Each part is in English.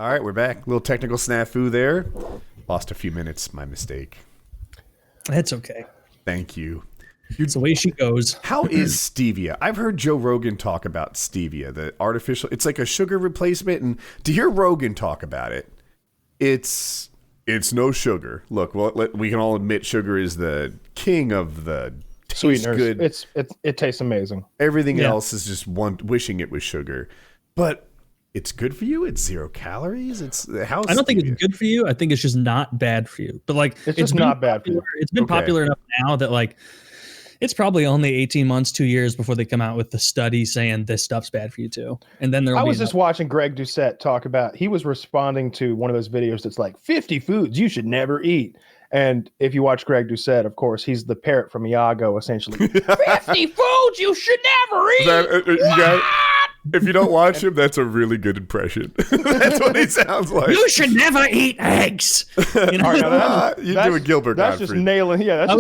All right, we're back. Little technical snafu there. Lost a few minutes. My mistake. That's okay. Thank you. It's the way she goes. How is stevia? I've heard Joe Rogan talk about stevia, the artificial. It's like a sugar replacement, and to hear Rogan talk about it, it's no sugar. Look, well, we can all admit sugar is the king of the sweeteners. Good. It tastes amazing. Everything else is just wishing it was sugar, but it's good for you. It's 0 calories. I don't think it's good for you. I think it's just not bad for you. But like, it's just not bad for you. It's been popular enough now that like, it's probably only 18 months, 2 years before they come out with the study saying this stuff's bad for you too. And then I was just watching Greg Doucette talk about, he was responding to one of those videos that's like 50 foods you should never eat. And if you watch Greg Doucette, of course, he's the parrot from Iago, essentially. 50 foods you should never eat. If you don't watch him, that's a really good impression. That's what he sounds like. You should never eat eggs. You know? You're doing Gilbert That's Gottfried. just nailing. Yeah, that's I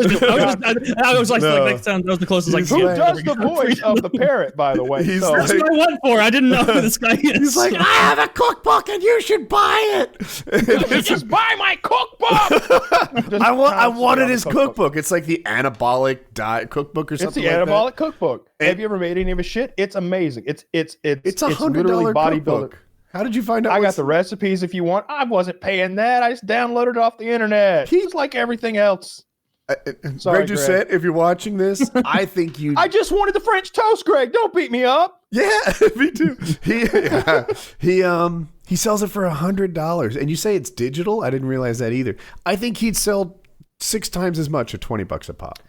was like, that was the closest I could Who get. does the voice of the parrot, by the way? He's That's what I went for. I didn't know who this guy is. He's like, I have a cookbook and you should buy it. You should just buy my cookbook. I wanted his cookbook. It's like the anabolic diet cookbook or something. It's the like anabolic cookbook. Have you ever made any of his shit? It's amazing. It's $100 literally bodybuilder. cookbook. How did you find out? I got the recipes if you want. I wasn't paying that. I just downloaded it off the internet. Just like everything else. Greg Doucette, if you're watching this, I think you. I just wanted the French toast, Greg. Don't beat me up. Yeah, me too. He sells it for $100, and you say it's digital. I didn't realize that either. I think he'd sell 6 times as much at $20 a pop.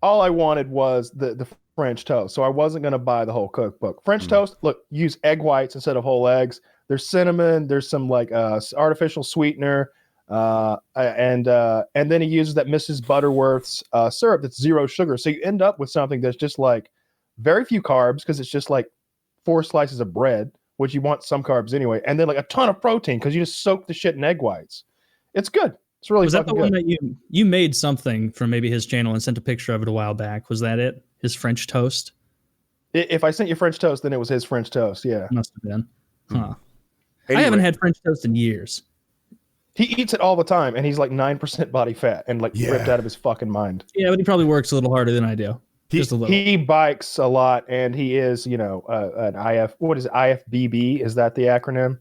All I wanted was the French toast, so I wasn't going to buy the whole cookbook. French toast, look, use egg whites instead of whole eggs. There's cinnamon. There's some like artificial sweetener, and then he uses that Mrs. Butterworth's syrup that's 0 sugar. So you end up with something that's just like very few carbs because it's just like 4 slices of bread, which you want some carbs anyway, and then like a ton of protein because you just soak the shit in egg whites. It's good. It's really. Was that the one that you made something from maybe his channel and sent a picture of it a while back? Was that it? His French toast? If I sent you French toast, then it was his French toast. Yeah, must have been. Huh. Anyway. I haven't had French toast in years. He eats it all the time, and he's like 9% body fat and like ripped out of his fucking mind. Yeah, but he probably works a little harder than I do. Just a little. He bikes a lot, and he is, an IFBB? Is that the acronym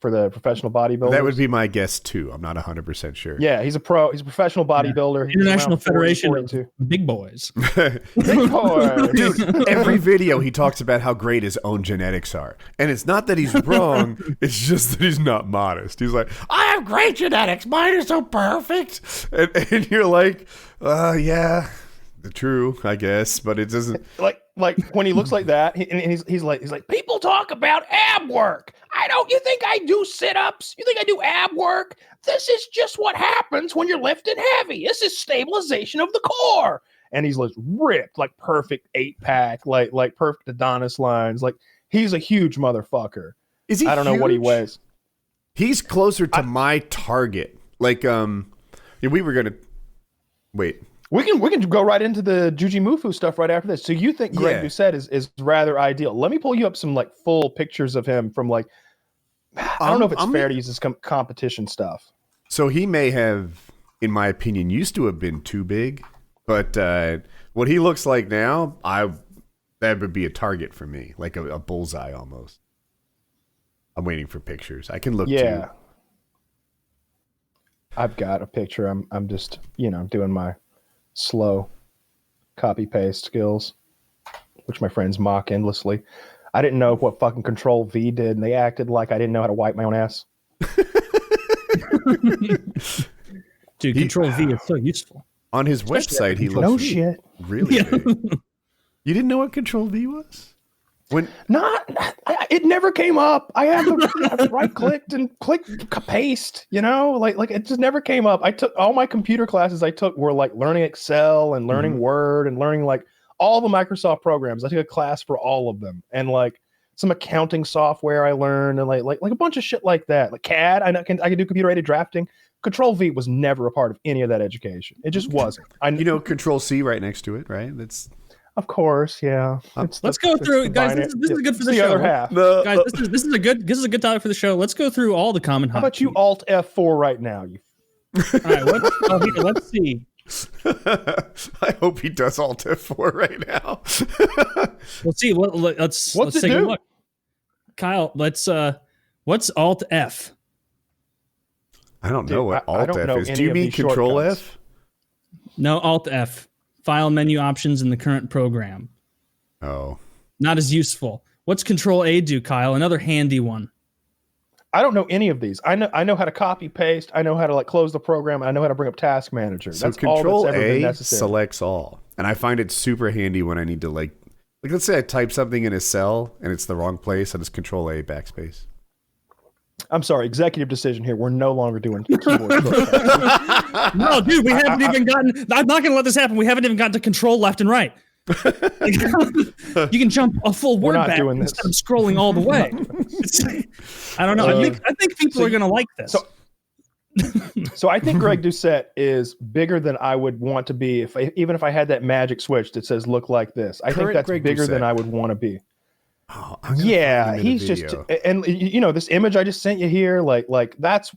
for the professional bodybuilder? That would be my guess too. I'm not 100% sure. Yeah, he's a pro. He's a professional bodybuilder. Yeah. International Federation of Big Boys. Big boy. Dude, every video he talks about how great his own genetics are. And it's not that he's wrong. It's just that he's not modest. He's like, I have great genetics. Mine are so perfect. And you're like, yeah, true, I guess. But it doesn't. Like when he looks like that, he's like, people talk about ab work. You think I do sit-ups? You think I do ab work? This is just what happens when you're lifting heavy. This is stabilization of the core. And he's like ripped, like perfect 8-pack, like perfect Adonis lines. Like he's a huge motherfucker. Is he? I don't know what he weighs. He's closer to my target. Like, we were gonna wait. We can go right into the Jujimufu stuff right after this. So you think Greg Doucette is rather ideal? Let me pull you up some like full pictures of him from like. I don't know if it's fair to use this competition stuff. So he may have, in my opinion, used to have been too big, but what he looks like now, that would be a target for me, like a bullseye almost. I'm waiting for pictures. I can look too. I've got a picture. I'm just doing my slow copy paste skills, which my friends mock endlessly. I didn't know what fucking Control V did, and they acted like I didn't know how to wipe my own ass. Dude, Control V is so useful. On his website, he looks really big. You didn't know what Control V was? It never came up. I had to right-clicked and click paste. Like it just never came up. I took all my computer classes. Were like learning Excel and learning Word and learning like all the Microsoft programs. I took a class for all of them, and like some accounting software I learned, and like a bunch of shit like that. Like CAD, I can do computer-aided drafting. Control V was never a part of any of that education. It just wasn't. Control C right next to it, right? Of course, yeah. Let's go through, guys. This is good for the the show. other half. Guys, this is a good topic for the show. Let's go through all the common. How about you Alt F4 right now? You. All right, let's see. I hope he does Alt F4 right now. Let's see. Let's take a look. Kyle, what's Alt F? I don't know what Alt F is. Do you mean Control F? No, Alt F. File menu options in the current program. Oh. Not as useful. What's Control A do, Kyle? Another handy one. I don't know any of these. I know how to copy paste. I know how to close the program. I know how to bring up Task Manager. So that's Control all that's ever been A necessary. selects all, and I find it super handy when I need to like let's say I type something in a cell and it's the wrong place. I just Control A backspace. I'm sorry, executive decision here. We're no longer doing keyboard shortcuts. No, dude, we haven't even gotten. I'm not going to let this happen. We haven't even gotten to control left and right. You can jump a full word back instead of scrolling all the way. I don't know. I think people are going to like this. So I think Greg Doucette is bigger than I would want to be even if I had that magic switch that says look like this. I think that's bigger than I would want to be. Oh, yeah, he's just, and you know, this image I just sent you here, like that's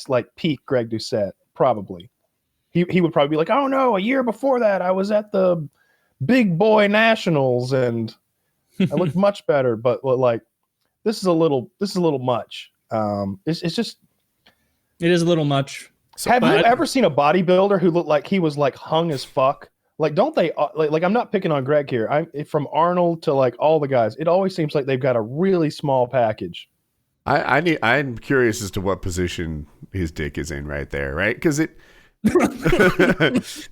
like peak Greg Doucette, probably. He would probably be like, oh no, a year before that I was at the Big Boy Nationals and I looked much better, but like this is a little much. It's just, it is a little much. Have you ever seen a bodybuilder who looked like he was like hung as fuck? Like, don't they like I'm not picking on Greg here. I'm from Arnold to like all the guys. It always seems like they've got a really small package. I'm curious as to what position his dick is in right there, right? Because it.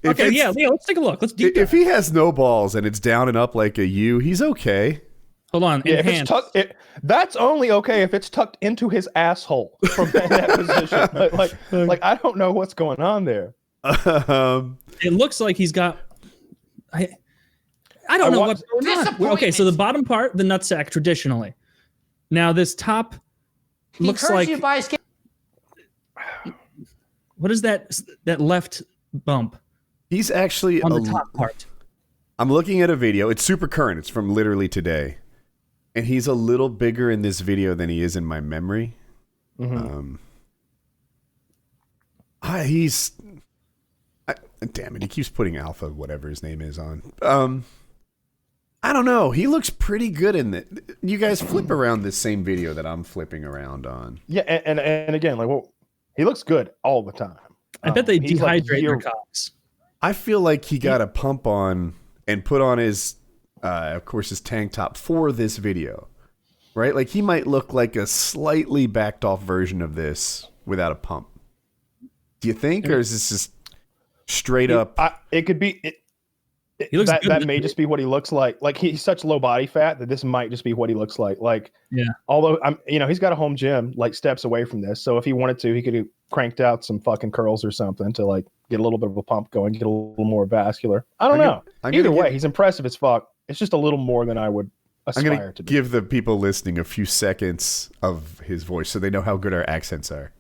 Okay, yeah, let's take a look. Let's deep dive. If he has no balls and it's down and up like a U, he's okay. Hold on. Yeah, if it's tucked, that's only okay if it's tucked into his asshole from that position. Like I don't know what's going on there. It looks like he's got. I don't know what's going on. Okay, so the bottom part, the nutsack, traditionally. Now this top looks like. What is that left bump? He's actually on the top part. I'm looking at a video. It's super current. It's from literally today. And he's a little bigger in this video than he is in my memory. Mm-hmm. Damn it, he keeps putting Alpha, whatever his name is, on. I don't know. He looks pretty good in it. You guys flip around this same video that I'm flipping around on. Yeah, and again, like, well, he looks good all the time. I bet they dehydrate their cocks. I feel like he got a pump on and put on his, of course, his tank top for this video, right? Like he might look like a slightly backed off version of this without a pump. Do you think, or is this just straight up? It could be. That may just be what he looks like. Like he's such low body fat that this might just be what he looks like. Like, yeah. Although he's got a home gym like steps away from this, so if he wanted to, he could have cranked out some fucking curls or something to like get a little bit of a pump going, get a little more vascular. I don't know. Either way, he's impressive as fuck. It's just a little more than I would aspire to be. Give the people listening a few seconds of his voice so they know how good our accents are.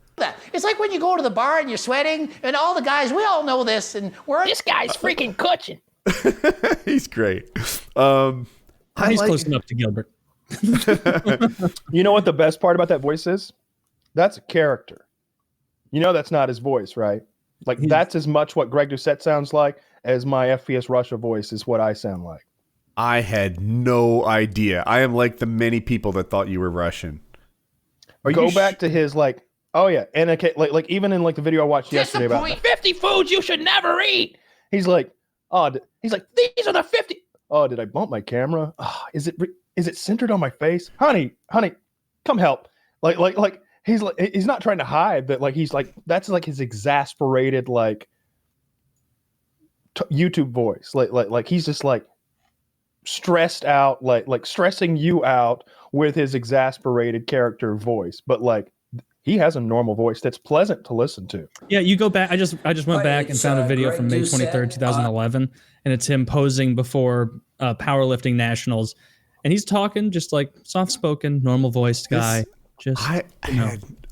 It's like when you go to the bar and you're sweating, and all the guys, we all know this, and this guy's freaking cutching. He's great. He's close enough to Gilbert. You know what the best part about that voice is? That's a character. You know that's not his voice, right? Like that's as much what Greg Doucette sounds like as my FPS Russia voice is what I sound like. I had no idea. I am like the many people that thought you were Russian. Go back to his like, oh yeah, and okay, like even in like the video I watched yesterday about 50 foods you should never eat. He's like, these are the 50. Oh, did I bump my camera? Oh, is it centered on my face? Honey, come help. Like he's not trying to hide that. Like he's like, that's like his exasperated like YouTube voice. Like he's just like stressed out, like stressing you out with his exasperated character voice. But like he has a normal voice that's pleasant to listen to. Yeah, you go back. I just went back and found a video from May 23rd, 2011, and it's him posing before powerlifting nationals, and he's talking just like soft-spoken, normal-voiced guy.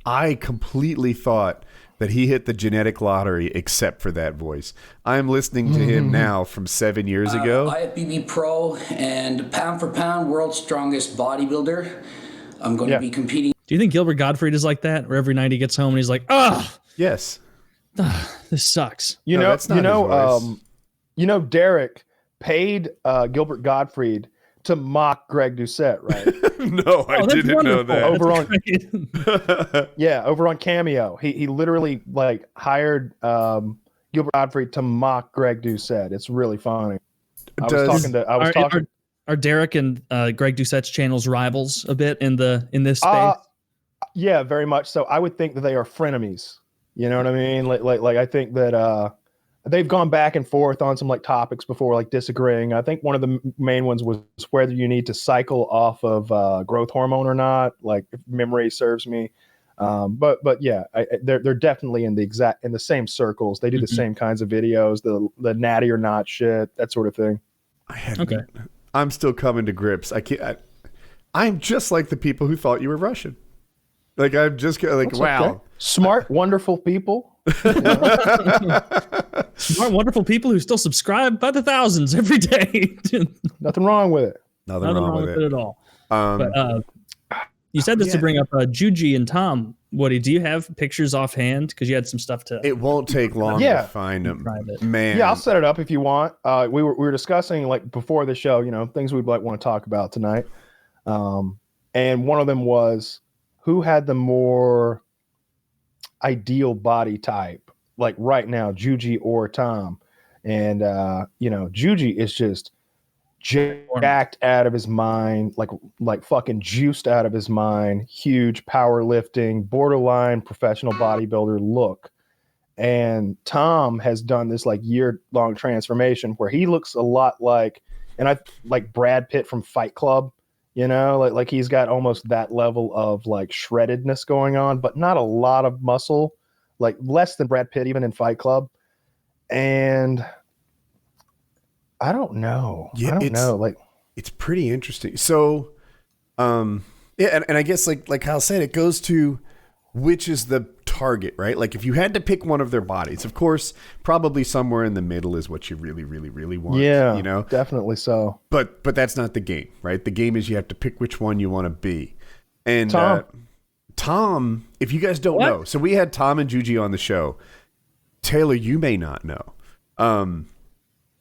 I completely thought that he hit the genetic lottery except for that voice. I'm listening to him now from 7 years ago. IFBB Pro and pound for pound world's strongest bodybuilder. I'm going to be competing. Do you think Gilbert Gottfried is like that, where every night he gets home and he's like, yes, this sucks. Derek paid Gilbert Gottfried to mock Greg Doucette, right? No, I didn't know that. Over on Cameo, he literally like hired Gilbert Gottfried to mock Greg Doucette. It's really funny. Are Derek and Greg Doucette's channels rivals a bit in this space? Yeah, very much so. I would think that they are frenemies. You know what I mean? Like I think that they've gone back and forth on some like topics before, like disagreeing. I think one of the main ones was whether you need to cycle off of growth hormone or not, like if memory serves me. But yeah, they're definitely in the same circles. They do the same kinds of videos, the natty or not shit, that sort of thing. I'm still coming to grips. I'm just like the people who thought you were Russian. Like I'm just like, wow. Okay. Smart, wonderful people. Smart, wonderful people who still subscribe by the thousands every day. Nothing wrong with it. Nothing wrong with it at all. But you said this to bring up Juji and Tom. Woody, do you have pictures offhand? Because you had some stuff to. It won't take long to find them. Man. Yeah, I'll set it up if you want. We were discussing like before the show, things we'd like want to talk about tonight. And one of them was who had the more ideal body type, like right now, Juji or Tom. And Juji is just jacked out of his mind, like fucking juiced out of his mind, huge powerlifting, borderline professional bodybuilder look. And Tom has done this like year-long transformation where he looks a lot like Brad Pitt from Fight Club, like he's got almost that level of like shreddedness going on, but not a lot of muscle, like less than Brad Pitt even in Fight Club. And I don't know. Yeah, Like it's pretty interesting. So, and I guess like Kyle said, it goes to which is the target, right? Like if you had to pick one of their bodies, of course, probably somewhere in the middle is what you really, really, really want. Yeah, definitely so. But that's not the game, right? The game is you have to pick which one you want to be. And Tom, if you guys don't know, so we had Tom and Juji on the show. Taylor, you may not know.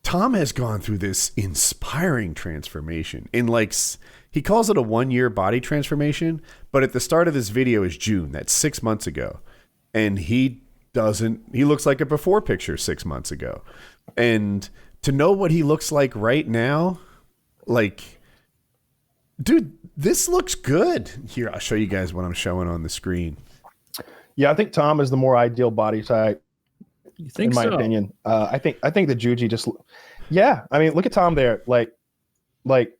Tom has gone through this inspiring transformation in he calls it a 1-year body transformation, but at the start of this video is June. That's 6 months ago. And he looks like a before picture 6 months ago. And to know what he looks like right now, like, dude, this looks good. Here, I'll show you guys what I'm showing on the screen. Yeah, I think Tom is the more ideal body type. You think in my opinion. I think the Juji just, yeah. I mean, look at Tom there. Like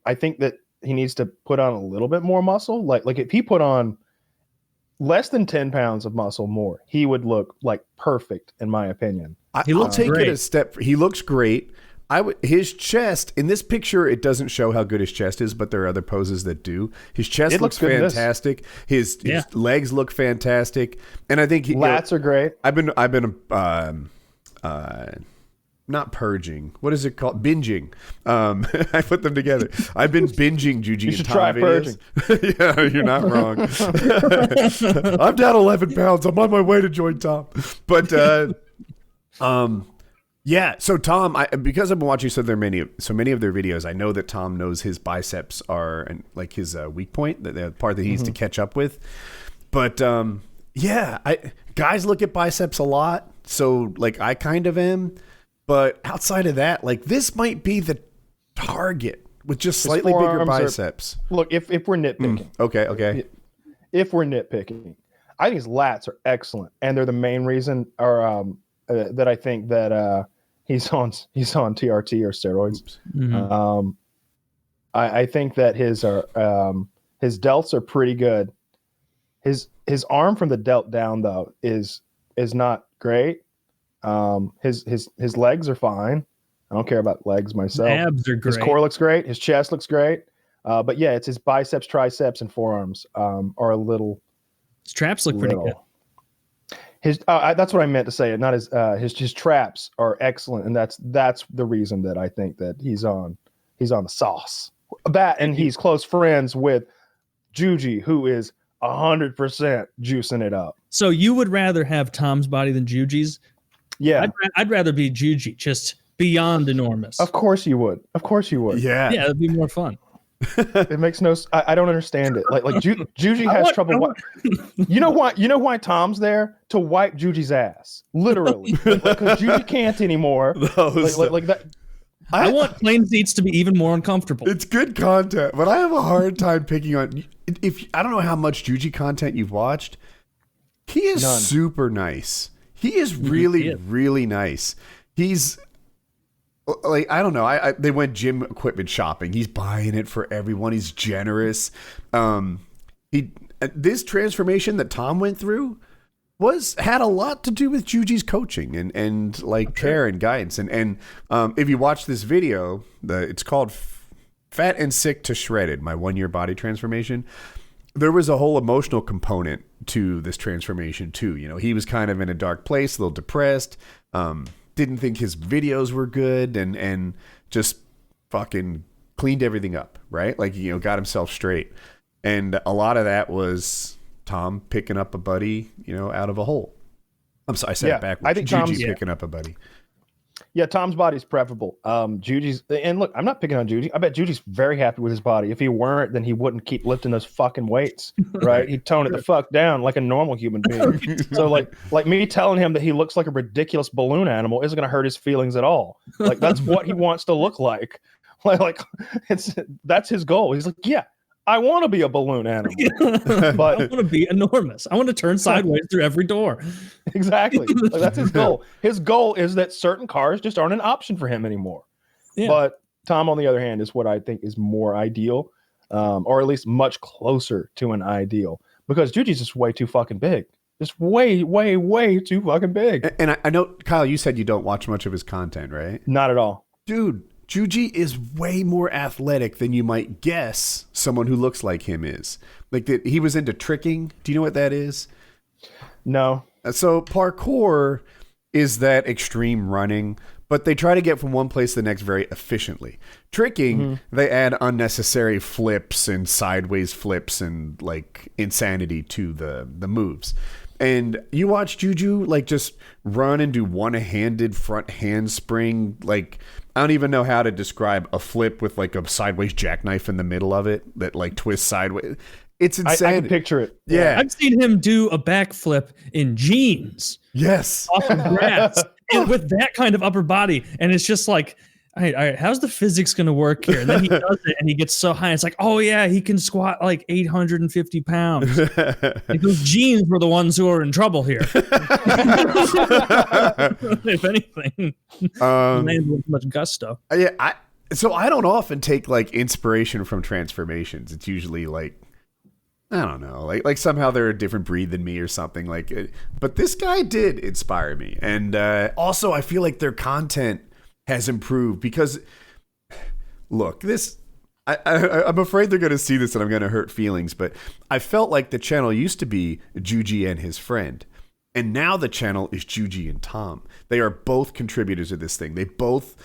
I think that he needs to put on a little bit more muscle. Like if he put on less than 10 pounds of muscle more, he would look like perfect in my opinion. I'll take it a step. He looks great. His chest in this picture, it doesn't show how good his chest is, but there are other poses that do. His chest looks fantastic. His legs look fantastic, and I think lats are great. I've been not purging. What is it called? Binging. I put them together. I've been binging Juji and Tom videos. Purging. Yeah, you're not wrong. I'm down 11 pounds. I'm on my way to join Tom, but yeah. So Tom, because I've been watching so many of their videos, I know that Tom knows his biceps are like his weak point, the part that he needs to catch up with. But guys look at biceps a lot, so like I kind of am. But outside of that, like this might be the target with just slightly bigger biceps. Look, if we're nitpicking, okay. If we're nitpicking, I think his lats are excellent, and they're the main reason, that I think that he's on TRT or steroids. Mm-hmm. I think that his delts are pretty good. His arm from the delt down though is not great. His legs are fine. I don't care about legs myself. Abs are great. His core looks great. His chest looks great. But yeah, it's his biceps, triceps, and forearms are a little. His traps look pretty good. That's what I meant to say. Not his traps are excellent, and that's the reason that I think that he's on the sauce. That, and he's close friends with Juji, who is 100% juicing it up. So you would rather have Tom's body than Juji's? Yeah, I'd rather be Juji, just beyond enormous. Of course you would. Yeah, it'd be more fun. It makes no. I don't understand it. Like Juji has trouble. You know why Tom's there to wipe Juji's ass, literally, because Juji can't anymore. Like that. I want plane seats to be even more uncomfortable. It's good content, but I have a hard time picking on. If I don't know how much Juji content you've watched, he is super nice. He is really nice. He's like, I don't know. They went gym equipment shopping. He's buying it for everyone. He's generous. This transformation that Tom went through had a lot to do with Juji's coaching and like care and guidance. And if you watch this video, it's called Fat and Sick to Shredded, my 1-year body transformation. There was a whole emotional component to this transformation too. You know, he was kind of in a dark place, a little depressed, didn't think his videos were good, and just fucking cleaned everything up, right? Like, you know, got himself straight. And a lot of that was Tom picking up a buddy, you know, out of a hole. I'm sorry, I said it backwards. I think Juji Tom's picking up a buddy. Yeah, Tom's body's preferable. Juji's, and look, I'm not picking on Juji. I bet Juji's very happy with his body. If he weren't, then he wouldn't keep lifting those fucking weights, right? He'd tone it the fuck down like a normal human being. So like me telling him that he looks like a ridiculous balloon animal isn't going to hurt his feelings at all. Like, that's what he wants to look like. Like that's his goal. He's like, yeah, I want to be a balloon animal, but I want to be enormous. I want to turn sideways through every door. Exactly. Like, that's his goal. His goal is that certain cars just aren't an option for him anymore. Yeah. But Tom, on the other hand, is what I think is more ideal, or at least much closer to an ideal, because Juji's just way too fucking big. Just way, way, way too fucking big. And I know, Kyle, you said you don't watch much of his content, right? Not at all. Dude, Juji is way more athletic than you might guess someone who looks like him is. Like, he was into tricking. Do you know what that is? No. So parkour is that extreme running, but they try to get from one place to the next very efficiently. Tricking, they add unnecessary flips and sideways flips and like insanity to the moves. And you watch Juju like just run and do one-handed front handspring. Like, I don't even know how to describe a flip with like a sideways jackknife in the middle of it that like twists sideways. It's insane. I can picture it. Yeah. I've seen him do a backflip in jeans. Yes. Off of grass and with that kind of upper body. And it's just like, all right, how's the physics going to work here? And then he does it and he gets so high. It's like, oh yeah, he can squat like 850 pounds. Like, those jeans were the ones who are in trouble here. If anything, man with much gusto. Yeah, so I don't often take like inspiration from transformations. It's usually like, I don't know, like somehow they're a different breed than me or something like it. But this guy did inspire me. And also I feel like their content has improved because, look, I'm afraid they're going to see this and I'm going to hurt feelings, but I felt like the channel used to be Juji and his friend, and now the channel is Juji and Tom. They are both contributors of this thing. They both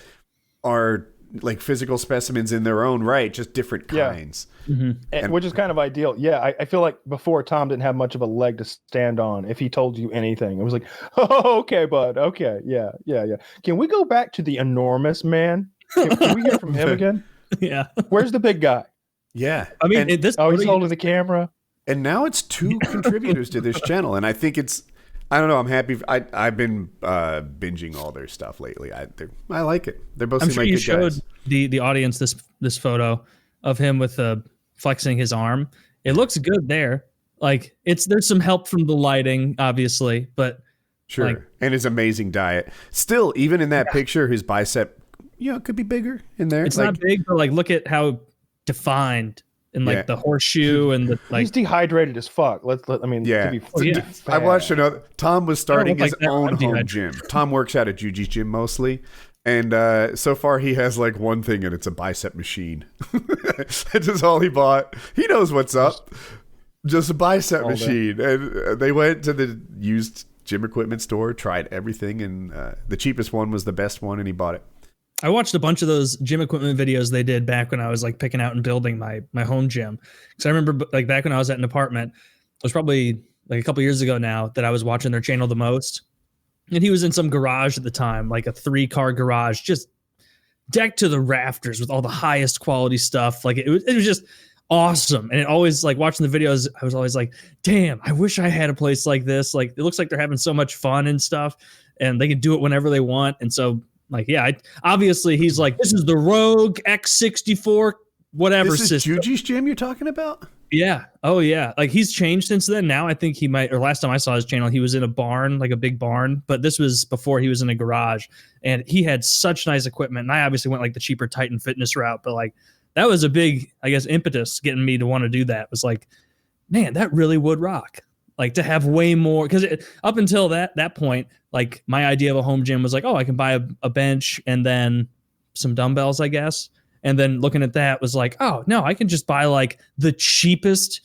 are like physical specimens in their own right, just different kinds. Yeah. Mm-hmm. And which is kind of ideal. Yeah, I feel like before Tom didn't have much of a leg to stand on. If he told you anything, it was like, oh, okay, bud. Okay, yeah. Can we go back to the enormous man? Can we hear from him again? Yeah. Where's the big guy? Yeah. I mean, he's holding the camera. And now it's 2 contributors to this channel, and I think I don't know. I'm happy. I've been binging all their stuff lately. I like it. They're both. I'm sure you showed guys. the audience this photo of him with flexing his arm. It looks good there. Like there's some help from the lighting, obviously, but sure. Like, and his amazing diet. Still, even in that picture, his bicep, could be bigger in there. It's not big, but like look at how defined. And like the horseshoe and the like, he's dehydrated as fuck. I watched another. Tom was starting his own home gym. Tom works out at Juji's gym mostly, and so far he has like one thing, and it's a bicep machine. That's just all he bought. He knows what's up. Just a bicep machine, and they went to the used gym equipment store, tried everything, and the cheapest one was the best one, and he bought it. I watched a bunch of those gym equipment videos they did back when I was like picking out and building my home gym. Because I remember like back when I was at an apartment, it was probably like a couple years ago now that I was watching their channel the most. And he was in some garage at the time, like a 3-car garage, just decked to the rafters with all the highest quality stuff. Like it was just awesome. And it always, like, watching the videos, I was always like, damn, I wish I had a place like this. Like, it looks like they're having so much fun and stuff, and they can do it whenever they want. And so, like, yeah, obviously he's like, this is the Rogue X64 whatever this is system. Juji's gym you're talking about? Yeah. Oh, yeah. Like, he's changed since then. Now I think he might, or last time I saw his channel, he was in a barn, like a big barn, but this was before he was in a garage, and he had such nice equipment. And I obviously went like the cheaper Titan Fitness route, but like that was a big, I guess, impetus getting me to want to do that. It was like, man, that really would rock. Like, to have way more, because up until that point, like, my idea of a home gym was like, oh, I can buy a bench and then some dumbbells, I guess. And then looking at that was like, oh, no, I can just buy like the cheapest,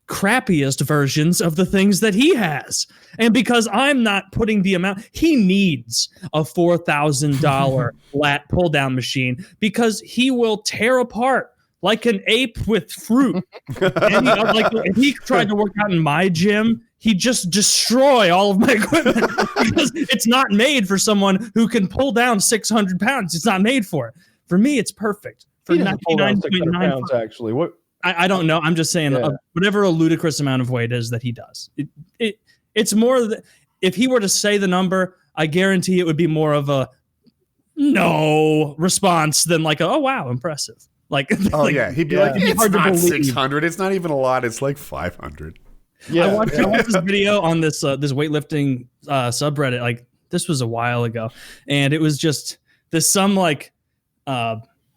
crappiest versions of the things that he has. And because I'm not putting the amount, he needs a $4,000 lat pull down machine because he will tear apart like an ape with fruit. And like, if he tried to work out in my gym, he'd just destroy all of my equipment because it's not made for someone who can pull down 600 pounds. It's not made for it. For me, it's perfect. For 99.9 pounds, actually. What? I don't know. I'm just saying, whatever a ludicrous amount of weight is that he does. It's more if he were to say the number, I guarantee it would be more of a no response than like oh wow, impressive. Like, oh like, yeah, he'd be like, it's not 600. It's not even a lot. It's like 500. Yeah, I watched this video on this weightlifting subreddit. Like, this was a while ago, and it was just some like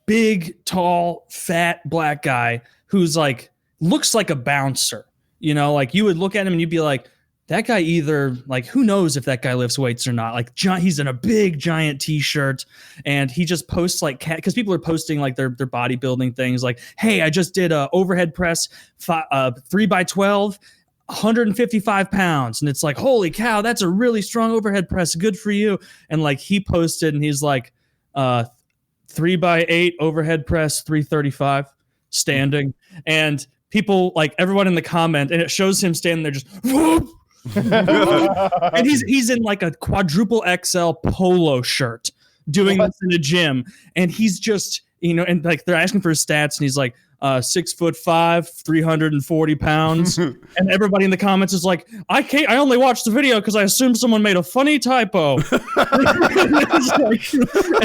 big, tall, fat black guy who's like looks like a bouncer. You know, like you would look at him and you'd be like, that guy either, like, who knows if that guy lifts weights or not. Like, he's in a big giant t-shirt, and he just posts like because people are posting like their bodybuilding things like, hey, I just did a overhead press 3x12. 155 pounds, and it's like, holy cow, that's a really strong overhead press, good for you. And like, he posted and he's like 3x8 overhead press 335 standing, and people, like, everyone in the comment, and it shows him standing there just and he's in like a quadruple XL polo shirt doing this in a gym, and he's just, you know, and like they're asking for his stats, and he's like 6'5", 340 pounds. And everybody in the comments is like, I only watched the video because I assumed someone made a funny typo. And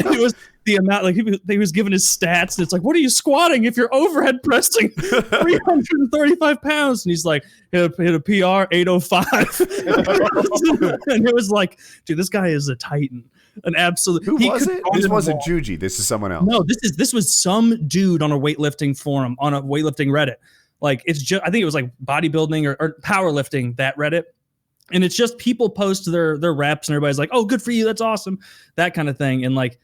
it was the amount, like, he was giving his stats, and it's like, what are you squatting if you're overhead pressing 335 pounds? And he's like, hit a PR 805. And it was like, dude, this guy is a titan. An absolute. Who was it? This wasn't Juji. This is someone else. No, this was some dude on a weightlifting forum, on a weightlifting Reddit. Like, it's just, I think it was like bodybuilding or powerlifting, that Reddit. And it's just people post their reps, and everybody's like, oh, good for you, that's awesome, that kind of thing. And like,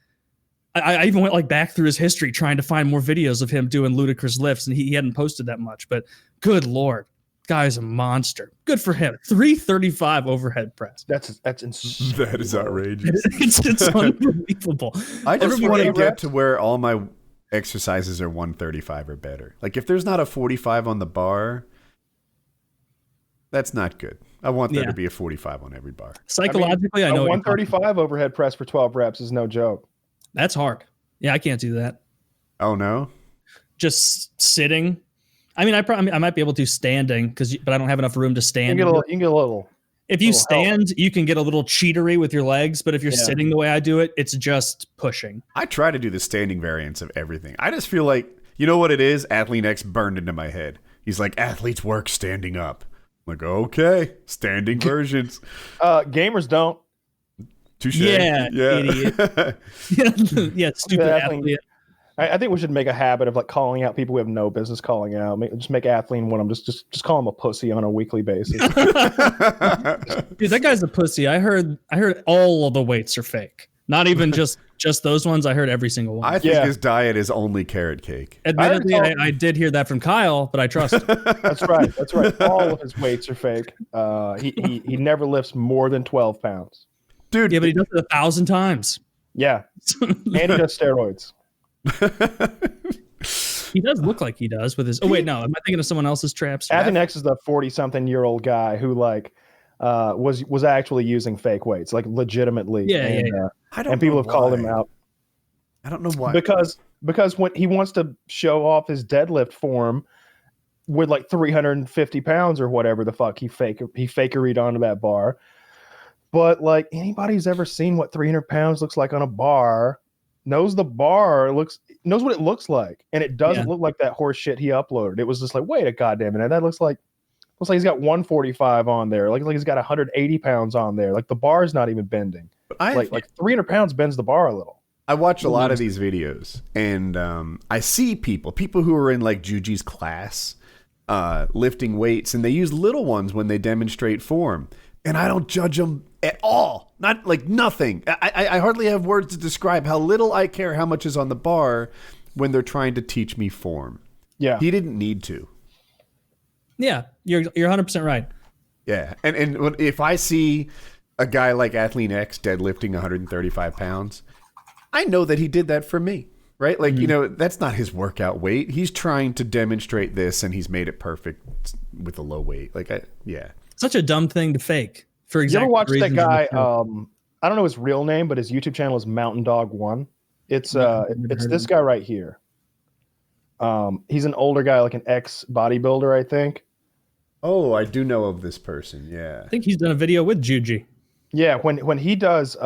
I even went like back through his history trying to find more videos of him doing ludicrous lifts, and he hadn't posted that much. But good Lord, guy's a monster. Good for him. 335 overhead press. That's insane. That is outrageous. It's unbelievable. I just want to get to where all my exercises are 135 or better. Like, if there's not a 45 on the bar, that's not good. I want there to be a 45 on every bar. Psychologically, I know 135 overhead press for 12 reps is no joke. That's hard. Yeah, I can't do that. Oh no, just sitting. I mean, I might be able to standing, but I don't have enough room to stand. You can get a little. If you stand, you can get a little cheatery with your legs, but if you're sitting the way I do it, it's just pushing. I try to do the standing variants of everything. I just feel like, you know what it is? Athlete X burned into my head. He's like, athletes work standing up. I'm like, okay, standing versions. Gamers don't. Touche. Yeah, idiot. yeah, stupid athlete. I think we should make a habit of like calling out people we have no business calling out. Just make Athleen one of them. Just call him a pussy on a weekly basis. Dude, that guy's a pussy. I heard all of the weights are fake. Not even just just those ones. I heard every single one. I think his diet is only carrot cake. Admittedly, I did hear that from Kyle, but I trust him. That's right. That's right. All of his weights are fake. He never lifts more than 12 pounds. Dude. Yeah, but he does it 1,000 times. Yeah. And he does steroids. He does look like he does with his. Oh wait, no, am I thinking of someone else's traps? Athlete X is the 40-something-year-old guy who was actually using fake weights, like legitimately. Yeah. And people have called him out. I don't know why. Because when he wants to show off his deadlift form with like 350 pounds or whatever the fuck he fakered onto that bar. But like anybody who's ever seen what 300 pounds looks like on a bar knows knows what it looks like, and it doesn't look like that horse shit he uploaded. It was just like, wait a goddamn minute, that looks like he's got 145 on there, like he's got 180 pounds on there, like the bar's not even bending. Like 300 pounds bends the bar a little. I watch a lot of these videos, and I see people who are in like Juji's class lifting weights, and they use little ones when they demonstrate form, and I don't judge them at all. Not like nothing. I hardly have words to describe how little I care how much is on the bar when they're trying to teach me form. Yeah. He didn't need to. Yeah, you're 100% right. Yeah. And if I see a guy like Athlete X deadlifting 135 pounds, I know that he did that for me, right? Like, that's not his workout weight. He's trying to demonstrate this, and he's made it perfect with a low weight. Such a dumb thing to fake. For you ever watch that guy? I don't know his real name, but his YouTube channel is Mountain Dog 1. It's this guy right here. He's an older guy, like an ex bodybuilder, I think. Oh, I do know of this person. Yeah, I think he's done a video with Juji. Yeah, when he does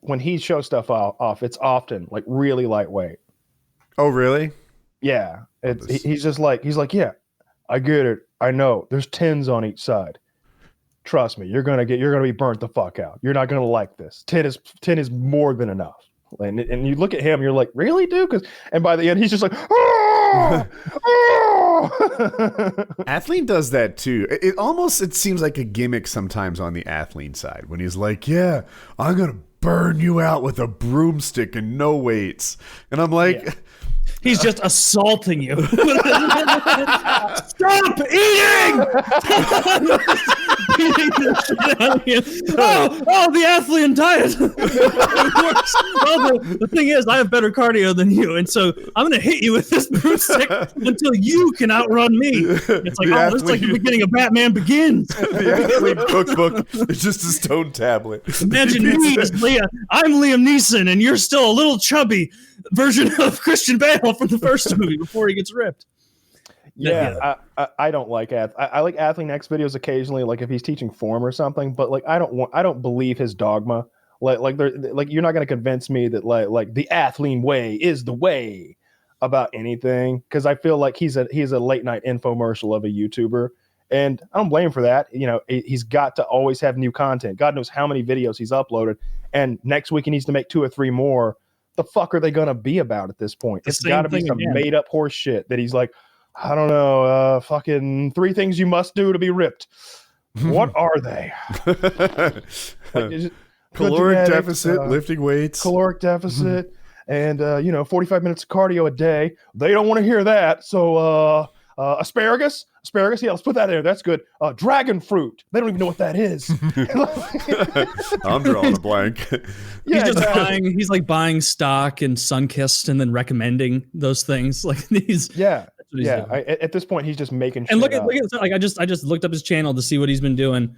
when he shows stuff off, it's often like really lightweight. Oh, really? Yeah, he's like, yeah, I get it. I know. There's 10s on each side. Trust me, you're gonna be burnt the fuck out. You're not gonna like this. 10 is more than enough. And you look at him, you're like, really, dude? And by the end, he's just like, oh, oh. Athlete does that too. It seems like a gimmick sometimes on the Athlete side when he's like, yeah, I'm gonna burn you out with a broomstick and no weights. And I'm like, yeah. He's just assaulting you. Stop eating! The Athlete diet. Well, the thing is, I have better cardio than you, and so I'm going to hit you with this broomstick until you can outrun me. It's like, this is like the beginning of Batman Begins. The Athlete cookbook is just a stone tablet. Imagine me as Leah. I'm Liam Neeson, and you're still a little chubby version of Christian Bale from the first movie before he gets ripped. Yeah, I don't like I like Athlete X videos occasionally, like if he's teaching form or something. But like I don't believe his dogma. Like you're not going to convince me that like the Athlete way is the way about anything, because I feel like he's a late night infomercial of a YouTuber, and I don't blame him for that. He's got to always have new content. God knows how many videos he's uploaded, and next week he needs to make 2 or 3 more. The fuck are they going to be about at this point? It's got to be some made up horse shit that he's like, I don't know, fucking 3 things you must do to be ripped. What are they? Caloric deficit, lifting weights. Caloric deficit, and 45 minutes of cardio a day. They don't want to hear that. So asparagus, yeah, let's put that in there. That's good. Dragon fruit. They don't even know what that is. I'm drawing a blank. Yeah, he's like buying stock in Sunkist and then recommending those things. Like these. Yeah. Yeah, at this point, he's just making. And look at like I just looked up his channel to see what he's been doing.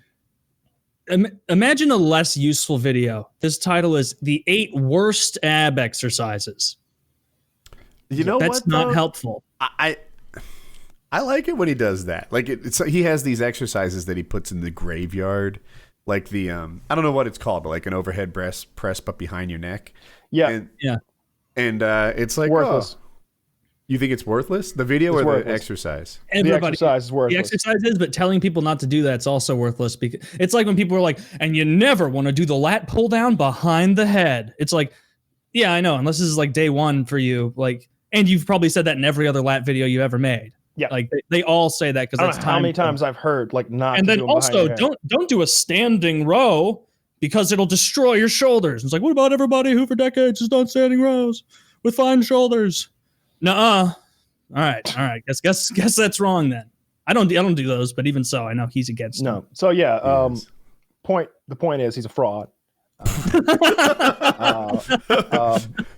Imagine a less useful video. This title is "The 8 Worst Ab Exercises." You know that's not helpful. I like it when he does that. Like he has these exercises that he puts in the graveyard, like the I don't know what it's called, but like an overhead press but behind your neck. Yeah, and it's like worthless. You think it's worthless? The video or worthless. The exercise? The exercise is worthless. The exercise is, but telling people not to do that's also worthless, because it's like when people are like, and you never want to do the lat pull down behind the head. It's like, yeah, I know, unless this is like day 1 for you, like, and you've probably said that in every other lat video you ever made. Yeah, like they all say that because that's how many times I've heard like not. And then also don't do a standing row, because it'll destroy your shoulders. It's like, what about everybody who for decades has done standing rows with fine shoulders? Nuh-uh. All right. Guess that's wrong then. I don't do those, but even so, I know he's against them. No. So yeah, the point is he's a fraud.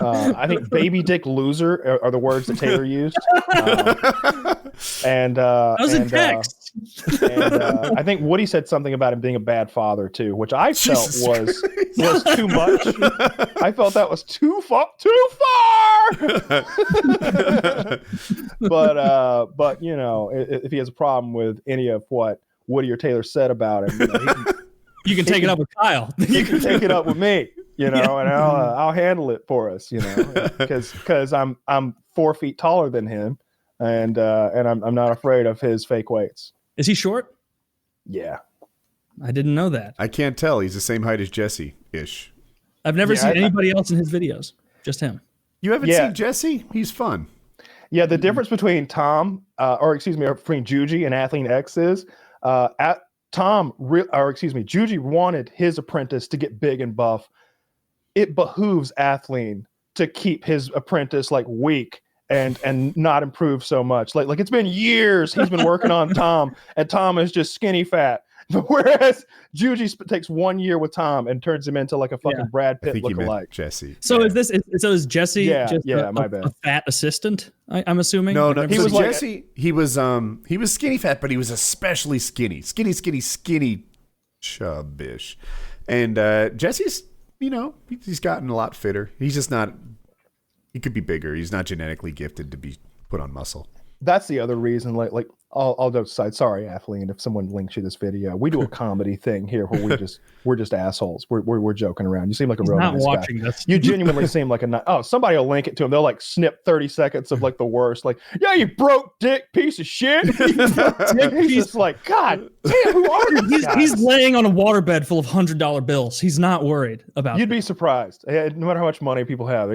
I think "baby dick loser" are the words that Taylor used. That was in text. I think Woody said something about him being a bad father too, which I felt was too much. I felt that was too far. But you know, if he has a problem with any of what Woody or Taylor said about him, you can take it up with Kyle. You can take it up with me, you know, and I'll handle it for us, you know, because I'm 4 feet taller than him, and I'm not afraid of his fake weights. Is he short? Yeah, I didn't know that. I can't tell. He's the same height as Jesse-ish. I've never seen anybody else in his videos. Just him. You haven't seen Jesse? He's fun. Yeah, the difference between between Juji and Athlean X is Juji wanted his apprentice to get big and buff. It behooves Athlean to keep his apprentice like weak and not improve so much. Like it's been years he's been working on Tom, and Tom is just skinny fat. Whereas Juji takes 1 year with Tom and turns him into like a fucking Brad Pitt lookalike. Jesse. So is Jesse? My bad. A fat assistant? I'm assuming. No. He was Jesse. He was skinny fat, but he was especially skinny, chubbish. And Jesse's, you know, he's gotten a lot fitter. He's just not. He could be bigger. He's not genetically gifted to be put on muscle. That's the other reason. Like I'll go aside. Sorry, Athlean, if someone links you this video. We do a comedy thing here where we're just assholes. We're joking around. You seem like a real nice guy. This. You genuinely seem like somebody will link it to him. They'll like snip 30 seconds of like the worst. Like, yeah, you broke dick piece of shit. He's just like, God damn, who are you? He's laying on a waterbed full of $100 bills. He's not worried about. You'd be surprised. No matter how much money people have,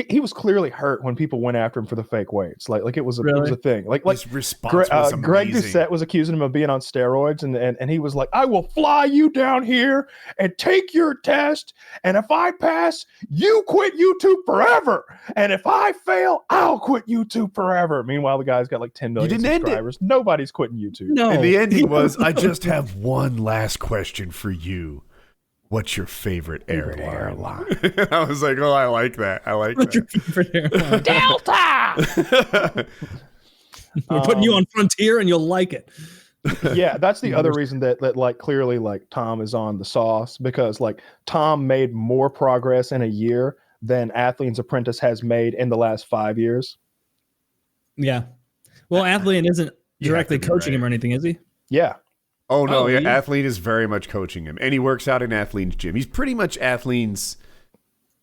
he was clearly hurt when people went after him for the fake weights. Like it was a thing. Like his response was amazing. Greg Doucette was accusing him of being on steroids, and he was like, "I will fly you down here and take your test, and if I pass, you quit YouTube forever, and if I fail, I'll quit YouTube forever." Meanwhile, the guy's got like 10 million subscribers. Nobody's quitting YouTube. No, and the ending was, "I just have one last question for you. What's your favorite airline?" I was like, "Oh, I like that. What's your favorite airline? Delta. We're putting you on Frontier, and you'll like it." Yeah, that's the other reason that like clearly like Tom is on the sauce, because like Tom made more progress in a year than Athlean's apprentice has made in the last 5 years. Yeah. Well, Athlean isn't directly coaching him or anything, is he? Yeah. Oh, no, Athlean is very much coaching him. And he works out in Athlean's gym. He's pretty much Athlean's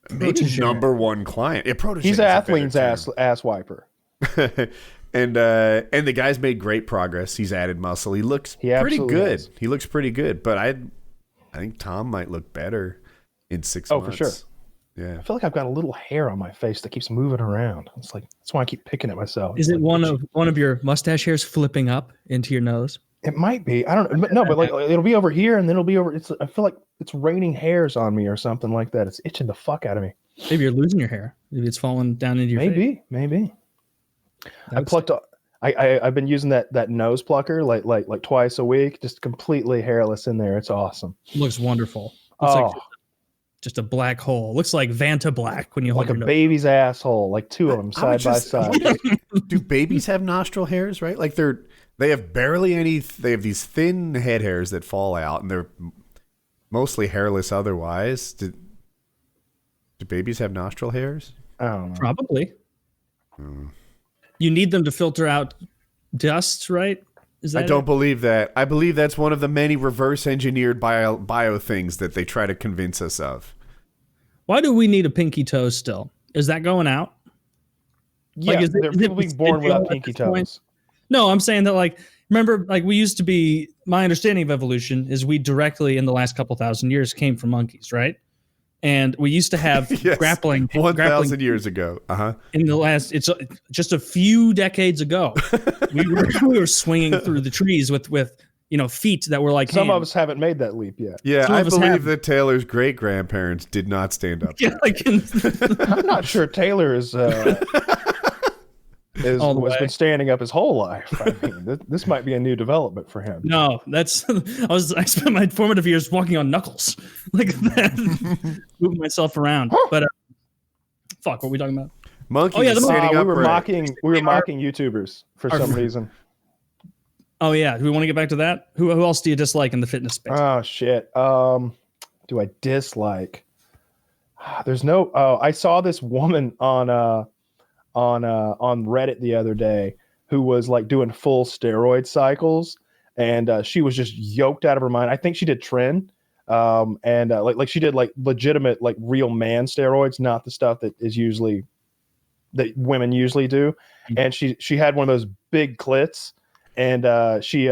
maybe number one client. Yeah, he's Athlean's ass wiper. And the guy's made great progress. He's added muscle. He looks pretty good. Is. He looks pretty good. But I think Tom might look better in 6 months. Oh, for sure. Yeah. I feel like I've got a little hair on my face that keeps moving around. It's like, that's why I keep picking at myself. Is it one of your mustache hairs flipping up into your nose? It might be. I don't know. But like it'll be over here and then it'll be over. I feel like it's raining hairs on me or something like that. It's itching the fuck out of me. Maybe you're losing your hair. Maybe it's falling down into your face. Maybe. I've been using that nose plucker like twice a week, just completely hairless in there. It's awesome. It looks wonderful. Looks like just a black hole. Looks like Vanta Black when you hold like a baby's asshole, like two of them side by side. Do babies have nostril hairs? Right, like they have barely any. They have these thin head hairs that fall out, and they're mostly hairless otherwise. Do babies have nostril hairs? I don't know. Probably. You need them to filter out dust, right? I don't believe that. I believe that's one of the many reverse engineered bio things that they try to convince us of. Why do we need a pinky toe still? Is that going out? Yeah, they're people being born without pinky toes. Point? No, I'm saying that, like, remember, like, we used to be, my understanding of evolution is we directly, in the last couple thousand years, came from monkeys, right? And we used to have yes, grappling 1,000 years ago. In the last, it's just a few decades ago, we were swinging through the trees with feet that were like some hands. of us haven't made that leap yet. Yeah, Some I of us believe have. that Taylor's great grandparents did not stand up. Yeah, I'm not sure Taylor has been standing up his whole life. I mean, this might be a new development for him. No, that's I spent my formative years walking on knuckles like that, moving myself around. But fuck, what are we talking about? Monkey the standing we up. were mocking YouTubers for some reason. Oh yeah, do we want to get back to that? Who else do you dislike in the fitness space? Oh shit. Do I dislike? There's no. Oh, I saw this woman on Reddit the other day who was like doing full steroid cycles, and she was just yoked out of her mind. I think she did tren, and like she did like legitimate like real man steroids, not the stuff that women usually do. And she had one of those big clits. And she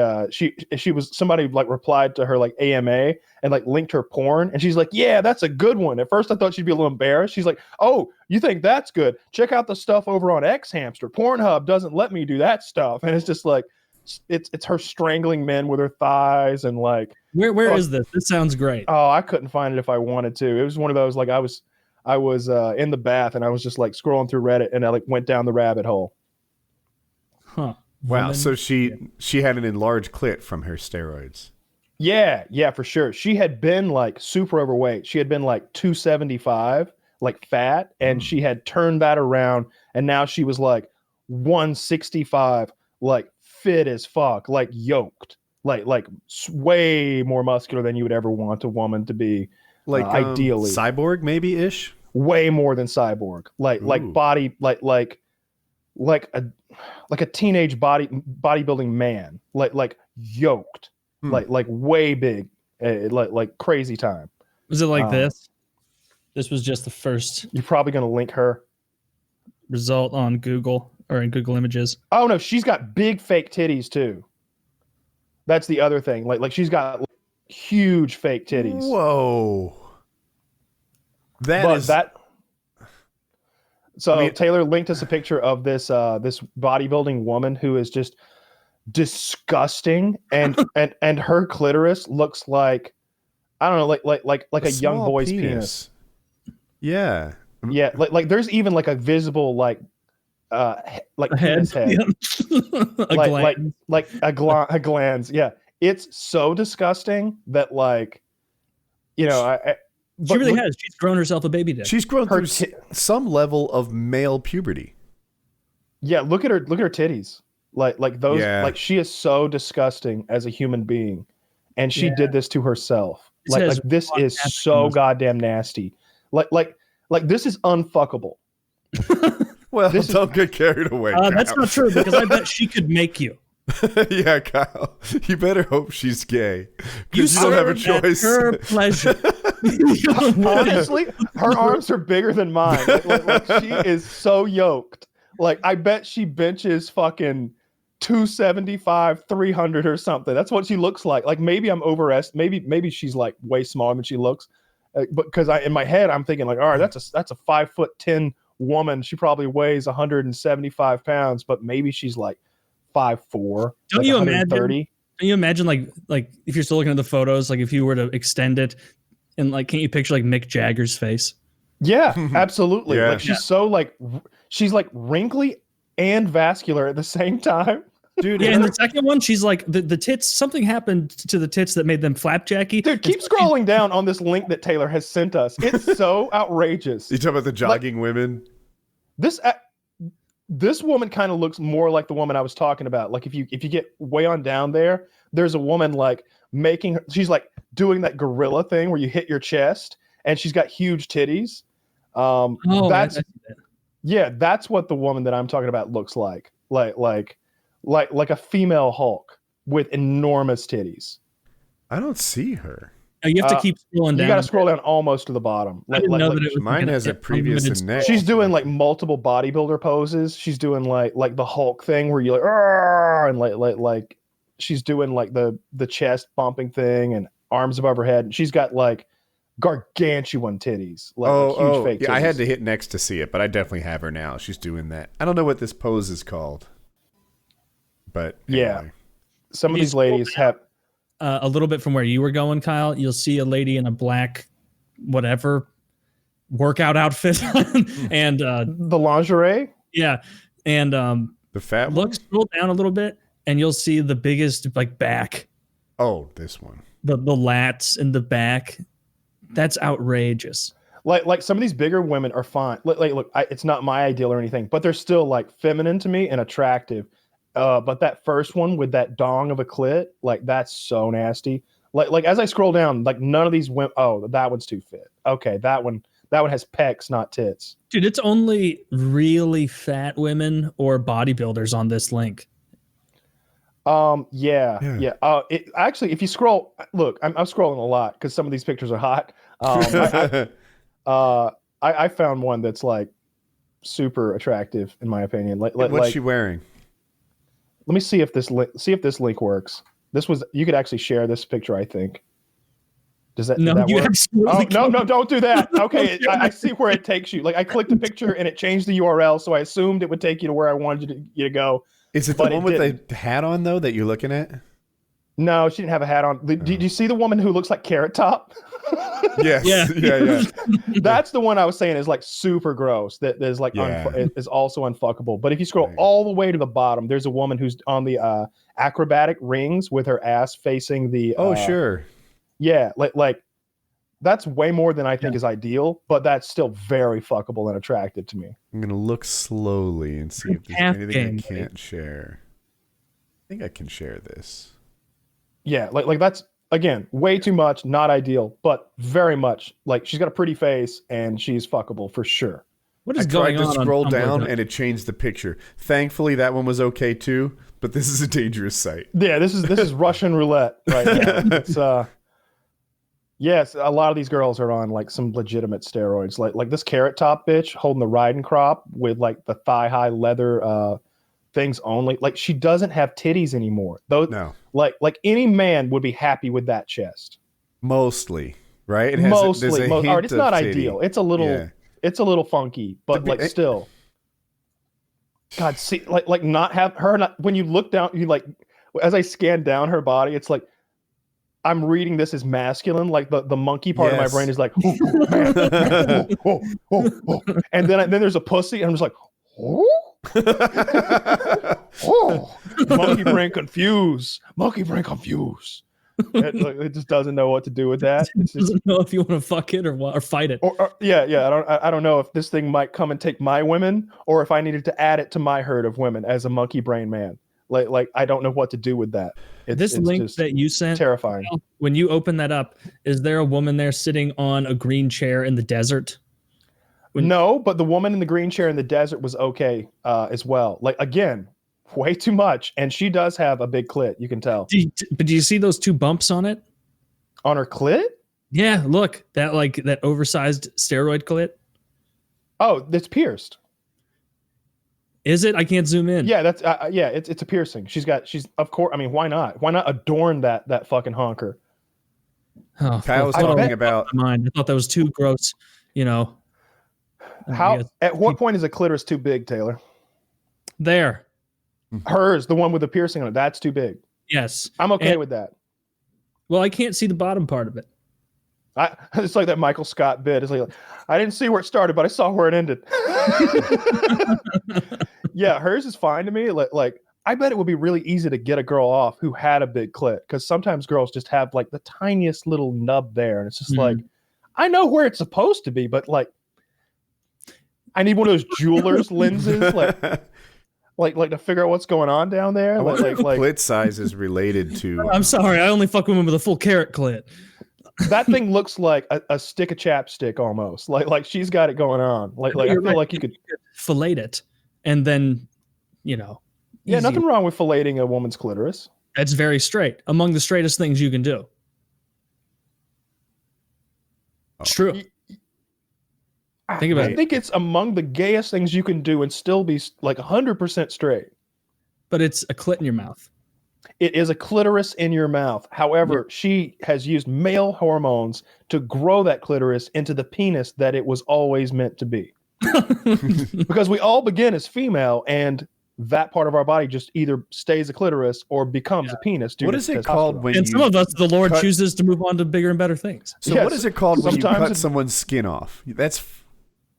was somebody like replied to her like AMA and like linked her porn, and she's like, yeah, that's a good one. At first I thought she'd be a little embarrassed. She's like, oh, you think that's good? Check out the stuff over on X Hamster. Pornhub doesn't let me do that stuff. And it's just like it's her strangling men with her thighs and like where is this? This sounds great. Oh, I couldn't find it if I wanted to. It was one of those like I was in the bath and I was just like scrolling through Reddit and I like went down the rabbit hole. Huh. Wow, so she had an enlarged clit from her steroids. Yeah, for sure. She had been like super overweight. She had been like 275, like fat, and she had turned that around, and now she was like 165, like fit as fuck, like yoked, like way more muscular than you would ever want a woman to be, like ideally. Cyborg maybe ish. Way more than cyborg, like body, like a teenage bodybuilding man, like yoked, like way big, like crazy time. Was it like this? This was just the first. You're probably gonna link her result on Google or in Google Images. Oh no, she's got big fake titties too. That's the other thing. Like she's got like, huge fake titties. Whoa. So I mean, Taylor linked us a picture of this this bodybuilding woman who is just disgusting, and and her clitoris looks like, I don't know, like a young boy's penis. Yeah. Yeah, like there's even like a visible like A penis head. Yeah. a glans. Yeah, it's so disgusting that like, She really has. She's grown herself a baby dick. She's grown through some level of male puberty. Yeah, look at her titties. Like those. Yeah. Like she is so disgusting as a human being, and she did this to herself. Like this is so goddamn nasty. Like this is unfuckable. Well, don't get carried away. That's not true, because I bet she could make you. Yeah, Kyle. You better hope she's gay. You don't have a choice. Her pleasure. Honestly, her arms are bigger than mine. Like she is so yoked. Like I bet she benches fucking 275, 300 or something. That's what she looks like. Like maybe I'm overestimating. Maybe she's like way smaller than she looks. But because in my head I'm thinking like, all right, that's a 5'10" woman. She probably weighs 175 pounds, but maybe she's like 5'4". Don't you imagine? Can you imagine like if you're still looking at the photos, like if you were to extend it, and like, can't you picture like Mick Jagger's face? Yeah, absolutely. Yeah. Like she's so like she's like wrinkly and vascular at the same time. Dude, yeah, in the second one, she's like the tits. Something happened to the tits that made them flapjacky. Dude, keep scrolling down on this link that Taylor has sent us. It's so outrageous. You talking about the jogging women? This woman kind of looks more like the woman I was talking about. Like if you get way on down there, there's a woman like she's like doing that gorilla thing where you hit your chest, and she's got huge titties. That's what the woman that I'm talking about looks like. Like a female Hulk with enormous titties. I don't see her. You have to keep scrolling down. You got to scroll down almost to the bottom. I didn't know that it was mine has a previous and next. She's doing like multiple bodybuilder poses. She's doing like the Hulk thing where you like, "Arr!" and like she's doing like the chest bumping thing and arms above her head. She's got like gargantuan titties, like huge fake titties. Yeah, I had to hit next to see it, but I definitely have her now. She's doing that. I don't know what this pose is called, but anyway. Yeah, some of these ladies have a little bit from where you were going, Kyle, you'll see a lady in a black whatever workout outfit and the lingerie. Yeah. And the fat scroll down a little bit and you'll see the biggest like back. Oh, this one. The lats in the back. That's outrageous. Like some of these bigger women are fine. Look, it's not my ideal or anything, but they're still like feminine to me and attractive. But that first one with that dong of a clit, like that's so nasty. Like as I scroll down, like none of these women. Oh, that one's too fit. Okay, that one has pecs, not tits. Dude, it's only really fat women or bodybuilders on this link. Yeah. It actually, if you scroll, look, I'm scrolling a lot because some of these pictures are hot. I found one that's like super attractive in my opinion. What's she wearing? Let me see if this link works. You could actually share this picture, I think. Does that work? No, don't do that. Okay, I see where it takes you. Like I clicked the picture and it changed the URL, so I assumed it would take you to where I wanted you to go. Is it the one with the hat on though that you're looking at? No, she didn't have a hat on. Did you see the woman who looks like Carrot Top? Yes. Yeah. That's the one I was saying is like super gross. That is like is also unfuckable. But if you scroll all the way to the bottom, there's a woman who's on the acrobatic rings with her ass facing the. Oh sure. Yeah, like that's way more than I think is ideal, but that's still very fuckable and attractive to me. I'm gonna look slowly and see if there's anything I can't share. I think I can share this. Yeah, like that's again way too much, not ideal, but very much like she's got a pretty face and she's fuckable for sure. What is going on? I tried to scroll down and it changed the picture. Thankfully, that one was okay too, but this is a dangerous site. Yeah, this is Russian roulette right now. It's yes, a lot of these girls are on like some legitimate steroids. Like this Carrot Top bitch holding the riding crop with like the thigh high leather things only. Like she doesn't have titties anymore. Though no. Like any man would be happy with that chest. Mostly, right? Mostly. All right, it's not ideal. It's a little funky, but like still. God, see, like not have her. Not, when you look down, you like as I scan down her body, it's like I'm reading this as masculine. Like the monkey part of my brain is like, and then there's a pussy, and I'm just like, monkey brain confused. It just doesn't know what to do with that. It doesn't know if you want to fuck it or fight it. I don't know if this thing might come and take my women, or if I needed to add it to my herd of women as a monkey brain man. Like I don't know what to do with that. This link that you sent, terrifying. When you open that up, is there a woman there sitting on a green chair in the desert? No, but the woman in the green chair in the desert was okay as well. Like again, way too much, and she does have a big clit. You can tell. But do you see those two bumps on it? On her clit? Yeah, look, that oversized steroid clit. Oh, it's pierced. Is it? I can't zoom in. Yeah, that's it's a piercing. She's of course. I mean, why not? Why not adorn that fucking honker? Oh, Kyle was talking about. I thought that was too gross. You know. At what point is a clitoris too big, Taylor? There. Hers, the one with the piercing on it, that's too big. Yes. I'm okay with that. Well, I can't see the bottom part of it. It's like that Michael Scott bit. It's like, I didn't see where it started, but I saw where it ended. Yeah, hers is fine to me. Like, I bet it would be really easy to get a girl off who had a big clit, because sometimes girls just have like the tiniest little nub there, and it's just like, I know where it's supposed to be, but like, I need one of those jeweler's lenses, like to figure out what's going on down there. Like clit size is related to. I'm sorry, I only fuck women with a full carrot clit. That thing looks like a stick of chapstick almost. Like she's got it going on. Like I feel like you could fillet it, and then, you know. Yeah, nothing wrong with filleting a woman's clitoris. That's very straight. Among the straightest things you can do. It's true. Think about it. I think it's among the gayest things you can do and still be like 100% straight. But it's a clit in your mouth. It is a clitoris in your mouth. However, she has used male hormones to grow that clitoris into the penis that it was always meant to be. Because we all begin as female, and that part of our body just either stays a clitoris or becomes a penis. What is it called when and some of us, the Lord chooses to move on to bigger and better things. So Yes. what is it called when you Sometimes cut someone's skin off? That's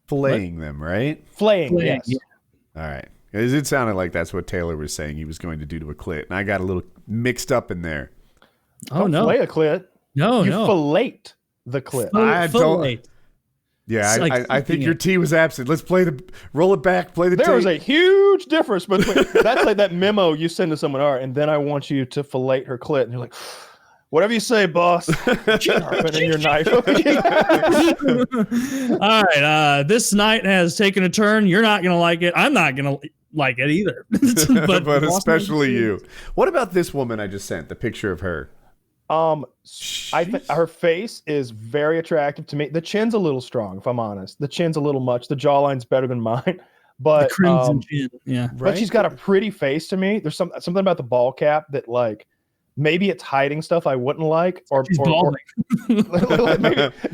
filleting them, right? Flaying, yes. Yeah. All right. It sounded like that's what Taylor was saying he was going to do to a clit, and I got a little mixed up in there. Oh, Don't no. fillet a clit. No, You no. fillet the clit. I don't. Fillet. Yeah, It's like I think cooking your it. T was absent. Let's roll it back, play the tape. There is a huge difference between that's like that memo you send to someone, all right, and then I want you to fillet her clit, and you're like, whatever you say, boss. Sharpening your knife. All right. This night has taken a turn. You're not going to like it. I'm not going to like it either. but especially you. What about this woman I just sent? The picture of her. I think her face is very attractive to me. The chin's a little strong, if I'm honest. The chin's a little much. The jawline's better than mine, but the crimson chin. Yeah. but she's got a pretty face to me. There's something about the ball cap that like maybe it's hiding stuff I wouldn't like, or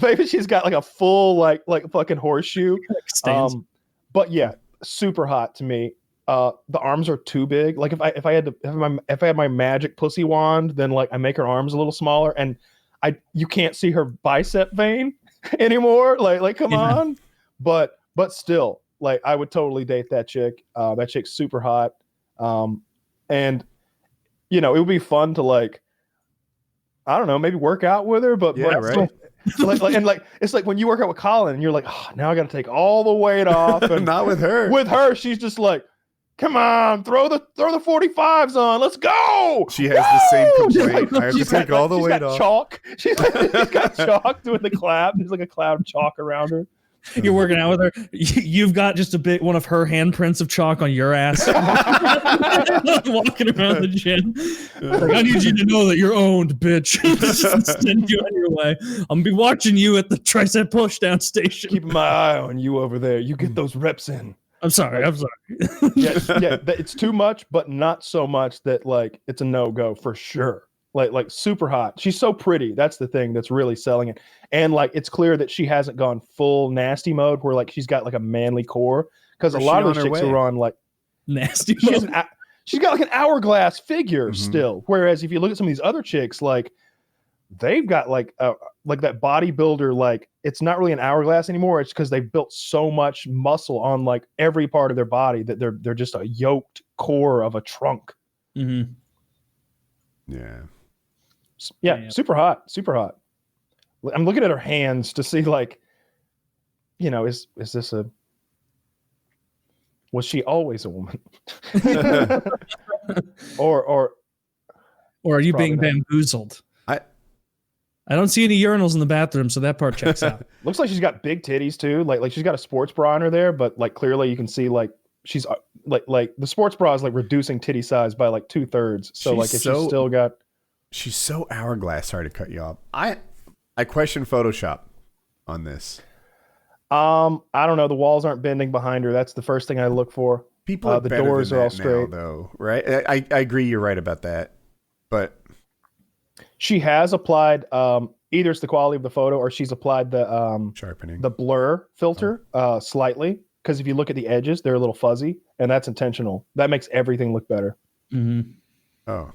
maybe she's got like a full like fucking horseshoe. But yeah, super hot to me. The arms are too big. Like if I had my magic pussy wand, then like I make her arms a little smaller, and you can't see her bicep vein anymore. Like come on. But still, like I would totally date that chick. That chick's super hot. And you know, it would be fun to like, I don't know, maybe work out with her, but right. It's like when you work out with Colin and you're like, oh, now I got to take all the weight off. And not with her. With her, she's just like, come on, throw the 45s on. Let's go. She has the same complaint. I have to take all the weight off. Chalk. She's got chalk doing the clap. There's like a cloud of chalk around her. You're working out with her. You've got just one of her handprints of chalk on your ass. Walking around the gym. Like, I need you to know that you're owned, bitch. Send you on your way. I'm going to be watching you at the tricep push down station. Keeping my eye on you over there. You get those reps in. I'm sorry. It's too much, but not so much that like it's a no-go for sure. Like super hot. She's so pretty. That's the thing that's really selling it. And like it's clear that she hasn't gone full nasty mode where like she's got like a manly core, because a lot of those chicks are on like nasty mode. She's got like an hourglass figure still. Whereas if you look at some of these other chicks, like they've got like that bodybuilder, like it's not really an hourglass anymore. It's because they've built so much muscle on like every part of their body that they're just a yoked core of a trunk. Mm-hmm. Yeah, super hot. I'm looking at her hands to see, like, you know, is this was she always a woman? or are you being bamboozled? I don't see any urinals in the bathroom, so that part checks out. Looks like she's got big titties too. Like she's got a sports bra on her there, but like clearly you can see like she's like the sports bra is like reducing titty size by like 2/3. So like if she's still got. She's so hourglass. Sorry to cut you off. I question Photoshop on this. I don't know. The walls aren't bending behind her. That's the first thing I look for. People are the better doors than are all that straight, now, though, right? I agree. You're right about that. But she has applied either it's the quality of the photo or she's applied the sharpening, the blur filter slightly, because if you look at the edges, they're a little fuzzy, and that's intentional. That makes everything look better. Mm-hmm. Oh.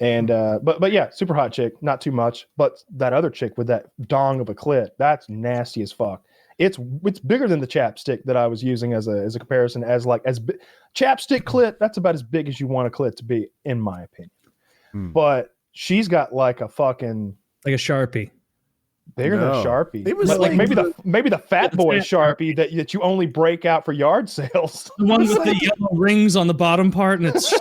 And but yeah, super hot chick, not too much. But that other chick with that dong of a clit, that's nasty as fuck. It's bigger than the chapstick that I was using as a comparison. Chapstick clit, that's about as big as you want a clit to be, in my opinion. But she's got like a fucking like a Sharpie. Bigger than a Sharpie. It was like maybe the fat boy Sharpie that you only break out for yard sales. The one with the yellow rings on the bottom part, and it's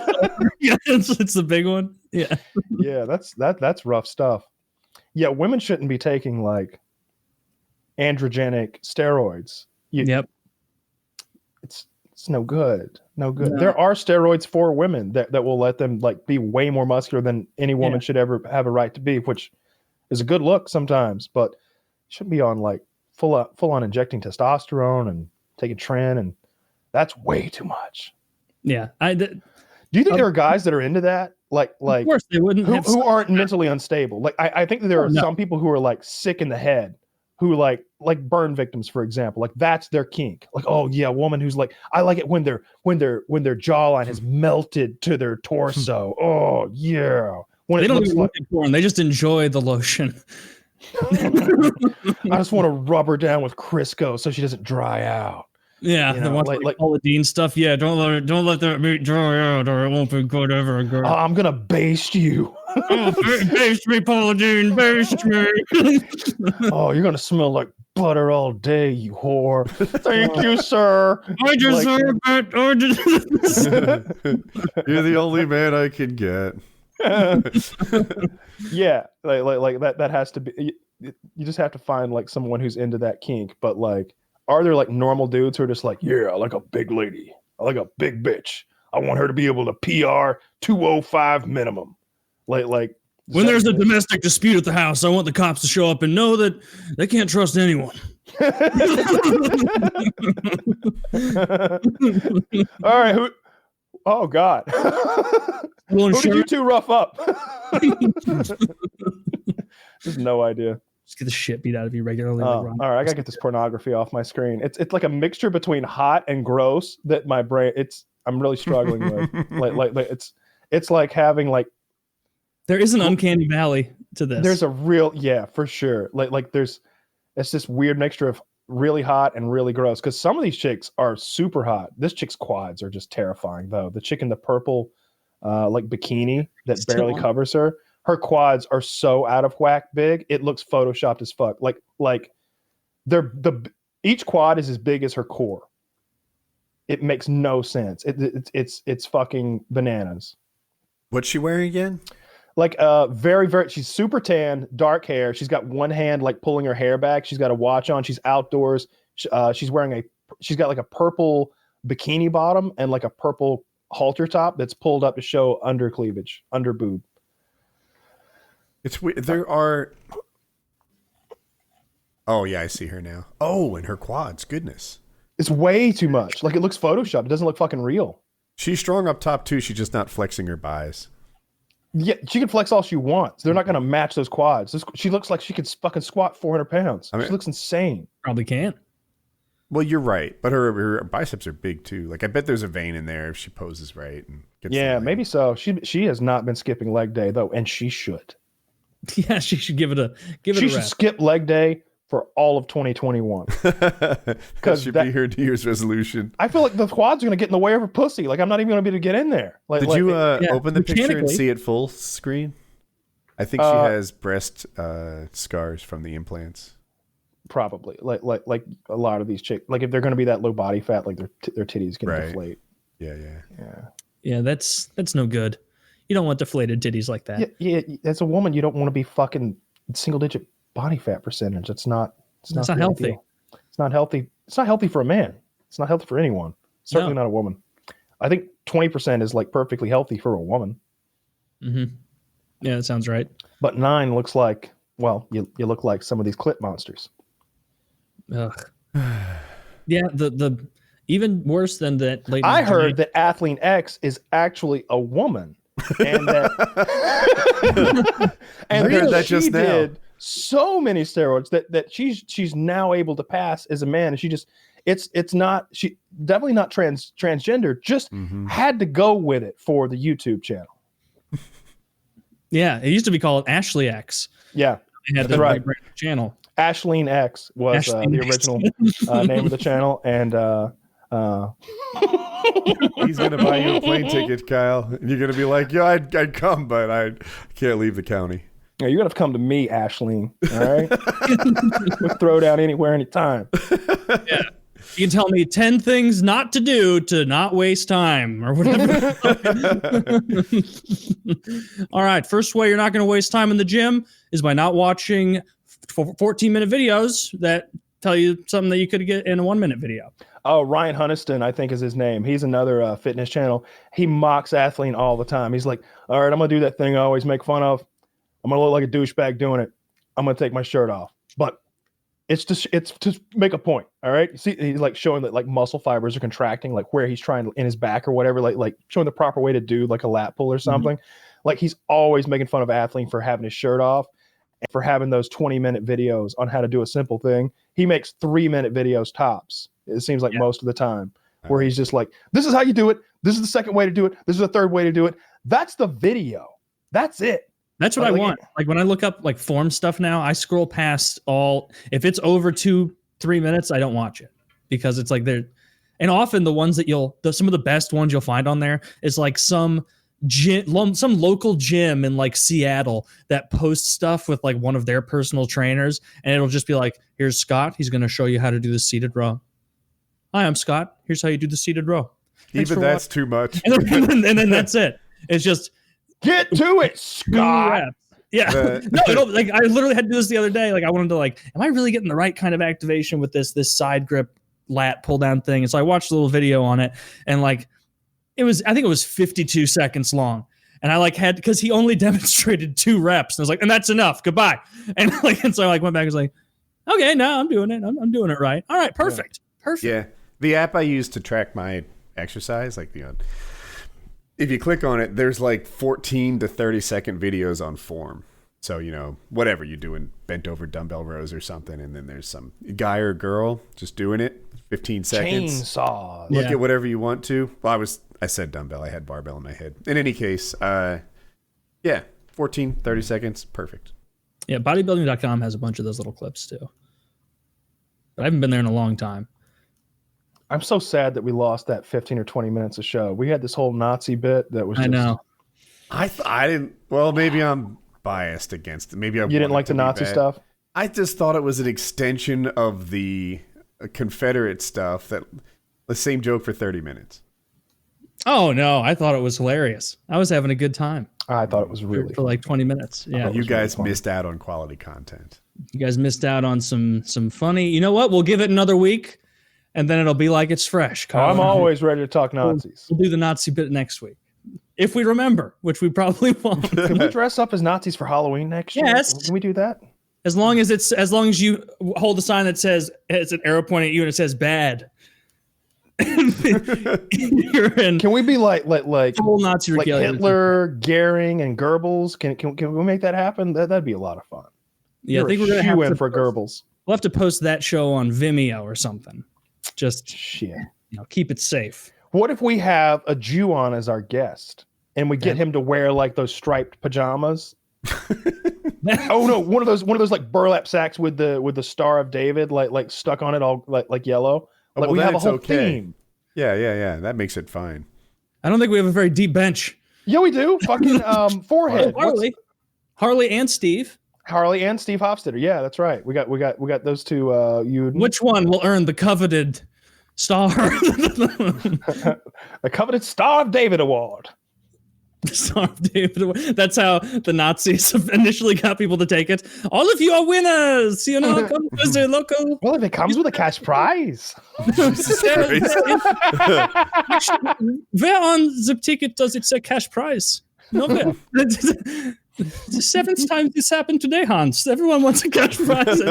it's the big one. Yeah. Yeah, that's rough stuff. Yeah, women shouldn't be taking like androgenic steroids. Yep. It's no good. No good. No. There are steroids for women that will let them like be way more muscular than any woman should ever have a right to be, which is a good look sometimes, but shouldn't be on like full on injecting testosterone and taking tren, and that's way too much. Yeah. Do you think there are guys that are into that? Like of course they wouldn't who aren't mentally unstable. Like I think that there are some people who are like sick in the head who like burn victims, for example. Like that's their kink. Like, oh yeah, a woman who's like, I like it when their jawline has melted to their torso. Oh yeah. When They it don't looks even like look at porn. They just enjoy the lotion. I just want to rub her down with Crisco so she doesn't dry out. Yeah, You they know, watch like Paula Dean stuff. Yeah, don't let that meat dry out, or it won't be good ever again. I'm gonna baste you. Baste me, Paula Dean, baste me. Oh, you're gonna smell like butter all day, you whore. Thank you, sir. I deserve it. You're the only man I can get. Yeah, like that has to be. You just have to find like someone who's into that kink. But like, are there like normal dudes who are just like, yeah, I like a big lady, I like a big bitch, I want her to be able to PR 205 minimum. Like when there's a domestic dispute at the house, I want the cops to show up and know that they can't trust anyone. All right, who? Oh God, who did you two rough up? Just no idea. Just get the shit beat out of you regularly. All right, I gotta get this pornography off my screen. It's like a mixture between hot and gross that my brain. I'm really struggling with. like it's like having like. There is an uncanny valley to this. There's a real, yeah, for sure. It's this weird mixture of really hot and really gross. Because some of these chicks are super hot. This chick's quads are just terrifying, though. The chick in the purple, like bikini that barely covers her. Her quads are so out of whack big. It looks photoshopped as fuck. Like each quad is as big as her core. It makes no sense. It's fucking bananas. What's she wearing again? Like very, very, she's super tan, dark hair. She's got one hand like pulling her hair back. She's got a watch on. She's outdoors. She's got like a purple bikini bottom and like a purple halter top that's pulled up to show under cleavage, under boob. It's weird. There are. Oh yeah, I see her now. Oh, and her quads. Goodness. It's way too much. Like it looks photoshopped. It doesn't look fucking real. She's strong up top too. She's just not flexing her buys. Yeah, she can flex all she wants. They're not going to match those quads. She looks like she could fucking squat 400 pounds. She looks insane. Probably can't. Well, you're right, but her biceps are big too. Like I bet there's a vein in there if she poses right. And yeah, maybe so. She has not been skipping leg day though, and she should. Yeah, she should give it a She should skip leg day for all of 2021. That should be her New Year's resolution. I feel like the quads are going to get in the way of her pussy. Like I'm not even going to be able to get in there. Did you open the picture and see it full screen? I think she has breast scars from the implants. Probably. Like a lot of these chicks. Like if they're going to be that low body fat, like their titties going to deflate. Yeah. That's no good. You don't want deflated titties like that. Yeah. As a woman, you don't want to be fucking single digit body fat percentage. It's not healthy. Ideal. It's not healthy. It's not healthy for a man. It's not healthy for anyone. Certainly not a woman. I think 20% is like perfectly healthy for a woman. Mm-hmm. Yeah, that sounds right. But 9 looks like, well, you look like some of these clip monsters. Ugh. Yeah, the even worse than that. I heard that Athleen X is actually a woman, and that and that she did so many steroids that she's now able to pass as a man, and she definitely not transgender, just had to go with it for the YouTube channel. Yeah, it used to be called Ashley X. Yeah, they had the right channel. Ashleen X was the original name of the channel, and he's gonna buy you a plane ticket, Kyle, and you're gonna be like, "Yeah, I'd come, but I can't leave the county." Yeah, you're gonna have to come to me, Ashleen. All right, we'll throw down anywhere, anytime. Yeah, you can tell me 10 things not to do to not waste time, or whatever. All right, first way you're not gonna waste time in the gym is by not watching 14-minute videos that tell you something that you could get in a 1-minute video. Oh, Ryan Huniston, I think is his name. He's another fitness channel. He mocks Athleen all the time. He's like, all right, I'm going to do that thing I always make fun of. I'm going to look like a douchebag doing it. I'm going to take my shirt off. But it's to make a point, all right? You see, he's like showing that like muscle fibers are contracting, like where he's trying in his back or whatever, like showing the proper way to do like a lat pull or something. Like he's always making fun of Athleen for having his shirt off. And for having those 20-minute videos on how to do a simple thing, he makes 3-minute videos tops. It seems like most of the time, where he's just like, this is how you do it. This is the second way to do it. This is the third way to do it. That's the video. That's it. That's what I want. Like when I look up like form stuff now, I scroll past all. If it's over 2-3 minutes, I don't watch it because it's like they're, and often the ones that some of the best ones you'll find on there is like some local gym in like Seattle that posts stuff with like one of their personal trainers, and it'll just be like, here's Scott. He's going to show you how to do the seated row. Hi, I'm Scott. Here's how you do the seated row. Even that's too much. And then that's it. It's just get to it, Scott. Yeah. No, like I literally had to do this the other day. Like I wanted to like, am I really getting the right kind of activation with this side grip lat pull down thing? And so I watched a little video on it, and like I think it was 52 seconds long. And I like had, because he only demonstrated 2 reps. And I was like, and that's enough. Goodbye. And so I like went back and was like, okay, no, I'm doing it. I'm doing it right. All right, perfect. Perfect. Yeah. The app I use to track my exercise, like if you click on it, there's like 14 to 30 second videos on form. So, whatever you're doing, bent over dumbbell rows or something. And then there's some guy or girl just doing it, 15 seconds. Chainsaw. Look at whatever you want to. Well, I said dumbbell. I had barbell in my head. In any case, 14, 30 seconds. Perfect. Yeah, bodybuilding.com has a bunch of those little clips too. But I haven't been there in a long time. I'm so sad that we lost that 15 or 20 minutes of show. We had this whole Nazi bit that was just, I know. I didn't. Well, maybe I'm biased against it. Maybe you didn't like the Nazi stuff. I just thought it was an extension of the Confederate stuff. That the same joke for 30 minutes. Oh no, I thought it was hilarious. I was having a good time. I thought it was really for like 20 minutes. Yeah, you guys missed out on quality content. You guys missed out on some funny. You know what? We'll give it another week, and then it'll be like it's fresh. I'm always ready to talk Nazis. We'll do the Nazi bit next week, if we remember, which we probably won't. Can we dress up as Nazis for Halloween next year? Yes. Can we do that? As long as you hold a sign that says it's an arrow pointing at you and it says bad. You're in. Can we be like full Nazi like Hitler, Goering, and Goebbels? Can we make that happen? That'd be a lot of fun. Yeah, I think we're gonna have to for Goebbels. We'll have to post that show on Vimeo or something. Just shit. Keep it safe. What if we have a Jew on as our guest and we get him to wear like those striped pajamas? Oh no, one of those like burlap sacks with the Star of David like stuck on it all like yellow. Like we have a whole theme. Yeah. That makes it fine. I don't think we have a very deep bench. Yeah, we do. Fucking forehead. Harley and Steve. Harley and Steve Hofstadter. Yeah, that's right. We got those two. Which one will earn the coveted star? The coveted Star of David Award. Star of David Award. That's how the Nazis initially got people to take it. All of you are winners. Come as a local. Well, if it comes with a cash prize. Where on the ticket does it say cash prize? Nowhere. The 7th time this happened today, Hans. Everyone wants a cash prize.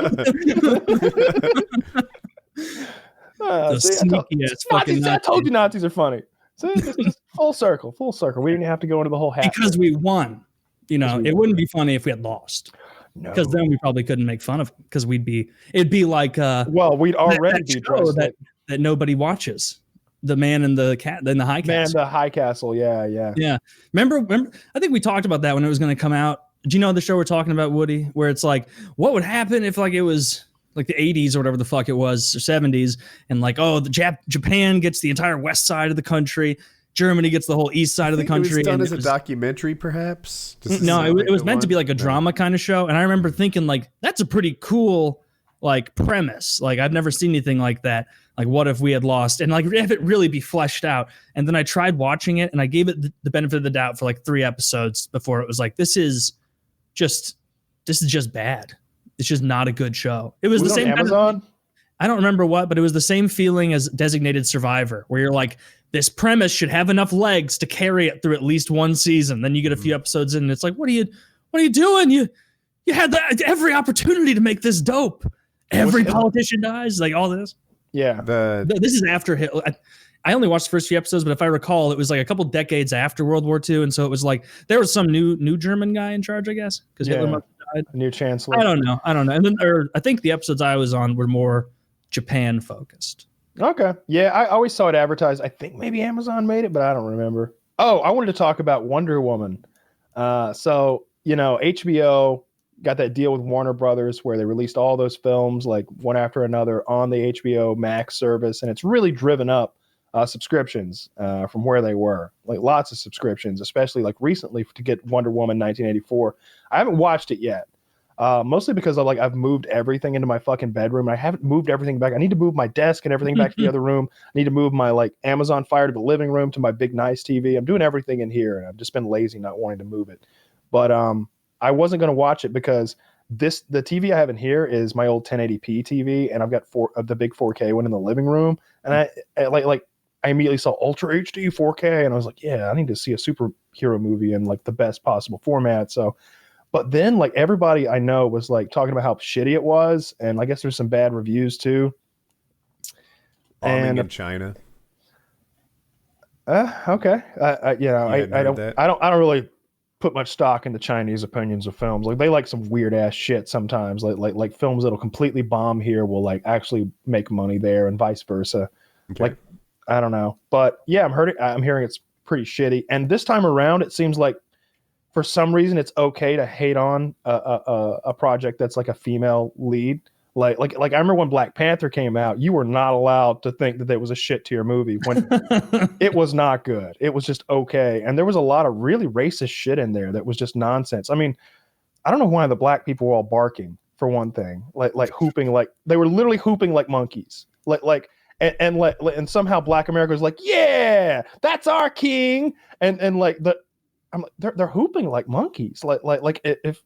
I told you Nazis are funny. So it's just full circle. We didn't have to go into the whole hat. Because we won. It wouldn't be funny if we had lost. No. Because then we probably couldn't make fun of them. Because it'd be like we'd already be dressed that nobody watches. The Man in the High Castle. Man in the High Castle, yeah. Remember, I think we talked about that when it was going to come out. Do you know the show we're talking about, Woody? Where it's like, what would happen if like it was like the 80s or whatever the fuck it was, or 70s, and like, Japan gets the entire west side of the country, Germany gets the whole east side of the country. It was done as a documentary, perhaps? No, it was meant to be like a drama kind of show, and I remember thinking like, that's a pretty cool like premise. Like I've never seen anything like that. Like what if we had lost, and like have it really be fleshed out? And then I tried watching it, and I gave it the benefit of the doubt for like 3 episodes before it was like, this is just bad. It's just not a good show. It was the same Amazon. I don't remember what, but it was the same feeling as Designated Survivor, where you're like, this premise should have enough legs to carry it through at least one season. Then you get a few episodes in, and it's like, what are you doing? You had every opportunity to make this dope. Every politician dies, like all this. Yeah. This is after Hitler. I only watched the first few episodes, but if I recall, it was like a couple decades after World War II, and so it was like there was some new German guy in charge, I guess, because Hitler must have new chancellor. I don't know. And then I think the episodes I was on were more Japan focused. Okay. Yeah, I always saw it advertised. I think maybe Amazon made it, but I don't remember. Oh, I wanted to talk about Wonder Woman. So, HBO got that deal with Warner Brothers where they released all those films like one after another on the HBO Max service, and it's really driven up subscriptions from where they were, like lots of subscriptions, especially like recently to get Wonder Woman 1984. I haven't watched it yet, mostly because I've moved everything into my fucking bedroom. I haven't moved everything back. I need to move my desk and everything back to the other room. I need to move my like Amazon Fire to the living room to my big nice TV. I'm doing everything in here, and I've just been lazy not wanting to move it. But I wasn't going to watch it because the TV I have in here is my old 1080p TV, and I've got the big 4K one in the living room, and I immediately saw Ultra HD 4K, and I was like, yeah, I need to see a superhero movie in like the best possible format. So, but then like everybody I know was like talking about how shitty it was, and I guess there's some bad reviews too. Bombing in China. Okay. I don't really put much stock into Chinese opinions of films. Like they like some weird ass shit sometimes. Like films that'll completely bomb here will like actually make money there, and vice versa. Okay. Like I don't know, but yeah, I'm hearing it's pretty shitty. And this time around, it seems like for some reason it's okay to hate on a project that's like a female lead. Like I remember when Black Panther came out, you were not allowed to think that it was a shit tier movie when it was not good. It was just okay. And there was a lot of really racist shit in there that was just nonsense. I mean, I don't know why the black people were all barking for one thing, like hooping, like they were literally hooping like monkeys. And somehow Black America was like, yeah, that's our king. And like they're hooping like monkeys. Like if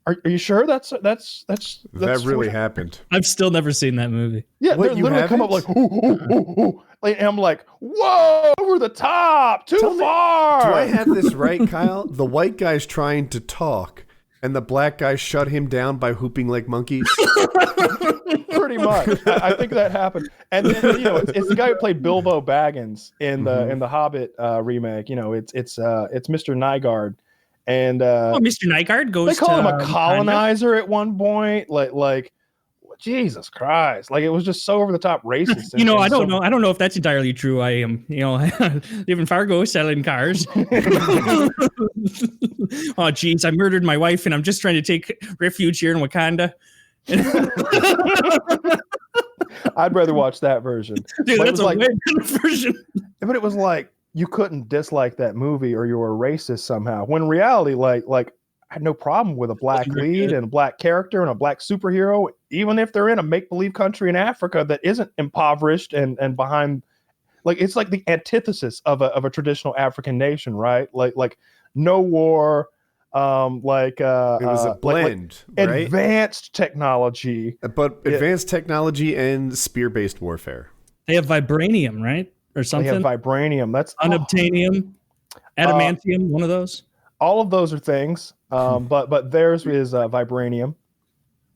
Are you sure that's that really happened? I've still never seen that movie. Yeah, they literally come up like, ooh, ooh, ooh, ooh. And I'm like, whoa, over the top, too far. Do I have this right, Kyle? The white guy's trying to talk, and the black guy shut him down by hooping like monkeys. Pretty much, I think that happened. And then, it's the guy who played Bilbo Baggins in the Hobbit remake. It's Mr. Nygaard. And Mr. Nygaard goes. They call him a colonizer at one point. Like, Jesus Christ! Like it was just so over the top racist. I don't know. I don't know if that's entirely true. I am, live in Fargo selling cars. Oh, geez, I murdered my wife, and I'm just trying to take refuge here in Wakanda. I'd rather watch that version. Dude, that's a way better version. But it was like, you couldn't dislike that movie or you were racist somehow. When in reality, like I had no problem with a black lead and a black character and a black superhero, even if they're in a make-believe country in Africa that isn't impoverished and behind, like it's like the antithesis of a traditional African nation, right? Like no war, it was a blend, right? Advanced technology, but advanced technology and spear-based warfare. They have vibranium, right? Or something. They have vibranium. That's unobtainium, adamantium. One of those. All of those are things, but theirs is vibranium.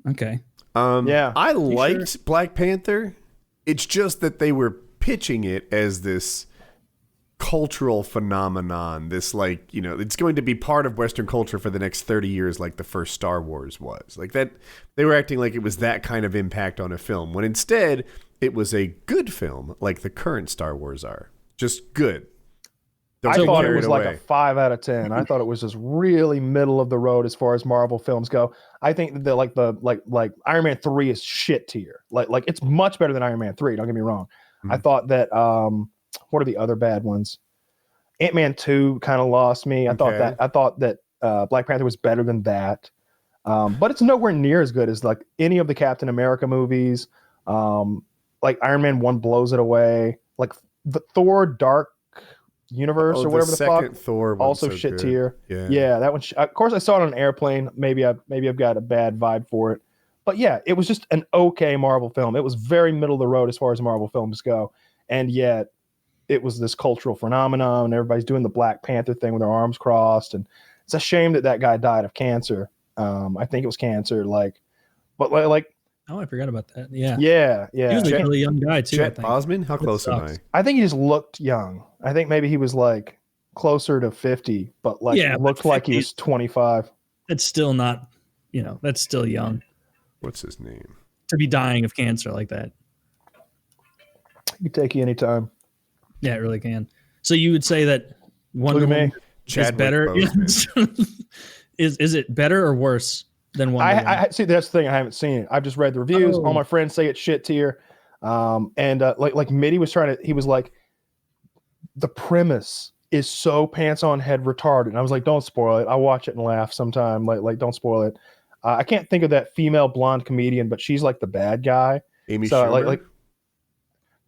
Okay. Yeah, I liked Black Panther. It's just that they were pitching it as this cultural phenomenon. This it's going to be part of Western culture for the next 30 years, like the first Star Wars was. Like that, they were acting like it was that kind of impact on a film. When instead, it was a good film, like the current Star Wars are. Just good. I thought it was like a 5 out of 10. I thought it was just really middle of the road as far as Marvel films go. I think that like Iron Man 3 is shit tier. Like it's much better than Iron Man 3. Don't get me wrong. Mm-hmm. I thought that what are the other bad ones? Ant-Man 2 kind of lost me. I thought that Black Panther was better than that. But it's nowhere near as good as like any of the Captain America movies. Like Iron Man 1 blows it away. Like the Thor Dark Universe or whatever the fuck. Thor also so shit good. tier. Yeah, that one. Of course, I saw it on an airplane. Maybe I've got a bad vibe for it. But yeah, it was just an okay Marvel film. It was very middle of the road as far as Marvel films go, and yet it was this cultural phenomenon. And everybody's doing the Black Panther thing with their arms crossed, and it's a shame that guy died of cancer. I think it was cancer. Oh, I forgot about that. Yeah. He was a really young guy too. Chet Bosman? How close am I? I think he just looked young. I think maybe he was like closer to 50, but looked like he was 25. It's still not that's still young What's his name? to be dying of cancer like that. It can take you anytime. Yeah, it really can. So you would say that Wonder Look at me. Woman is Chadwick better? Boseman. Is it better or worse than Wonder Woman? I see. That's the thing. I haven't seen it. I've just read the reviews. Oh. All my friends say it's shit tier. Like Mitty was trying to. He was like, the premise is so pants on head retarded. And I was like, don't spoil it. I'll watch it and laugh sometime. Like don't spoil it. I can't think of that female blonde comedian, but she's like the bad guy. Amy So Schumer? like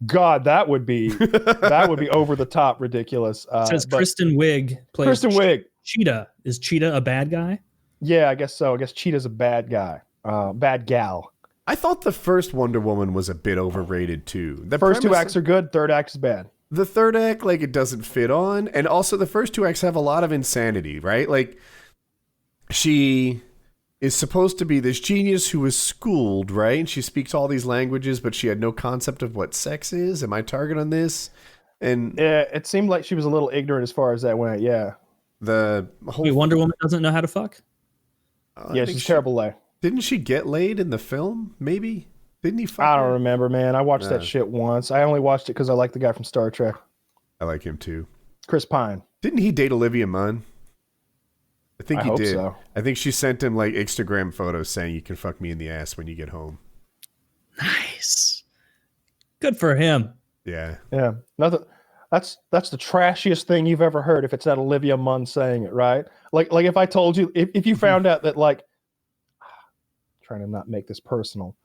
God, that would be over the top ridiculous. It says Kristen Wiig plays Kristen Wiig. Cheetah. Is Cheetah a bad guy? Yeah, I guess so. I guess Cheetah's a bad guy. Bad gal. I thought the first Wonder Woman was a bit overrated too. The First two premise- acts are good. Third act is bad. The third act, like, it doesn't fit on. And also the first two acts have a lot of insanity, right? Like, she is supposed to be this genius who was schooled, right? And she speaks all these languages, but she had no concept of what sex is. Am I target on this? And Yeah, it seemed like she was a little ignorant as far as that went. Yeah. the whole... Wait, Wonder Woman doesn't know how to fuck? I Yeah, think she's terrible lay. Didn't she get laid in the film? Maybe? Didn't he fuck I her? don't remember, man. I watched Nah. that shit once. I only watched it because I like the guy from Star Trek, I like him too. Chris Pine. Didn't he date Olivia Munn? I think I he hope did. so. I think she sent him like Instagram photos saying you can fuck me in the ass when you get home. Nice. Good for him. Yeah. Yeah. Nothing. That's the trashiest thing you've ever heard. If it's not Olivia Munn saying it, right? Like if I told you, if you found out that like, trying to not make this personal.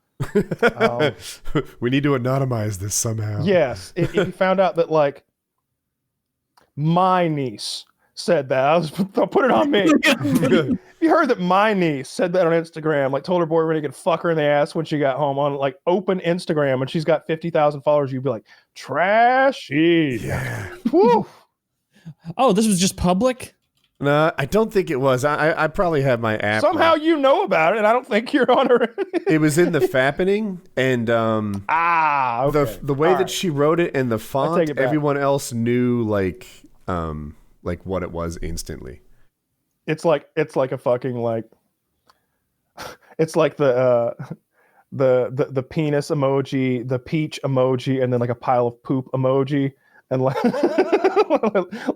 We need to anonymize this somehow. Yes, if you found out that like my niece said that, I'll put it on me. If you heard that my niece said that on Instagram, like told her boyfriend he could fuck her in the ass when she got home on like open Instagram, and she's got 50,000 followers, you'd be like, trashy. Yeah. Woo. Oh, this was just public? No, I don't think it was. I probably have my app. Somehow you know about it, and I don't think you're on her. It was in the fappening, and okay. the way All that right. she wrote it and the take font, it back. everyone else knew like what it was instantly. It's like a fucking like it's like the penis emoji, the peach emoji, and then like a pile of poop emoji, and like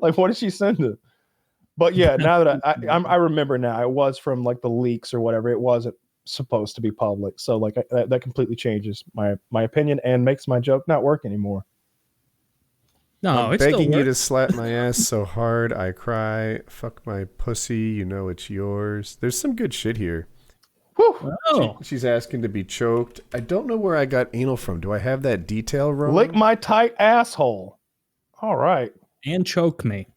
like what did she send it? But yeah, now that I remember now, it was from like the leaks or whatever. It wasn't supposed to be public, so like that completely changes my opinion and makes my joke not work anymore. No, I'm it's still begging you to works. slap my ass so hard I cry. Fuck my pussy, you know it's yours. There's some good shit here. Whew. Oh, She's asking to be choked. I don't know where I got anal from. Do I have that detail wrong? Lick my tight asshole. All right. and choke me.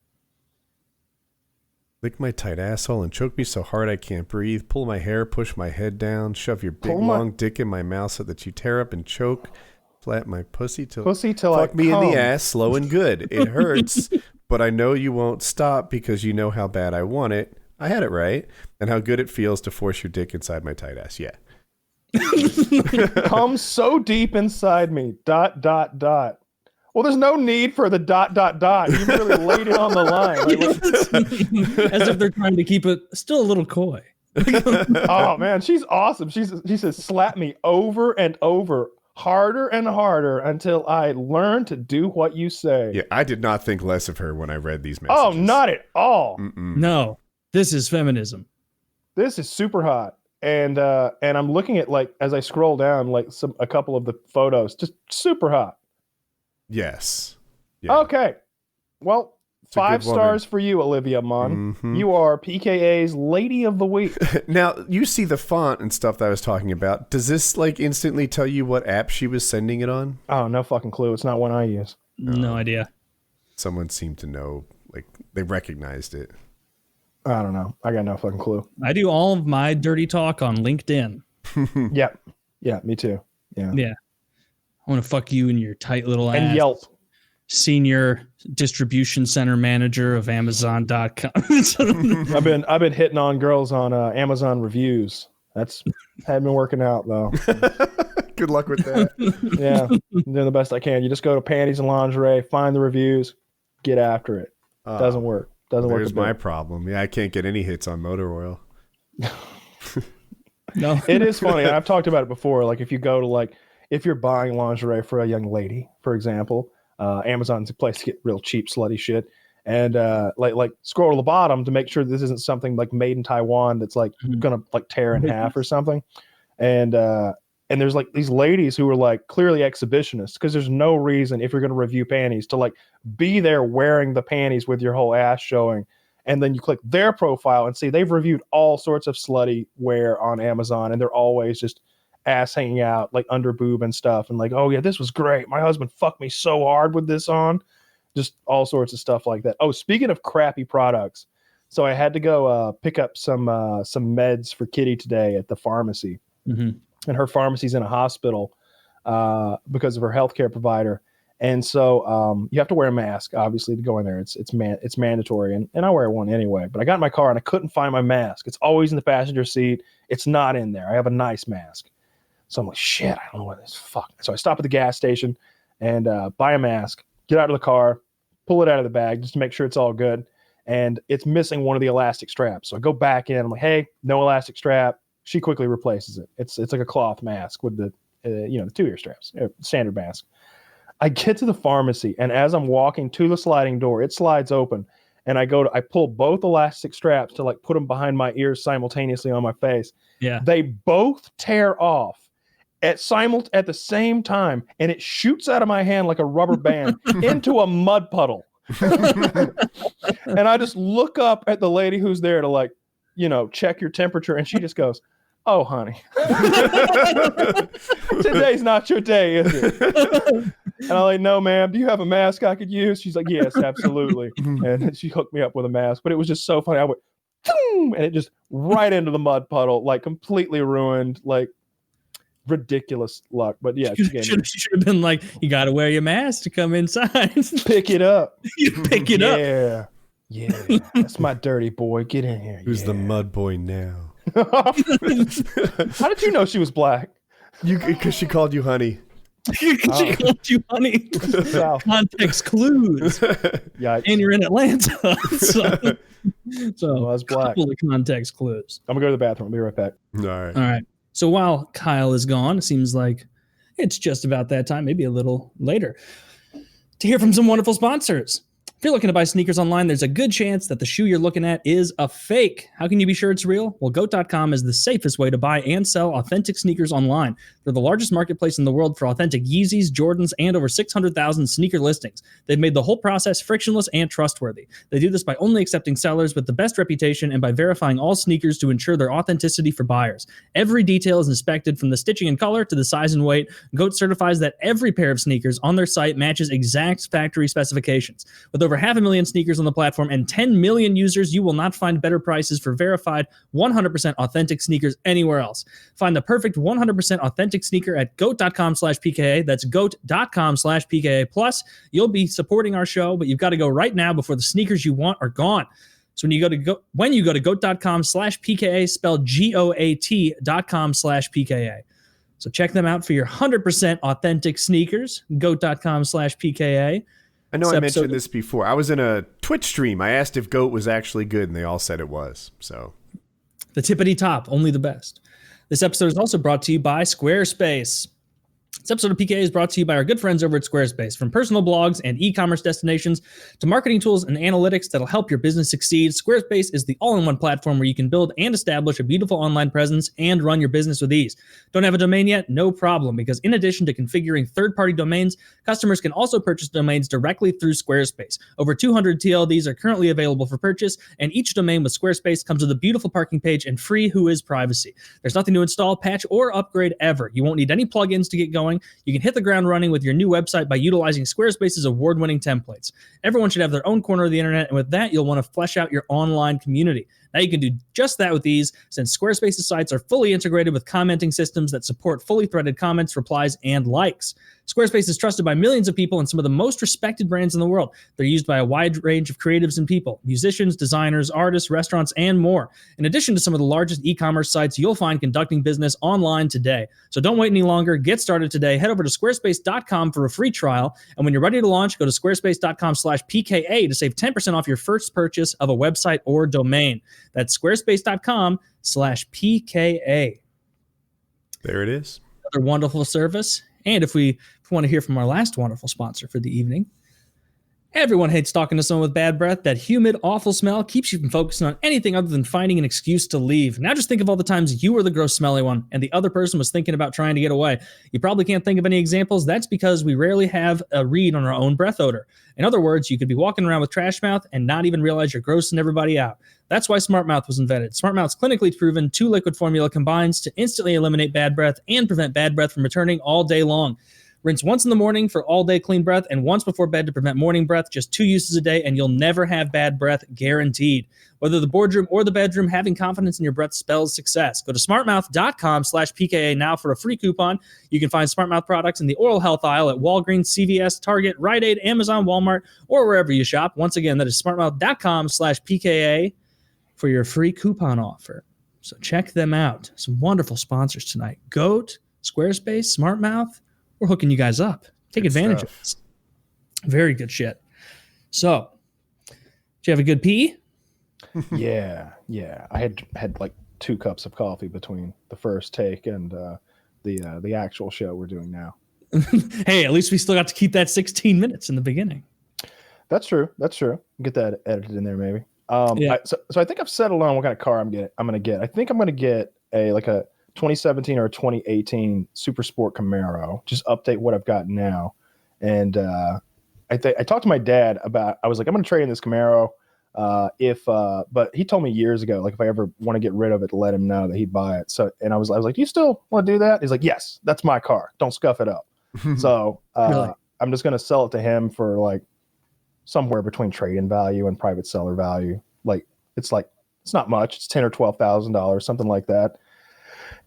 Lick my tight asshole and choke me so hard I can't breathe. Pull my hair, push my head down, shove your big long dick in my mouth so that you tear up and choke. Slap my pussy till I fuck me in come. the ass, slow and good. It hurts, but I know you won't stop because you know how bad I want it. I had it right, and how good it feels to force your dick inside my tight ass. Yeah. Come so deep inside me. ... Well, there's no need for the ... You really laid it on the line. As if they're trying to keep it still a little coy. Oh man, she's awesome. She says, slap me over and over, harder and harder until I learn to do what you say. Yeah, I did not think less of her when I read these messages. Oh, not at all. No, this is feminism. This is super hot. And I'm looking at like as I scroll down, like a couple of the photos, just super hot. Yes. Yeah. Okay. Well, a 5 good woman. stars for you, Olivia Munn. Mhm. You are PKA's Lady of the Week. Now, you see the font and stuff that I was talking about. Does this like instantly tell you what app she was sending it on? Oh, no fucking clue. It's not one I use. No idea. Someone seemed to know, like they recognized it. I don't know. I got no fucking clue. I do all of my dirty talk on LinkedIn. Yeah. Yeah, me too. Yeah. Yeah. I want to fuck you in your tight little ass. And Yelp. Senior distribution center manager of Amazon.com. I've been hitting on girls on Amazon reviews. That's hadn't been working out though. Good luck with that. Yeah, I'm doing the best I can. You just go to Panties and Lingerie, find the reviews, get after it. Doesn't work. Doesn't work. There's a bit. my problem. Yeah, I can't get any hits on motor oil. No, it is funny. I've talked about it before. Like if you go to if you're buying lingerie for a young lady, for example, Amazon's a place to get real cheap, slutty shit. And like scroll to the bottom to make sure this isn't something like made in Taiwan that's like gonna like tear in half or something. And there's like these ladies who are like clearly exhibitionists, because there's no reason if you're gonna review panties to like be there wearing the panties with your whole ass showing. And then you click their profile and see they've reviewed all sorts of slutty wear on Amazon, and they're always just ass hanging out, like under boob and stuff. And like, oh yeah, this was great. My husband fucked me so hard with this on. Just all sorts of stuff like that. Oh, speaking of crappy products, so I had to go pick up some meds for Kitty today at the pharmacy. And her pharmacy's in a hospital because of her healthcare provider. And so you have to wear a mask, obviously, to go in there. It's mandatory, and I wear one anyway. But I got in my car and I couldn't find my mask. It's always in the passenger seat. It's not in there. I have a nice mask. So I'm like, shit, I don't know what this fuck. So I stop at the gas station and buy a mask, get out of the car, pull it out of the bag just to make sure it's all good. And it's missing one of the elastic straps. So I go back in. I'm like, hey, no elastic strap. She quickly replaces it. It's like a cloth mask with the the 2-ear straps, standard mask. I get to the pharmacy, and as I'm walking to the sliding door, it slides open, and I pull both elastic straps to like put them behind my ears simultaneously on my face. Yeah, they both tear off at the same time, and it shoots out of my hand like a rubber band into a mud puddle. And I just look up at the lady who's there to like, check your temperature, and she just goes, "Oh, honey, today's not your day, is it?" And I'm like, "No, ma'am. Do you have a mask I could use?" She's like, "Yes, absolutely." And she hooked me up with a mask, but it was just so funny. I went, boom, and it just right into the mud puddle, like completely ruined, like ridiculous luck. But yeah, she should have been like, "You got to wear your mask to come inside." Pick it up. You pick it up. Yeah, that's my dirty boy. Get in here. Who's the mud boy now? How did you know she was black? Because she called you honey. She called you honey. Context clues. Yeah, and you're in Atlanta. So I was black. Couple of context clues. I'm gonna go to the bathroom. I'll be right back. All right. So while Kyle is gone, it seems like it's just about that time, maybe a little later, to hear from some wonderful sponsors. If you're looking to buy sneakers online, there's a good chance that the shoe you're looking at is a fake. How can you be sure it's real? Well, GOAT.com is the safest way to buy and sell authentic sneakers online. They're the largest marketplace in the world for authentic Yeezys, Jordans, and over 600,000 sneaker listings. They've made the whole process frictionless and trustworthy. They do this by only accepting sellers with the best reputation and by verifying all sneakers to ensure their authenticity for buyers. Every detail is inspected, from the stitching and color to the size and weight. GOAT certifies that every pair of sneakers on their site matches exact factory specifications. With over 500,000 sneakers on the platform and 10 million users, you will not find better prices for verified 100% authentic sneakers anywhere else. Find the perfect 100% authentic sneaker at goat.com/PKA. That's goat.com/PKA. Plus, you'll be supporting our show, but you've got to go right now before the sneakers you want are gone. So when you go to goat.com/PKA, spelled GOAT.com/PKA. So check them out for your 100% authentic sneakers. Goat.com/PKA. I know I mentioned this before. I was in a Twitch stream. I asked if GOAT was actually good, and they all said it was. So, the tippity top, only the best. This episode is also brought to you by Squarespace. This episode of PKA is brought to you by our good friends over at Squarespace. From personal blogs and e-commerce destinations to marketing tools and analytics that'll help your business succeed, Squarespace is the all-in-one platform where you can build and establish a beautiful online presence and run your business with ease. Don't have a domain yet? No problem, because in addition to configuring third-party domains, customers can also purchase domains directly through Squarespace. Over 200 TLDs are currently available for purchase, and each domain with Squarespace comes with a beautiful parking page and free Whois privacy. There's nothing to install, patch, or upgrade ever. You won't need any plugins to get going. You can hit the ground running with your new website by utilizing Squarespace's award-winning templates. Everyone should have their own corner of the internet, and with that, you'll want to flesh out your online community. Now you can do just that with ease, since Squarespace's sites are fully integrated with commenting systems that support fully threaded comments, replies, and likes. Squarespace is trusted by millions of people and some of the most respected brands in the world. They're used by a wide range of creatives and people, musicians, designers, artists, restaurants, and more. In addition to some of the largest e-commerce sites you'll find conducting business online today. So don't wait any longer. Get started today. Head over to squarespace.com for a free trial. And when you're ready to launch, go to squarespace.com/PKA to save 10% off your first purchase of a website or domain. That's squarespace.com/PKA. There it is. Another wonderful service. And if we want to hear from our last wonderful sponsor for the evening, everyone hates talking to someone with bad breath. That humid, awful smell keeps you from focusing on anything other than finding an excuse to leave. Now just think of all the times you were the gross, smelly one and the other person was thinking about trying to get away. You probably can't think of any examples. That's because we rarely have a read on our own breath odor. In other words, you could be walking around with trash mouth and not even realize you're grossing everybody out. That's why Smart Mouth was invented. Smart Mouth's clinically proven 2-liquid formula combines to instantly eliminate bad breath and prevent bad breath from returning all day long. Rinse once in the morning for all-day clean breath and once before bed to prevent morning breath. Just 2 uses a day, and you'll never have bad breath, guaranteed. Whether the boardroom or the bedroom, having confidence in your breath spells success. Go to smartmouth.com/PKA now for a free coupon. You can find Smart Mouth products in the oral health aisle at Walgreens, CVS, Target, Rite Aid, Amazon, Walmart, or wherever you shop. Once again, that is smartmouth.com/PKA for your free coupon offer. So check them out. Some wonderful sponsors tonight. Goat, Squarespace, Smart Mouth. We're hooking you guys up. Take advantage of this. Very good shit. So, did you have a good pee? Yeah. I had like 2 cups of coffee between the first take and the actual show we're doing now. Hey, at least we still got to keep that 16 minutes in the beginning. That's true. Get that edited in there, maybe. Yeah. So I think I've settled on what kind of car I'm going to get. I think I'm going to get a 2017 or a 2018 Super Sport Camaro. Just update what I've got now. And I talked to my dad about. I was like, I'm going to trade in this Camaro. But he told me years ago, like if I ever want to get rid of it, to let him know that he'd buy it. So, and I was like, do you still want to do that? He's like, yes, that's my car. Don't scuff it up. So Really? I'm just going to sell it to him for like somewhere between trade-in value and private seller value. It's not much. It's $10,000 or $12,000, something like that.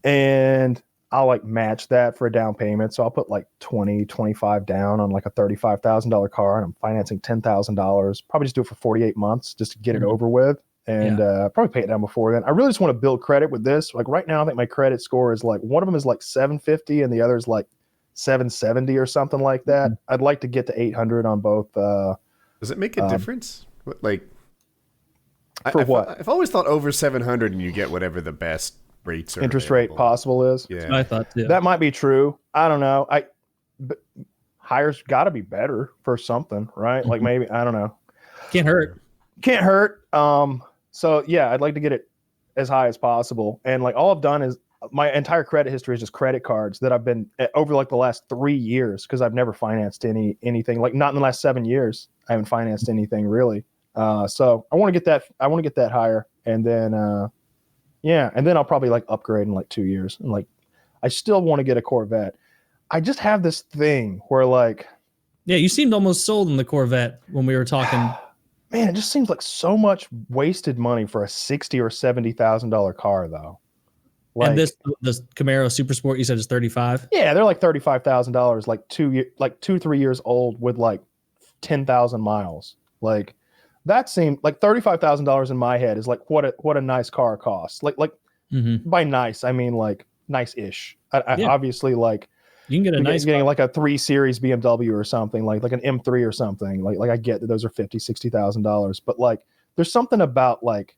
And I'll like match that for a down payment. So I'll put like 25 down on like a $35,000 car, and I'm financing $10,000. Probably just do it for 48 months just to get it over with, and probably pay it down before then. I really just want to build credit with this. Like right now, I think my credit score is like, one of them is like 750 and the other is like 770 or something like that. I'd like to get to 800 on both. Does it make a difference? Like, what? I've always thought over 700 and you get whatever the best rates are interest available. rate possible is. Yeah, I thought too. That might be true. I don't know. But higher's got to be better for something, right? Like maybe, I don't know. Can't hurt. So yeah, I'd like to get it as high as possible. And like all I've done is my entire credit history is just credit cards that I've been over like the last 3 years, because I've never financed anything. Like not in the last 7 years, I haven't financed anything really. So I want to get that. I want to get that higher, and then and then I'll probably like upgrade in like 2 years. And like, I still want to get a Corvette. I just have this thing where like, yeah, you seemed almost sold on the Corvette when we were talking. Man, it just seems like so much wasted money for a $60,000 or $70,000 car, though. Like, and this Camaro Super Sport, you said is 35. Yeah, they're like $35,000, like 3 years old with like 10,000 miles. Like that seemed like $35,000 in my head is like what a nice car costs. Like by nice, I mean like nice-ish. I obviously like you can get a nice getting like a 3 Series BMW or something, like an M3 or something. Like I get that those are $50,000-$60,000, but like there's something about like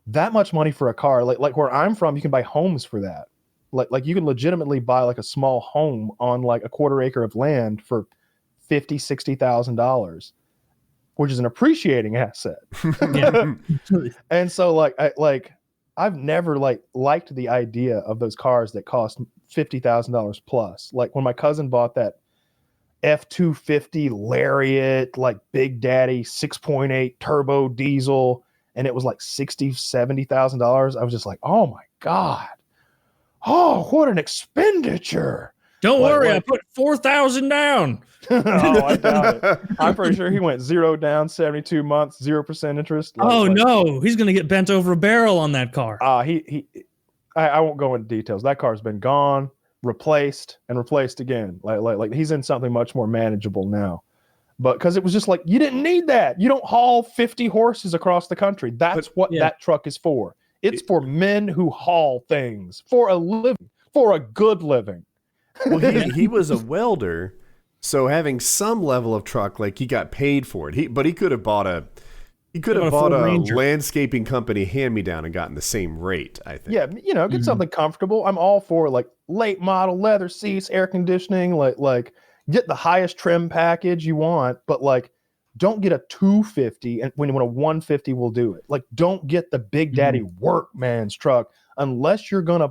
that much money for a car. Like where I'm from, you can buy homes for that. Like you can legitimately buy like a small home on like a quarter acre of land for $50,000-$60,000, which is an appreciating asset. And so like I've never liked the idea of those cars that cost $50,000 plus. Like when my cousin bought that F-250 Lariat, like Big Daddy 6.8 turbo diesel, and it was like $60,000-$70,000. I was just like, oh my God. Oh, what an expenditure. Don't worry, I put 4,000 down. Oh, I doubt it. I'm pretty sure he went 0 down, 72 months, 0% interest. No, he's gonna get bent over a barrel on that car. I won't go into details. That car's been gone, replaced, and replaced again. Like he's in something much more manageable now. But because it was just like, you didn't need that. You don't haul 50 horses across the country. That's what that truck is for. It's for men who haul things for a living, for a good living. Well, he was a welder, so having some level of truck, like he got paid for it. But he could have bought He could have bought a landscaping company hand-me-down and gotten the same rate, I think. Yeah, get something comfortable. I'm all for like late model leather seats, air conditioning, like get the highest trim package you want, but like don't get a 250 and when a 150 will do it. Like don't get the Big Daddy workman's truck unless you're gonna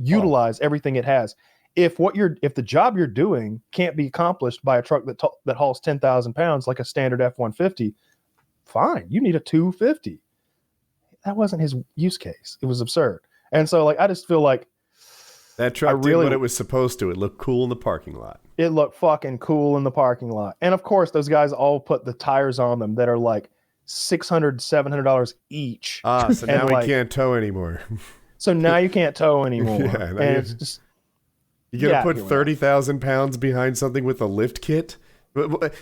utilize everything it has. If the job you're doing can't be accomplished by a truck that hauls 10,000 pounds like a standard F-150, fine, you need a 250. That wasn't his use case. It was absurd. And so like I just feel like that truck did what it was supposed to. It looked cool in the parking lot. It looked fucking cool in the parking lot. And of course those guys all put the tires on them that are like $600, $700 each. So now we can't tow anymore. So now you can't tow anymore. Yeah, and it's just you gotta put 30,000 pounds behind something with a lift kit.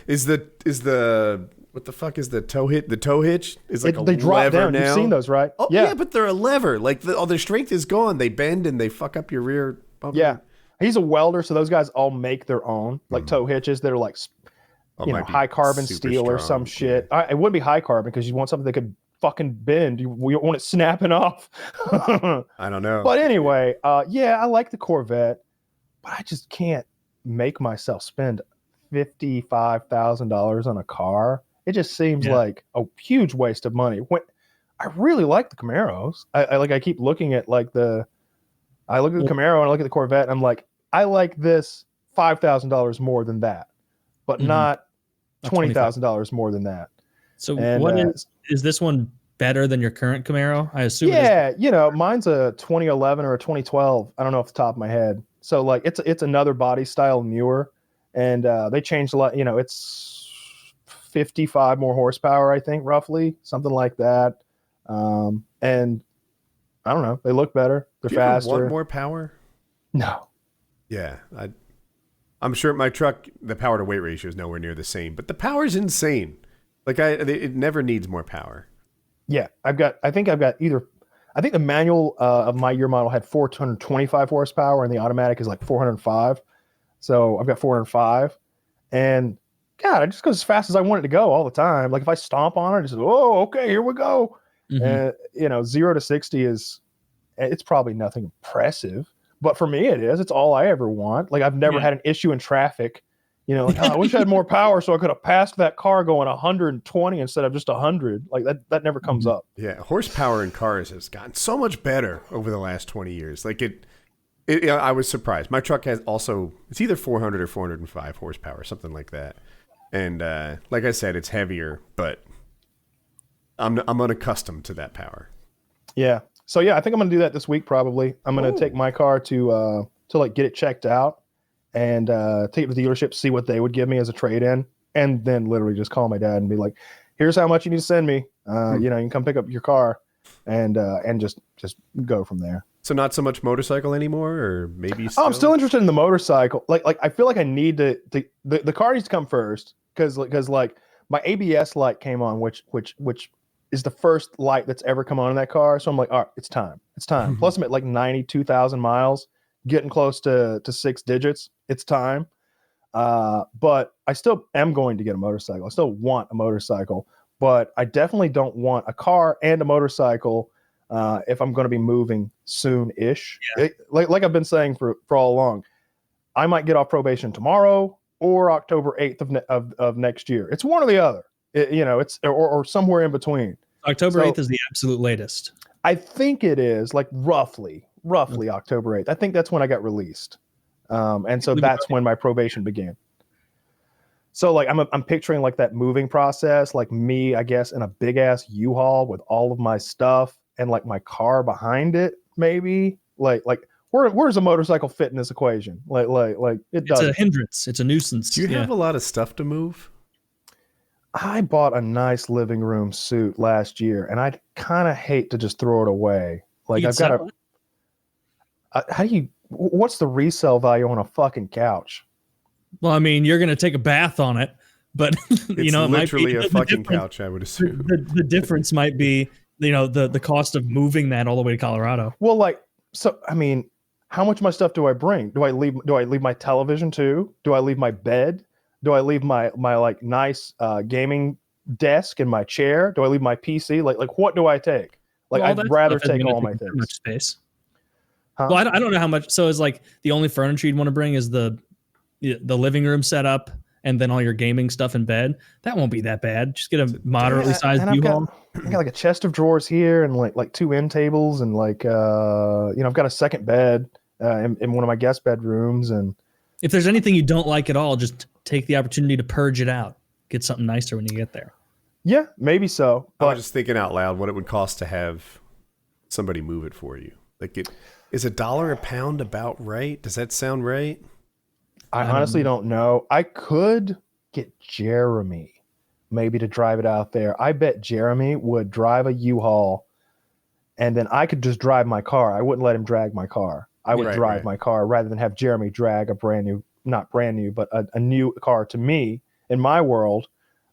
Is the what the fuck is the tow hitch? The tow hitch is like they drop lever down. now. You've seen those, right? Oh yeah, but they're a lever. Like all their strength is gone. They bend and they fuck up your rear bumper. Yeah, he's a welder, so those guys all make their own like tow hitches that are like high carbon steel or some shit. Yeah. It would be high carbon because you want something that could fucking bend. You want it snapping off. I don't know. But anyway, I like the Corvette, but I just can't make myself spend $55,000 on a car. It just seems like a huge waste of money. When I really like the Camaros. I keep looking at I look at the Camaro and I look at the Corvette and I'm like, I like this $5,000 more than that, but not $20,000 more than that. So is this one better than your current Camaro? I assume. Yeah, mine's a 2011 or a 2012. I don't know off the top of my head. So like it's another body style newer, and they changed a lot. It's 55 more horsepower, I think, roughly something like that. And I don't know. They look better. They're faster. Want more power? No. Yeah, I'm sure my truck, the power to weight ratio is nowhere near the same, but the power is insane. Like it never needs more power. Yeah, I think the manual of my year model had 425 horsepower and the automatic is like 405. So I've got 405, and God, it just goes as fast as I want it to go all the time. Like if I stomp on it, it's just, oh, okay, here we go. 0 to 60 it's probably nothing impressive, but for me it is. It's all I ever want. Like I've never had an issue in traffic. I wish I had more power so I could have passed that car going 120 instead of just 100. Like that never comes up. Yeah, horsepower in cars has gotten so much better over the last 20 years. Like I was surprised. My truck has it's either 400 or 405 horsepower, something like that. And like I said, it's heavier, but I'm unaccustomed to that power. Yeah. So I think I'm gonna do that this week. Probably I'm gonna take my car to like get it checked out and take it to the dealership, see what they would give me as a trade-in, and then literally just call my dad and be like, "Here's how much you need to send me. You can come pick up your car," and just go from there. So not so much motorcycle anymore, or maybe. I'm still interested in the motorcycle. Like I feel like I need the car needs to come first because like my ABS light came on, which is the first light that's ever come on in that car. So I'm like, all right, it's time. Plus I'm at like 92,000 miles, getting close to 6 digits. It's time. But I still am going to get a motorcycle. I still want a motorcycle, but I definitely don't want a car and a motorcycle if I'm going to be moving soon-ish. Yeah. Like I've been saying for all along, I might get off probation tomorrow or October 8th of next year. It's one or the other. It's or somewhere in between. October 8th is the absolute latest. I think it is like roughly October 8th. I think that's when I got released. And so that's when my probation began. So like I'm picturing like that moving process, like me, I guess, in a big ass U-Haul with all of my stuff and like my car behind it, maybe. Like where's a motorcycle fit in this equation? Like it does. It's a hindrance. It's a nuisance. Do you have a lot of stuff to move? I bought a nice living room suit last year, and I kind of hate to just throw it away. Like I've got what's the resale value on a fucking couch? Well, I mean, you're going to take a bath on it, but it's it literally might be a fucking couch, I would assume. The difference might be, the cost of moving that all the way to Colorado. Well, I mean, how much of my stuff do I bring? Do I leave my television too? Do I leave my bed? Do I leave my like nice gaming desk and my chair? Do I leave my PC? Like what do I take? Like, Well, I'd rather take all my things. Much space. Huh? Well, I don't know how much. So it's like the only furniture you'd want to bring is the living room setup and then all your gaming stuff in bed. That won't be that bad. Just get a moderately sized U-Haul. I got like a chest of drawers here and like 2 end tables and like I've got a second bed in one of my guest bedrooms. And if there's anything you don't like at all, just take the opportunity to purge it out. Get something nicer when you get there. Yeah, maybe so. I was just thinking out loud what it would cost to have somebody move it for you. Like, is $1 a pound about right? Does that sound right? I honestly don't know. I could get Jeremy maybe to drive it out there. I bet Jeremy would drive a U-Haul, and then I could just drive my car. I wouldn't let him drag my car. I would drive my car rather than have Jeremy drag a not brand new, but a new car to me in my world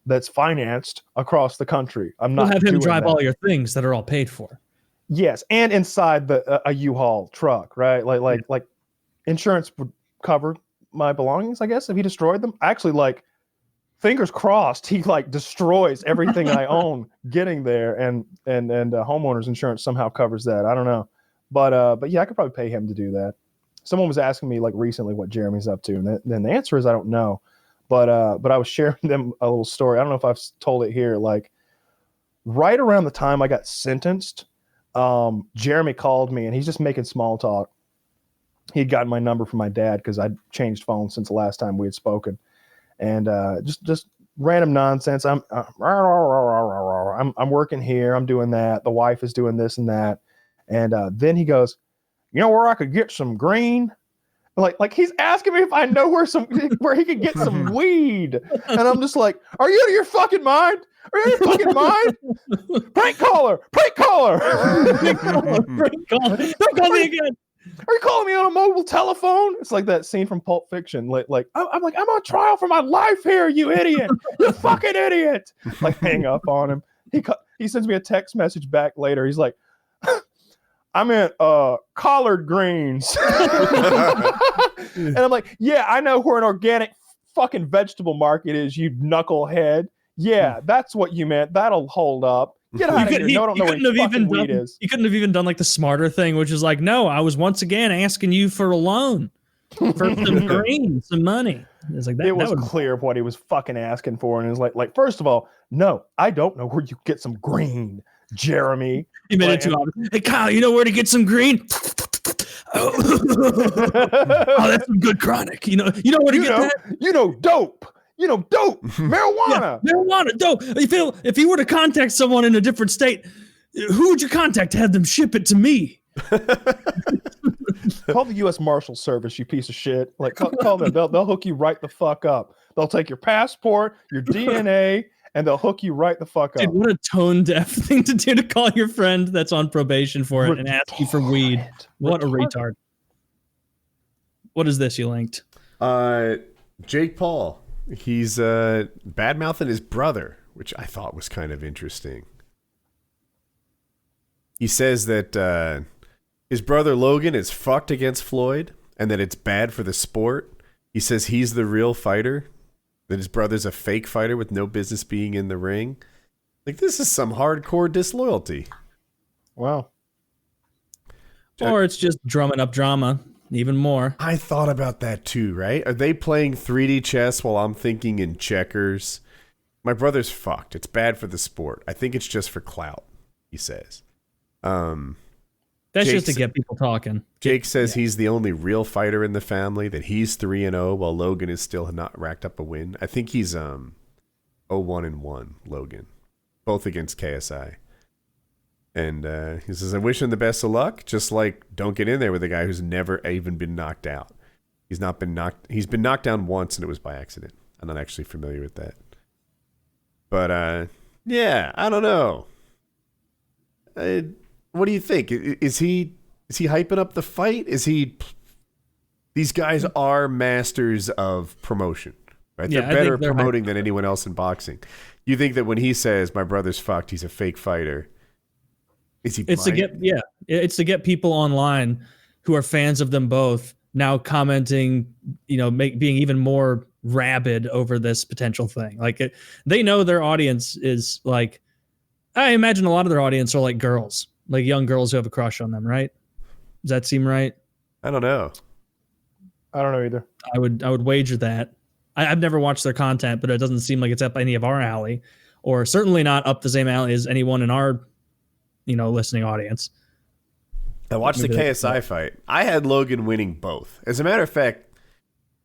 that's financed across the country. We'll have him drive all your things that are all paid for. Yes, and inside a U-Haul truck, right? Like insurance would cover my belongings, I guess, if he destroyed them. Actually, like, fingers crossed, he like destroys everything I own getting there, and homeowners insurance somehow covers that. I don't know, but yeah, I could probably pay him to do that. Someone was asking me like recently what Jeremy's up to, and then the answer is I don't know. But I was sharing them a little story. I don't know if I've told it here. Like, right around the time I got sentenced, Jeremy called me, and he's just making small talk. He'd gotten my number from my dad because I'd changed phones since the last time we had spoken, and just random nonsense. I'm working here. I'm doing that. The wife is doing this and that, and then he goes, "You know where I could get some green?" Like he's asking me if I know where he could get some weed, and I'm just like, "Are you out of your fucking mind? Are you out of your fucking mind? Prank caller! Prank caller! Prank caller! Don't call me again! Are you calling me on a mobile telephone?" It's like that scene from Pulp Fiction. Like I'm on trial for my life here, you idiot! You fucking idiot! Like, hang up on him. He sends me a text message back later. He's like, "I meant collard greens." And I'm like, "Yeah, I know where an organic fucking vegetable market is, you knucklehead. Yeah, that's what you meant. That'll hold up. Get out of here. No, I don't know where fucking weed is." You couldn't have even done like the smarter thing, which is like, "No, I was once again asking you for a loan for some green, some money." It's like that. It was clear what he was fucking asking for, and it was like, first of all, no, I don't know where you get some green, Jeremy. He made it too obvious. "Hey, Kyle, you know where to get some green?" Oh, that's some good chronic. You know where to get that? Dope. Dope. Marijuana. Yeah, marijuana, dope. If you were to contact someone in a different state, who would you contact to have them ship it to me? Call the U.S. Marshal Service, you piece of shit. Like, call them. They'll hook you right the fuck up. They'll take your passport, your DNA, and they'll hook you right the fuck up. Dude, what a tone-deaf thing to do, to call your friend that's on probation for it and ask you for weed. What a retard. What is this you linked? Jake Paul. He's bad-mouthing his brother, which I thought was kind of interesting. He says that his brother Logan is fucked against Floyd and that it's bad for the sport. He says he's the real fighter, that his brother's a fake fighter with no business being in the ring. Like, this is some hardcore disloyalty. Wow. Or it's just drumming up drama even more. I thought about that too, right? Are they playing 3D chess while I'm thinking in checkers? My brother's fucked. It's bad for the sport. I think it's just for clout, he says. That's Jake just to get people talking. Jake says he's the only real fighter in the family, that he's 3-0 while Logan is still not racked up a win. I think he's 0-1-1, Logan, both against KSI. And he says, "I wish him the best of luck. Just like, don't get in there with a guy who's never even been knocked out. He's been knocked down once, and it was by accident. I'm not actually familiar with that. But yeah, I don't know. What do you think? Is he hyping up the fight? These guys are masters of promotion, right? They're better at promoting than anyone else in boxing. You think that when he says my brother's fucked, he's a fake fighter? It's to get people online who are fans of them both now commenting, being even more rabid over this potential thing. Like they know their audience is like, I imagine a lot of their audience are like girls, like young girls who have a crush on them, right? Does that seem right? I don't know. I don't know either. I would wager that. I've never watched their content, but it doesn't seem like it's up any of our alley, or certainly not up the same alley as anyone in our, listening audience. I watched the KSI fight. I had Logan winning both. As a matter of fact,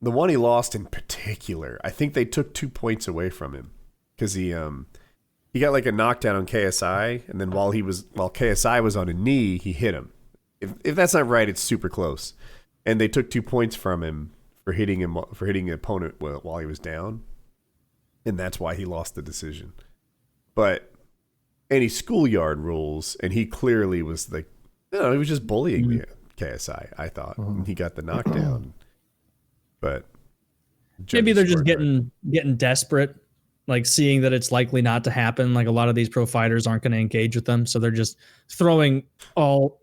the one he lost in particular, I think they took 2 points away from him because he got like a knockdown on KSI, and then while KSI was on a knee, he hit him. If that's not right, it's super close. And they took 2 points from him for hitting the opponent while he was down, and that's why he lost the decision. But any schoolyard rules, and he clearly was like, he was just bullying the KSI. I thought and he got the knockdown, but maybe they're just getting desperate, like seeing that it's likely not to happen. Like a lot of these pro fighters aren't going to engage with them, so they're just throwing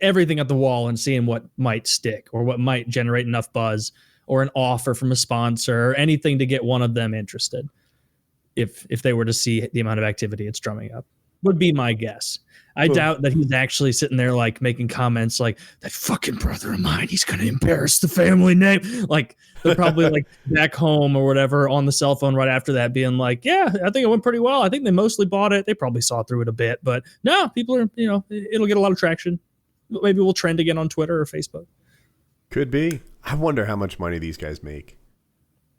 everything at the wall and seeing what might stick or what might generate enough buzz or an offer from a sponsor or anything to get one of them interested. If they were to see the amount of activity it's drumming up, would be my guess. I doubt that he's actually sitting there like making comments like, that fucking brother of mine, he's going to embarrass the family name. Like they're probably like back home or whatever on the cell phone right after that being like, yeah, I think it went pretty well. I think they mostly bought it. They probably saw through it a bit, but no, people are, it'll get a lot of traction. Maybe we'll trend again on Twitter or Facebook. Could be. I wonder how much money these guys make.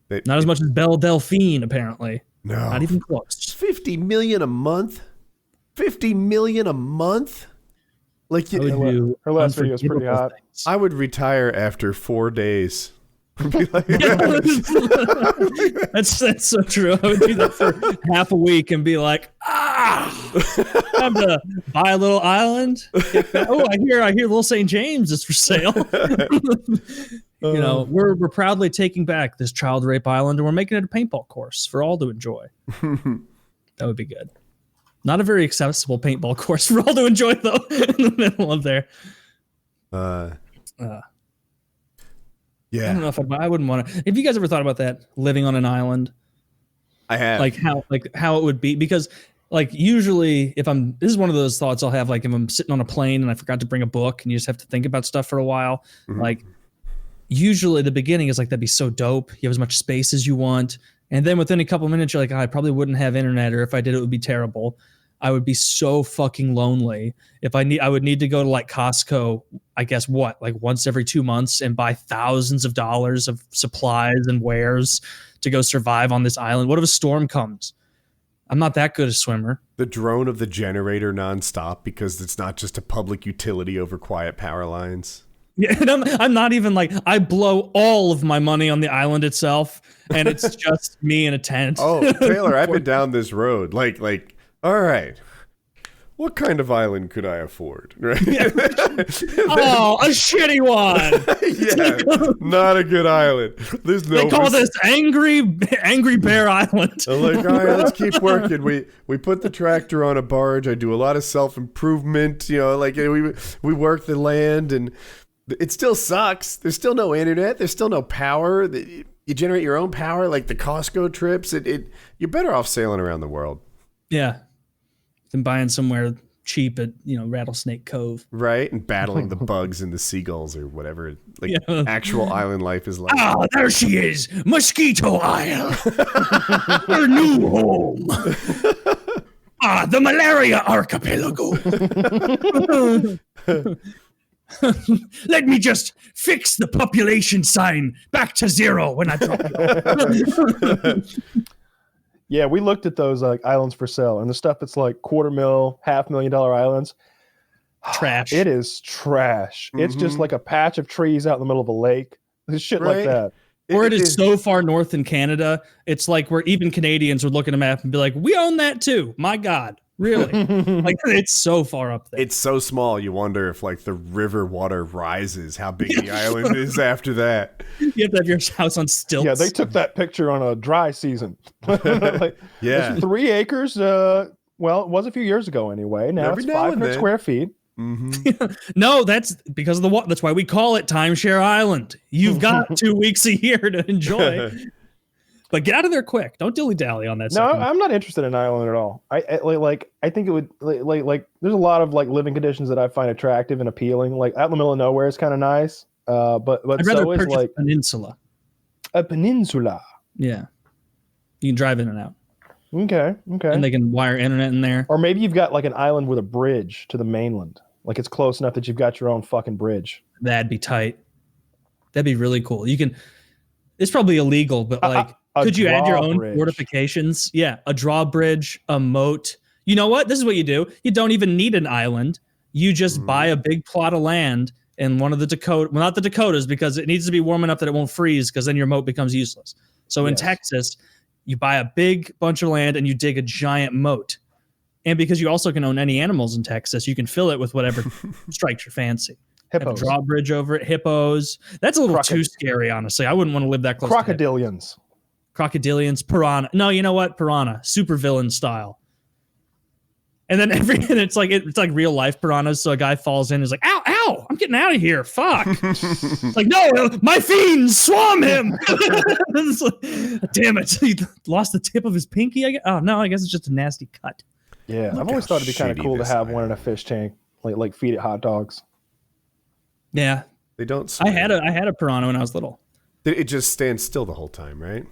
Not as much as Belle Delphine, apparently. No. Not even close. $50 million a month? $50 million a month? Like her last video is pretty hot. Things. I would retire after 4 days. Like, that's so true. I would do that for half a week and be like, time to buy a little island. Oh, I hear Little St. James is for sale. We're proudly taking back this child rape island and we're making it a paintball course for all to enjoy. That would be good. Not a very accessible paintball course for all to enjoy, though, in the middle of there. Yeah. I don't know if I wouldn't want to. Have you guys ever thought about that, living on an island? I have. Like how it would be, because like usually this is one of those thoughts I'll have, like if I'm sitting on a plane and I forgot to bring a book and you just have to think about stuff for a while. Mm-hmm. Like usually the beginning is like, that'd be so dope. You have as much space as you want. And then within a couple of minutes, you're like, I probably wouldn't have internet, or if I did, it would be terrible. I would be so fucking lonely. I would need to go to like Costco, I guess like once every 2 months and buy thousands of dollars of supplies and wares to go survive on this island. What if a storm comes? I'm not that good a swimmer. The drone of the generator nonstop because it's not just a public utility over quiet power lines. Yeah, and I'm not even like, I blow all of my money on the island itself, and it's just me in a tent. Oh, Taylor, I've been down this road. Like, all right, what kind of island could I afford? Right? Yeah. Oh, a shitty one. Yeah, not a good island. There's no. They call this Angry Bear Island. I'm like, all right, let's keep working. We put the tractor on a barge. I do a lot of self-improvement. Like we work the land, and it still sucks. There's still no internet. There's still no power. You generate your own power, like the Costco trips. You're better off sailing around the world. Yeah. Than buying somewhere cheap at Rattlesnake Cove, right? And battling the bugs and the seagulls or whatever actual island life is like. Ah, there she is, Mosquito Isle, her new home. The Malaria Archipelago. Let me just fix the population sign back to 0 when I drop it. Yeah, we looked at those like islands for sale, and the stuff that's like $250,000, $500,000 islands. Trash. It is trash. Mm-hmm. It's just like a patch of trees out in the middle of a lake. It's shit like that. Or it is so far north in Canada, it's like where even Canadians would look at a map and be like, we own that too. My God. Really? Like it's so far up there. It's so small. You wonder if like the river water rises, how big the island is after that. You have to have your house on stilts. Yeah, they took that picture on a dry season. Yeah. 3 acres. Well, it was a few years ago anyway. Now it's 500 square feet. Mm-hmm. No, that's because of the water. That's why we call it Timeshare Island. You've got 2 weeks a year to enjoy. But get out of there quick. Don't dilly-dally on that. No, I'm not interested in an island at all. I think it would like there's a lot of like living conditions that I find attractive and appealing. Like out in the middle of nowhere is kind of nice. But I'd rather so is purchase like a peninsula. a peninsula. Yeah. You can drive in and out. Okay. And they can wire internet in there. Or maybe you've got like an island with a bridge to the mainland. Like it's close enough that you've got your own fucking bridge. That'd be tight. That'd be really cool. You can. It's probably illegal, but like, could you add your own fortifications? Yeah, a drawbridge, a moat. You know what? This is what you do. You don't even need an island. You just buy a big plot of land in one of the Dakota. Well, not the Dakotas, because it needs to be warm enough that it won't freeze, because then your moat becomes useless. So in Texas, you buy a big bunch of land and you dig a giant moat. And because you also can own any animals in Texas, you can fill it with whatever strikes your fancy. Hippos. Have a drawbridge over it. Hippos. That's a little too scary, honestly. I wouldn't want to live that close. Crocodilians. Crocodilians. Piranha. No, you know what? Piranha. Super villain style. And then it's like real life piranhas. So a guy falls in and is like, ow, ow, I'm getting out of here. Fuck. It's like, no, my fiends swarm him. Like, damn it. He lost the tip of his pinky. Oh, no, I guess it's just a nasty cut. Yeah, I've always thought it'd be kind of cool to have one in a fish tank, like feed it hot dogs. Yeah, they don't. I had a piranha when I was little. It just stands still the whole time, right?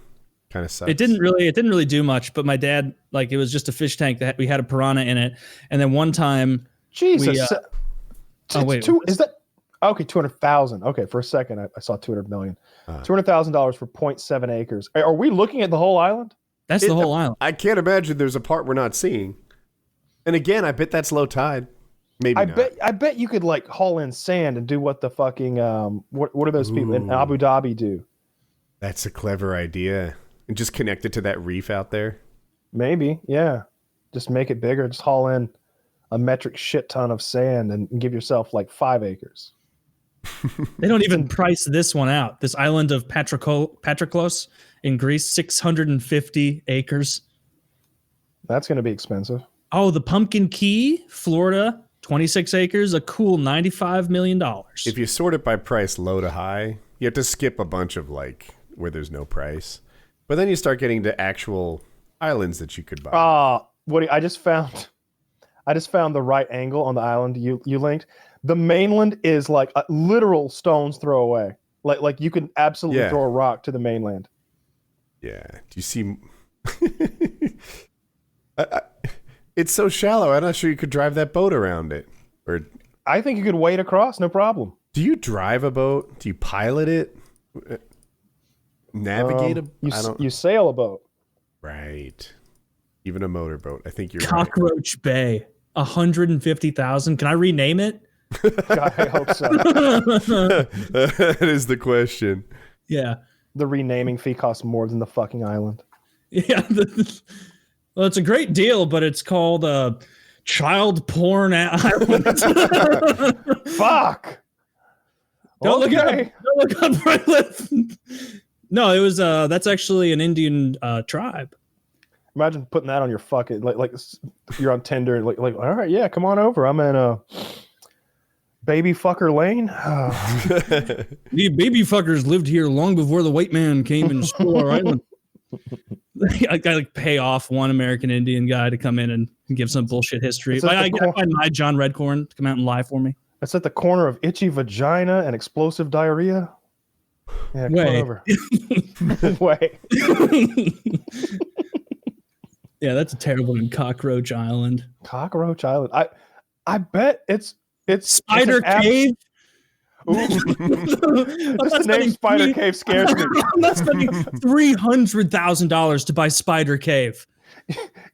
Kind of sucks. It didn't really do much. But my dad, like, it was just a fish tank that we had a piranha in it, and then one time, Jesus. Oh wait, is that okay? 200,000. Okay, for a second I saw 200 million. $200,000 for 0.7 acres. Are we looking at the whole island? That's the whole island. I can't imagine there's a part we're not seeing. And again, I bet that's low tide. Maybe not. I bet you could like haul in sand and do what the fucking what are those people in Abu Dhabi do? That's a clever idea. And just connect it to that reef out there. Maybe, yeah. Just make it bigger. Just haul in a metric shit ton of sand and give yourself like 5 acres. They don't even price this one out. This island of Patroklos in Greece, 650 acres. That's going to be expensive. Oh, the Pumpkin Key, Florida, 26 acres, a cool $95 million. If you sort it by price low to high, you have to skip a bunch of like where there's no price. But then you start getting to actual islands that you could buy. Woody, I just found the right angle on the island you linked. The mainland is like a literal stone's throw away. Like you can absolutely throw a rock to the mainland. Yeah. Do you see? It's so shallow. I'm not sure you could drive that boat around it. Or I think you could wade across, no problem. Do you drive a boat? Do you pilot it? Navigate you sail a boat. Right. Even a motorboat. I think you're Cockroach right. Bay, 150,000. Can I rename it? I hope so. That is the question. Yeah. The renaming fee costs more than the fucking island. Yeah. Well, it's a great deal, but it's called Child Porn Island. Fuck. Don't look up where I live. No, it was that's actually an Indian tribe. Imagine putting that on your fucking like you're on Tinder like all right, yeah, come on over. I'm in Baby Fucker Lane. The baby fuckers lived here long before the white man came and stole our island. I gotta like pay off one American Indian guy to come in and give some bullshit history. I gotta find my John Redcorn to come out and lie for me. It's at the corner of itchy vagina and explosive diarrhea. Yeah, come on over. Wait. Yeah, that's a terrible one. Cockroach Island. Cockroach Island. I bet it's Spider Cave. Just the name Spider Cave scares me. I'm not spending $300,000 to buy Spider Cave.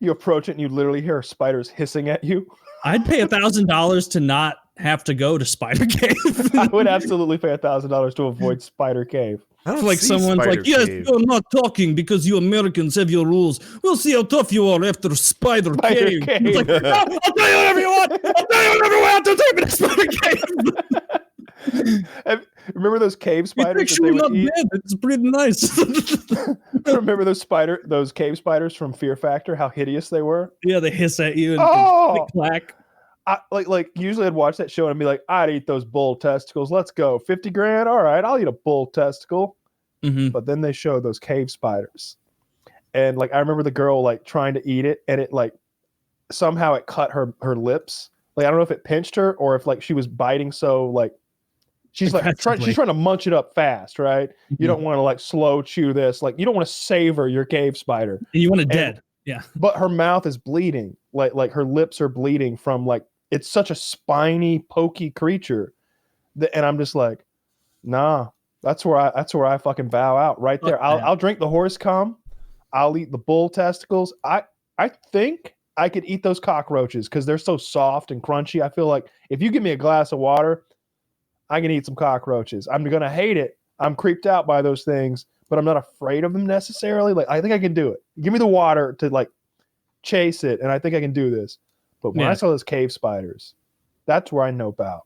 You approach it and you literally hear spiders hissing at you. I'd pay $1,000 to not have to go to Spider Cave. I would absolutely pay $1,000 to avoid Spider Cave. Like someone's like, yes, you're not talking because you Americans have your rules. We'll see how tough you are after Spider Cave. It's like, no, I'll tell you whatever you want. I'll tell you whatever you want. Don't take me to Spider Cave. Remember those cave spiders? It's actually not bad. It's pretty nice. Remember those cave spiders from Fear Factor? How hideous they were. Yeah, they hiss at you and clack. Like usually I'd watch that show and be like, I'd eat those bull testicles. Let's go. 50 grand. All right, I'll eat a bull testicle. Mm-hmm. But then they show those cave spiders. and like I remember the girl like trying to eat it, and it like somehow it cut her lips. Like I don't know if it pinched her or if like she was biting so like she's trying to munch it up fast, right? You don't want to like slow chew this. Like you don't want to savor your cave spider. You want it dead. Yeah. But her mouth is bleeding. Like her lips are bleeding from like it's such a spiny, pokey creature. And I'm just like, nah, that's where I fucking bow out right there. I'll drink the horse cum. I'll eat the bull testicles. I think I could eat those cockroaches because they're so soft and crunchy. I feel like if you give me a glass of water, I can eat some cockroaches. I'm going to hate it. I'm creeped out by those things, but I'm not afraid of them necessarily. Like, I think I can do it. Give me the water to like chase it, and I think I can do this. But when I saw those cave spiders, that's where I nope out.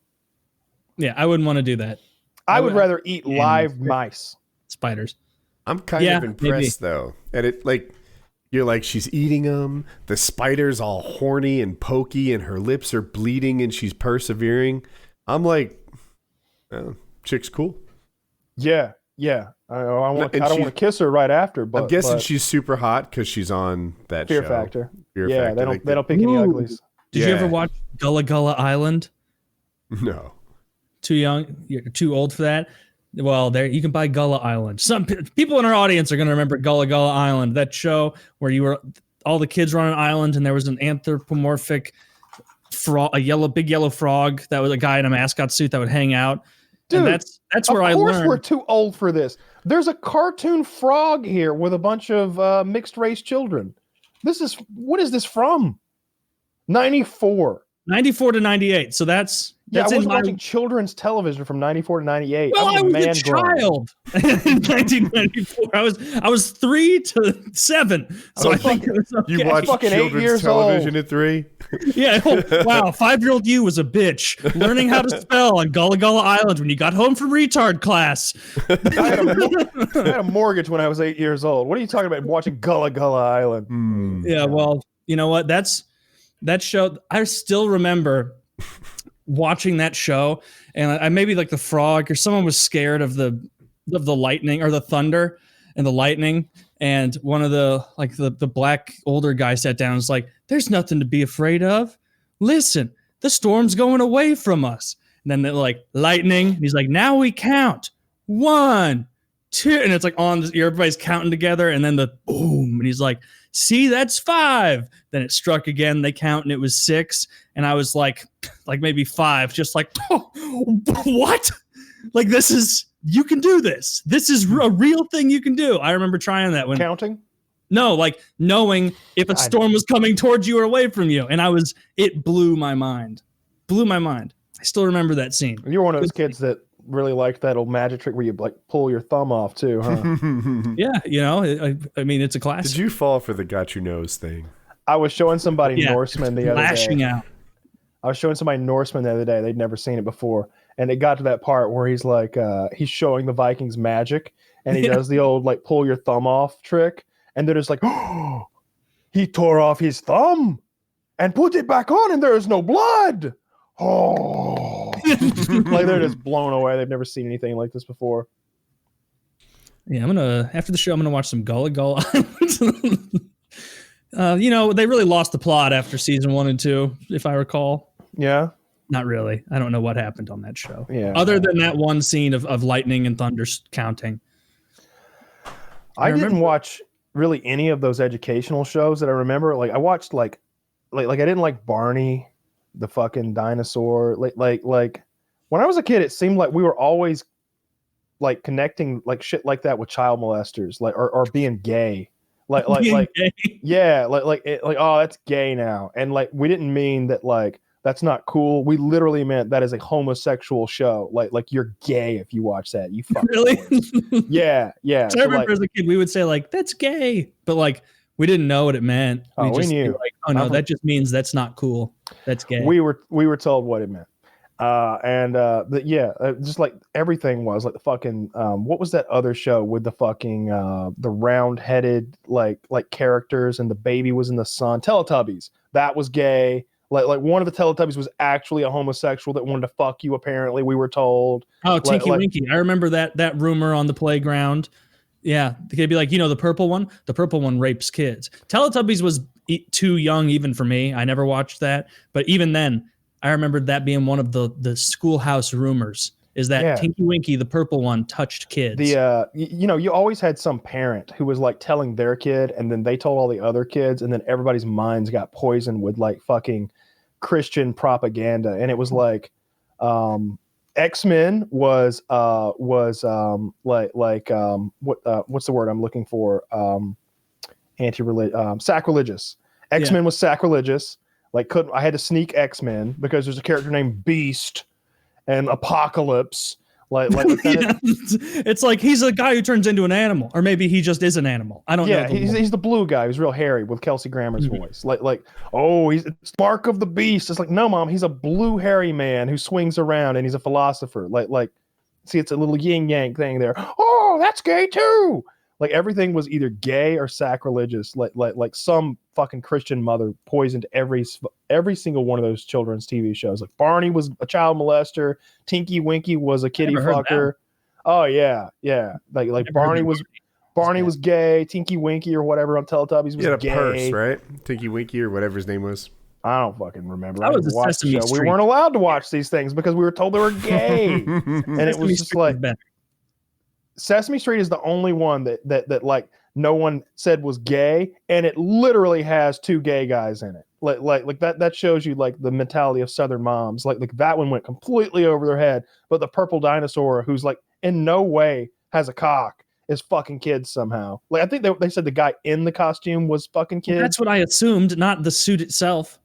Yeah, I wouldn't want to do that. I would rather eat live mice. Spiders. I'm kind of impressed, though. And it like, you're like, she's eating them. The spider's all horny and pokey, and her lips are bleeding, and she's persevering. I'm like, chick's cool. Yeah. I don't want to kiss her right after, but I'm guessing she's super hot because she's on that Fear show. Factor. Fear Factor. They don't pick any uglies. Did you ever watch Gullah Gullah Island? No. Too young? You're too old for that? Well, there you can buy Gullah Island. Some people in our audience are going to remember Gullah Gullah Island, that show where all the kids were on an island and there was an anthropomorphic frog, big yellow frog that was a guy in a mascot suit that would hang out. Dude, and that's where I learned. Of course, we're too old for this. There's a cartoon frog here with a bunch of mixed race children. What is this from? 94 to 98. So that's I was watching children's television from 94 to 98. Well, I was a child in 1994. I was 3 to 7. So I think it was okay. You watched children's television at 3? Yeah. Oh, wow. 5-year-old you was a bitch learning how to spell on Gullah Gullah Island when you got home from retard class. I had a mortgage when I was 8 years old. What are you talking about watching Gullah Gullah Island? Yeah. Well, you know what? That show. I still remember watching that show, and I maybe like the frog or someone was scared of the lightning or the thunder and the lightning, and one of the black older guy sat down and was like, "There's nothing to be afraid of. Listen, the storm's going away from us." And then they're like, "Lightning," and he's like, "Now we count 1, 2," and it's like everybody's counting together, and then the boom, and he's like, "See, that's 5." Then it struck again. They count, and it was 6. And I was like maybe 5, just like, oh, what? Like, you can do this. This is a real thing you can do. I remember trying that when counting. No, like knowing if a storm was coming towards you or away from you, and it blew my mind. I still remember that scene. You're one of those kids that really liked that old magic trick where you like pull your thumb off too, huh? Yeah, I mean, it's a classic. Did you fall for the got your nose thing? I was showing somebody Norseman the other day. Lashing out. I was showing somebody Norseman the other day. They'd never seen it before. And it got to that part where he's like, he's showing the Vikings magic, and he does the old like pull your thumb off trick. And they're just like, oh, he tore off his thumb and put it back on, and there is no blood. Oh, like they're just blown away. They've never seen anything like this before. Yeah, after the show, I'm gonna watch some Gullah Gullah. They really lost the plot after season 1 and 2, if I recall. Yeah. Not really. I don't know what happened on that show. Yeah. Other than that one scene of lightning and thunder counting. I didn't watch really any of those educational shows that I remember. Like I watched like I didn't like Barney, the fucking dinosaur. Like when I was a kid, it seemed like we were always like connecting like shit like that with child molesters, like or being gay. Like yeah, oh, that's gay now. And like we didn't mean that like that's not cool. We literally meant that is a homosexual show. Like you're gay if you watch that. You fucking really? Yeah. So I remember as a kid we would say like that's gay, but like we didn't know what it meant. We knew. Like, oh no, that just means that's not cool. That's gay. We were told what it meant. Just like everything was like the fucking what was that other show with the fucking the round-headed like characters and the baby was in the sun? Teletubbies. That was gay. Like one of the Teletubbies was actually a homosexual that wanted to fuck you. Apparently, we were told. Oh, Tinky Winky! I remember that rumor on the playground. Yeah, they'd be like, the purple one? The purple one rapes kids. Teletubbies was too young even for me. I never watched that. But even then, I remembered that being one of the schoolhouse rumors, is that Tinky Winky, the purple one, touched kids. You always had some parent who was like telling their kid, and then they told all the other kids, and then everybody's minds got poisoned with like fucking Christian propaganda. And it was like, X-Men was what's the word I'm looking for? Sacrilegious. X-Men was sacrilegious. Like I had to sneak X-Men because there's a character named Beast and Apocalypse. It's like he's a guy who turns into an animal, or maybe he just is an animal. I don't know. Yeah, he's the blue guy who's real hairy with Kelsey Grammer's voice. It's Mark of the Beast. It's like, no, mom, he's a blue hairy man who swings around and he's a philosopher. See, it's a little yin yang thing there. Oh, that's gay too. Like everything was either gay or sacrilegious. Like some fucking Christian mother poisoned every single one of those children's TV shows. Like Barney was a child molester. Tinky Winky was a kitty fucker. Oh yeah. Like Barney was gay. Tinky Winky or whatever on Teletubbies was gay. Purse, right? Tinky Winky or whatever his name was. I don't fucking remember. That was a Sesame Street. We weren't allowed to watch these things because we were told they were gay, and it was just like. Sesame Street is the only one that like no one said was gay, and it literally has two gay guys in it. Like that shows you like the mentality of Southern moms. Like that one went completely over their head, but the purple dinosaur, who's like in no way has a cock, is fucking kids somehow. Like I think they said the guy in the costume was fucking kids. That's what I assumed, not the suit itself.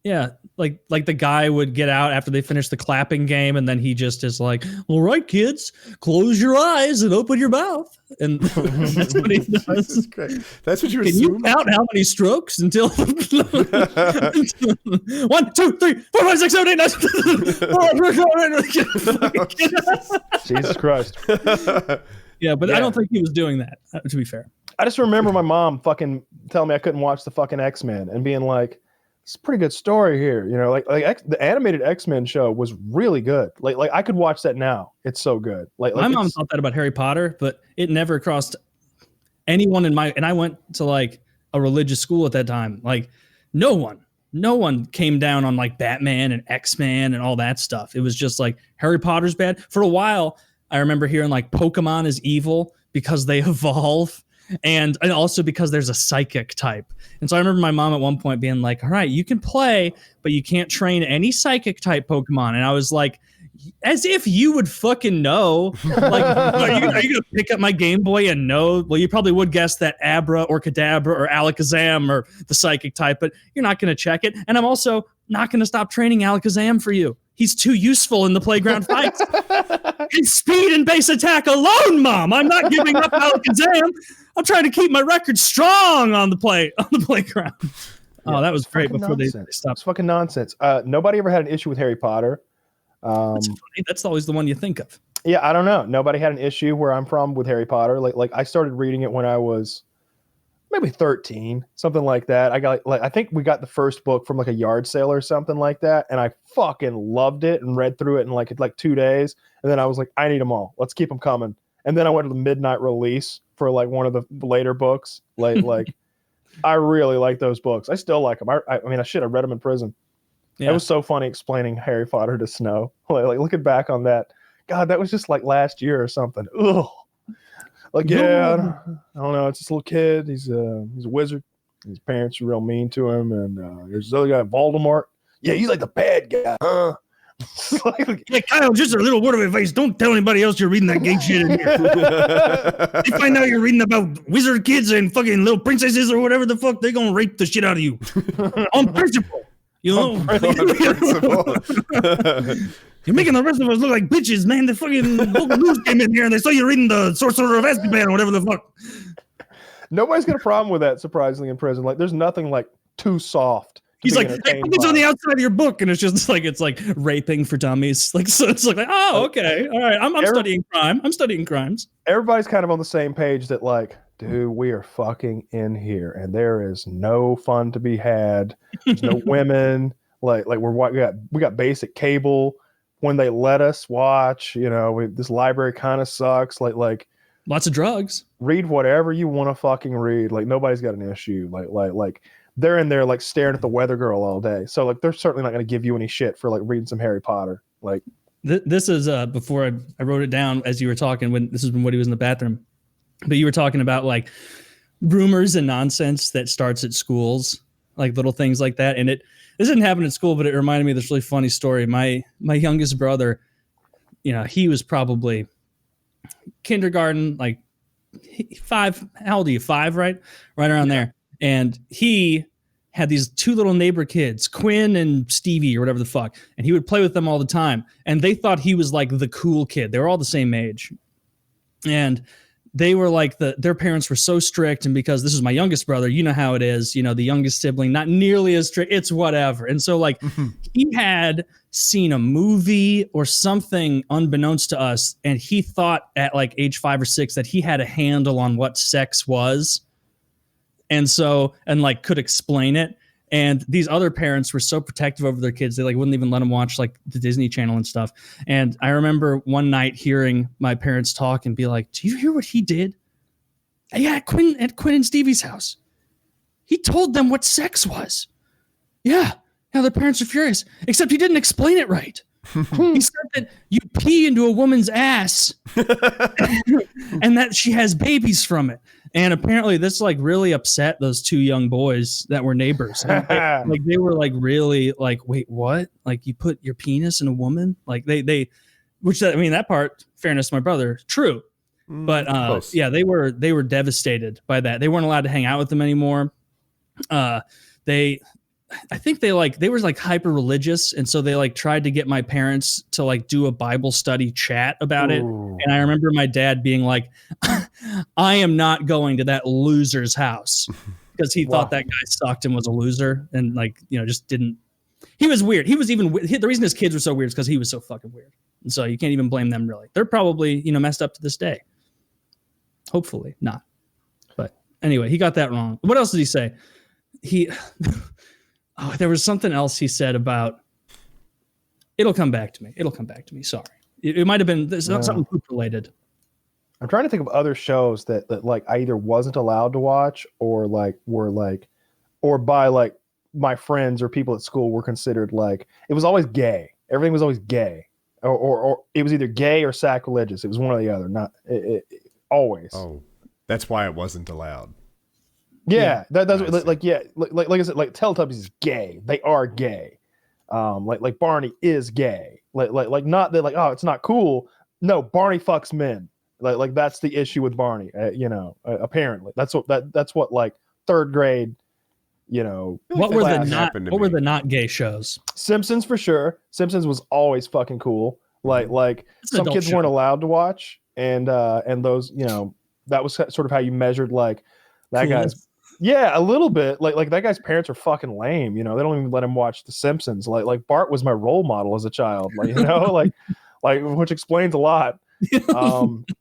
Yeah, like the guy would get out after they finish the clapping game, and then he just is like, "All right, kids, close your eyes and open your mouth," and that's what he does. That's great. That's what you Can assume? you count how many strokes until 1, 2, 3, 4, 5, 6, 7, 8, 9. Jesus Christ. Yeah, but I don't think he was doing that. To be fair, I just remember my mom fucking telling me I couldn't watch the fucking X-Men and being like, it's a pretty good story here, the animated X-Men show was really good. Like I could watch that now. It's so good. Like my mom thought that about Harry Potter, but it never crossed anyone and I went to like a religious school at that time. Like no one came down on like Batman and X-Men and all that stuff. It was just like Harry Potter's bad. For a while, I remember hearing like Pokemon is evil because they evolve. And also because there's a psychic type. And so I remember my mom at one point being like, all right, you can play, but you can't train any psychic type Pokemon. And I was like, as if you would fucking know. Like, are you going to pick up my Game Boy and know? Well, you probably would guess that Abra or Kadabra or Alakazam or the psychic type, but you're not going to check it. And I'm also not going to stop training Alakazam for you. He's too useful in the playground fights. His speed and base attack alone, Mom. I'm not giving up Alakazam. I'm trying to keep my record strong on the playground. Oh, that was great before they stopped. It's fucking nonsense. Nobody ever had an issue with Harry Potter. That's funny. That's always the one you think of. Yeah, I don't know. Nobody had an issue where I'm from with Harry Potter. Like I started reading it when I was maybe 13, something like that. I think we got the first book from like a yard sale or something like that, and I fucking loved it and read through it in like 2 days. And then I was like, I need them all. Let's keep them coming. And then I went to the midnight release for like one of the later books. Like I really like those books. I still like them. I read them in prison. Yeah. It was so funny explaining Harry Potter to Snow. Like looking back on that, God, that was just like last year or something. Ugh. Like, I don't know. It's this little kid. He's a wizard. His parents are real mean to him. And there's this other guy, Voldemort. Yeah, he's like the bad guy, huh? Yeah, Kyle, just a little word of advice. Don't tell anybody else you're reading that gay shit in here. They find out you're reading about wizard kids and fucking little princesses or whatever the fuck, they're going to rape the shit out of you. On principle. You're making the rest of us look like bitches, man. The fucking local news came in here and they saw you reading the Sorcerer of Azkaban or whatever the fuck. Nobody's got a problem with that, surprisingly, in prison. Like, there's nothing like too soft. He's like, hey, put this on the outside of your book, and it's just like it's like raping for dummies. Like, so it's like, oh, okay, all right. I'm studying crime. I'm studying crimes. Everybody's kind of on the same page that, like, dude, we are fucking in here, and there is no fun to be had. There's no women. Like we got basic cable when they let us watch. This library kind of sucks. Like Lots of drugs. Read whatever you want to fucking read. Like nobody's got an issue. Like they're in there like staring at the weather girl all day. So like they're certainly not going to give you any shit for like reading some Harry Potter. Like this is before I wrote it down as you were talking, when this is when Woody was in the bathroom, but you were talking about like rumors and nonsense that starts at schools, like little things like that. And this didn't happen at school, but it reminded me of this really funny story. My youngest brother, you know, he was probably kindergarten, like 5. How old are you? 5, right? Right around there. And he had these 2 little neighbor kids, Quinn and Stevie or whatever the fuck. And he would play with them all the time. And they thought he was like the cool kid. They were all the same age. And they were like their parents were so strict. And because this is my youngest brother, you know how it is, you know, the youngest sibling, not nearly as strict. It's whatever. And so like he had seen a movie or something unbeknownst to us. And he thought at like age 5 or 6 that he had a handle on what sex was. And so, and like could explain it. And these other parents were so protective over their kids. They like wouldn't even let them watch like the Disney Channel and stuff. And I remember one night hearing my parents talk and be like, do you hear what he did? Yeah, at Quinn and Stevie's house. He told them what sex was. Yeah. Now their parents are furious, except he didn't explain it right. He said that you pee into a woman's ass and that she has babies from it. And apparently this like really upset those 2 young boys that were neighbors. Like they were like really like, wait, what? Like you put your penis in a woman? Like they which I mean, that part, fairness to my brother, true. But yeah, they were devastated by that. They weren't allowed to hang out with them anymore. I think they were like hyper religious. And so they like tried to get my parents to like do a Bible study chat about it. And I remember my dad being like, I am not going to that loser's house, because he thought that guy sucked and was a loser. And like, you know, just didn't, he was weird. He was even, the reason his kids were so weird is because he was so fucking weird. And so you can't even blame them really. They're probably, you know, messed up to this day. Hopefully not. But anyway, he got that wrong. What else did he say? There was something else he said about, it'll come back to me. Sorry. It might've been something poop related. I'm trying to think of other shows that like I either wasn't allowed to watch or like were like, or by like my friends or people at school were considered like, it was always gay. Everything was always gay, or it was either gay or sacrilegious. It was one or the other, not always. Oh, that's why it wasn't allowed. Yeah, that's like I said, like Teletubbies is gay. They are gay. Like Barney is gay. Like not that like, oh, it's not cool. No, Barney fucks men. Like that's the issue with Barney. You know, apparently that's what like 3rd grade. You know, what were the not gay shows? Simpsons for sure. Simpsons was always fucking cool. Like some kids weren't allowed to watch, and those, you know, that was sort of how you measured like that guy's. Yeah, a little bit. Like that guy's parents are fucking lame. You know, they don't even let him watch The Simpsons. Like Bart was my role model as a child. Like, you know, like which explains a lot.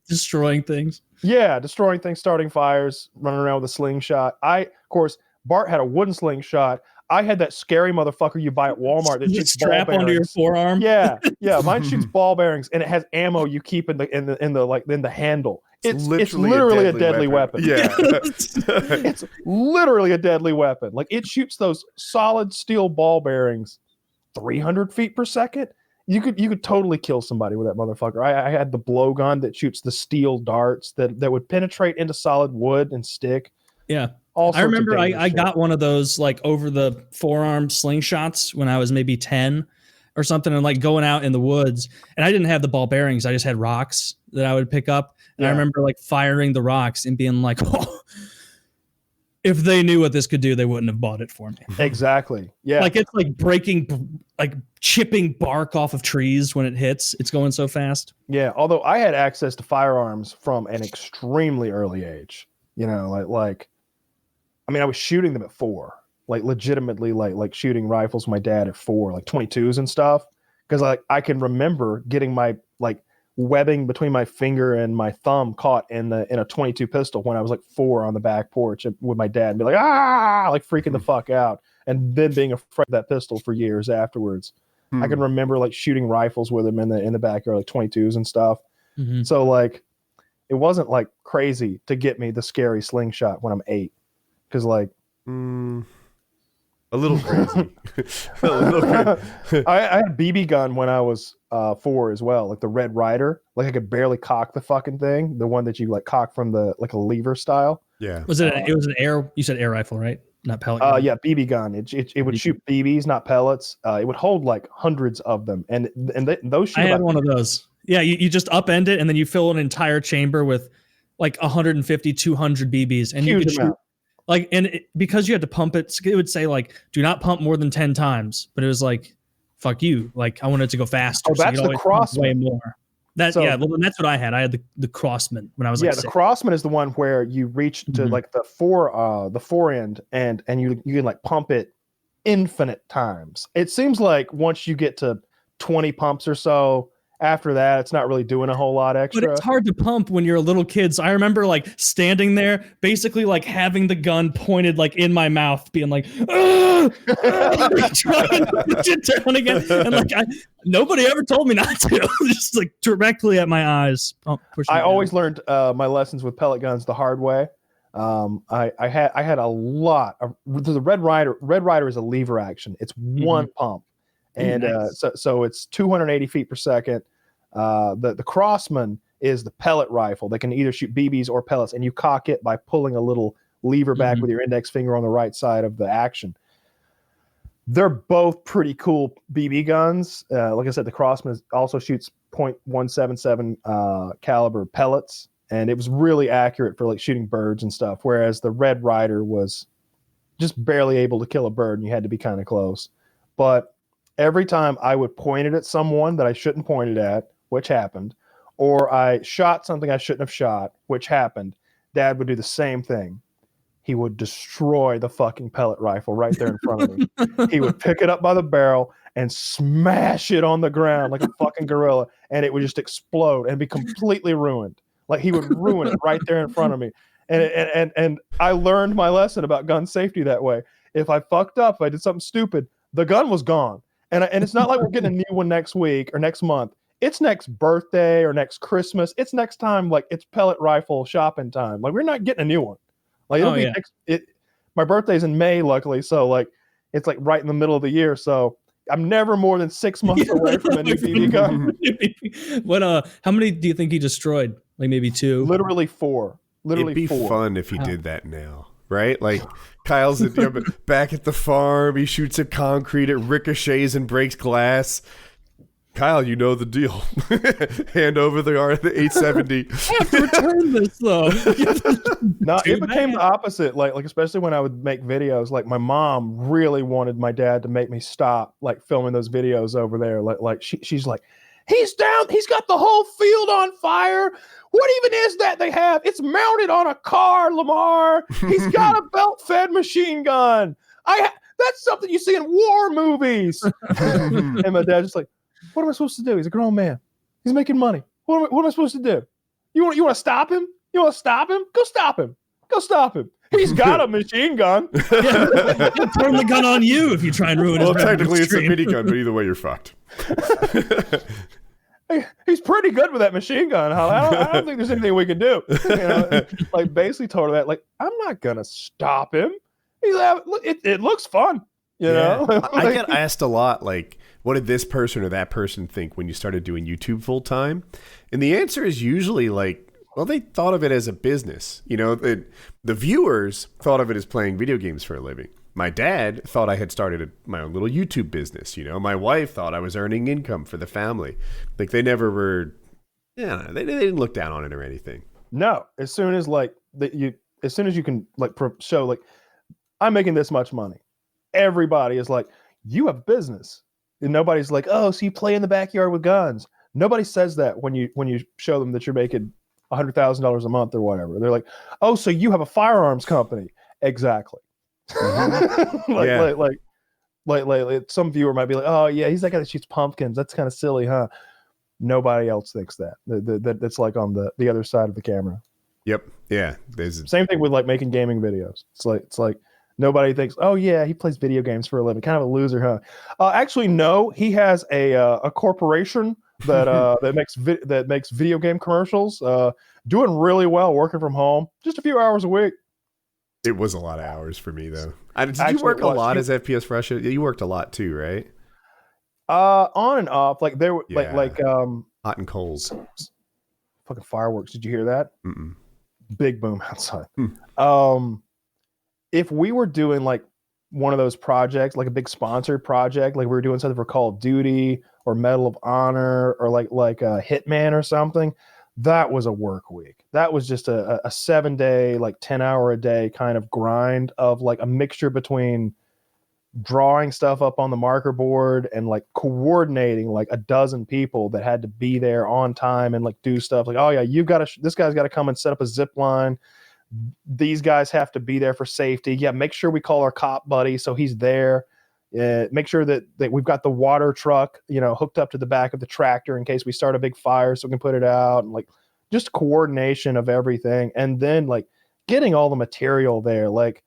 Destroying things. Yeah, destroying things, starting fires, running around with a slingshot. Of course, Bart had a wooden slingshot. I had that scary motherfucker you buy at Walmart that shoots strap ball onto your forearm. Yeah. Mine shoots ball bearings, and it has ammo you keep in the handle. It's literally a deadly weapon. Yeah, it's literally a deadly weapon. Like it shoots those solid steel ball bearings 300 feet per second. You could totally kill somebody with that motherfucker. I had the blowgun that shoots the steel darts that would penetrate into solid wood and stick. Yeah. I remember I got one of those like over the forearm slingshots when I was maybe 10 or something, and like going out in the woods, and I didn't have the ball bearings. I just had rocks that I would pick up. And I remember like firing the rocks and being like, oh, if they knew what this could do, they wouldn't have bought it for me. Exactly. Yeah. Like it's like chipping bark off of trees when it hits. It's going so fast. Yeah. Although I had access to firearms from an extremely early age, you know, like, I mean, I was shooting them at 4, like legitimately like shooting rifles with my dad at 4, like 22s and stuff. Cause like I can remember getting my like webbing between my finger and my thumb caught in a 22 pistol when I was like 4 on the back porch with my dad and be like, like freaking the fuck out. And then being afraid of that pistol for years afterwards. I can remember like shooting rifles with him in the backyard, like 22s and stuff. So like, it wasn't like crazy to get me the scary slingshot when I'm 8, because like a little crazy. A little crazy. I had a BB gun when I was 4 as well, like the Red Ryder. Like I could barely cock the fucking thing, the one that you like cock from the like a lever style. Yeah. Was it? It was an air. You said air rifle, right? Not pellet gun. Yeah, BB gun. It would shoot BBs, not pellets. It would hold like hundreds of them, and those shoot. I had one of those. Yeah, you just upend it and then you fill an entire chamber with like 150, 200 BBs, and you could shoot. Like, and because you had to pump it, it would say like, do not pump more than 10 times. But it was like, fuck you. Like, I wanted it to go faster. Oh, that's the Crossman. Way more. That's that's what I had. I had the Crossman when I was like the Crossman is the one where you reach to like the fore end and you can like pump it infinite times. It seems like once you get to 20 pumps or so, after that, it's not really doing a whole lot extra. But it's hard to pump when you're a little kid. So I remember like standing there, basically like having the gun pointed like in my mouth, being like, trying to push it down again. And like nobody ever told me not to. Just like directly at my eyes. I always learned my lessons with pellet guns the hard way. I had a lot of the Red Ryder. Red Ryder is a lever action. It's one pump. And nice. So it's 280 feet per second. The Crossman is the pellet rifle that can either shoot BBs or pellets, and you cock it by pulling a little lever back with your index finger on the right side of the action. They're both pretty cool BB guns. Like I said, the Crossman also shoots .177 caliber pellets, and it was really accurate for like shooting birds and stuff, whereas the Red Ryder was just barely able to kill a bird, and you had to be kind of close. But every time I would point it at someone that I shouldn't point it at, which happened, or I shot something I shouldn't have shot, which happened, Dad would do the same thing. He would destroy the fucking pellet rifle right there in front of me. He would pick it up by the barrel and smash it on the ground like a fucking gorilla, and it would just explode and be completely ruined. Like he would ruin it right there in front of me. And I learned my lesson about gun safety that way. If I fucked up, if I did something stupid, the gun was gone. And it's not like we're getting a new one next week or next month. It's next birthday or next Christmas. It's next time, like it's pellet rifle shopping time. Like we're not getting a new one. Like it'll be next. My birthday's in May, luckily, so like it's like right in the middle of the year. So I'm never more than 6 months away from a new BB gun. What? How many do you think he destroyed? Like maybe 2. Literally 4. Literally It'd be 4. fun if he did that now. Right? Like Kyle's back at the farm. He shoots at concrete. It ricochets and breaks glass. Kyle, you know the deal. Hand over the 870. I have to return this though. No, it became the opposite. Like especially when I would make videos. Like my mom really wanted my dad to make me stop like filming those videos over there. Like she's like, he's down. He's got the whole field on fire. What even is that they have? It's mounted on a car, Lamar. He's got a belt-fed machine gun. That's something you see in war movies. And my dad's just like, what am I supposed to do? He's a grown man. He's making money. What am I supposed to do? You want to stop him? You want to stop him? Go stop him. Go stop him. He's got a machine gun. He'll turn the gun on you if you try and ruin his Well, technically it's a minigun, but either way, you're fucked. He's pretty good with that machine gun. I don't think there's anything we can do. You know, like basically told her that, like, I'm not gonna stop him. It looks fun. You know, I get asked a lot, like, what did this person or that person think when you started doing YouTube full time? And the answer is usually like, well, they thought of it as a business. You know, the viewers thought of it as playing video games for a living. My dad thought I had started my own little YouTube business. You know, my wife thought I was earning income for the family. Like they never were, they didn't look down on it or anything. No, as soon as you can like show like I'm making this much money, everybody is like, you have business, and nobody's like, oh, so you play in the backyard with guns. Nobody says that when you show them that you're making $100,000 a month or whatever. They're like, oh, so you have a firearms company. Exactly. like some viewer might be like, oh yeah, he's that guy that shoots pumpkins. That's kind of silly, huh? Nobody else thinks that. That's like on the other side of the camera. Yep. Yeah. Same thing with like making gaming videos. It's like nobody thinks, oh yeah, he plays video games for a living. Kind of a loser, huh? Actually, no. He has a corporation that makes video game commercials. Doing really well, working from home, just a few hours a week. It was a lot of hours for me though. Did you work a lot as FPS Russia? You worked a lot too, right? On and off. Like there were like hot and cold. Fucking fireworks. Did you hear that? Mm-mm. Big boom outside. If we were doing like one of those projects, like a big sponsored project, like we were doing something for Call of Duty or Medal of Honor or like a Hitman or something, that was a work week. That was just a 7-day, like 10-hour a day kind of grind of like a mixture between drawing stuff up on the marker board and like coordinating like a dozen people that had to be there on time and like do stuff like, oh yeah, this guy's got to come and set up a zip line. These guys have to be there for safety. Yeah, make sure we call our cop buddy so he's there. Make sure that we've got the water truck, hooked up to the back of the tractor in case we start a big fire so we can put it out, and like just coordination of everything. And then like getting all the material there. Like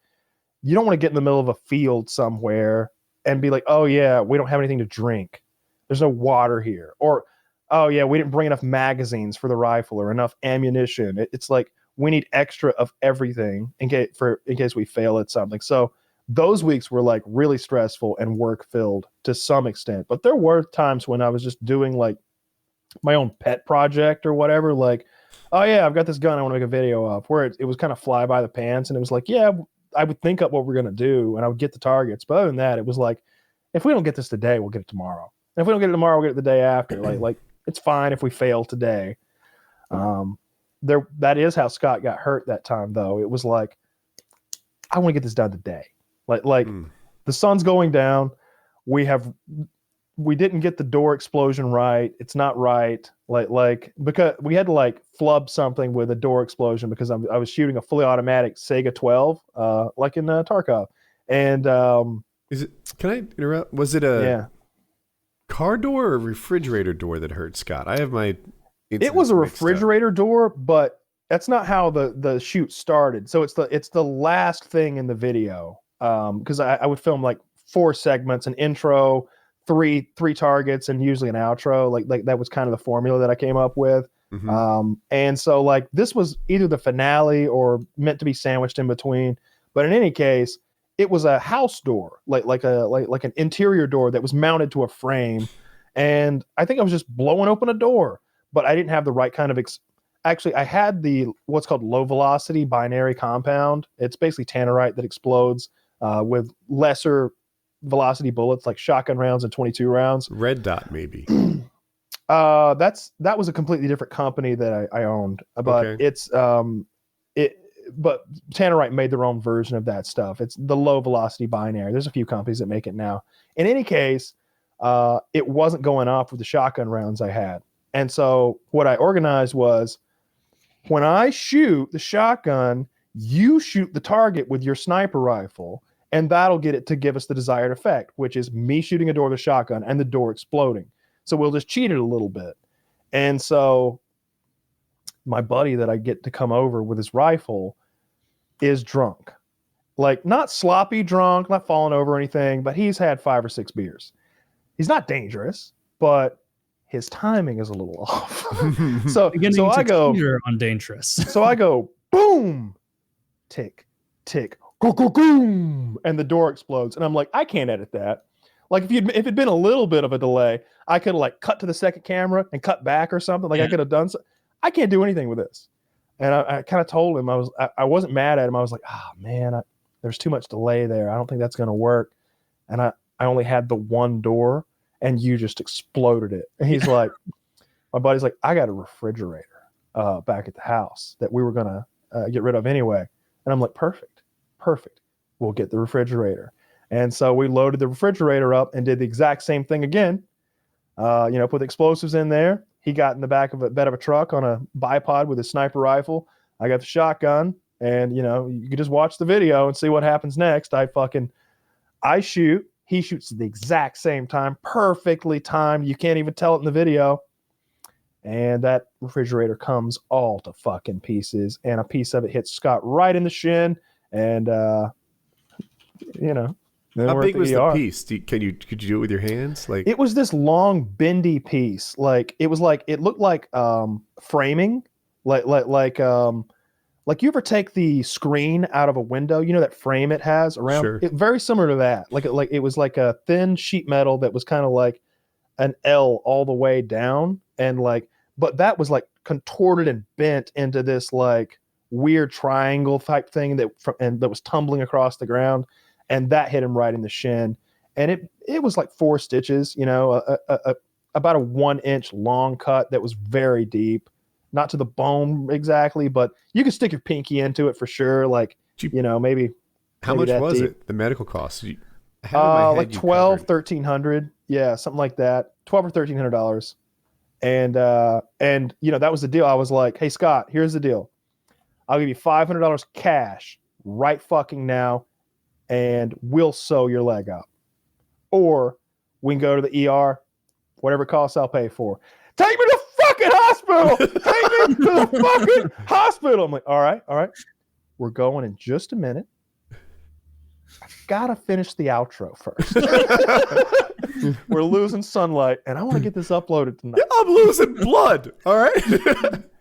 you don't want to get in the middle of a field somewhere and be like, oh yeah, we don't have anything to drink. There's no water here. Or, oh yeah, we didn't bring enough magazines for the rifle or enough ammunition. It's like we need extra of everything in case we fail at something. So those weeks were like really stressful and work filled to some extent. But there were times when I was just doing like my own pet project or whatever. Like, oh yeah, I've got this gun I want to make a video of, where it was kind of fly by the pants. And it was like, yeah, I would think up what we're going to do and I would get the targets. But other than that, it was like, if we don't get this today, we'll get it tomorrow. And if we don't get it tomorrow, we'll get it the day after. Like it's fine if we fail today. That is how Scott got hurt that time, though. It was like, I want to get this done today. The sun's going down. We didn't get the door explosion right. It's not right. Like because we had to like flub something with a door explosion because I was shooting a fully automatic Sega 12, like in Tarkov. And can I interrupt? Was it a car door or refrigerator door that hurt Scott? I have my. It was a refrigerator door, but that's not how the shoot started. So it's the last thing in the video. Because I would film like 4 segments, an intro, three targets, and usually an outro. Like that was kind of the formula that I came up with. Mm-hmm. And so like this was either the finale or meant to be sandwiched in between. But in any case, it was a house door, like an interior door that was mounted to a frame. And I think I was just blowing open a door, but I didn't have the right kind of Actually, I had what's called low velocity binary compound. It's basically tannerite that explodes with lesser velocity bullets, like shotgun rounds and 22 rounds. Red Dot, maybe. That was a completely different company that I owned, but okay. But Tannerite made their own version of that stuff. It's the low velocity binary. There's a few companies that make it now. In any case, it wasn't going off with the shotgun rounds I had. And so what I organized was, when I shoot the shotgun, you shoot the target with your sniper rifle, and that'll get it to give us the desired effect, which is me shooting a door with a shotgun and the door exploding. So we'll just cheat it a little bit. And so my buddy that I get to come over with his rifle is drunk. Like, not sloppy drunk, not falling over or anything, but he's had 5 or 6 beers. He's not dangerous, but his timing is a little off. so I go on dangerous. So I go boom, tick, tick, go, go, boom, and the door explodes. And I'm like, I can't edit that. Like if it'd been a little bit of a delay, I could have like cut to the second camera and cut back or something. Like I could have done so. I can't do anything with this. And I kind of told him, I wasn't mad at him. I was like, man, there's too much delay there. I don't think that's going to work. And I only had the one door, and you just exploded it. And he's like, my buddy's like, I got a refrigerator back at the house that we were going to get rid of anyway. And I'm like, perfect. We'll get the refrigerator. And so we loaded the refrigerator up and did the exact same thing again. Put the explosives in there. He got in the back of a bed of a truck on a bipod with his sniper rifle. I got the shotgun, and you can just watch the video and see what happens next. I shoot. He shoots at the exact same time, perfectly timed. You can't even tell it in the video. And that refrigerator comes all to fucking pieces, and a piece of it hits Scott right in the shin. And How big was the piece? Could you do it with your hands? Like, it was this long bendy piece. Like it looked like framing, like you ever take the screen out of a window, you know, that frame it has around. Sure. Very similar to that. Like it was like a thin sheet metal that was kind of like an L all the way down, and like, but that was like contorted and bent into this like weird triangle type thing that was tumbling across the ground. And that hit him right in the shin. And it was like 4 stitches, you know, about a 1-inch long cut that was very deep, not to the bone exactly, but you could stick your pinky into it for sure. Like, you know, maybe. How much was it? The medical costs? Like $1,200, $1,300. Yeah, something like that. $1,200 or $1,300. And you know, that was the deal. I was like, hey, Scott, here's the deal. I'll give you $500 cash right fucking now, and we'll sew your leg up. Or we can go to the ER, whatever it costs, I'll pay for. Take me to the fucking hospital! Take me to the fucking hospital! I'm like, all right. We're going in just a minute. I've got to finish the outro first. We're losing sunlight, and I want to get this uploaded tonight. I'm losing blood, all right?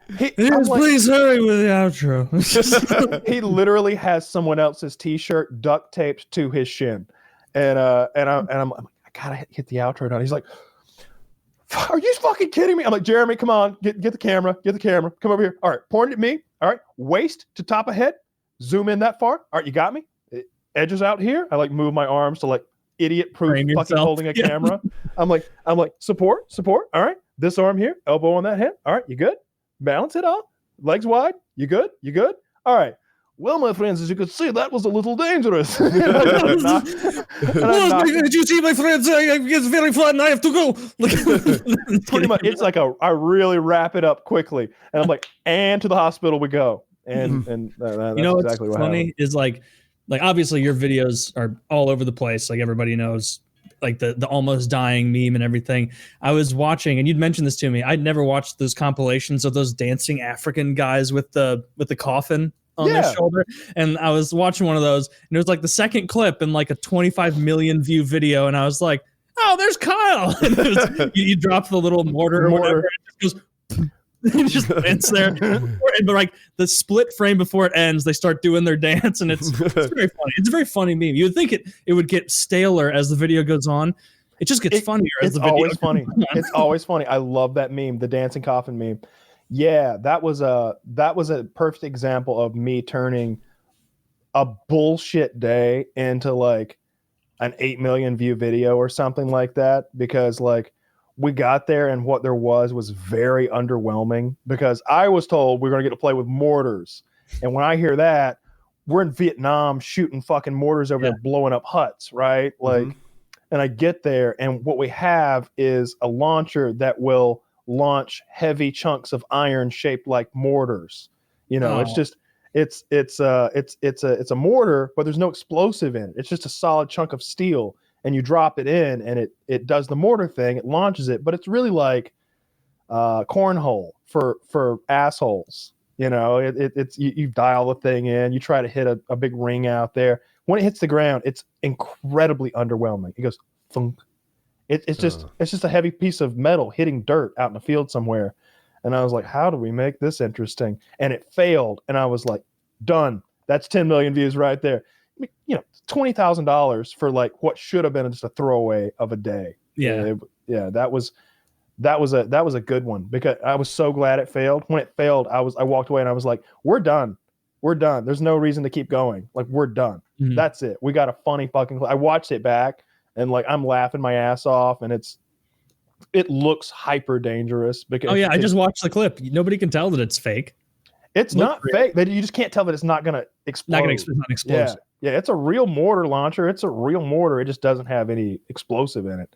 Please hurry with the outro. He literally has someone else's t-shirt duct taped to his shin, and I'm like, I gotta hit the outro now. He's like, are you fucking kidding me? I'm like, Jeremy, come on, get the camera, come over here. All right, point it at me. All right, waist to top of head, zoom in that far. All right, you got me. Edges out here. I like move my arms to like idiot proof fucking holding a camera. I'm like support. All right, this arm here, elbow on that hip. All right, you good? Balance it off. Legs wide. You good? All right. Well, my friends, as you can see, that was a little dangerous. Did you see, my friends? It's very fun. I have to go. Pretty much. It's like I really wrap it up quickly, and I'm like, and to the hospital we go. And that's you know, exactly what's what funny happened. is like obviously your videos are all over the place. Like everybody knows. Like the almost dying meme and everything. I was watching, and you'd mentioned this to me. I'd never watched those compilations of those dancing African guys with the coffin on their shoulder. And I was watching one of those, and it was like the second clip in like a 25 million view video, and I was like, "Oh, there's Kyle!" And it was, you drop the little mortar or whatever, and it just goes. It just ends there, but like the split frame before it ends, they start doing their dance, and it's very funny. It's a very funny meme. You would think it would get staler as the video goes on. It just gets funnier as the video. Always funny. It's always funny. I love that meme, the dancing coffin meme. Yeah, that was a perfect example of me turning a bullshit day into like an 8 million view video or something like that, because like. We got there, and what there was very underwhelming, because I was told we're going to get to play with mortars. And when I hear that, we're in Vietnam shooting fucking mortars over there, blowing up huts, right? Like, and I get there, and what we have is a launcher that will launch heavy chunks of iron shaped like mortars. You know, it's just, it's a mortar, but there's no explosive in it. It's just a solid chunk of steel. And you drop it in, and it does the mortar thing. It launches it, but it's really like cornhole for assholes. You know, it's you dial the thing in, you try to hit a big ring out there. When it hits the ground, it's incredibly underwhelming. It goes thunk. It's just a heavy piece of metal hitting dirt out in the field somewhere. And I was like, how do we make this interesting? And it failed, and I was like, done. That's 10 million views right there. You know, $20,000 for like what should have been just a throwaway of a day. Yeah, that was a good one, because I was so glad it failed. When it failed, I walked away and I was like, we're done. There's no reason to keep going. Like, we're done. Mm-hmm. That's it. We got a funny fucking. I watched it back, and like I'm laughing my ass off, and it looks hyper dangerous because. Oh yeah, I just watched the clip. Nobody can tell that it's fake. It's not fake. You just can't tell that it's not going to explode. Not explode. Yeah, it's a real mortar launcher. It's a real mortar. It just doesn't have any explosive in it.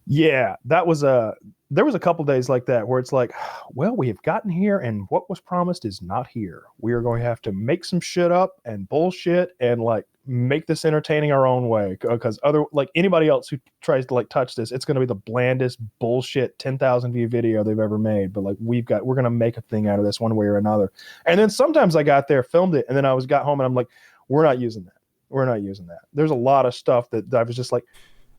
Yeah, there was a couple days like that where it's like, well, we have gotten here, and what was promised is not here. We are going to have to make some shit up and bullshit and like make this entertaining our own way, because anybody else who tries to like touch this, it's going to be the blandest bullshit 10,000 view video they've ever made. But like we're going to make a thing out of this one way or another. And then sometimes I got there, filmed it, and then got home, and I'm like, we're not using that. We're not using that. There's a lot of stuff that I was just like,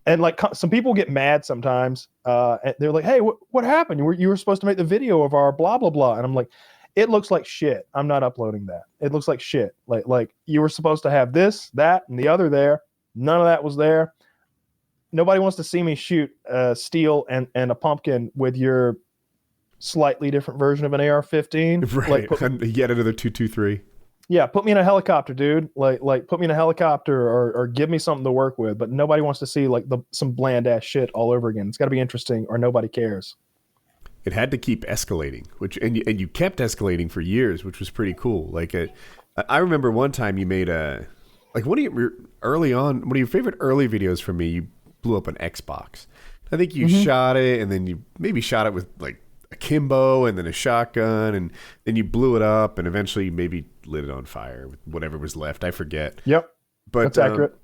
and like some people get mad sometimes. And they're like, hey, what happened? You were supposed to make the video of our blah, blah, blah. And I'm like, it looks like shit. I'm not uploading that. It looks like shit. Like you were supposed to have this, that, and the other there. None of that was there. Nobody wants to see me shoot steel and a pumpkin with your slightly different version of an AR-15. Right. Yet another 223. Yeah, put me in a helicopter, dude. Like put me in a helicopter or give me something to work with. But nobody wants to see like some bland ass shit all over again. It's got to be interesting, or nobody cares. It had to keep escalating, and you kept escalating for years, which was pretty cool. Like I remember one time you made one of your favorite early videos from me. You blew up an Xbox. I think you shot it, and then you maybe shot it with like a Kimbo and then a shotgun, and then you blew it up, and eventually maybe lit it on fire with whatever was left. I forget. Yep, but that's accurate.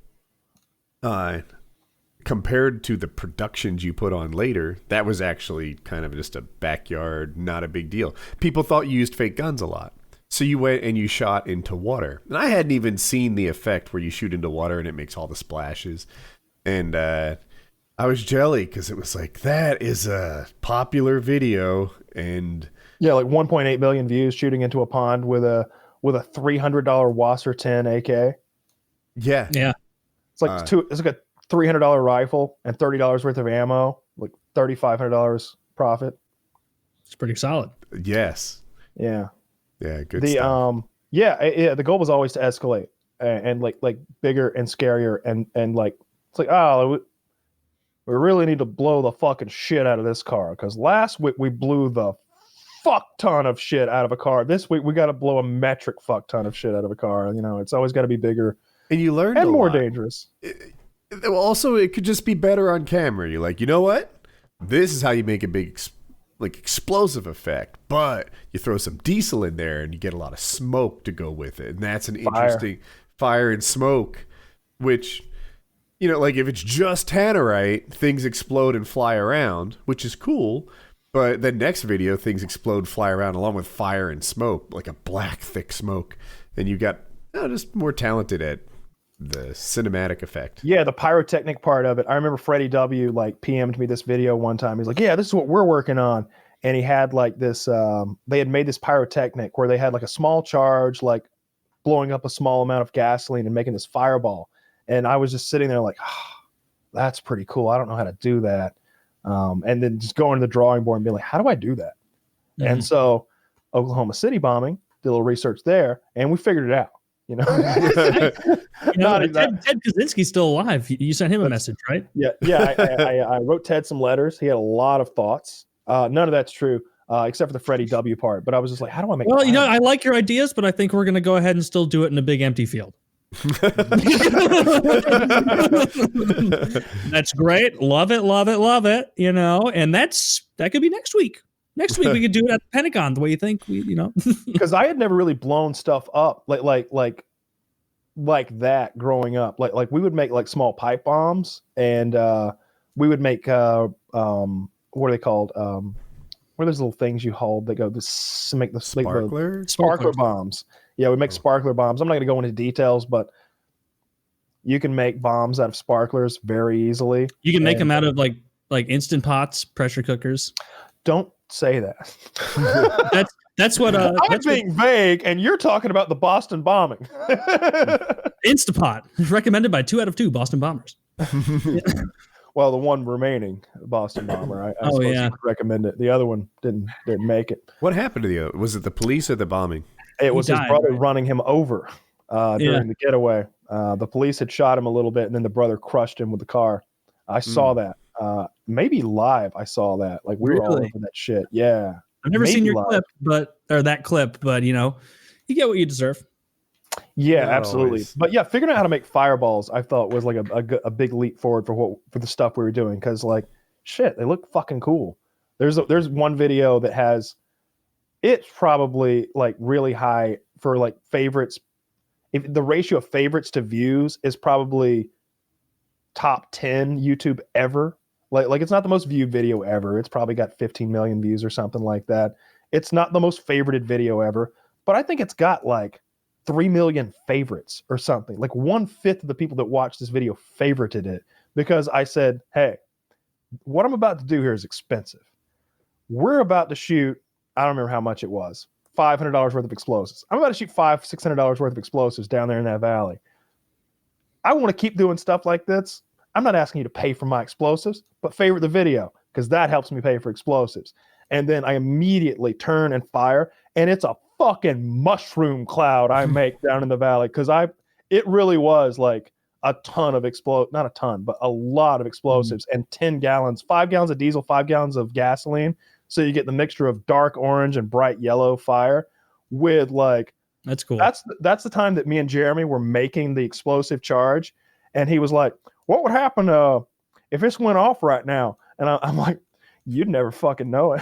Compared to the productions you put on later, that was actually kind of just a backyard, not a big deal. People thought you used fake guns a lot. So you went and you shot into water. And I hadn't even seen the effect where you shoot into water and it makes all the splashes. And I was jelly because it was like, that is a popular video. And yeah, like 1.8 million views shooting into a pond with a $300 Wasser 10 AK. Yeah. Yeah. It's like it's like a $300 rifle and $30 worth of ammo, like $3,500 profit. It's pretty solid. Yes. Yeah. Yeah. Good stuff. The goal was always to escalate and like bigger and scarier and like it's like, oh, we really need to blow the fucking shit out of this car because last week we blew the fuck ton of shit out of a car. This week we got to blow a metric fuck ton of shit out of a car. You know, it's always got to be bigger and you learned and more lot. Dangerous. Also, it could just be better on camera. You're like, you know what? This is how you make a big, explosive effect. But you throw some diesel in there, and you get a lot of smoke to go with it, and that's an interesting fire and smoke. Which, you know, like if it's just tannerite, things explode and fly around, which is cool. But the next video, things explode, fly around, along with fire and smoke, like a black, thick smoke, and you got just more talented at the cinematic effect. Yeah, the pyrotechnic part of it. I remember Freddie W like PM'd me this video one time. He's like, yeah, this is what we're working on. And he had like this, they had made this pyrotechnic where they had like a small charge, like blowing up a small amount of gasoline and making this fireball. And I was just sitting there like, that's pretty cool. I don't know how to do that. And then just going to the drawing board and being like, how do I do that? Mm-hmm. And so Oklahoma City bombing, did a little research there, and we figured it out. You know, Ted Kaczynski's still alive. You sent him a message, right? Yeah. I wrote Ted some letters. He had a lot of thoughts. None of that's true, except for the Freddie W part. But I was just like, how do I make? Well, I like your ideas, but I think we're going to go ahead and still do it in a big empty field. That's great. Love it. You know, and that could be next week. Next week we could do it at the Pentagon the way you think because I had never really blown stuff up like that growing up. Like we would make like small pipe bombs and we would make what are they called? What are those little things you hold that go to make the sparkler bombs? Yeah, we make sparkler bombs. I'm not going to go into details, but you can make bombs out of sparklers very easily. You can make them out of like Instant Pots, pressure cookers. Don't say that. That's what I'm being vague, and you're talking about the Boston bombing. Instapot, recommended by 2 out of 2 Boston bombers. Well, the one remaining Boston bomber, I suppose you would recommend it. The other one didn't make it. What happened to the other? Was it the police or the bombing? It was his brother running him over during the getaway. The police had shot him a little bit, and then the brother crushed him with the car. I saw that. Maybe live I saw that. Like we were all over that shit. Yeah. I've never seen your clip, but you get what you deserve. Yeah, absolutely. Always. But yeah, figuring out how to make fireballs I thought was like a big leap forward for the stuff we were doing, cuz like shit, they look fucking cool. There's one video that has, it's probably like really high for like favorites. If the ratio of favorites to views is probably top 10 YouTube ever. Like it's not the most viewed video ever. It's probably got 15 million views or something like that. It's not the most favorited video ever, but I think it's got like 3 million favorites or something. Like 1/5 of the people that watched this video favorited it because I said, hey, what I'm about to do here is expensive. We're about to shoot, I don't remember how much it was, $500 worth of explosives. I'm about to shoot $600 worth of explosives down there in that valley. I want to keep doing stuff like this. I'm not asking you to pay for my explosives, but favorite the video because that helps me pay for explosives. And then I immediately turn and fire, and it's a fucking mushroom cloud I make down in the valley because it really was like a ton of not a ton, but a lot of explosives and 10 gallons, 5 gallons of diesel, 5 gallons of gasoline. So you get the mixture of dark orange and bright yellow fire with like, that's cool. That's the time that me and Jeremy were making the explosive charge. And he was like, what would happen if this went off right now? And I'm like, you'd never fucking know it.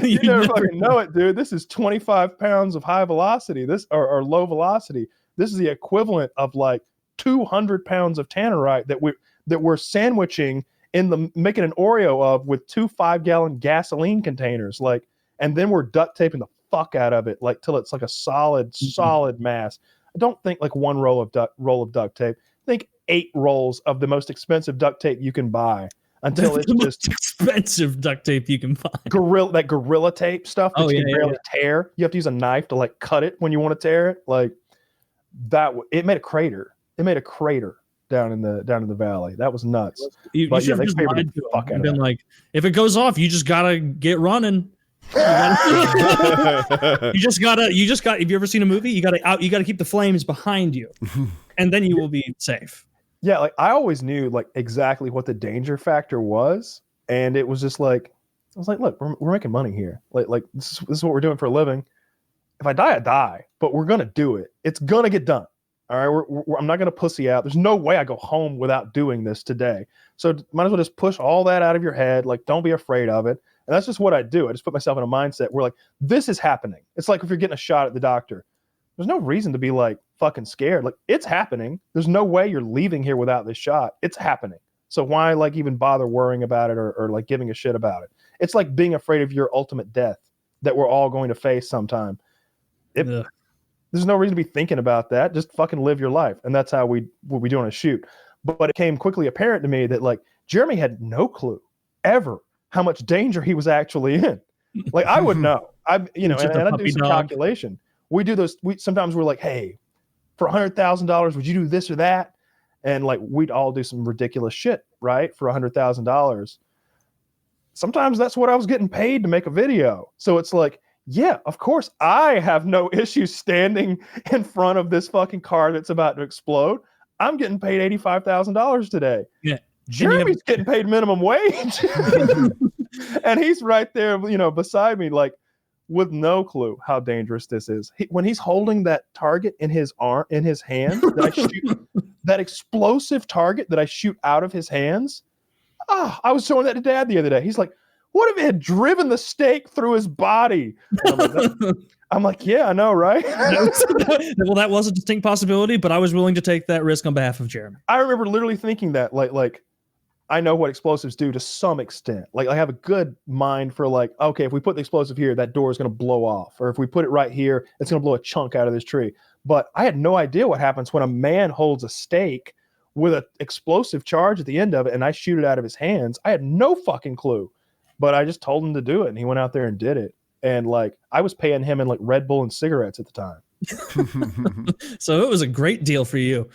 You'd never fucking know it, dude. This is 25 pounds of high velocity, or low velocity. This is the equivalent of like 200 pounds of tannerite that we're sandwiching making an Oreo of with 2 5-gallon gasoline containers. Like, and then we're duct taping the fuck out of it, like till it's like a solid mass. I don't think like one roll of duct tape. I think 8 rolls of the most expensive duct tape you can buy. Until it's just expensive duct tape you can buy. Gorilla tape stuff that you can barely tear. You have to use a knife to like cut it when you want to tear it. Like that, it made a crater. It made a crater down in the valley. That was nuts. They favored the fuck out of it. Like, if it goes off, you just gotta get running. You just gotta. Have you ever seen a movie? You gotta keep the flames behind you, and then you will be safe. Yeah, like I always knew like exactly what the danger factor was, and it was just like I was like, look, we're making money here. Like this is what we're doing for a living. If I die, I die, but we're gonna do it. It's gonna get done. All right, I'm not gonna pussy out. There's no way I go home without doing this today. So might as well just push all that out of your head. Like, don't be afraid of it. And that's just what I do. I just put myself in a mindset where like this is happening. It's like if you're getting a shot at the doctor. There's no reason to be like fucking scared. Like it's happening. There's no way you're leaving here without this shot. It's happening. So why like even bother worrying about it or like giving a shit about it? It's like being afraid of your ultimate death that we're all going to face sometime. There's no reason to be thinking about that. Just fucking live your life. And that's how we do on a shoot. But it came quickly apparent to me that like Jeremy had no clue ever how much danger he was actually in. Like I would know. And I do some calculation. We do those. Sometimes we're like, hey, for $100,000, would you do this or that? And like, we'd all do some ridiculous shit, right? For $100,000. Sometimes that's what I was getting paid to make a video. So it's like, yeah, of course, I have no issue standing in front of this fucking car that's about to explode. I'm getting paid $85,000 today. Yeah. Jeremy's getting paid minimum wage. And he's right there, beside me, like, with no clue how dangerous this is. When he's holding that target in his hand, that explosive target that I shoot out of his hands. I was showing that to Dad the other day. He's like, what if it had driven the stake through his body? I'm like, yeah, I know, right? Well, that was a distinct possibility, but I was willing to take that risk on behalf of Jeremy. I remember literally thinking that, like, I know what explosives do to some extent. Like, I have a good mind for like, okay, if we put the explosive here, that door is going to blow off. Or if we put it right here, it's going to blow a chunk out of this tree. But I had no idea what happens when a man holds a stake with an explosive charge at the end of it and I shoot it out of his hands. I had no fucking clue. But I just told him to do it, and he went out there and did it. And like, I was paying him in like Red Bull and cigarettes at the time. So it was a great deal for you.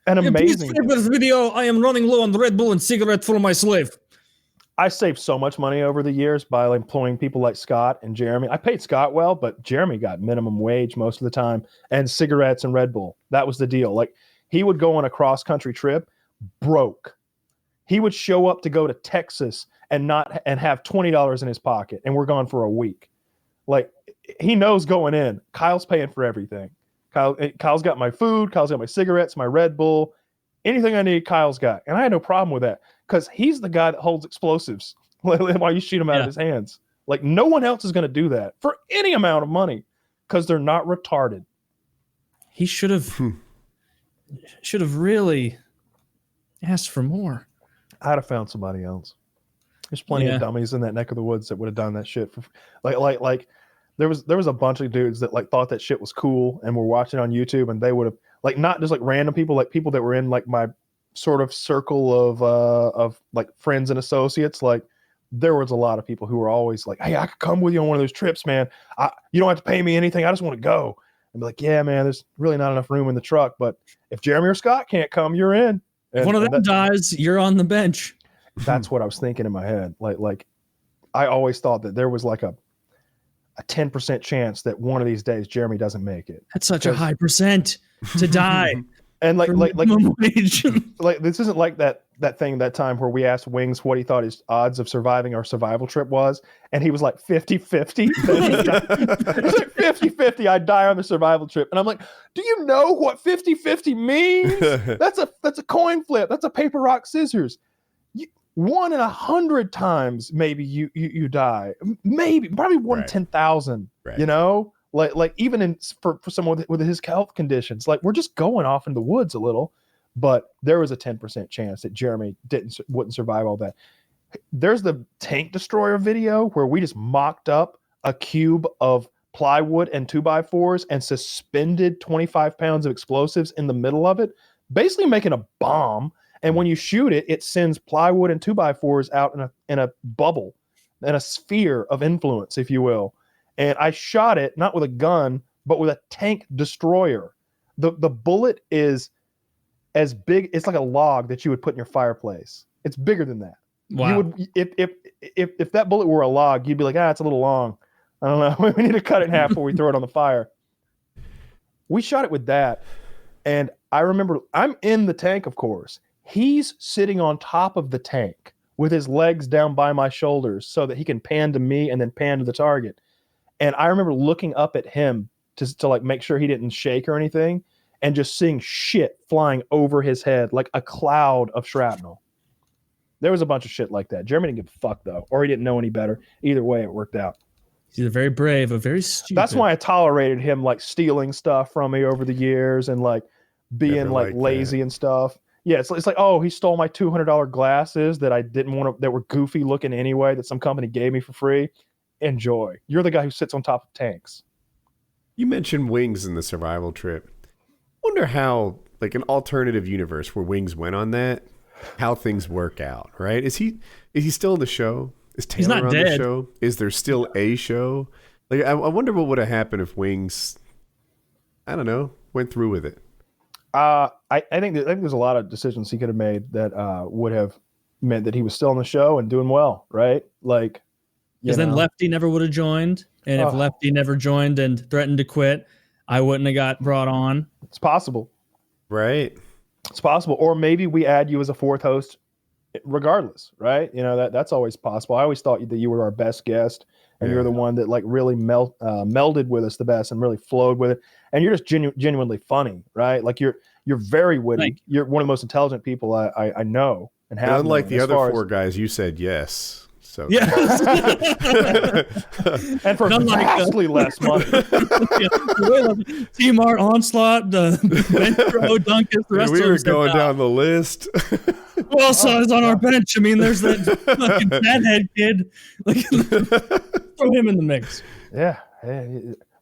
An amazing. For this video, I am running low on Red Bull and cigarette for my slave. I saved so much money over the years by like, employing people like Scott and Jeremy. I paid Scott well, but Jeremy got minimum wage most of the time, and cigarettes and Red Bull. That was the deal. Like, he would go on a cross country trip broke. He would show up to go to Texas and have $20 in his pocket, and we're gone for a week. Like, he knows going in, Kyle's paying for everything. Kyle's got my food, Kyle's got my cigarettes, my Red Bull, anything I need, Kyle's got. And I had no problem with that because he's the guy that holds explosives while you shoot him out of his hands. Like, no one else is going to do that for any amount of money because they're not retarded. He should have really asked for more. I'd have found somebody else. There's plenty of dummies in that neck of the woods that would have done that shit for like there was a bunch of dudes that like thought that shit was cool and were watching on YouTube, and they would have like not just like random people, like people that were in like my sort of circle of like friends and associates. Like there was a lot of people who were always like, hey, I could come with you on one of those trips, man. You don't have to pay me anything. I just want to go. And be like, yeah, man, there's really not enough room in the truck, but if Jeremy or Scott can't come, you're in. If one of them dies, you're on the bench. That's what I was thinking in my head. Like I always thought that there was like a 10% chance that one of these days Jeremy doesn't make it. That's such a high percent to die. And like wage. like this isn't like that time where we asked Wings what he thought his odds of surviving our survival trip was, and he was like 50-50. He's like 50-50 I'd die on the survival trip. And I'm like, do you know what 50-50 means? That's a coin flip. That's a paper, rock, scissors. 1 in 100 times maybe you die. Maybe probably 1 in 10,000. Right. You know? Like even for someone with his health conditions, like we're just going off in the woods a little, but there was a 10% chance that Jeremy wouldn't survive all that. There's the tank destroyer video where we just mocked up a cube of plywood and 2x4s and suspended 25 pounds of explosives in the middle of it, basically making a bomb. And when you shoot it, it sends plywood and 2x4s out in a bubble, in a sphere of influence, if you will. And I shot it not with a gun, but with a tank destroyer. The bullet is as big. It's like a log that you would put in your fireplace. It's bigger than that. Wow. You would if that bullet were a log, you'd be like, it's a little long. I don't know. We need to cut it in half before we throw it on the fire. We shot it with that, and I remember I'm in the tank, of course. He's sitting on top of the tank with his legs down by my shoulders so that he can pan to me and then pan to the target. And I remember looking up at him to like make sure he didn't shake or anything, and just seeing shit flying over his head like a cloud of shrapnel. There was a bunch of shit like that. Jeremy didn't give a fuck though, or he didn't know any better. Either way, it worked out. He's a very brave, a very stupid. That's why I tolerated him like stealing stuff from me over the years and like being like lazy and stuff. Yeah, it's like, oh, he stole my $200 glasses that I didn't want to, that were goofy looking anyway, that some company gave me for free. Enjoy. You're the guy who sits on top of tanks. You mentioned Wings in the survival trip. Wonder how, like an alternative universe where Wings went on that, how things work out, right? Is he still in the show? Is Taylor He's not on dead. The show? Is there still a show? Like, I wonder what would have happened if Wings, I don't know, went through with it. I think there's a lot of decisions he could have made that would have meant that he was still on the show and doing well, right? Like, because then Lefty never would have joined, and if Lefty never joined and threatened to quit, I wouldn't have got brought on. It's possible, right? It's possible, or maybe we add you as a fourth host, regardless, right? You know that's always possible. I always thought that you were our best guest, and you're the one that like really melded with us the best and really flowed with it. And you're just genuinely funny, right? Like you're very witty. You're one of the most intelligent people I know and have. Unlike the other four guys, you said yes. So yeah, and for vastly less money. T-Mart, Onslaught, Ventro, Duncan, the rest we of were them going down the list. Who else is on our bench? I mean, there's that fucking fathead kid. Like, throw him in the mix. Yeah,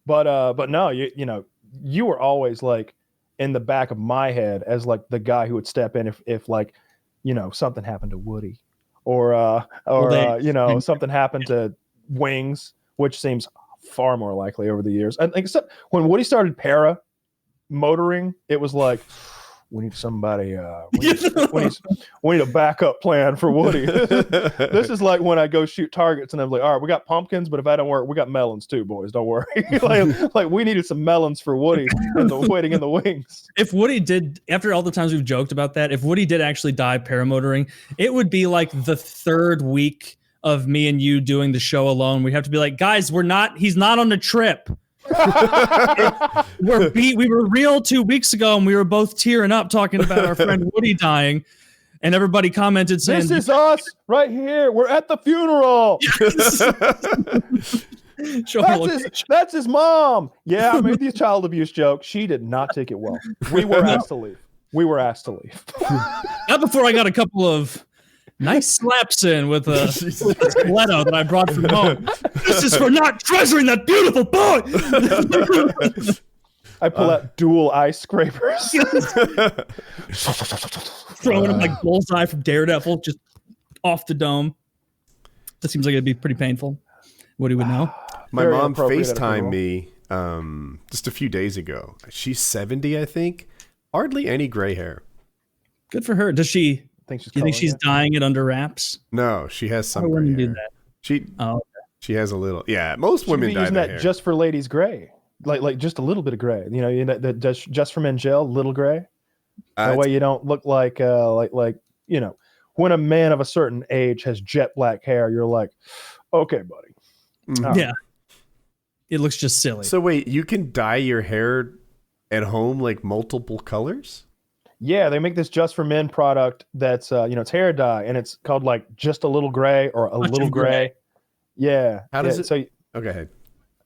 but no, you were always like in the back of my head as like the guy who would step in if like something happened to Woody. Or something happened to Wings, which seems far more likely over the years. I think except when Woody started para motoring, it was like, we need somebody. We need a backup plan for Woody. This is like when I go shoot targets and I'm like, all right, we got pumpkins, but if that don't work, we got melons too, boys. Don't worry. like we needed some melons for Woody and the waiting in the wings. If Woody did, after all the times we've joked about that, if Woody did actually die paramotoring, it would be like the third week of me and you doing the show alone. We'd have to be like, guys, he's not on the trip. We were real 2 weeks ago and we were both tearing up talking about our friend Woody dying, and everybody commented saying, this is us right here, we're at the funeral. Yes. That's his mom. Yeah, I made these child abuse jokes. She did not take it well. We were asked to leave. Not before I got a couple of Nice slaps in with a stiletto that I brought from home. This is for not treasuring that beautiful boy. I pull out dual eye scrapers. Throwing him like bullseye from Daredevil, just off the dome. That seems like it'd be pretty painful. Woody would know. My mom FaceTimed me just a few days ago. She's 70, I think. Hardly any gray hair. Good for her. Does she? Do you think she's dyeing it under wraps? No, she has some gray hair. Do that. She has a little. Yeah, most women dye using their that hair. just for ladies gray, like just a little bit of gray. You know that just for men gel, little gray. That way you don't look like you know, when a man of a certain age has jet black hair, you're like, okay, buddy. Yeah, it looks just silly. So wait, you can dye your hair at home like multiple colors? Yeah, they make this just for men product that's it's hair dye, and it's called like just a little gray or a little gray. Yeah. How does it? So okay.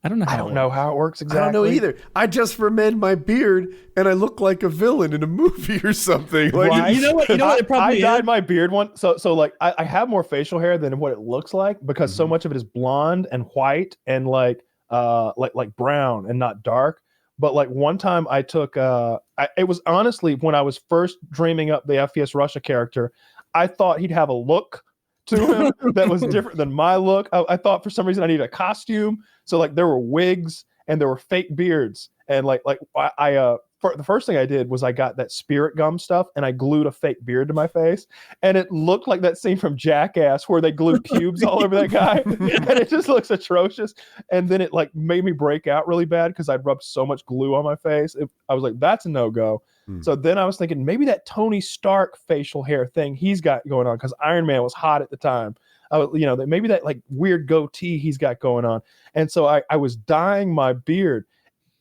I don't know. I don't know how it works exactly. I don't know either. I just remend my beard, and I look like a villain in a movie or something. Like, right? You know what? It probably I dyed my beard one. So like I have more facial hair than what it looks like because so much of it is blonde and white and like brown and not dark. But like one time I took it was honestly when I was first dreaming up the FPS Russia character, I thought he'd have a look to him that was different than my look. I thought for some reason I needed a costume. So like there were wigs and there were fake beards. And the first thing I did was I got that spirit gum stuff and I glued a fake beard to my face. And it looked like that scene from Jackass where they glued pubes all over that guy. And it just looks atrocious. And then it like made me break out really bad because I'd rubbed so much glue on my face. I was like, that's a no-go. So then I was thinking maybe that Tony Stark facial hair thing he's got going on because Iron Man was hot at the time. Maybe that like weird goatee he's got going on. And so I was dyeing my beard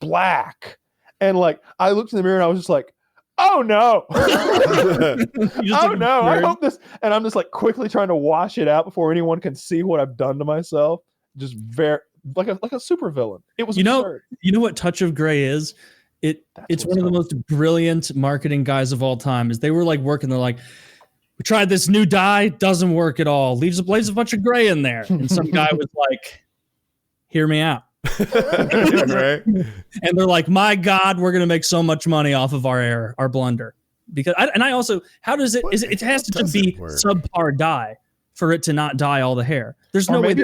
black. And like I looked in the mirror and I was just like, oh no. Oh no. I hope this. And I'm just like quickly trying to wash it out before anyone can see what I've done to myself. Just very like a super villain. It was absurd. You know what Touch of Gray is? It's one of the most brilliant marketing guys of all time. Is they were like working, they're like, we tried this new dye, doesn't work at all. Leaves a bunch of gray in there. And some guy was like, hear me out. Right? And they're like, my God, we're gonna make so much money off of our error, our blunder. Because how does it it has to just be subpar dye for it to not dye all the hair. There's no way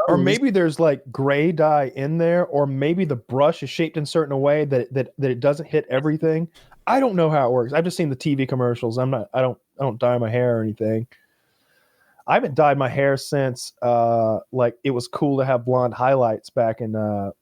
or maybe there's like gray dye in there, or maybe the brush is shaped in a certain way that it doesn't hit everything. I don't know how it works. I've just seen the TV commercials. I don't dye my hair or anything. I haven't dyed my hair since like it was cool to have blonde highlights back in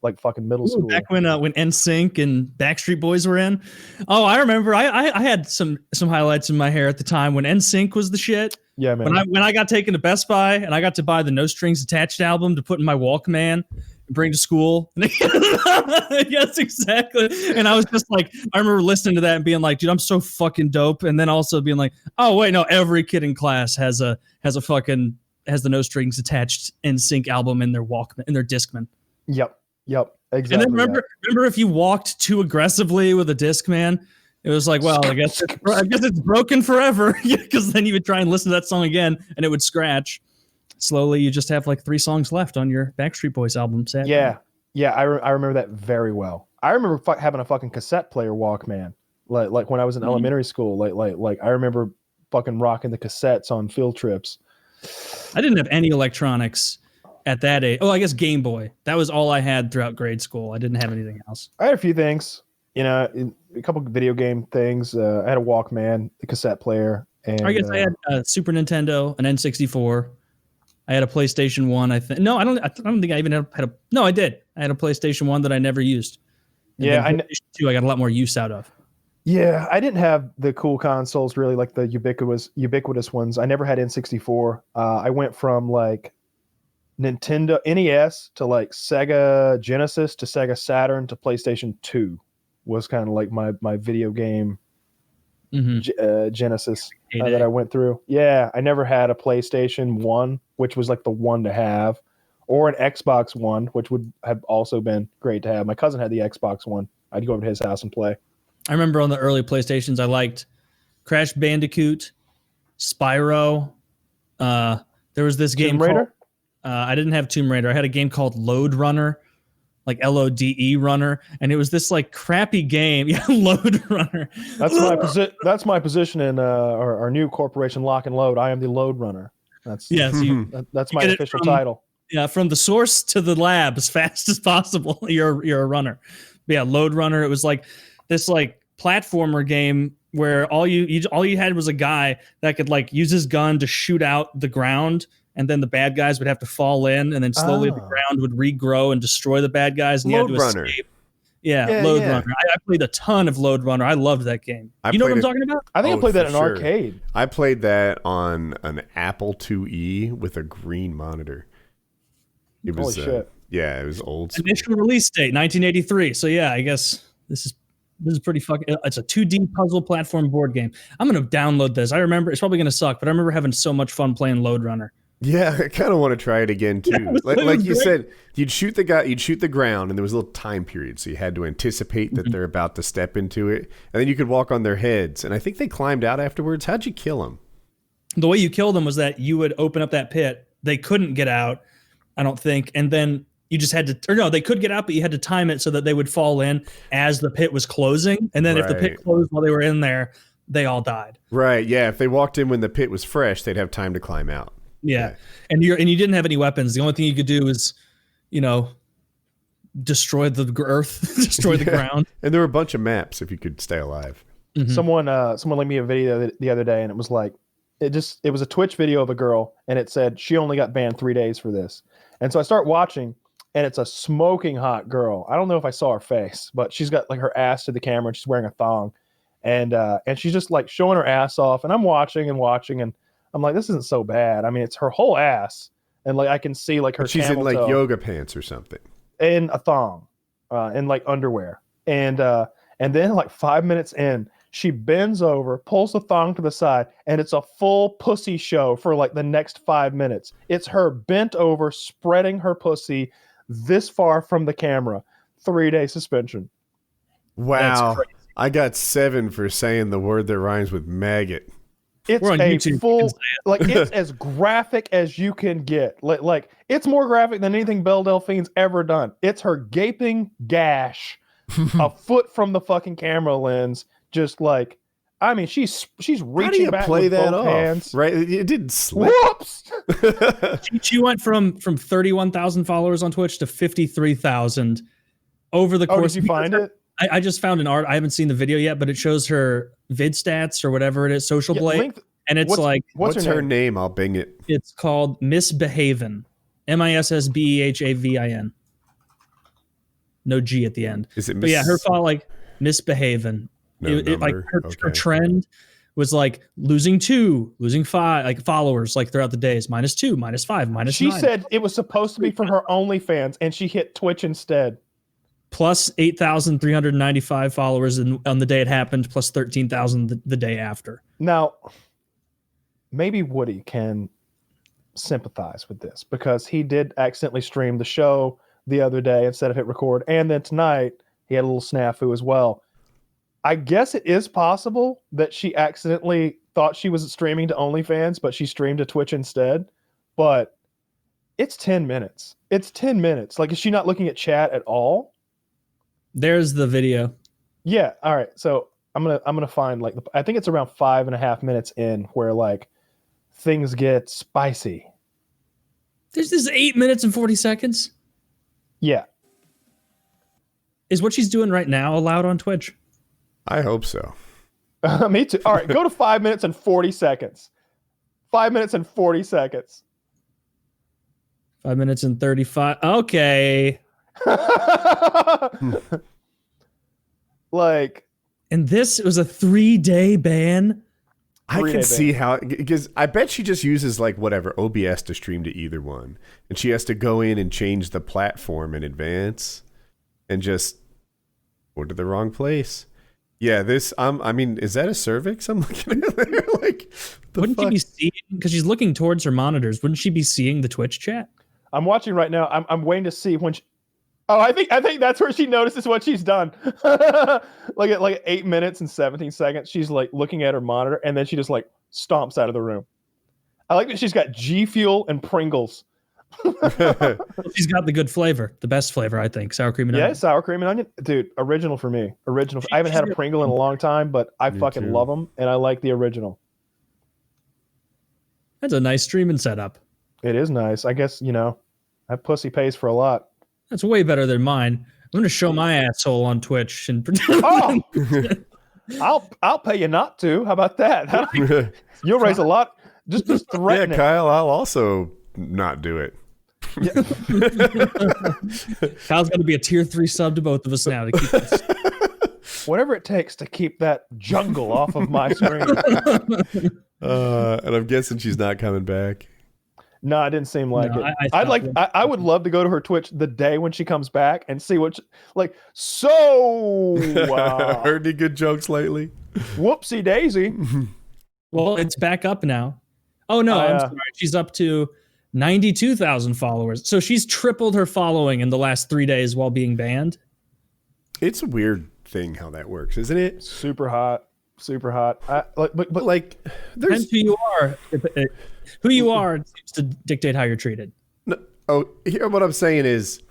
like fucking middle school. Back when NSYNC and Backstreet Boys were in. Oh, I remember. I had some highlights in my hair at the time when NSYNC was the shit. Yeah, man. When I got taken to Best Buy and I got to buy the No Strings Attached album to put in my Walkman and bring to school. Yes, exactly. And I was just like, I remember listening to that and being like, dude, I'm so fucking dope. And then also being like, oh wait, no, every kid in class has the No Strings Attached NSYNC album in their Walkman, in their Discman. Yep, exactly. And then remember if you walked too aggressively with a Discman, it was like, well, I guess it's broken forever. Because then you would try and listen to that song again and it would scratch. Slowly, you just have like 3 songs left on your Backstreet Boys album set. Yeah, I remember that very well. I remember having a fucking cassette player Walkman, like when I was in elementary school. Like I remember fucking rocking the cassettes on field trips. I didn't have any electronics at that age. Oh, I guess Game Boy. That was all I had throughout grade school. I didn't have anything else. I had a few things, a couple video game things. I had a Walkman, the cassette player, and I guess I had a Super Nintendo, an N64. I had a PlayStation 1, I think. No, I don't think I even had a... No, I did. I had a PlayStation 1 that I never used. And PlayStation 2 I got a lot more use out of. Yeah, I didn't have the cool consoles, really, like the ubiquitous ones. I never had N64. I went from, like, Nintendo NES to, like, Sega Genesis to Sega Saturn to PlayStation 2 was kind of like my video game Genesis that I went through. Yeah, I never had a PlayStation 1, which was like the one to have, or an Xbox One, which would have also been great to have. My cousin had the Xbox One. I'd go over to his house and play. I remember on the early PlayStations, I liked Crash Bandicoot, Spyro, There was this game Tomb Raider? called, I didn't have Tomb Raider. I had a game called Load Runner, like LODE Runner, and it was this like crappy game. Yeah, Load Runner. That's my position in our new corporation, Lock and Load. I am the Load Runner. That's that's my official title. Yeah, from the source to the lab as fast as possible. You're a runner. But yeah, Load Runner. It was like this like platformer game where all you had was a guy that could like use his gun to shoot out the ground, and then the bad guys would have to fall in, and then slowly the ground would regrow and destroy the bad guys, and Load you had to Runner. escape. Yeah, Load Runner. I played a ton of Load Runner. I loved that game. You know what I'm talking about? I think I played that in arcade. I played that on an Apple IIe with a green monitor. It was, Holy shit. Yeah, it was old school. Initial release date 1983. So yeah, I guess this is pretty fucking. It's a 2D puzzle platform board game. I'm gonna download this. I remember it's probably gonna suck, but I remember having so much fun playing Load Runner. Yeah, I kind of want to try it again too. Yeah, like you said, you'd shoot the ground, and there was a little time period, so you had to anticipate that they're about to step into it, and then you could walk on their heads. And I think they climbed out afterwards. How'd you kill them? The way you killed them was that you would open up that pit. They couldn't get out, I don't think, and then you just had to, or no, they could get out, but you had to time it so that they would fall in as the pit was closing, and then if the pit closed while they were in there, they all died. Right. Yeah. If they walked in when the pit was fresh, they'd have time to climb out. Yeah. And you didn't have any weapons. The only thing you could do is, destroy the earth, destroy the ground. And there were a bunch of maps if you could stay alive. Mm-hmm. Someone linked me a video the other day, and it was like, it was a Twitch video of a girl, and it said she only got banned 3 days for this. And so I start watching, and it's a smoking hot girl. I don't know if I saw her face, but she's got like her ass to the camera, and she's wearing a thong, and she's just like showing her ass off. And I'm watching, and I'm like, this isn't so bad. I mean, it's her whole ass, and like I can see like her. But she's in like yoga pants or something, and a thong, and like underwear, and then like 5 minutes in, she bends over, pulls the thong to the side, and it's a full pussy show for like the next 5 minutes. It's her bent over, spreading her pussy this far from the camera. 3-day suspension. Wow. I got 7 for saying the word that rhymes with maggot. It's a full, like, it's as graphic as you can get. Like, it's more graphic than anything Belle Delphine's ever done. It's her gaping gash a foot from the fucking camera lens. Just like, I mean, she's reaching How do you back play with that both off? hands. Right? It didn't slip. Whoops! She went from 31,000 followers on Twitch to 53,000 over the course. Did you find it? I just found an art. I haven't seen the video yet, but it shows her vid stats or whatever it is, Social Blade. And it's what's her name? I'll bing it. It's called Misbehavin'. Missbehavin'. No G at the end. Is it? But yeah, her font like Misbehavin'. Her trend was like losing 2, losing 5, like followers, like throughout the days, -2, -5, -9. She said it was supposed to be for her OnlyFans, and she hit Twitch instead. Plus 8,395 followers on the day it happened, plus 13,000 the day after. Now, maybe Woody can sympathize with this because he did accidentally stream the show the other day instead of hit record, and then tonight he had a little snafu as well. I guess it is possible that she accidentally thought she was streaming to OnlyFans, but she streamed to Twitch instead. But it's 10 minutes. It's 10 minutes. Like, is she not looking at chat at all? There's the video. Yeah. All right. So I'm gonna find like I think it's around 5.5 minutes in where like things get spicy. This is 8 minutes and 40 seconds. Yeah. Is what she's doing right now allowed on Twitch? I hope so. Me too. All right, go to 5 minutes and 40 seconds. 5 minutes and 40 seconds. 5 minutes and 35. Okay. Like, and this was a 3-day ban. I can see how, because I bet she just uses like whatever OBS to stream to either one, and she has to go in and change the platform in advance, and just go to the wrong place. Yeah, this. I mean, is that a cervix? I'm looking at there. Like, wouldn't she be seeing? Because she's looking towards her monitors. Wouldn't she be seeing the Twitch chat? I'm watching right now. I'm waiting to see when. I think that's where she notices what she's done. like at 8 minutes and 17 seconds, she's like looking at her monitor, and then she just like stomps out of the room. I like that she's got G Fuel and Pringles. She's got the good flavor, the best flavor, I think. Sour cream and onion. Yeah, sour cream and onion, dude. Original for me. Original. I haven't had a Pringle in a long time, but I fucking love them, and I like the original. That's a nice streaming setup. It is nice. I guess that pussy pays for a lot. That's way better than mine. I'm going to show my asshole on Twitch and pretend. Oh, I'll pay you not to. How about that? You'll raise a lot. Just threaten it. Kyle, I'll also not do it. Yeah. Kyle's going to be a tier 3 sub to both of us now to keep this. Whatever it takes to keep that jungle off of my screen. And I'm guessing she's not coming back. No, it didn't seem like it. I would love to go to her Twitch the day when she comes back and see what heard any good jokes lately? Whoopsie daisy. Well, it's back up now. Oh no, I'm sorry. She's up to 92,000 followers. So she's tripled her following in the last 3 days while being banned. It's a weird thing how that works, isn't it? Super hot. But there's who you are. Who you are seems to dictate how you're treated. No, here what I'm saying is,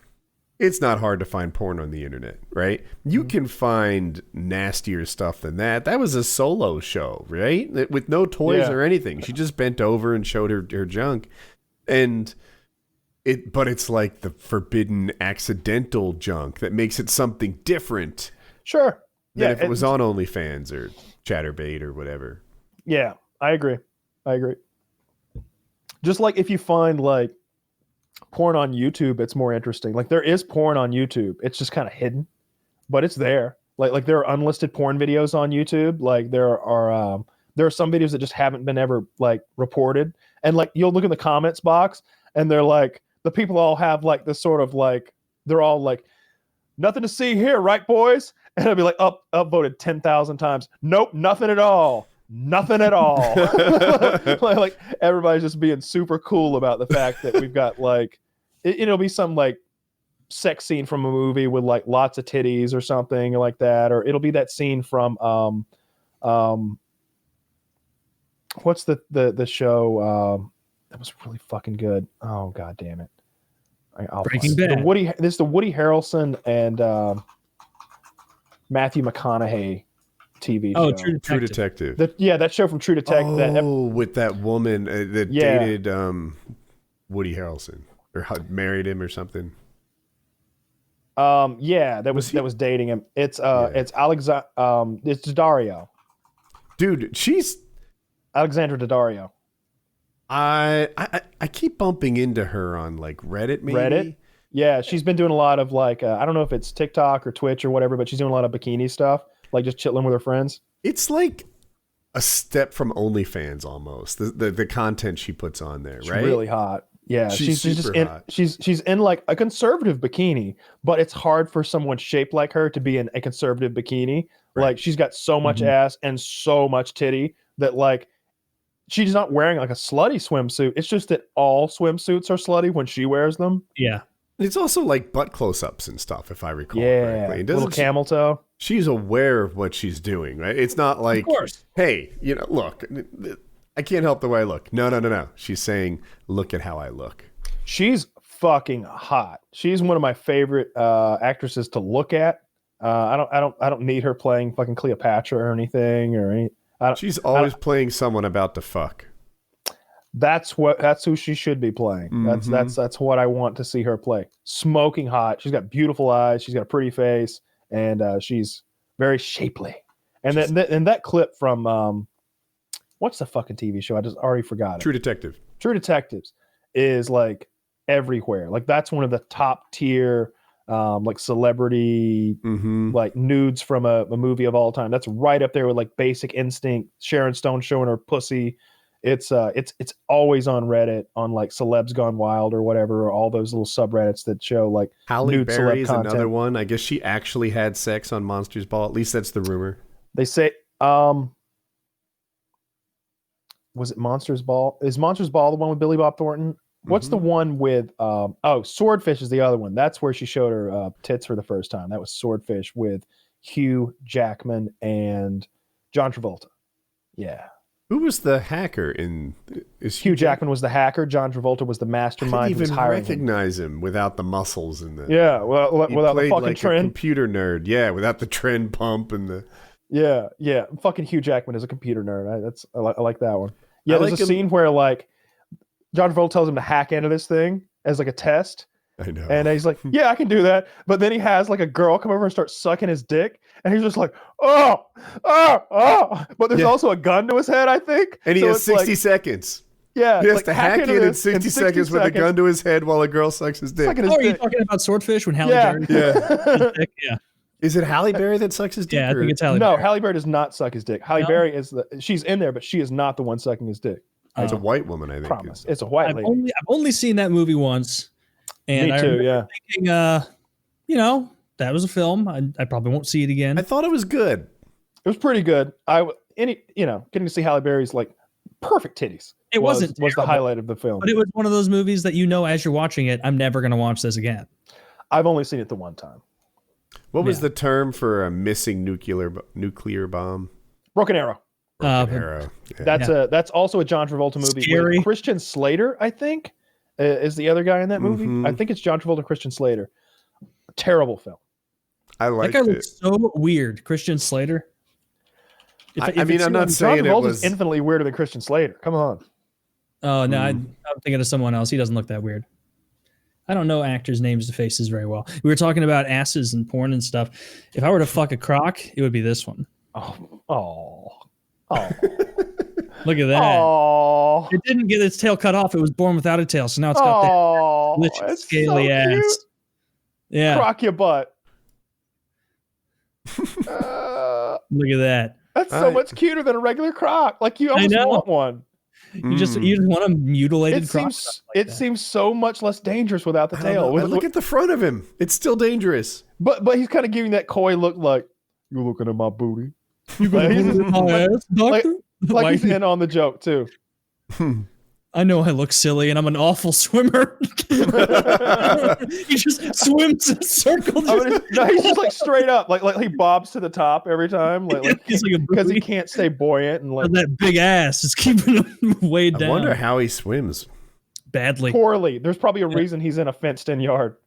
it's not hard to find porn on the internet, right? You can find nastier stuff than that. That was a solo show, right? With no toys or anything. She just bent over and showed her junk, but it's like the forbidden accidental junk that makes it something different. Sure. Than if it was on OnlyFans or Chatterbait or whatever. Yeah, I agree. Just like if you find like porn on YouTube, it's more interesting. Like there is porn on YouTube. It's just kind of hidden, but it's there. Like there are unlisted porn videos on YouTube. Like there are some videos that just haven't been ever like reported. And like you'll look in the comments box and they're like, the people all have like this sort of like, they're all like, nothing to see here, right, boys? And I'd be like, upvoted 10,000 times. Nope, nothing at all. Nothing at all. like everybody's just being super cool about the fact that we've got like it'll be some like sex scene from a movie with like lots of titties or something like that, or it'll be that scene from what's the show that was really fucking good. Oh god damn it. Breaking Bad. This is the Woody Harrelson and Matthew McConaughey TV show. Oh, True Detective. That show from True Detective. With that woman that dated Woody Harrelson or married him or something. That was dating him. It's Alexander. It's Daddario. Dude, she's Alexandra Daddario. I keep bumping into her on like Reddit. Maybe Reddit. Yeah, she's been doing a lot of like I don't know if it's TikTok or Twitch or whatever, but she's doing a lot of bikini stuff. Like just chilling with her friends. It's like a step from OnlyFans almost. The content she puts on there, right? It's really hot. Yeah, she's just hot. She's in like a conservative bikini, but it's hard for someone shaped like her to be in a conservative bikini. Right. Like she's got so much ass and so much titty that like she's not wearing like a slutty swimsuit. It's just that all swimsuits are slutty when she wears them. Yeah. It's also like butt close-ups and stuff, if I recall correctly. Little camel toe. She's aware of what she's doing, right? It's not like, hey, look, I can't help the way I look. No. She's saying, look at how I look. She's fucking hot. She's one of my favorite actresses to look at. I don't need her playing fucking Cleopatra or anything She's always playing someone about to fuck. That's who she should be playing. That's what I want to see her play. Smoking hot. She's got beautiful eyes. She's got a pretty face, and she's very shapely. And that clip from what's the fucking TV show? I just already forgot it. True Detective. True Detectives is like everywhere. Like that's one of the top tier like celebrity like nudes from a movie of all time. That's right up there with like Basic Instinct, Sharon Stone showing her pussy. It's always on Reddit on like Celebs Gone Wild or whatever, or all those little subreddits that show like Halle nude Berry celeb is content. another one. I guess she actually had sex on Monsters Ball. At least that's the rumor. They say was it Monsters Ball? Is Monsters Ball the one with Billy Bob Thornton? What's the one with Swordfish is the other one. That's where she showed her tits for the first time. That was Swordfish with Hugh Jackman and John Travolta. Yeah. Who was the hacker in? Hugh Jackman was the hacker. John Travolta was the mastermind. I didn't even recognize him without the muscles and the. Yeah, well, without the fucking like trend. A computer nerd. Yeah, without the trend pump and the. Yeah. Fucking Hugh Jackman is a computer nerd. I like that one. Yeah, there's a scene where like John Travolta tells him to hack into this thing as like a test. I know. And he's like, yeah, I can do that. But then he has like a girl come over and start sucking his dick. And he's just like, oh. But there's also a gun to his head, I think. And he has 60 seconds. Yeah. He has to hack it in 60 seconds with a gun to his head while a girl sucks his dick. Are you talking about Swordfish when Halle Berry? Yeah. Is it Halle Berry that sucks his dick? Yeah, I think it's Halle Berry. No, Halle Berry does not suck his dick. Halle Berry she's in there, but she is not the one sucking his dick. It's a white woman, I think. Promise. It's a white lady. I've only seen that movie once. And Me too, yeah. Thinking, that was a film. I probably won't see it again. I thought it was good. It was pretty good. Getting to see Halle Berry's like perfect titties. It was the highlight of the film. But it was one of those movies that as you're watching it, I'm never going to watch this again. I've only seen it the one time. What was the term for a missing nuclear bomb? Broken Arrow. Arrow. Yeah. That's also a John Travolta movie. Scary. With Christian Slater, I think, is the other guy in that movie. Mm-hmm. I think it's John Travolta and Christian Slater. Terrible film. I like that guy looks so weird. Christian Slater. I'm not saying John it was infinitely weirder than Christian Slater. Come on. Oh no, I'm thinking of someone else. He doesn't look that weird. I don't know actors' names to faces very well. We were talking about asses and porn and stuff. If I were to fuck a croc, it would be this one. Oh. Look at that. Oh. It didn't get its tail cut off. It was born without a tail. So now it's got that delicious, scaly ass. Cute. Yeah. Croc your butt. Look at that. That's so much cuter than a regular croc. Like you almost want one. You just want a mutilated croc. It seems so much less dangerous without the tail. Look at the front of him. It's still dangerous. But he's kind of giving that coy look like, you looking at my booty. You gonna put my ass, doctor? Like he's in on the joke too. I know I look silly and I'm an awful swimmer. He just swims in a circle. He's just like straight up, like he bobs to the top every time, because he can't stay buoyant and like that big ass is keeping him weighed down. I wonder how he swims. Badly. Poorly. There's probably a reason he's in a fenced-in yard.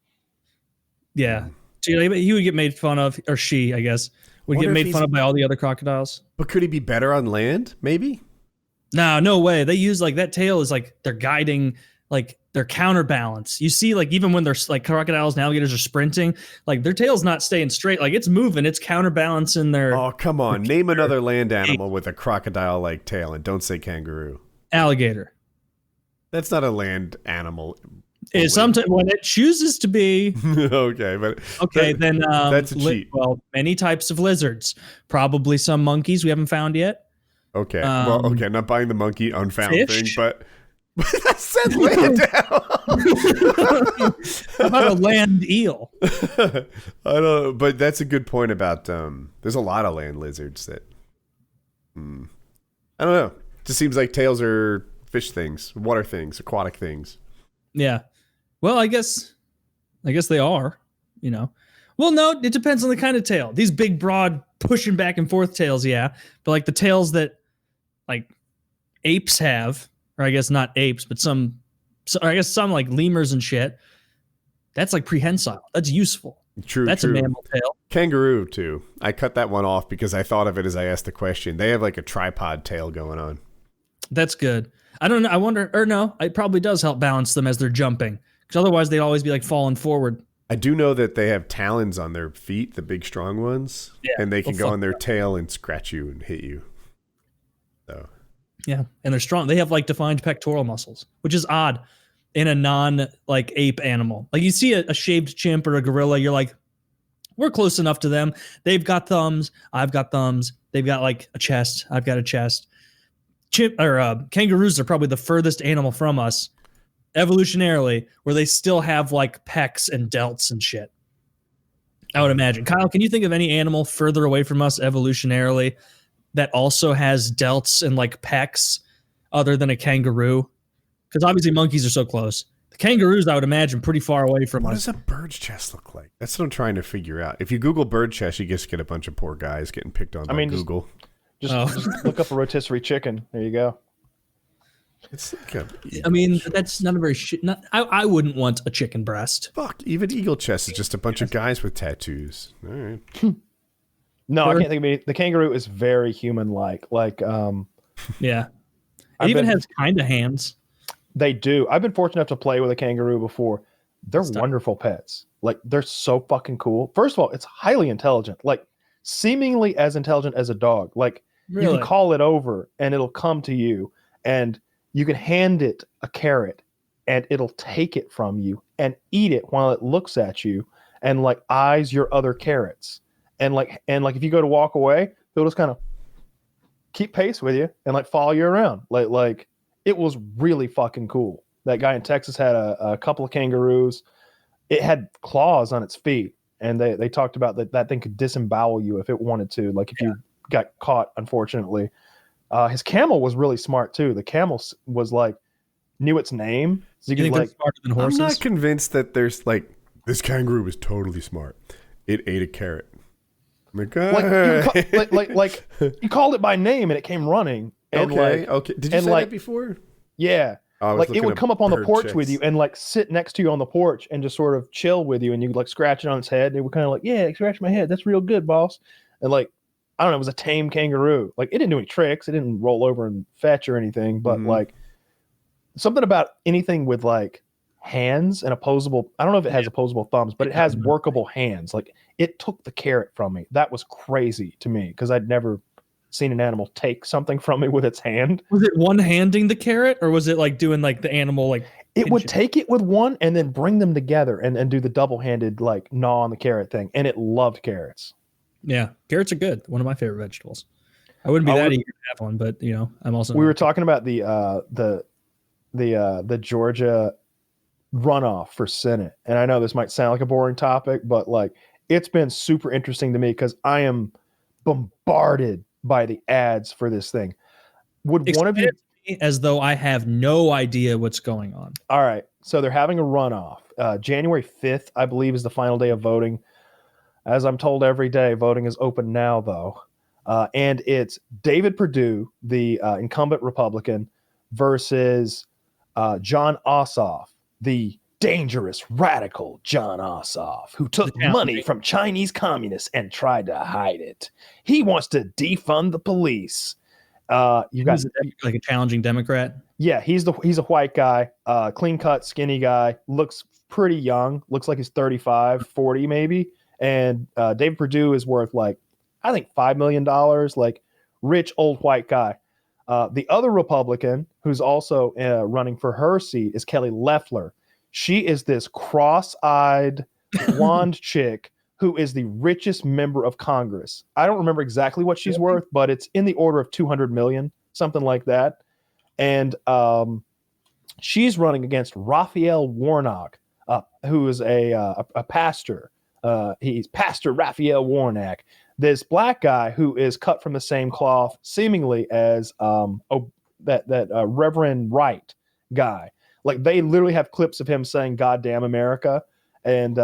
Yeah, he would get made fun of, or she, I guess, would get made fun of by all the other crocodiles. But could he be better on land? Maybe. No way. They use like that tail is like they're guiding, like their counterbalance. You see, like even when they're like crocodiles and alligators are sprinting, like their tail's not staying straight. Like it's moving, it's counterbalancing their. Oh, come on. Name another land animal with a crocodile-like tail and don't say kangaroo. Alligator. That's not a land animal. It's sometimes when it chooses to be. Okay, then that's a cheat. Well, many types of lizards. Probably some monkeys we haven't found yet. Okay. I'm not buying the monkey unfound fish? thing, but that said land How about a land eel? I don't know, but that's a good point about there's a lot of land lizards that I don't know. Just seems like tails are fish things, water things, aquatic things. Yeah. Well, I guess they are, Well, no, it depends on the kind of tail. These big, broad, pushing back and forth tails, yeah. But like the tails that like apes have, or I guess not apes, but some like lemurs and shit. That's like prehensile. That's useful. True. That's a mammal tail. Kangaroo too. I cut that one off because I thought of it as I asked the question. They have like a tripod tail going on. That's good. I don't know. I wonder, or no, it probably does help balance them as they're jumping. Because otherwise they'd always be like falling forward. I do know that they have talons on their feet, the big strong ones, and they can go on their tail and scratch you and hit you. So, yeah, and they're strong. They have like defined pectoral muscles, which is odd in a non like ape animal. Like you see a shaved chimp or a gorilla, you're like, we're close enough to them. They've got thumbs. I've got thumbs. They've got like a chest. I've got a chest. Kangaroos are probably the furthest animal from us evolutionarily, where they still have like pecs and delts and shit. I would imagine. Kyle, can you think of any animal further away from us evolutionarily that also has delts and like pecs other than a kangaroo? Because obviously monkeys are so close. The kangaroos, I would imagine, pretty far away from us. What does a bird's chest look like? That's what I'm trying to figure out. If you Google bird chest, you just get a bunch of poor guys getting picked on by Google. Just look up a rotisserie chicken. There you go. It's like I mean, that's not a very I wouldn't want a chicken breast. fuck. Even eagle chest is just a bunch of guys with tattoos. All right. No, I can't think of any. The kangaroo is very human-like. Yeah, it even has kind of hands. They do. I've been fortunate enough to play with a kangaroo before. They're wonderful pets. Like, they're so fucking cool. First of all, it's highly intelligent. Like, seemingly as intelligent as a dog. Like, you can call it over and it'll come to you, and you can hand it a carrot and it'll take it from you and eat it while it looks at you and like eyes your other carrots. And if you go to walk away, it'll just kind of keep pace with you and like follow you around. Like it was really fucking cool. That guy in Texas had a couple of kangaroos. It had claws on its feet, and they talked about that thing could disembowel you if it wanted to. Like if you got caught, unfortunately. His camel was really smart too. The camel was like knew its name. So you think they're smarter than horses? I'm not convinced that there's like this kangaroo was totally smart. It ate a carrot. Like you called it by name and it came running. And okay. Did you say that before? Yeah. Like it would come up on the porch with you and like sit next to you on the porch and just sort of chill with you, and you could like scratch it on its head. And it would kind of like, yeah, scratch my head. That's real good, boss. And like, I don't know, it was a tame kangaroo. Like it didn't do any tricks. It didn't roll over and fetch or anything, but like something about anything with like hands and opposable. I don't know if it has opposable thumbs, but it has workable hands. Like it took the carrot from me. That was crazy to me because I'd never seen an animal take something from me with its hand. Was it one-handing the carrot, or was it like doing like the animal like it would take it with one and then bring them together and do the double-handed like gnaw on the carrot thing, and it loved carrots. Yeah, carrots are good. One of my favorite vegetables. I wouldn't be that eager to have one, but you know, I'm also. We were talking about the Georgia runoff for Senate, and I know this might sound like a boring topic, but like it's been super interesting to me because I am bombarded by the ads for this thing. Would one of you, as though I have no idea what's going on? All right, so they're having a runoff. January 5th, I believe, is the final day of voting. As I'm told every day, voting is open now, though. And it's David Perdue, the incumbent Republican, versus John Ossoff, the dangerous radical John Ossoff, who took money from Chinese communists and tried to hide it. He wants to defund the police. You got like a challenging Democrat. Yeah, he's a white guy, clean cut, skinny guy, looks pretty young, looks like he's 35, 40 maybe. And David Perdue is worth like, I think $5 million, like rich old white guy. The other Republican who's also running for her seat is Kelly Loeffler. She is this cross-eyed blonde chick who is the richest member of Congress. I don't remember exactly what she's worth, but it's in the order of 200 million, something like that. And she's running against Raphael Warnock, who is a pastor. He's Pastor Raphael Warnock, this black guy who is cut from the same cloth, seemingly as that Reverend Wright guy. Like they literally have clips of him saying "God damn America" and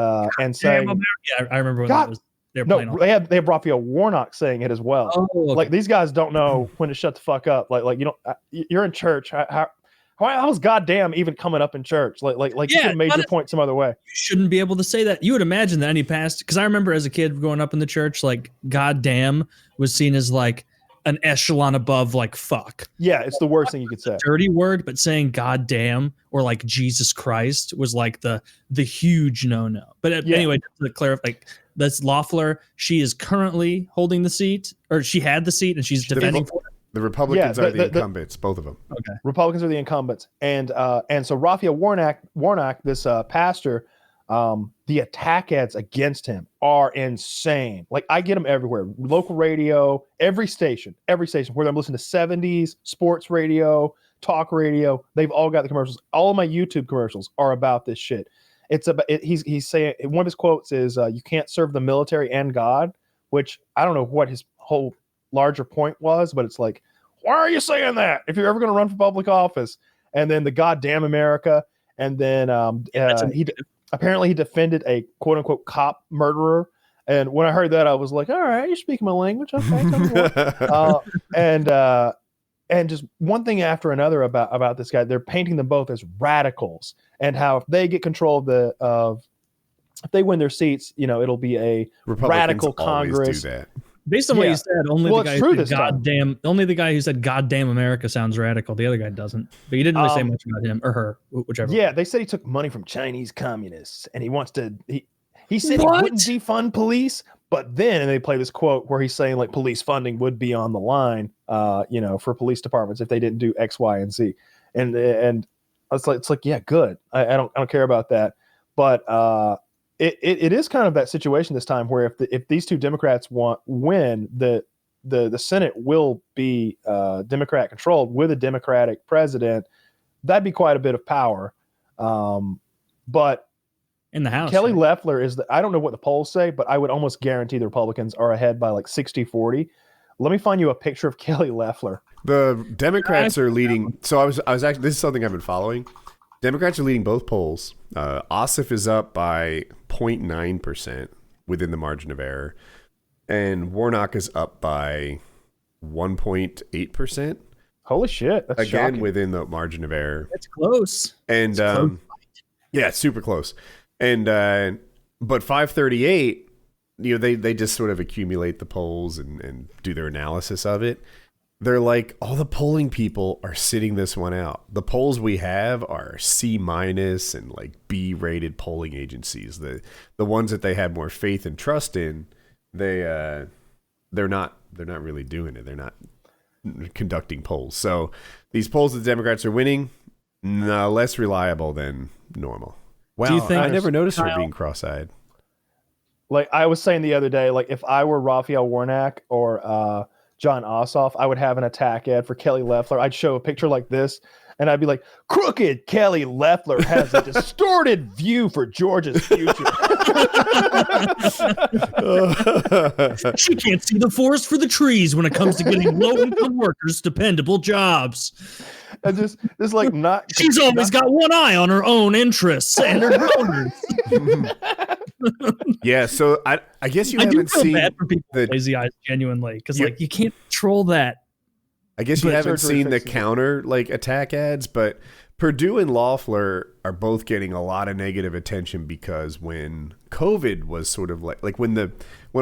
saying, "Yeah, I remember when that was." They have Raphael Warnock saying it as well. Oh, okay. Like these guys don't know when to shut the fuck up. Like you don't. You're in church. How's goddamn even coming up in church? Like you could have made your point some other way. You shouldn't be able to say that. You would imagine that any pastor, because I remember as a kid growing up in the church, like goddamn was seen as like an echelon above like fuck. Yeah, it's the worst thing you could say. Dirty word, but saying goddamn or like Jesus Christ was like the huge no. But anyway, to clarify, like that's Loeffler. She is currently holding the seat, or she had the seat, and she's defending for it. The Republicans are the incumbents, both of them. Okay. Republicans are the incumbents. And so Raphael Warnock, this pastor, the attack ads against him are insane. Like I get them everywhere. Local radio, every station, whether I'm listening to 70s, sports radio, talk radio, they've all got the commercials. All of my YouTube commercials are about this shit. It's about he's saying, one of his quotes is you can't serve the military and God, which I don't know what his whole larger point was, but it's like, why are you saying that if you're ever going to run for public office? And then the goddamn America, and then he apparently he defended a quote unquote cop murderer, And when I heard that, I was like, all right, you're speaking my language. Okay. Tell me more. And just one thing after another about this guy, they're painting them both as radicals, and how if they get control if they win their seats, it'll be a radical Congress. Do that. Based on what you said, only the guy who said "goddamn America" sounds radical. The other guy doesn't. But you didn't really say much about him or her, whichever. Yeah, they said he took money from Chinese communists, and he wants to. He said he wouldn't defund police, but then they play this quote where he's saying like police funding would be on the line, for police departments if they didn't do X, Y, and Z, and it's like yeah, good. I don't care about that, but It is kind of that situation this time where if these two Democrats win, the Senate will be Democrat controlled with a Democratic president. That'd be quite a bit of power. But in the House, Kelly Loeffler I don't know what the polls say, but I would almost guarantee the Republicans are ahead by like 60-40. Let me find you a picture of Kelly Loeffler. The Democrats are leading. So I was actually, this is something I've been following. Democrats are leading both polls. Ossoff is up by 0.9% within the margin of error, and Warnock is up by 1.8%. Holy shit! That's again shocking. Within the margin of error. It's close. And yeah, super close. And but 538, they just sort of accumulate the polls and do their analysis of it. They're like, all the polling people are sitting this one out. The polls we have are C- and like B rated polling agencies. The ones that they have more faith and trust in, they're not really doing it. They're not conducting polls. So these polls that the Democrats are winning, less reliable than normal. Wow, do you think I never noticed her being cross-eyed. Like I was saying the other day, like if I were Raphael Warnock or John Ossoff, I would have an attack ad for Kelly Loeffler. I'd show a picture like this, and I'd be like, "Crooked Kelly Loeffler has a distorted view for Georgia's future." She can't see the forest for the trees when it comes to getting low-income workers dependable jobs. And just like not. She's always got one eye on her own interests and her donors. Yeah, so I guess you haven't seen bad for people with lazy eyes genuinely, because like you can't control that. I guess you haven't seen the counter like attack ads, but Perdue and Loeffler are both getting a lot of negative attention because when COVID was sort of like when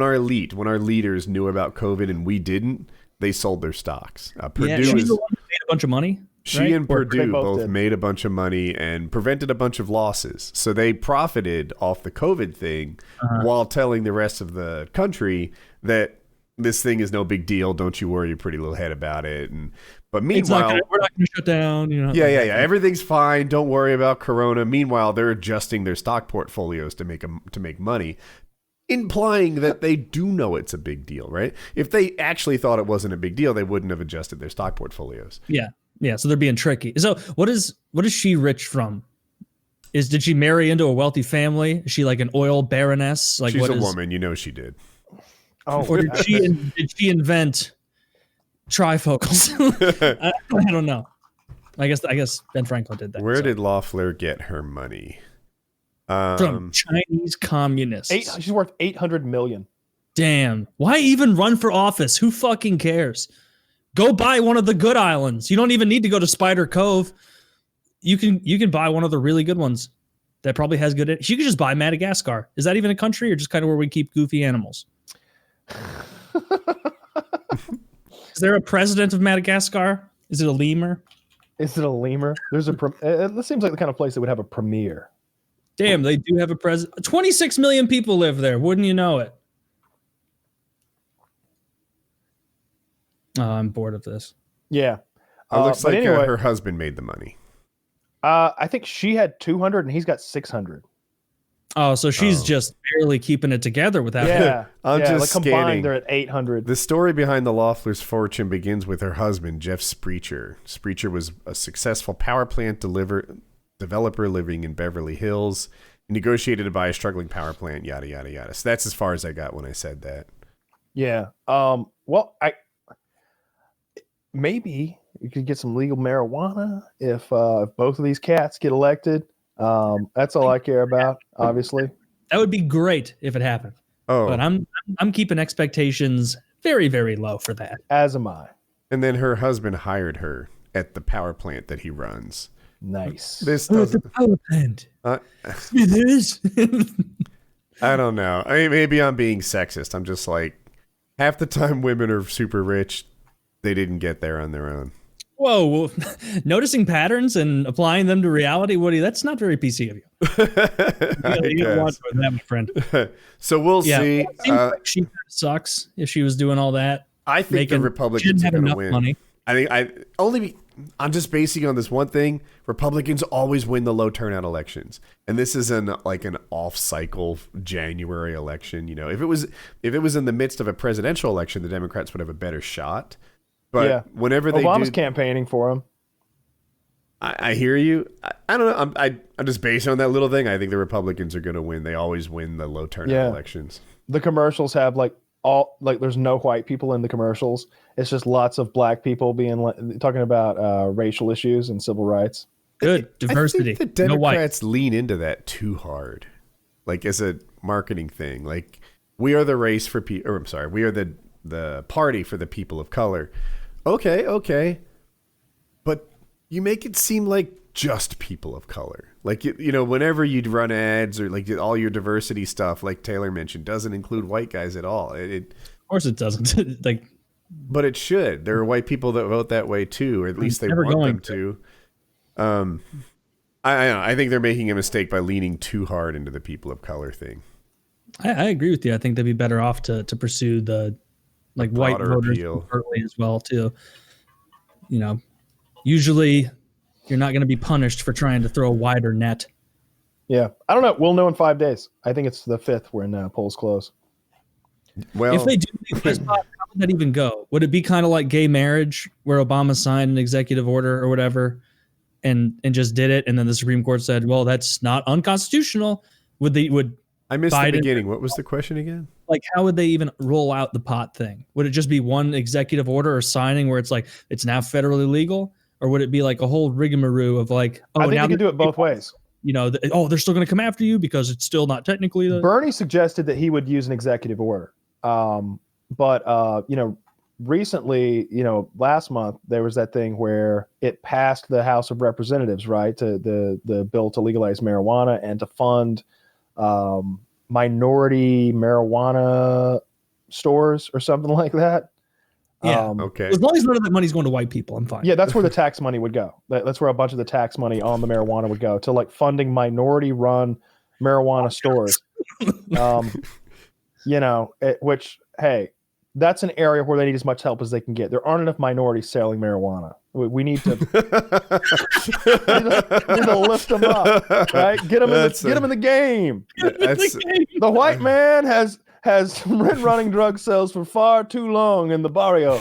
our leaders knew about COVID and we didn't, they sold their stocks. Perdue she's the one who made a bunch of money. She and Perdue both made a bunch of money and prevented a bunch of losses. So they profited off the COVID thing while telling the rest of the country that this thing is no big deal. Don't you worry your pretty little head about it. But meanwhile, we're not going to shut down. Yeah. Everything's fine. Don't worry about Corona. Meanwhile, they're adjusting their stock portfolios to make money, implying that they do know it's a big deal, right? If they actually thought it wasn't a big deal, they wouldn't have adjusted their stock portfolios. Yeah, so they're being tricky. So what is she rich from? Did she marry into a wealthy family? Is she like an oil baroness? Like she's a woman, she did. Oh, or did she invent trifocals? I don't know. I guess Ben Franklin did that. Where did Loeffler get her money? From Chinese communists. She's worth $800 million. Damn. Why even run for office? Who fucking cares? Go buy one of the good islands. You don't even need to go to Spider Cove. You can buy one of the really good ones that probably has good. You could just buy Madagascar. Is that even a country or just kind of where we keep goofy animals? Is there a president of Madagascar? Is it a lemur? Is it a lemur? There's it seems like the kind of place that would have a premier. Damn, they do have a president. 26 million people live there. Wouldn't you know it? Oh, I'm bored of this. Yeah. It looks like her husband made the money. I think she had 200 and he's got 600. Oh, so she's just barely keeping it together with that. Yeah. I'm just like combined, scanning. they're at 800. The story behind the Loeffler's fortune begins with her husband, Jeff Sprecher. Sprecher was a successful power plant developer living in Beverly Hills. He negotiated to buy a struggling power plant, yada, yada, yada. So that's as far as I got when I said that. Yeah. Well, maybe you could get some legal marijuana if both of these cats get elected. That's all I care about, obviously. That would be great if it happened. Oh, but I'm keeping expectations very, very low for that. As am I. and then her husband hired her at the power plant that he runs. Nice. This Oh, the doesn't. power plant. It is. I don't know. I mean, maybe I'm being sexist. I'm just like, half the time women are super rich, they didn't get there on their own. Whoa, well, noticing patterns and applying them to reality, Woody, that's not very PC of you. You gotta watch for that, my friend. So we'll see. It seems like she sucks if she was doing all that. I think the Republicans are going to win. Money. I'm just basing on this one thing. Republicans always win the low turnout elections, and this is an off cycle January election. You know, if it was in the midst of a presidential election, the Democrats would have a better shot. But whenever Obama's campaigning for him. I hear you. I don't know. I'm just based on that little thing. I think the Republicans are going to win. They always win the low turnout elections. The commercials have there's no white people in the commercials. It's just lots of black people talking about racial issues and civil rights. Good diversity. I think the Democrats lean into that too hard, like as a marketing thing. Like, we are the race for people. Or I'm sorry, we are the party for the people of color. Okay, but you make it seem like just people of color. Like, you know, whenever you'd run ads or like all your diversity stuff, like Taylor mentioned, doesn't include white guys at all. Of course it doesn't. But it should. There are white people that vote that way too, or at least they want them to. I think they're making a mistake by leaning too hard into the people of color thing. I agree with you. I think they'd be better off to pursue the white voters early as well too. You know, usually you're not going to be punished for trying to throw a wider net. Yeah, I don't know. We'll know in 5 days. I think it's the 5th when polls close. Well, if they do this, how would that even go? Would it be kind of like gay marriage, where Obama signed an executive order or whatever, and just did it, and then the Supreme Court said, "Well, that's not unconstitutional"? Would I missed Biden, the beginning. What was the question again? Like, how would they even roll out the pot thing? Would it just be one executive order or signing where it's like it's now federally legal, or would it be like a whole rigmarole of like, I think you can do it both ways. You know, they're still going to come after you because it's still not technically. Bernie suggested that he would use an executive order, but you know, recently, you know, last month there was that thing where it passed the House of Representatives, right, to the bill to legalize marijuana and to fund minority marijuana stores or something like that. Yeah. Okay. As long as none of that money's going to white people, I'm fine. Yeah, that's where the tax money would go. That's where a bunch of the tax money on the marijuana would go, to like funding minority-run marijuana stores. You know, which, hey, that's an area where they need as much help as they can get. There aren't enough minorities selling marijuana. We need to, need to lift them up, right? Get them in the game. The white man has running drug sales for far too long in the barrio.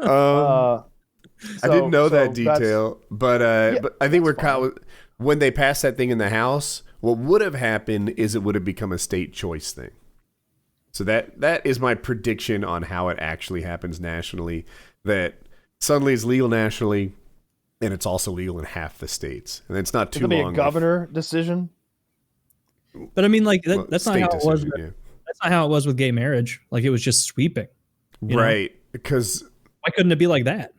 I didn't know that detail, but I think we're caught with, when they passed that thing in the House, what would have happened is it would have become a state choice thing. So that is my prediction on how it actually happens nationally, that suddenly it's legal nationally and it's also legal in half the states. And it's not too long. It'll be a governor decision. But I mean, like that's not how it was. That's not how it was with gay marriage. Like, it was just sweeping. Right. Because why couldn't it be like that?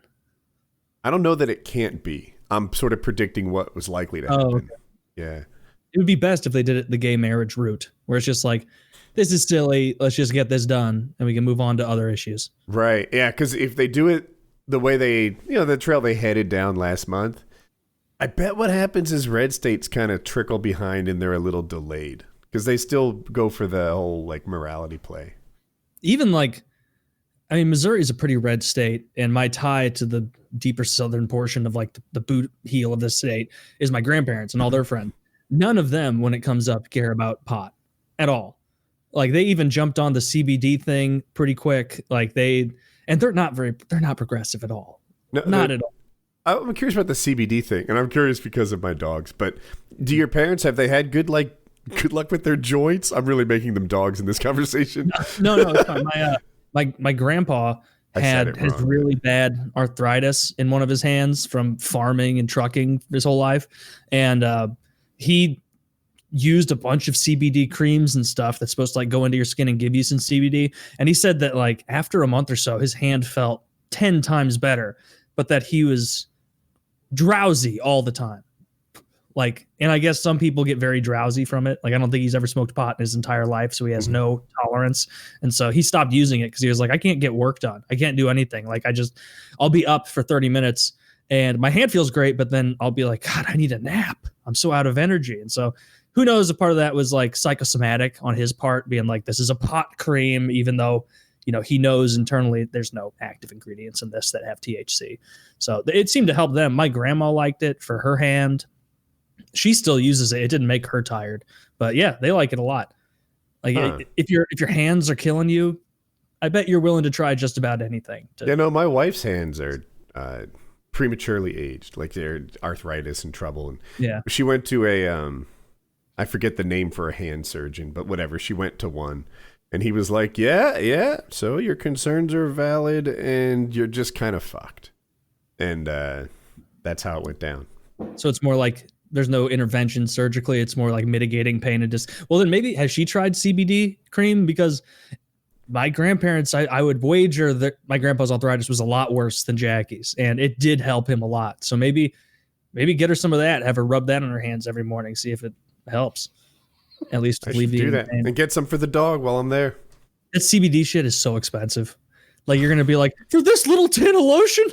I don't know that it can't be. I'm sort of predicting what was likely to happen. Okay. Yeah. It would be best if they did it the gay marriage route, where it's just like, this is silly, let's just get this done and we can move on to other issues. Right. Yeah. Because if they do it the way the trail they headed down last month, I bet what happens is red states kind of trickle behind and they're a little delayed because they still go for the whole like morality play. Even like, I mean, Missouri is a pretty red state, and my tie to the deeper southern portion of like the boot heel of the state is my grandparents and all their friends. None of them, when it comes up, care about pot at all. Like, they even jumped on the CBD thing pretty quick. Like, they're not progressive at all. No, not at all. I'm curious about the CBD thing, and I'm curious because of my dogs. But do your parents, have they had good luck with their joints? I'm really making them dogs in this conversation. No, it's fine. My grandpa has really bad arthritis in one of his hands from farming and trucking his whole life, and he used a bunch of CBD creams and stuff that's supposed to like go into your skin and give you some CBD. And he said that like after a month or so, his hand felt 10 times better, but that he was drowsy all the time. Like, and I guess some people get very drowsy from it. Like, I don't think he's ever smoked pot in his entire life, so he has no tolerance. And so he stopped using it because he was like, I can't get work done. I can't do anything. Like, I'll be up for 30 minutes and my hand feels great, but then I'll be like, God, I need a nap. I'm so out of energy. And so who knows if part of that was like psychosomatic on his part, being like, this is a pot cream, even though, you know, he knows internally there's no active ingredients in this that have THC. So it seemed to help them. My grandma liked it for her hand. She still uses it. It didn't make her tired, but yeah, they like it a lot. Like if your hands are killing you, I bet you're willing to try just about anything. My wife's hands are prematurely aged, like they're arthritis and trouble. And yeah, she went to a, I forget the name for a hand surgeon, but whatever. She went to one and he was like, yeah. So your concerns are valid and you're just kind of fucked. And that's how it went down. So it's more like there's no intervention surgically. It's more like mitigating pain and just, well, then maybe has she tried CBD cream? Because my grandparents, I would wager that my grandpa's arthritis was a lot worse than Jackie's, and it did help him a lot. So maybe get her some of that, have her rub that on her hands every morning, see if it helps. At least do that and get some for the dog while I'm there. That CBD shit is so expensive. Like, you're going to be like, for this little tin of lotion,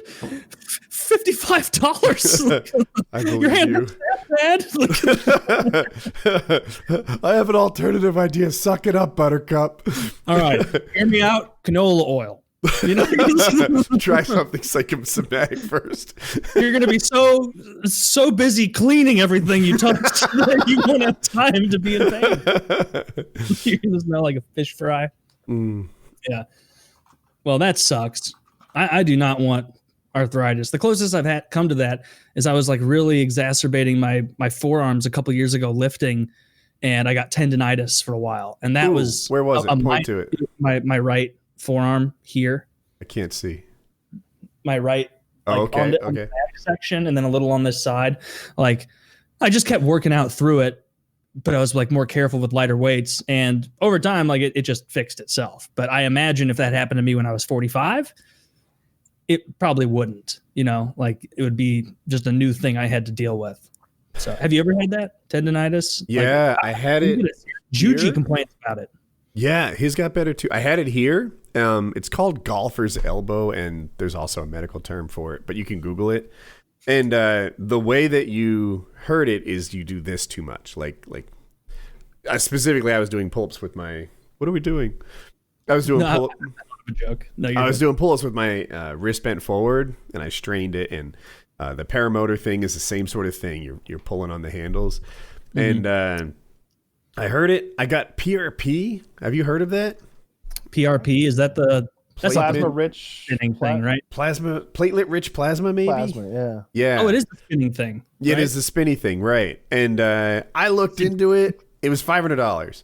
$55. I believe your hand you. That bad? I have an alternative idea. Suck it up, Buttercup. All right. Hear me out. Canola oil. You know, try something psychosomatic first. You're going to be so busy cleaning everything you touch that you won't have time to be in pain. You're going to smell like a fish fry. Yeah. Well, that sucks. I do not want arthritis. The closest I've had come to that is I was like really exacerbating my forearms a couple years ago lifting, and I got tendonitis for a while. And that was where was it? Point to it. My right forearm here. I can't see. My right. Okay. On the back section, and then a little on this side. Like, I just kept working out through it. But I was like more careful with lighter weights, and over time, like it just fixed itself. But I imagine if that happened to me when I was 45, it probably wouldn't, you know, like it would be just a new thing I had to deal with. So have you ever had that tendonitis? Yeah, like, I had it. Juji complains about it. Yeah, he's got better too. I had it here. It's called golfer's elbow, and there's also a medical term for it, but you can Google it. And the way that you hurt it is you do this too much. Like specifically, I was doing pull-ups with my. What are we doing? I was doing pull-ups. A joke. No, I was doing pull-ups with my wrist bent forward, and I strained it. And the paramotor thing is the same sort of thing. You're pulling on the handles, and I heard it. I got PRP. Have you heard of that? PRP, is that the plasma rich spinning thing, right? Platelet rich plasma, maybe. Plasma, yeah. Oh, it is the spinning thing. Yeah, right? It is the spinny thing, right? And I looked into it. It was $500.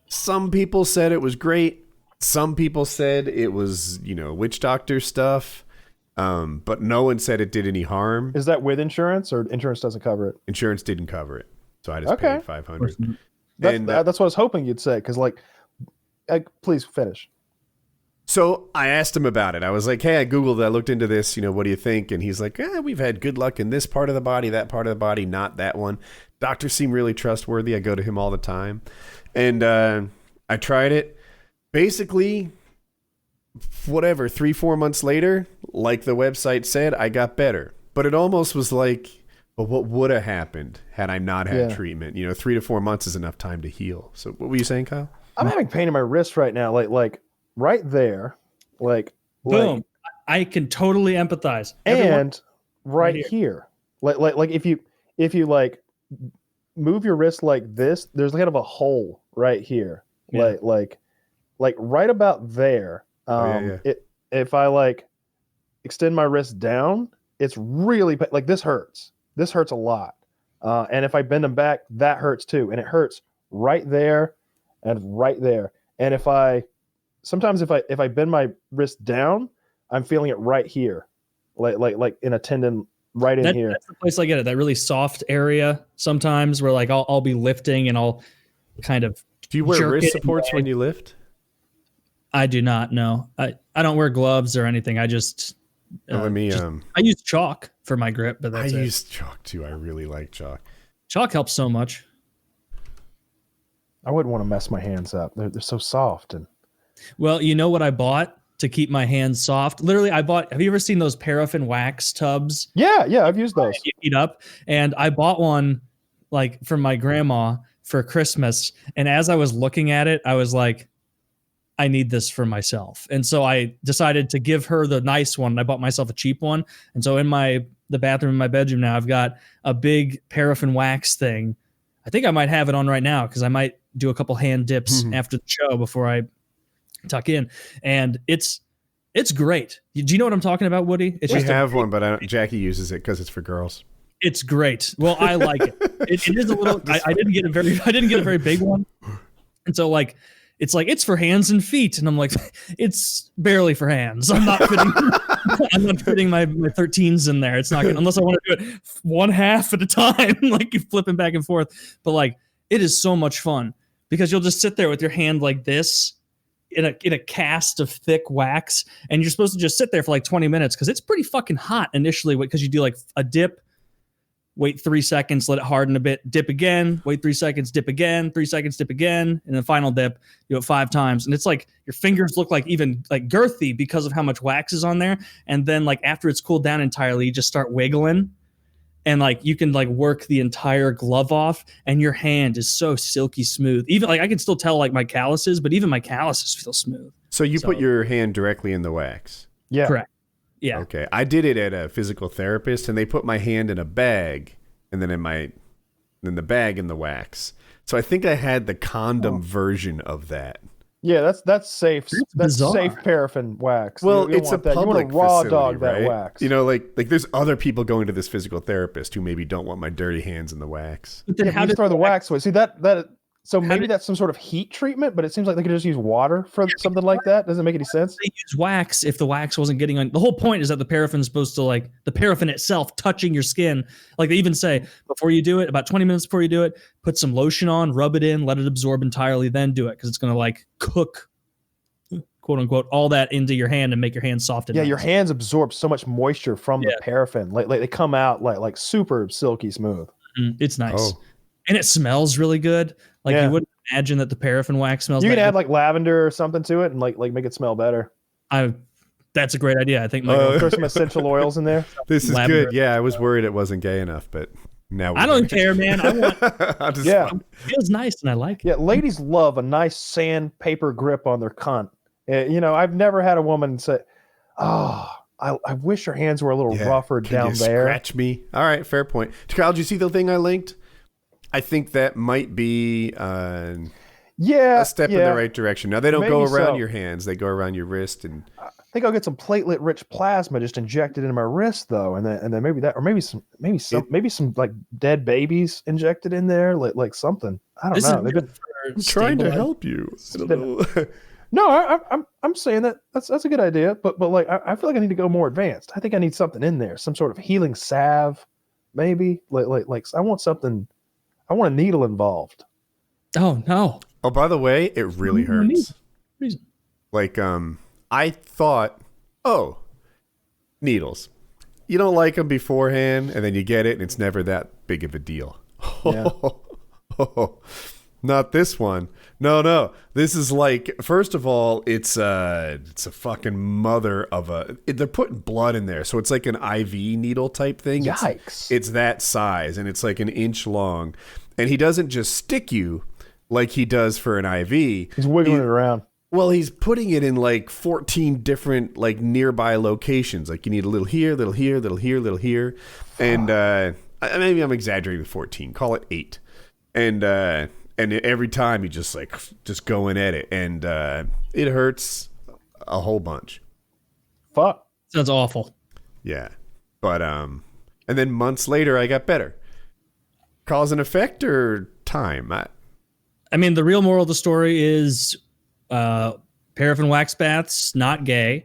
Some people said it was great. Some people said it was, witch doctor stuff. But no one said it did any harm. Is that with insurance, or insurance doesn't cover it? Insurance didn't cover it, so I just paid $500. That's what I was hoping you'd say, because please finish. So I asked him about it. I was like, hey, I Googled it. I looked into this. What do you think? And he's like, we've had good luck in this part of the body, that part of the body, not that one. Doctors seem really trustworthy. I go to him all the time. And I tried it. Basically, 3-4 months later, like the website said, I got better. But it almost was like, well, what would have happened had I not had treatment? 3 to 4 months is enough time to heal. So what were you saying, Kyle? I'm having pain in my wrist right now. Like right there, boom. I can totally empathize. And right here. Like if you like move your wrist like this, there's kind of a hole right here. Yeah. Like right about there. If I extend my wrist down, it's really like this hurts. This hurts a lot. And if I bend them back, that hurts too. And it hurts right there and right there. And if I bend my wrist down, I'm feeling it right here, like in a tendon right in here. That's the place I get it. That really soft area sometimes where like I'll be lifting and I'll kind of. Do you wear wrist supports when you lift? I do not. No, I don't wear gloves or anything. I just. I use chalk for my grip, but that's I use chalk too. I really like chalk. Chalk helps so much. I wouldn't want to mess my hands up. They're so soft. And well, you know what I bought to keep my hands soft? Literally, I bought. Have you ever seen those paraffin wax tubs? Yeah, I've used those. You heat up, and I bought one like from my grandma for Christmas. And as I was looking at it, I was like, I need this for myself. And so I decided to give her the nice one. I bought myself a cheap one. And so in the bathroom in my bedroom now, I've got a big paraffin wax thing. I think I might have it on right now because I might do a couple hand dips after the show before I tuck in. And it's great. Do you know what I'm talking about, Woody? We have one, but Jackie uses it because it's for girls. It's great. Well, I like it. It is a little. I didn't get a very big one, and so like. It's like it's for hands and feet, and I'm like, it's barely for hands. I'm not fitting my 13s in there. It's not gonna, unless I want to do it one half at a time, like you flipping back and forth. But like, it is so much fun because you'll just sit there with your hand like this in a cast of thick wax, and you're supposed to just sit there for like 20 minutes because it's pretty fucking hot initially because you do like a dip. Wait 3 seconds, let it harden a bit, dip again, wait 3 seconds, dip again, 3 seconds, dip again, and then final dip, you do it 5 times. And it's like your fingers look like even like girthy because of how much wax is on there. And then like after it's cooled down entirely, you just start wiggling and like you can like work the entire glove off and your hand is so silky smooth. Even like I can still tell like my calluses, but even my calluses feel smooth. So you put your hand directly in the wax? Yeah. Correct. Yeah. Okay. I did it at a physical therapist, and they put my hand in a bag, and then the bag in the wax. So I think I had the condom version of that. Yeah, that's safe. That's safe paraffin wax. Well, it's a public you want to raw facility, dog right? that wax. You know, like there's other people going to this physical therapist who maybe don't want my dirty hands in the wax. But then How do you throw the wax away? See that. So maybe that's some sort of heat treatment, but it seems like they could just use water for something like that. Doesn't make any sense. They use wax if the wax wasn't getting on. The whole point is that the paraffin is supposed to like the paraffin itself touching your skin. Like they even say before you do it, about 20 minutes before you do it, put some lotion on, rub it in, let it absorb entirely, then do it because it's going to like cook, quote unquote, all that into your hand and make your hands soft. Yeah, your hands absorb so much moisture from the paraffin. Like they come out like super silky smooth. It's nice. And it smells really good. Like you wouldn't imagine that the paraffin wax smells. You can add like lavender or something to it and like make it smell better. That's a great idea. I think throw some essential oils in there. This is lavender. Good. Yeah, I was worried it wasn't gay enough, but now I don't care, man. I want. It feels nice and I like it. Yeah, ladies love a nice sandpaper grip on their cunt. You know, I've never had a woman say, "Oh, I wish her hands were a little rougher down there." Scratch me. All right, fair point. Kyle, did you see the thing I linked? I think that might be a step in the right direction. Now they don't go around your hands; they go around your wrist. And I think I'll get some platelet-rich plasma just injected into my wrist, though, and then maybe that, or maybe some like dead babies injected in there, like something. I don't know. I'm trying to help you. I don't know. No, I'm saying that's a good idea, but like I feel like I need to go more advanced. I think I need something in there, some sort of healing salve, maybe. Like I want something. I want a needle involved. Oh no! Oh, by the way, it really hurts. Like I thought, needles. You don't like them beforehand, and then you get it, and it's never that big of a deal. Yeah. Not this one. No. This is like, first of all, it's a fucking mother of a. They're putting blood in there, so it's like an IV needle type thing. Yikes! It's that size, and it's like an inch long, and he doesn't just stick you like he does for an IV. He's wiggling it around. Well, he's putting it in like 14 different like nearby locations. Like you need a little here, little here, little here, little here, and maybe I'm exaggerating with 14. Call it 8, and every time you just going at it, and it hurts a whole bunch. Fuck. Sounds awful. Yeah, but and then months later I got better. Cause and effect or time? I mean, the real moral of the story is paraffin wax baths, not gay.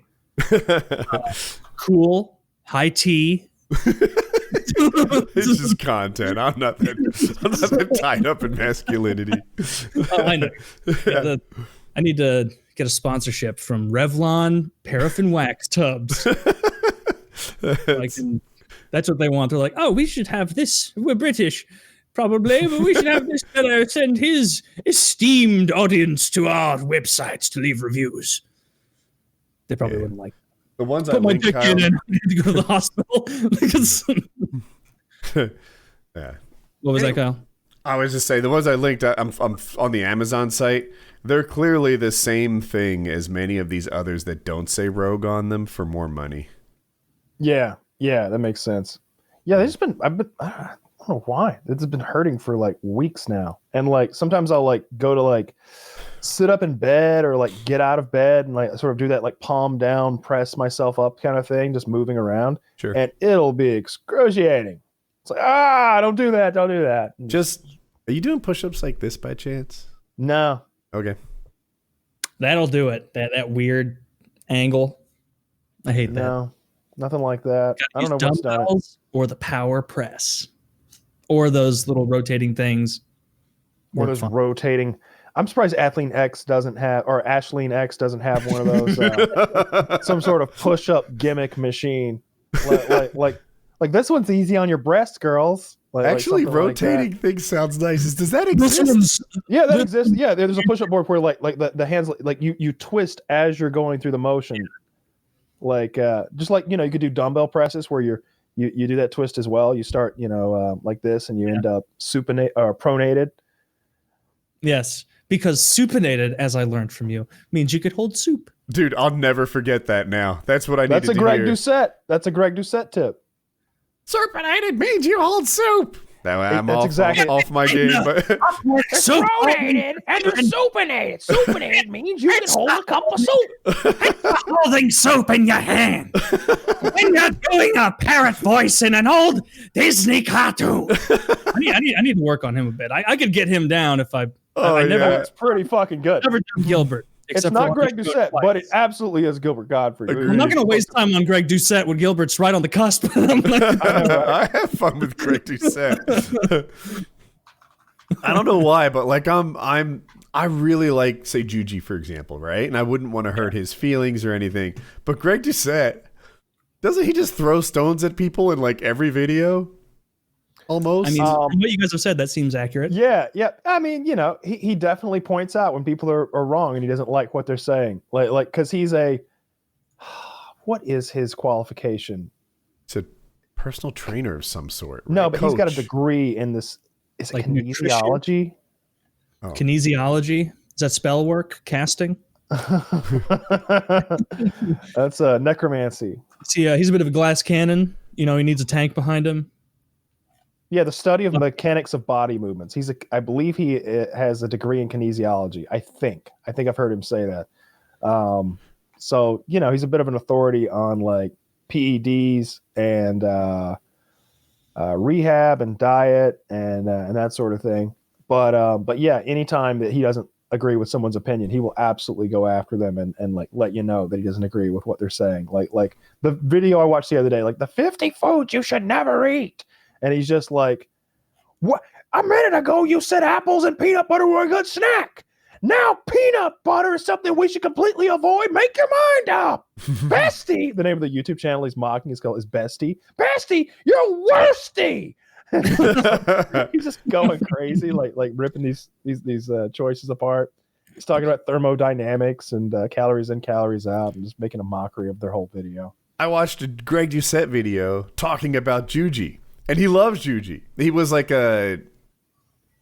Cool, high tea. It's just content. I'm not that tied up in masculinity. I know. I need to get a sponsorship from Revlon paraffin wax tubs. That's what they want. They're like, oh, we should have this. We're British, probably, but we should have this fellow send his esteemed audience to our websites to leave reviews. They probably wouldn't like the ones put I my linked, dick Kyle, in and I need to go to the hospital. Yeah. What was that, Kyle? I was just saying, the ones I linked, I'm on the Amazon site. They're clearly the same thing as many of these others that don't say Rogue on them for more money. Yeah, that makes sense. Yeah, I don't know why. It's been hurting for like weeks now. And like sometimes I'll like go to like sit up in bed or like get out of bed and like sort of do that like palm down, press myself up kind of thing, just moving around. Sure. And it'll be excruciating. It's like, don't do that. Are you doing push-ups like this by chance? No. Okay. That'll do it. That weird angle. I hate that. No, nothing like that. I don't know what's done it. Or the power press. Or those little rotating things. Or those rotating. I'm surprised Ashleen X doesn't have one of those some sort of push-up gimmick machine. Like this one's easy on your breast, girls. Actually, rotating things sounds nice. Does that exist? Yeah, that exists. Yeah, there's a push-up board where like the hands like you twist as you're going through the motion. Like just like you could do dumbbell presses where you do that twist as well. You start like this and you end up supinated or pronated. Yes, because supinated, as I learned from you, means you could hold soup. Dude, I'll never forget that now. That's what I need to do. That's a Greg Doucette tip. Supinated means you hold soup. I'm off my game. But Pronated and supinated. Supinated means you can hold a cup of soup. Holding soup in your hand when you're doing a parrot voice in an old Disney cartoon. I need to work on him a bit. I could get him down if I never. It's pretty fucking good. Never done Gilbert. It's not Greg Doucette, but it absolutely is Gilbert Godfrey. I'm not going to waste time on Greg Doucette when Gilbert's right on the cusp. I have fun with Greg Doucette. I don't know why, but like I really like, say, Juji, for example, right? And I wouldn't want to hurt his feelings or anything. But Greg Doucette, doesn't he just throw stones at people in like every video? Almost. I mean, what you guys have said, that seems accurate. Yeah. I mean, he definitely points out when people are wrong and he doesn't like what they're saying. Like, because he's what is his qualification? It's a personal trainer of some sort. Right? No, but Coach. he's got a degree in this. Is it like kinesiology? Oh. Kinesiology? Does that spell work? Casting? That's necromancy. See, he's a bit of a glass cannon. He needs a tank behind him. Yeah, the study of mechanics of body movements. I believe he has a degree in kinesiology. I think I've heard him say that. So he's a bit of an authority on like PEDs and rehab and diet and that sort of thing. But yeah, anytime that he doesn't agree with someone's opinion, he will absolutely go after them and like let you know that he doesn't agree with what they're saying. Like the video I watched the other day, like the 50 foods you should never eat. And he's just like, what? A minute ago, you said apples and peanut butter were a good snack. Now peanut butter is something we should completely avoid. Make your mind up. Bestie, the name of the YouTube channel he's mocking is called Bestie. Bestie, you're worsty. He's just going crazy, like ripping these choices apart. He's talking about thermodynamics and calories in, calories out, and just making a mockery of their whole video. I watched a Greg Doucette video talking about Juji. And he loves Juji. He was like a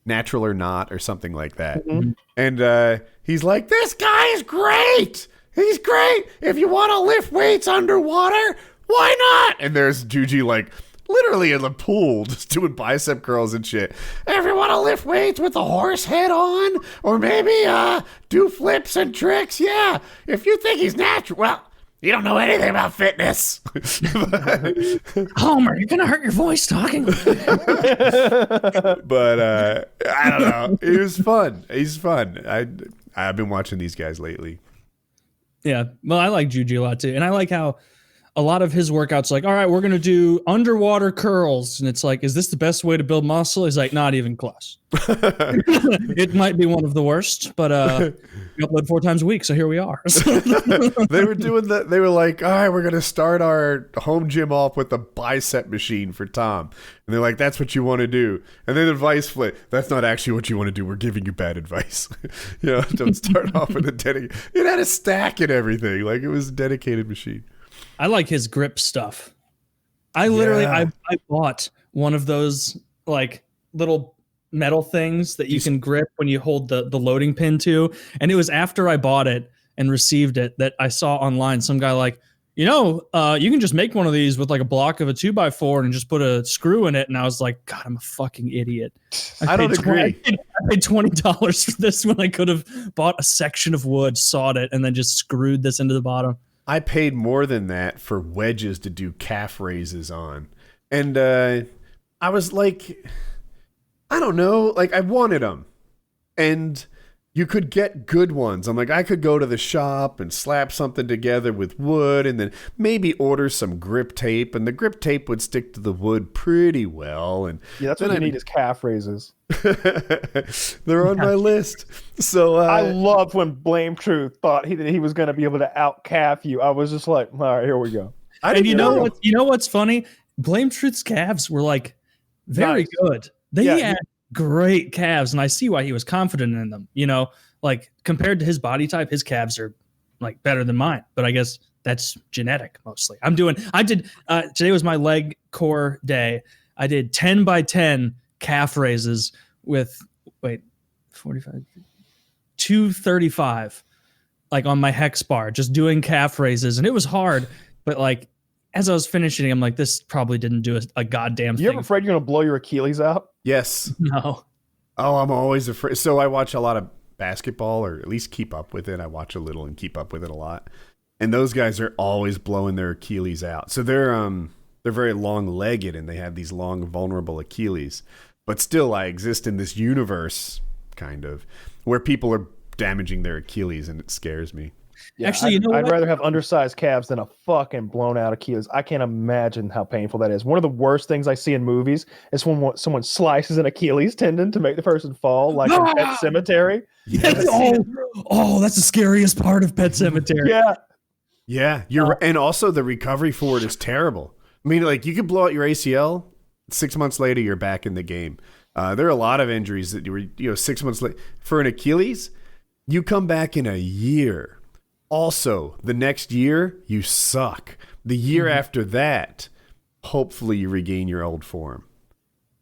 natural or not or something like that. Mm-hmm. And he's like, this guy is great. He's great. If you want to lift weights underwater, why not? And there's Juji like literally in the pool just doing bicep curls and shit. If you want to lift weights with a horse head on or maybe do flips and tricks, yeah. If you think he's natural, well, you don't know anything about fitness. Homer, you're going to hurt your voice talking. But I don't know. It was fun. He's fun. I've been watching these guys lately. Yeah. Well, I like Juji a lot too. And I like how a lot of his workouts like, all right, we're going to do underwater curls. And it's like, is this the best way to build muscle? He's like, not even close. It might be one of the worst, but we upload 4 times a week. So here we are. They were doing that. They were like, all right, we're going to start our home gym off with a bicep machine for Tom. And they're like, that's what you want to do. And then advice flip. That's not actually what you want to do. We're giving you bad advice. Don't start off with a dedicated. It had a stack and everything. Like it was a dedicated machine. I like his grip stuff. I literally, I bought one of those like little metal things that you can grip when you hold the loading pin to. And it was after I bought it and received it that I saw online some guy like, you can just make one of these with like a block of a 2x4 and just put a screw in it. And I was like, God, I'm a fucking idiot. I don't agree. I paid $20 for this when I could have bought a section of wood, sawed it, and then just screwed this into the bottom. I paid more than that for wedges to do calf raises on. And I was like, I don't know. Like, I wanted them. And you could get good ones. I'm like, I could go to the shop and slap something together with wood and then maybe order some grip tape. And the grip tape would stick to the wood pretty well. And yeah, that's what you need is calf raises. They're on my list. So I loved when Blame Truth thought he was going to be able to out calf you. I was just like, all right, here we go. And you know what's funny? Blame Truth's calves were like very good. They had great calves, and I see why he was confident in them. Like compared to his body type, his calves are like better than mine. But I guess that's genetic mostly. Today was my leg core day. I did 10 by 10 calf raises with 235 like on my hex bar, just doing calf raises, and it was hard, but like as I was finishing, I'm like, this probably didn't do a goddamn thing. You ever afraid you're gonna blow your Achilles out? Yes. No. Oh, I'm always afraid. So I watch a lot of basketball, or at least keep up with it. I watch a little and keep up with it a lot. And those guys are always blowing their Achilles out. So they're very long-legged and they have these long, vulnerable Achilles. But still, I exist in this universe, kind of, where people are damaging their Achilles, and it scares me. Yeah, actually, I'd rather have undersized calves than a fucking blown out Achilles. I can't imagine how painful that is. One of the worst things I see in movies is when someone slices an Achilles tendon to make the person fall, like in Pet Sematary. Yes. Oh, that's the scariest part of Pet Sematary. Yeah, you're right. And also the recovery for it is terrible. I mean, like you could blow out your ACL, 6 months later you're back in the game. There are a lot of injuries that you were 6 months late for an Achilles. You come back in a year. Also, the next year, you suck. The year after that, hopefully you regain your old form.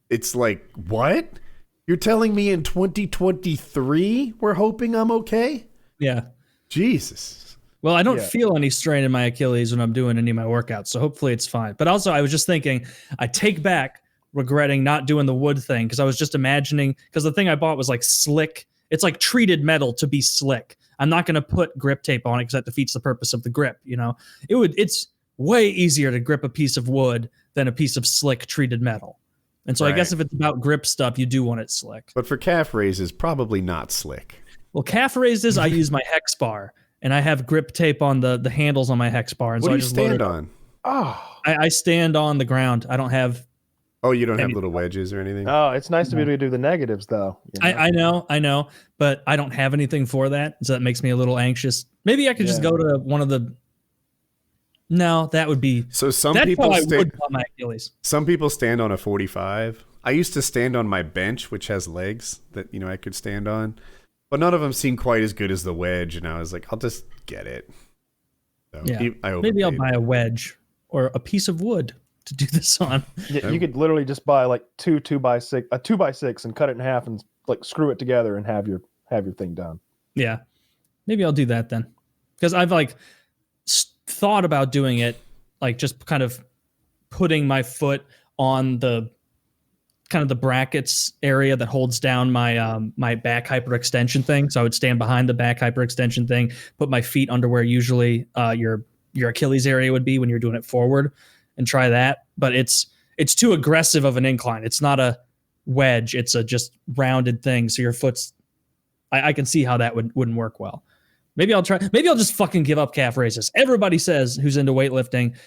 It's like, what? You're telling me in 2023 we're hoping I'm okay? Yeah. Jesus. Well, I don't feel any strain in my Achilles when I'm doing any of my workouts, so hopefully it's fine. But also, I was just thinking, I take back regretting not doing the wood thing, because I was just imagining, because the thing I bought was like slick. It's like treated metal to be slick. I'm not going to put grip tape on it because that defeats the purpose of the grip. It's way easier to grip a piece of wood than a piece of slick treated metal. And so I guess if it's about grip stuff, you do want it slick. But for calf raises, probably not slick. Well, calf raises, I use my hex bar, and I have grip tape on the handles on my hex bar. And what so do I you just stand on? I stand on the ground. I don't have. Oh, you don't have little wedges or anything? Oh, it's nice to be able to do the negatives, though. I know, but I don't have anything for that, so that makes me a little anxious. Maybe I could just go to one of the. No, that would be. So some people would on my Achilles. Some people stand on a 45. I used to stand on my bench, which has legs that I could stand on, but none of them seem quite as good as the wedge. And I was like, I'll just get it. So maybe I'll buy a wedge or a piece of wood to do this on. Yeah, you could literally just buy like a 2x6 and cut it in half and like screw it together and have your thing done. Yeah, maybe I'll do that then, because I've like thought about doing it, like just kind of putting my foot on the kind of the brackets area that holds down my my back hyperextension thing. So I would stand behind the back hyperextension thing, put my feet under where usually your Achilles area would be when you're doing it forward, and try that. But it's too aggressive of an incline. It's not a wedge. It's a just rounded thing. So your foot's, I can see how that wouldn't work well. Maybe I'll try. Maybe I'll just fucking give up calf raises. Everybody says who's into weightlifting,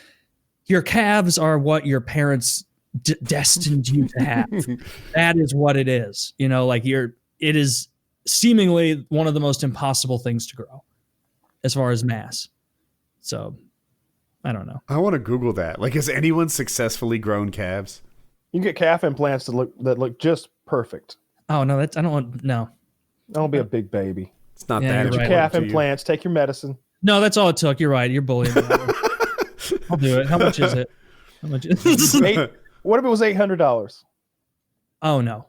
your calves are what your parents destined you to have. That is what it is. You know, like it is seemingly one of the most impossible things to grow as far as mass. So I don't know. I want to Google that. Like, has anyone successfully grown calves? You can get calf implants that look just perfect. Oh no, I don't want no. Don't be a big baby. It's not Yeah, that you're right. Calf implants. Take your medicine. No, that's all it took. You're right. You're bullying me. I'll do it. How much is it? How much is What if it was $800? Oh no.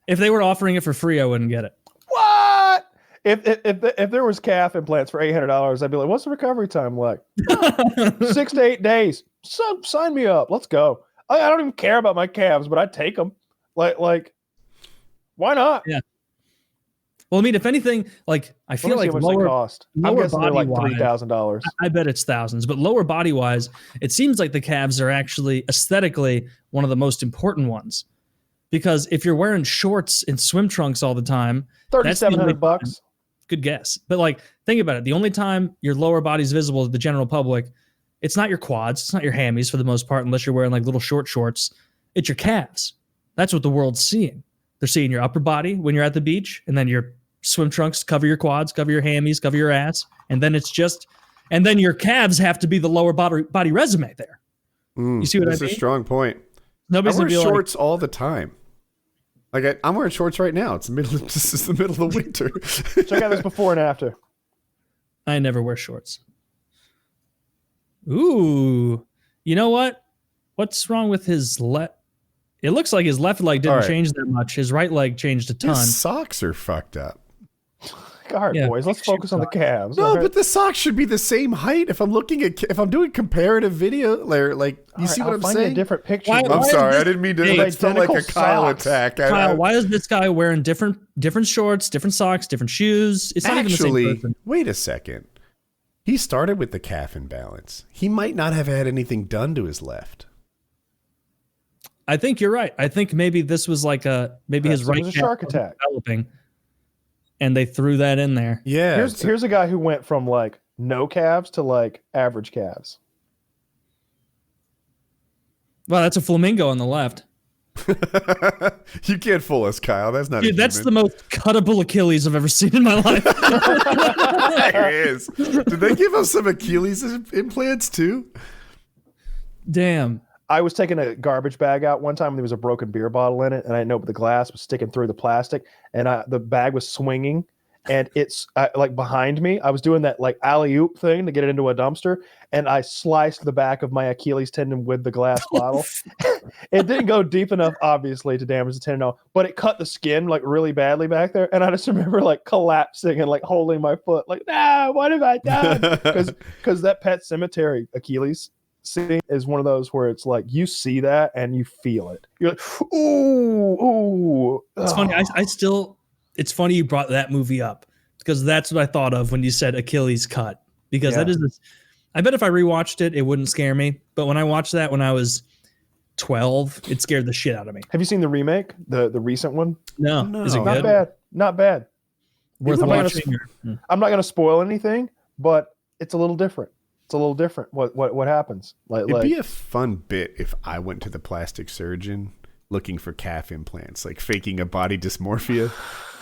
If they were offering it for free, I wouldn't get it. What? If there was calf implants for $800, I'd be like, what's the recovery time like? 6 to 8 days. So sign me up. Let's go. I don't even care about my calves, but I'd take them. Like, why not? Yeah. Well, I mean, if anything, like I feel like lower cost. I'm guessing they're like $3,000. I bet it's thousands, but lower body wise, it seems like the calves are actually aesthetically one of the most important ones. Because if you're wearing shorts and swim trunks all the time, $3,700. Good guess. But like, think about it. The only time your lower body's visible to the general public, it's not your quads, it's not your hammies for the most part, unless you're wearing like little short shorts. It's your calves. That's what the world's seeing. They're seeing your upper body when you're at the beach, and then your swim trunks cover your quads, cover your hammies, cover your ass, and then and then your calves have to be the lower body resume there. You see what I mean? That's a strong point. Nobody's I wear gonna be shorts all the time. Like I'm wearing shorts right now. This is the middle of winter. Check out this before and after. I never wear shorts. Ooh, you know what? What's wrong with his left? It looks like his left leg didn't change that much. His right leg changed a ton. His socks are fucked up. All right, boys, let's focus on the calves. No, but the socks should be the same height. If I'm doing comparative video, like you see what I'm saying? A different picture. I'm sorry, I didn't mean to. It felt like a Kyle attack. Kyle, why is this guy wearing different shorts, different socks, different shoes? It's not even the same person. Wait a second. He started with the calf imbalance. He might not have had anything done to his left. I think you're right. I think maybe this was like his right was a shark attack developing, and they threw that in there. Yeah. Here's a guy who went from like no calves to like average calves. Well, that's a flamingo on the left. You can't fool us, Kyle. That's not. Dude, that's the most cuttable Achilles I've ever seen in my life. There it is. Did they give us some Achilles implants too? Damn. I was taking a garbage bag out one time and there was a broken beer bottle in it, and I didn't know, but the glass was sticking through the plastic, and the bag was swinging, and it's like behind me. I was doing that like alley-oop thing to get it into a dumpster, and I sliced the back of my Achilles tendon with the glass bottle. It didn't go deep enough, obviously, to damage the tendon, but it cut the skin like really badly back there, and I just remember like collapsing and like holding my foot, like, nah, what have I done? Because that Pet Cemetery Achilles scene is one of those where it's like you see that and you feel it. You're like, ooh. It's funny. It's funny you brought that movie up because that's what I thought of when you said Achilles cut. Because that is this. I bet if I rewatched it, it wouldn't scare me. But when I watched that when I was 12, it scared the shit out of me. Have you seen the remake, the recent one? No. Is it good? Not bad. Worth watching. I'm not going to spoil anything, but it's a little different. It's a little different. What happens? It'd be a fun bit if I went to the plastic surgeon looking for calf implants, like faking a body dysmorphia.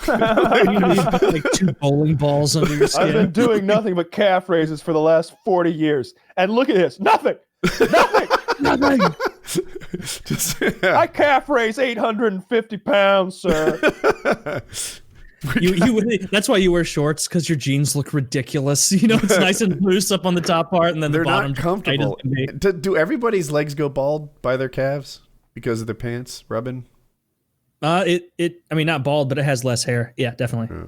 like 2 bowling balls under your skin. I've been doing nothing but calf raises for the last 40 years, and look at this, nothing. I calf raise 850 pounds, sir. That's why you wear shorts, because your jeans look ridiculous. You know, it's nice and loose up on the top part, and then they're the bottom not comfortable. Do everybody's legs go bald by their calves because of their pants rubbing? I mean, not bald, but it has less hair. Yeah, definitely. Yeah.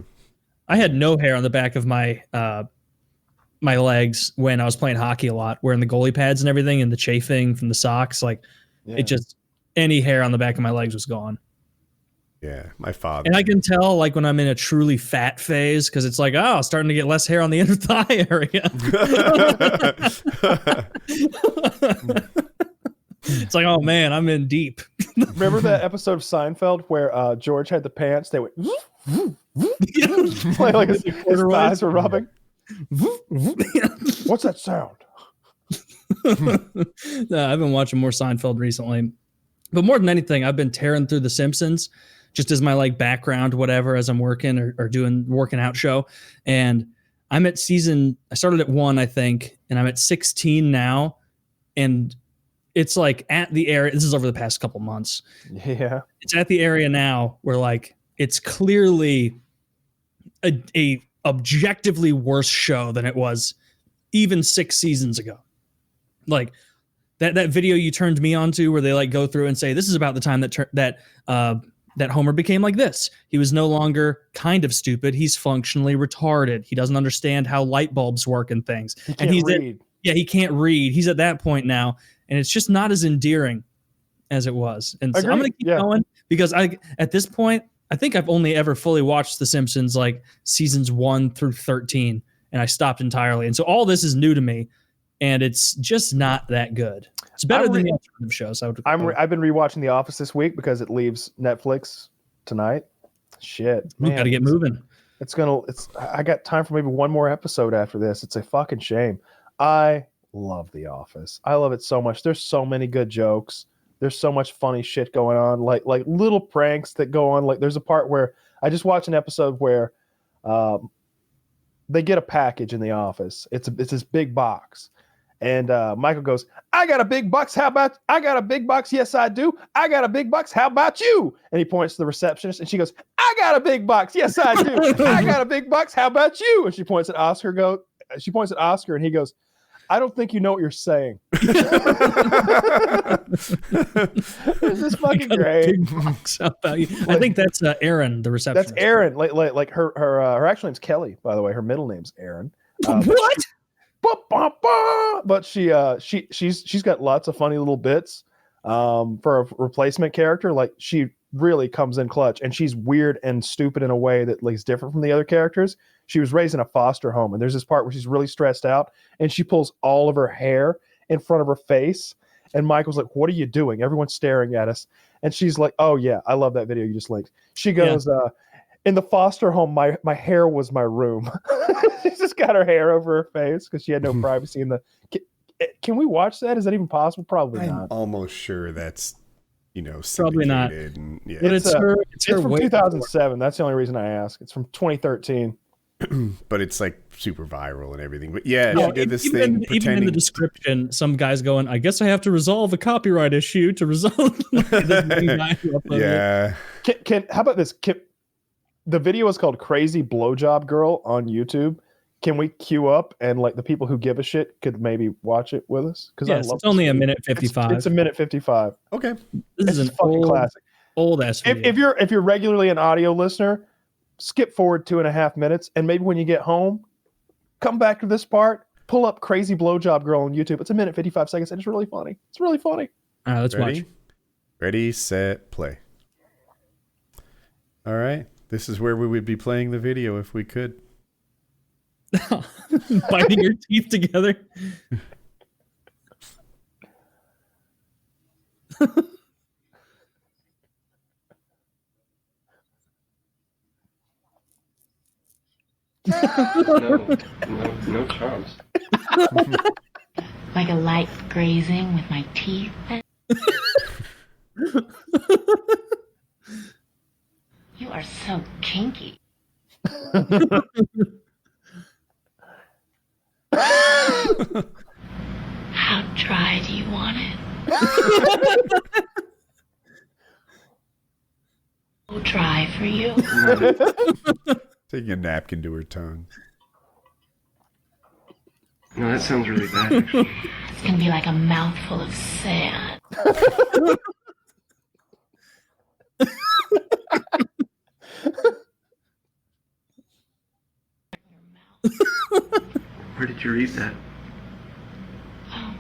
I had no hair on the back of my my legs when I was playing hockey a lot, wearing the goalie pads and everything, and the chafing from the socks. Like, it just any hair on the back of my legs was gone. Yeah, my father. And I can tell, like, when I'm in a truly fat phase, because it's like, oh, starting to get less hair on the inner thigh area. It's like, oh man, I'm in deep. Remember that episode of Seinfeld where George had the pants? They went like his thighs were rubbing. What's that sound? I've been watching more Seinfeld recently, but more than anything, I've been tearing through The Simpsons just as my like background, whatever, as I'm working or doing working out show. And I'm at I started at 1, I think, and I'm at 16 now. And it's like at the area, this is over the past couple months. Yeah. It's at the area now where like it's clearly a objectively worse show than it was even 6 seasons ago. Like that video you turned me on to where they like go through and say, this is about the time that Homer became like this. He was no longer kind of stupid. He's functionally retarded. He doesn't understand how light bulbs work and things. He can't read. He can't read. He's at that point now. And it's just not as endearing as it was. And so I'm going to keep going because at this point, I think I've only ever fully watched The Simpsons like seasons 1 through 13. And I stopped entirely. And so all this is new to me. And it's just not that good. It's better than the alternative shows. I've been rewatching The Office this week because it leaves Netflix tonight. Shit, we got to get moving. I got time for maybe one more episode after this. It's a fucking shame. I love The Office. I love it so much. There's so many good jokes. There's so much funny shit going on, like little pranks that go on. Like there's a part where I just watched an episode where they get a package in the office. It's this big box. And Michael goes, I got a big box. How about I got a big box? Yes, I do. I got a big box. How about you? And he points to the receptionist and she goes, I got a big box. Yes, I do. I got a big box. How about you? And she points at Oscar. She points at Oscar and he goes, I don't think you know what you're saying. This is fucking great. Big box. How about you? I think that's Erin, the receptionist. That's Erin. Like her actual name's Kelly, by the way. Her middle name's Erin. What? But she's got lots of funny little bits for a replacement character. Like she really comes in clutch, and she's weird and stupid in a way that like is different from the other characters. She was raised in a foster home, and there's this part where she's really stressed out, and she pulls all of her hair in front of her face. And Michael's like, "What are you doing?" Everyone's staring at us, and she's like, "Oh yeah, I love that video you just linked." She goes, in the foster home, my hair was my room. She's just got her hair over her face because she had no privacy in the. Can we watch that? Is that even possible? Probably not. I'm almost sure that's, probably not. And, yeah. But it's from 2007. That's the only reason I ask. It's from 2013. But it's like super viral and everything. But yeah, she did this thing. Even in the description, some guy's going, I guess I have to resolve a copyright issue to resolve. Yeah. How about this? The video is called Crazy Blowjob Girl on YouTube. Can we queue up and like the people who give a shit could maybe watch it with us? Because it's only a minute 55. It's a minute 55. Okay. This is a fucking classic. Old ass video. If you're regularly an audio listener, skip forward 2.5 minutes, and maybe when you get home, come back to this part, pull up Crazy Blowjob Girl on YouTube. It's a minute 55 seconds, and it's really funny. It's really funny. All right, let's watch. Ready, set, play. All right. This is where we would be playing the video if we could. Biting your teeth together. No chance. Like a light grazing with my teeth. You are so kinky. How dry do you want it? So dry for you. Taking a napkin to her tongue. No, that sounds really bad, actually. It's gonna be like a mouthful of sand. Where did you read that? Oh,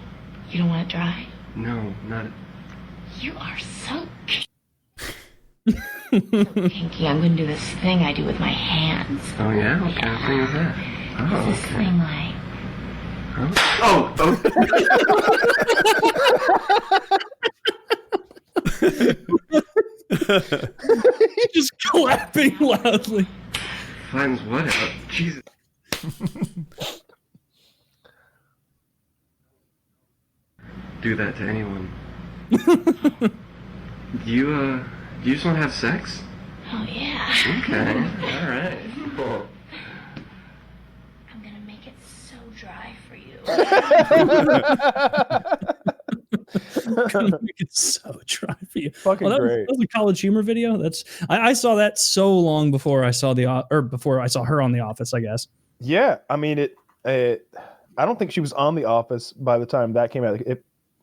you don't want it dry? No, not. You are so kinky. I'm gonna do this thing I do with my hands. Oh yeah? What kind of thing is that? Oh, This okay. thing like. Oh! Just clapping loudly. Finds what out? Jesus. do that to anyone. Do you just want to have sex? Oh, yeah. Okay. All right. Cool. I'm gonna make it so dry for you. It's so dry for you. Fucking great. That was a College Humor video. I saw that so long before I saw before I saw her on The Office, I guess. Yeah, I mean I don't think she was on The Office by the time that came out.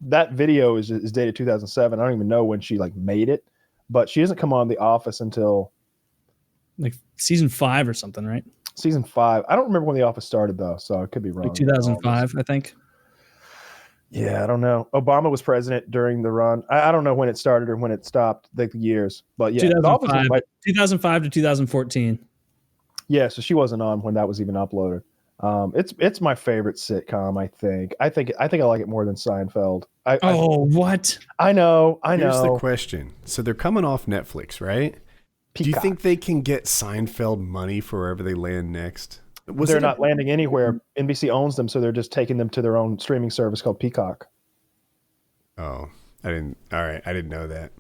That video is dated 2007. I don't even know when she like made it, but she doesn't come on The Office until like season 5 or something, right? season 5. I don't remember when The Office started though, so I could be wrong. Like 2005, I think. Yeah, I don't know. Obama was president during the run. I don't know when it started or when it stopped, like the years. But yeah, 2005 to 2014. Yeah, so she wasn't on when that was even uploaded. It's my favorite sitcom. I think I like it more than Seinfeld. What? I know. Here's the question. So they're coming off Netflix, right? Peacock. Do you think they can get Seinfeld money for wherever they land next? They're not landing anywhere. NBC owns them, so they're just taking them to their own streaming service called Peacock. Oh, I didn't. All right, I didn't know that.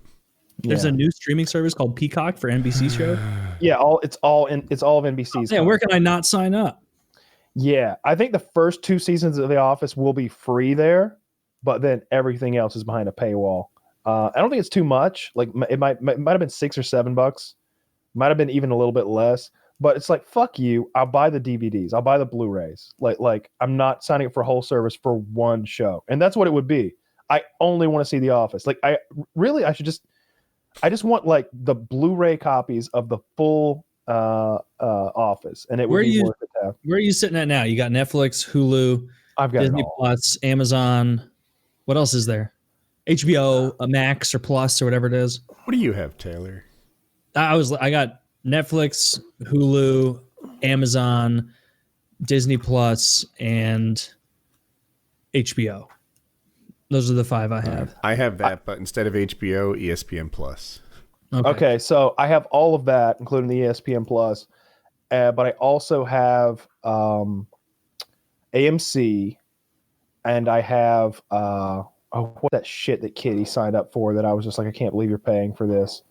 There's a new streaming service called Peacock for NBC shows. Yeah, it's all of NBC's. Yeah, where can I not sign up? Yeah, I think the first 2 seasons of The Office will be free there, but then everything else is behind a paywall. I don't think it's too much. Like it might have been $6 or $7. Might have been even a little bit less. But it's like, fuck you. I'll buy the DVDs. I'll buy the Blu-rays. Like I'm not signing up for a whole service for one show, and that's what it would be. I only want to see The Office. Like I just want like the Blu-ray copies of the full Office, and it would be worth it to have. Where are you sitting at now? You got Netflix, Hulu, I've got Disney Plus, Amazon. What else is there? HBO, Max or Plus or whatever it is. What do you have, Taylor? I got Netflix, Hulu, Amazon, Disney Plus, and HBO. Those are the 5 I have. I have that, but instead of HBO, ESPN Plus. Okay, so I have all of that, including the ESPN Plus, but I also have AMC, and I have what that shit that Kitty signed up for that I was just like, I can't believe you're paying for this.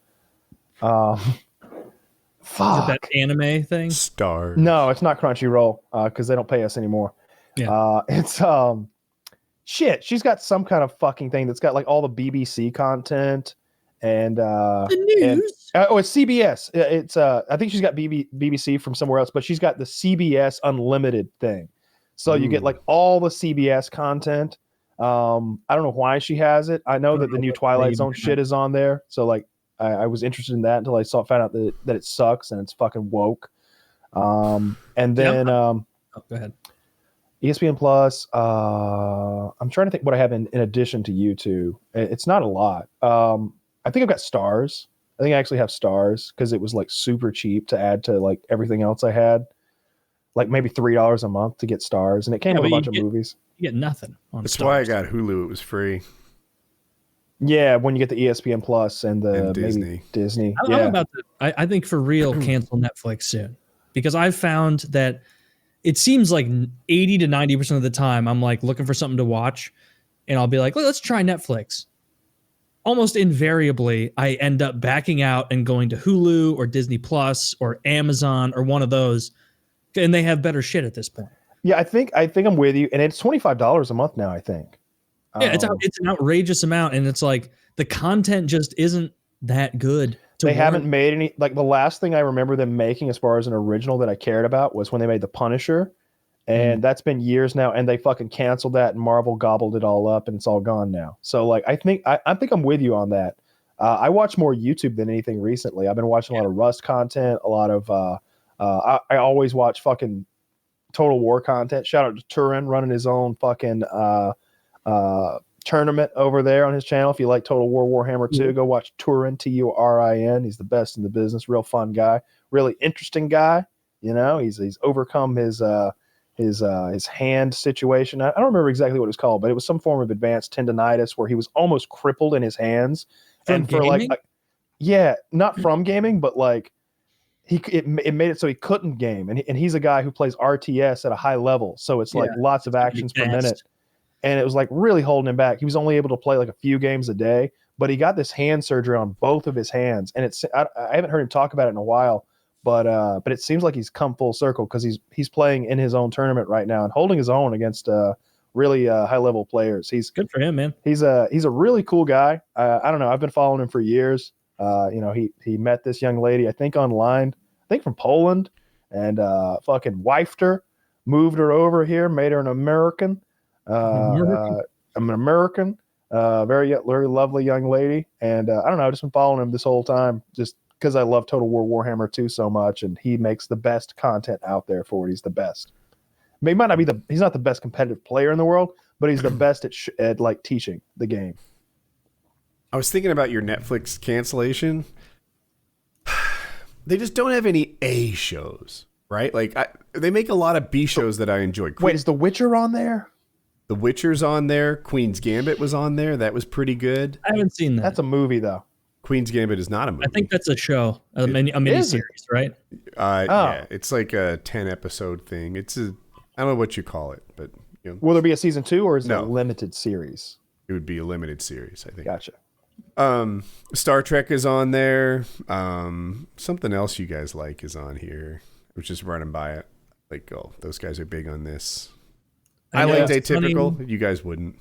Fuck. Is it that anime thing? Stars. No, it's not Crunchyroll because they don't pay us anymore. Yeah. It's shit. She's got some kind of fucking thing that's got like all the BBC content and the news. It's CBS. It's I think she's got BBC from somewhere else, but she's got the CBS Unlimited thing. So you get like all the CBS content. I don't know why she has it. I know that the new Twilight Zone shit is on there. So like I was interested in that until I found out that it sucks and it's fucking woke. And then go ahead. ESPN Plus. I'm trying to think what I have in addition to YouTube. It's not a lot. I think I've got Stars. I think I actually have Stars because it was like super cheap to add to like everything else I had. Like maybe $3 a month to get Stars, and it came with a bunch of movies. You get nothing on That's Stars. why I got Hulu. It was free. Yeah, when you get the ESPN Plus and the Disney. maybe Disney. I'm about to. I think for real cancel Netflix soon because I've found that it seems like 80 to 90% of the time I'm like looking for something to watch, and I'll be like, let's try Netflix. Almost invariably, I end up backing out and going to Hulu or Disney Plus or Amazon or one of those, and they have better shit at this point. Yeah, I think I'm with you, and it's $25 a month now. I think. Yeah, it's an outrageous amount, and it's like the content just isn't that good. They haven't made any. Like the last thing I remember them making, as far as an original that I cared about, was when they made The Punisher, and that's been years now. And they fucking canceled that, and Marvel gobbled it all up, and it's all gone now. So like, I think I'm with you on that. I watch more YouTube than anything recently. I've been watching a lot of Rust content, a lot of. I always watch fucking Total War content. Shout out to Turin running his own fucking tournament over there on his channel. If you like Total War Warhammer 2, go watch Turin, Turin. He's the best in the business. Real fun guy, really interesting guy. You know, he's overcome his hand situation. I don't remember exactly what it was called, but it was some form of advanced tendonitis where he was almost crippled in his hands. From gaming? Not from gaming, but like it made it so he couldn't game. And he's a guy who plays RTS at a high level, so it's like lots of actions per minute. and it was like really holding him back. He was only able to play like a few games a day, but he got this hand surgery on both of his hands, and I haven't heard him talk about it in a while, but it seems like he's come full circle because he's playing in his own tournament right now and holding his own against really high level players. He's good for him, man. He's a really cool guy. I don't know. I've been following him for years. He met this young lady, I think online, I think from Poland, and fucking wifed her, moved her over here, made her an American. I'm an American. Very lovely young lady. And I don't know. I've just been following him this whole time just because I love Total War Warhammer 2 so much, and he makes the best content out there for it. He's the best. He might not be he's not the best competitive player in the world, but he's the best at like teaching the game. I was thinking about your Netflix cancellation. They just don't have any A shows, right? Like they make a lot of B shows that I enjoy. Wait, is The Witcher on there? The Witcher's on there. Queen's Gambit was on there. That was pretty good. I haven't seen that. That's a movie, though. Queen's Gambit is not a movie. I think that's a show, a mini series, right? Yeah, it's like a 10-episode thing. It's I don't know what you call it, but will there be a season 2 or is it a limited series? It would be a limited series, I think. Gotcha. Star Trek is on there. Something else you guys like is on here. I was just running by it. Like, oh, those guys are big on this. I liked Atypical. You guys wouldn't.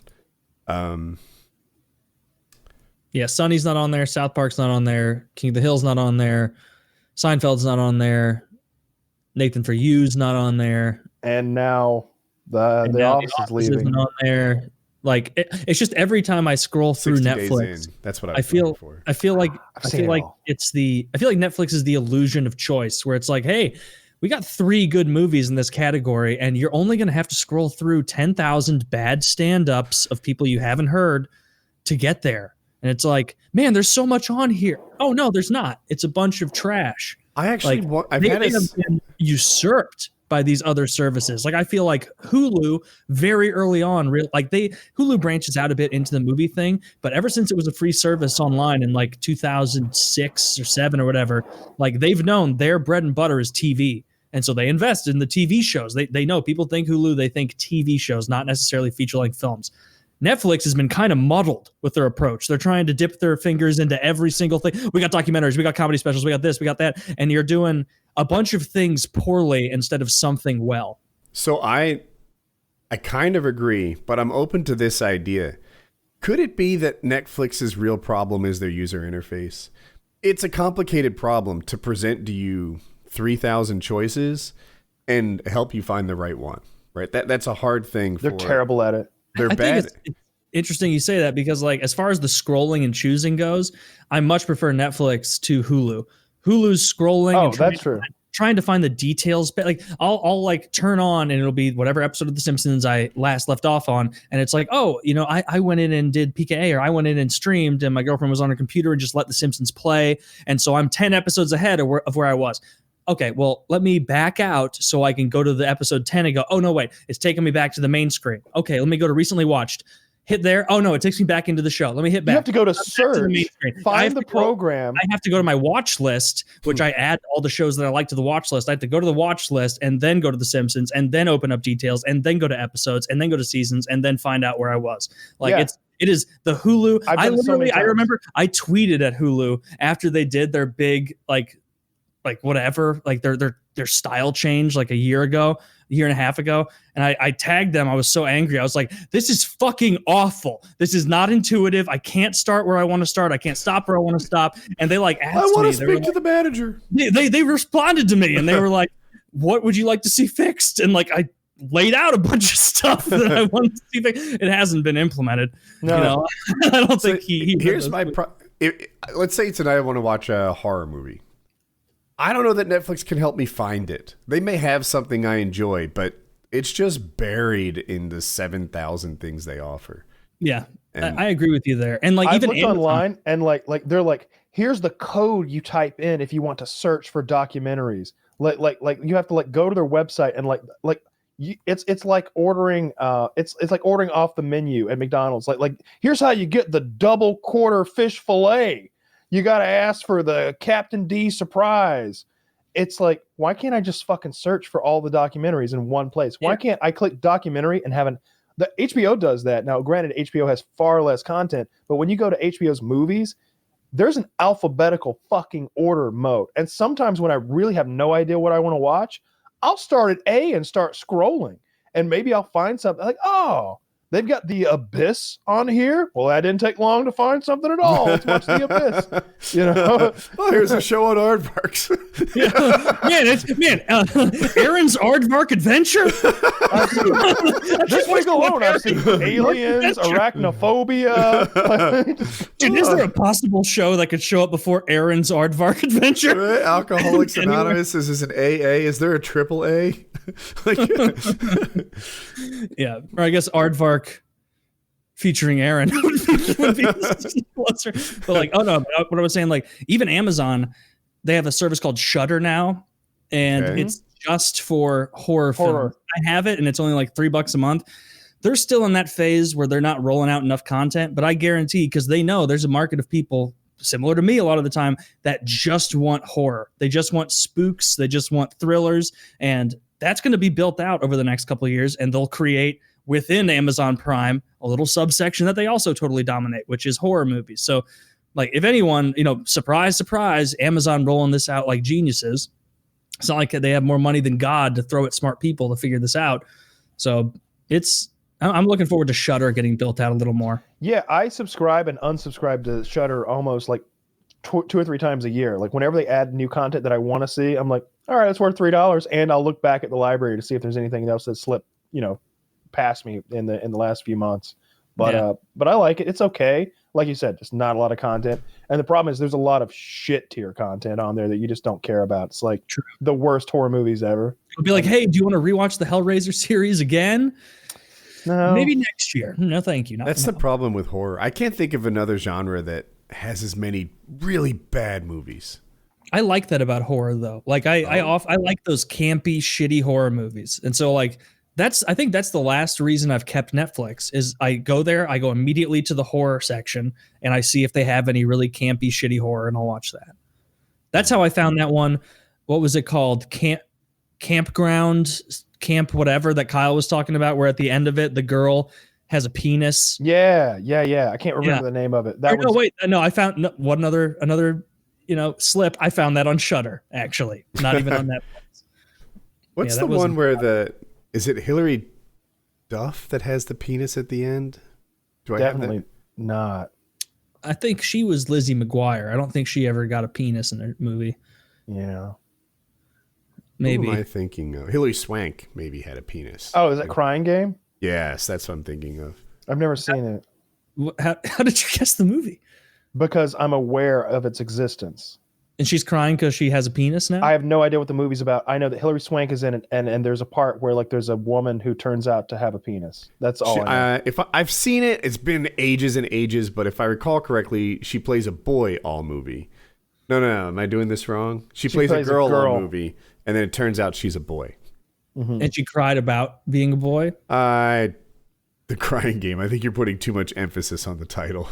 Yeah, Sonny's not on there. South Park's not on there. King of the Hill's not on there. Seinfeld's not on there. Nathan For You's not on there. And now the Office is leaving. Isn't on there. Like it's just every time I scroll through Netflix, that's what I feel. I feel like Netflix is the illusion of choice, where it's like, hey, we got 3 good movies in this category, and you're only going to have to scroll through 10,000 bad stand-ups of people you haven't heard to get there. And it's like, man, there's so much on here. Oh no, there's not. It's a bunch of trash. I actually they have been usurped by these other services. Like I feel like Hulu very early on, Hulu branches out a bit into the movie thing, but ever since it was a free service online in like 2006 or 7 or whatever, like they've known their bread and butter is TV. And so they invest in the TV shows. They know people think Hulu, they think TV shows, not necessarily feature-length films. Netflix has been kind of muddled with their approach. They're trying to dip their fingers into every single thing. We got documentaries, we got comedy specials, we got this, we got that. And you're doing a bunch of things poorly instead of something well. So I kind of agree, but I'm open to this idea. Could it be that Netflix's real problem is their user interface? It's a complicated problem to present to you 3,000 choices and help you find the right one, right? That's a hard thing. They're terrible at it. They're bad. It's interesting you say that because, like, as far as the scrolling and choosing goes, I much prefer Netflix to Hulu. Hulu's scrolling. Oh, that's true. Trying to find the details, but like I'll like turn on and it'll be whatever episode of The Simpsons I last left off on, and it's like, oh, I went in and did PKA, or I went in and streamed, and my girlfriend was on her computer and just let The Simpsons play, and so I'm 10 episodes ahead of where I was. Okay, well, let me back out so I can go to the episode 10 and go, oh, no, wait, it's taking me back to the main screen. Okay, let me go to recently watched. Hit there. Oh, no, it takes me back into the show. Let me hit back. You have to go to search, find the program. I have to go to my watch list, which I add all the shows that I like to the watch list. I have to go to the watch list and then go to The Simpsons and then open up details and then go to episodes and then go to seasons and then find out where I was. It is the Hulu. I remember I tweeted at Hulu after they did their big, like whatever, like their style change like a year and a half ago. And I tagged them. I was so angry. I was like, this is fucking awful. This is not intuitive. I can't start where I want to start. I can't stop where I want to stop. And they like asked me. I want to speak to the manager. They responded to me and they were like, what would you like to see fixed? And like, I laid out a bunch of stuff that I wanted to see fixed. It hasn't been implemented. No. I don't think here's my let's say tonight I want to watch a horror movie. I don't know that Netflix can help me find it. They may have something I enjoy, but it's just buried in the 7,000 things they offer. Yeah, I agree with you there. And like I've even looked online and like they're like, here's the code you type in if you want to search for documentaries. Like you have to like go to their website and it's like ordering it's like ordering off the menu at McDonald's. Like here's how you get the double quarter fish fillet. You got to ask for the Captain D surprise. It's like, why can't I just fucking search for all the documentaries in one place? Why can't I click documentary and have The HBO does that. Now, granted, HBO has far less content, but when you go to HBO's movies, there's an alphabetical fucking order mode. And sometimes when I really have no idea what I want to watch, I'll start at A and start scrolling. And maybe I'll find something like, oh, they've got The Abyss on here. Well, that didn't take long to find something at all. Let's watch The Abyss. You know, oh, here's a show on Aardvarks. Aaron's Aardvark Adventure. This week alone, I've seen Aliens, Arachnophobia. Dude, is there a possible show that could show up before Aaron's Aardvark Adventure? Right? Alcoholics Anonymous is an AA. Is there a triple A? Yeah, or I guess Aardvark featuring Aaron would be closer. But like, oh no, what I was saying, like even Amazon, they have a service called Shudder now, and it's just for horror films. I have it, and it's only like $3 a month. They're still in that phase where they're not rolling out enough content, but I guarantee, because they know there's a market of people similar to me a lot of the time that just want horror. They just want spooks. They just want thrillers, and that's going to be built out over the next couple of years, and they'll create within Amazon Prime a little subsection that they also totally dominate, which is horror movies. So like if anyone, surprise, surprise, Amazon rolling this out like geniuses. It's not like they have more money than God to throw at smart people to figure this out. So I'm looking forward to Shudder getting built out a little more. Yeah, I subscribe and unsubscribe to Shudder almost like 2 or 3 times a year. Like whenever they add new content that I want to see, I'm like, all right, it's worth $3, and I'll look back at the library to see if there's anything else that slipped, past me in the last few months. But I like it. It's okay. Like you said, just not a lot of content. And the problem is there's a lot of shit tier content on there that you just don't care about. It's like the worst horror movies ever. It'll be like, hey, do you want to rewatch the Hellraiser series again? No. Maybe next year. No, thank you. That's the problem with horror. I can't think of another genre that has as many really bad movies. I like that about horror though. Like I like those campy, shitty horror movies. And so like I think that's the last reason I've kept Netflix is I go there, I go immediately to the horror section and I see if they have any really campy, shitty horror and I'll watch that. That's how I found that one. What was it called? Campground, Camp whatever that Kyle was talking about, where at the end of it, the girl has a penis. Yeah. I can't remember the name of it. I found another slip. I found that on Shudder, actually. Not even on Netflix. What's the one where is it Hilary Duff that has the penis at the end? Do I Definitely have that? Not. I think she was Lizzie McGuire. I don't think she ever got a penis in a movie. Yeah. Maybe. Who am I thinking of? Hilary Swank maybe had a penis. Oh, is that Crying Game? Yes, that's what I'm thinking of. I've never seen it. How did you guess the movie? Because I'm aware of its existence. And she's crying because she has a penis now? I have no idea what the movie's about. I know that Hilary Swank is in it, and there's a part where like there's a woman who turns out to have a penis. That's all I know. If I've seen it, it's been ages and ages, but if I recall correctly, she plays a boy all movie. No, am I doing this wrong? She plays a girl all movie, and then it turns out she's a boy. Mm-hmm. And she cried about being a boy? The Crying Game. I think you're putting too much emphasis on the title.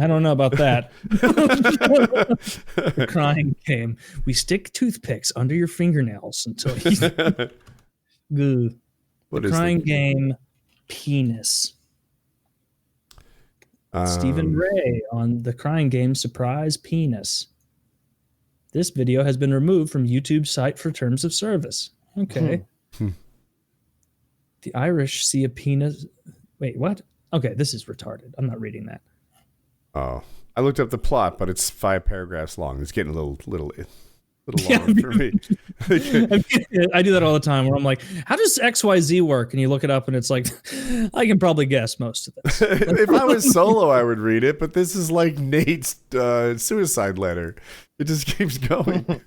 I don't know about that. The Crying Game. We stick toothpicks under your fingernails until you... The Crying Game penis. Stephen Ray on The Crying Game surprise penis. This video has been removed from YouTube's site for terms of service. Okay. The Irish see a penis. Wait, what? Okay, this is retarded. I'm not reading that. Oh, I looked up the plot, but it's 5 paragraphs long. It's getting a little long for me. I do that all the time where I'm like, how does XYZ work? And you look it up and it's like, I can probably guess most of this. If I was solo, I would read it, but this is like Nate's suicide letter. It just keeps going.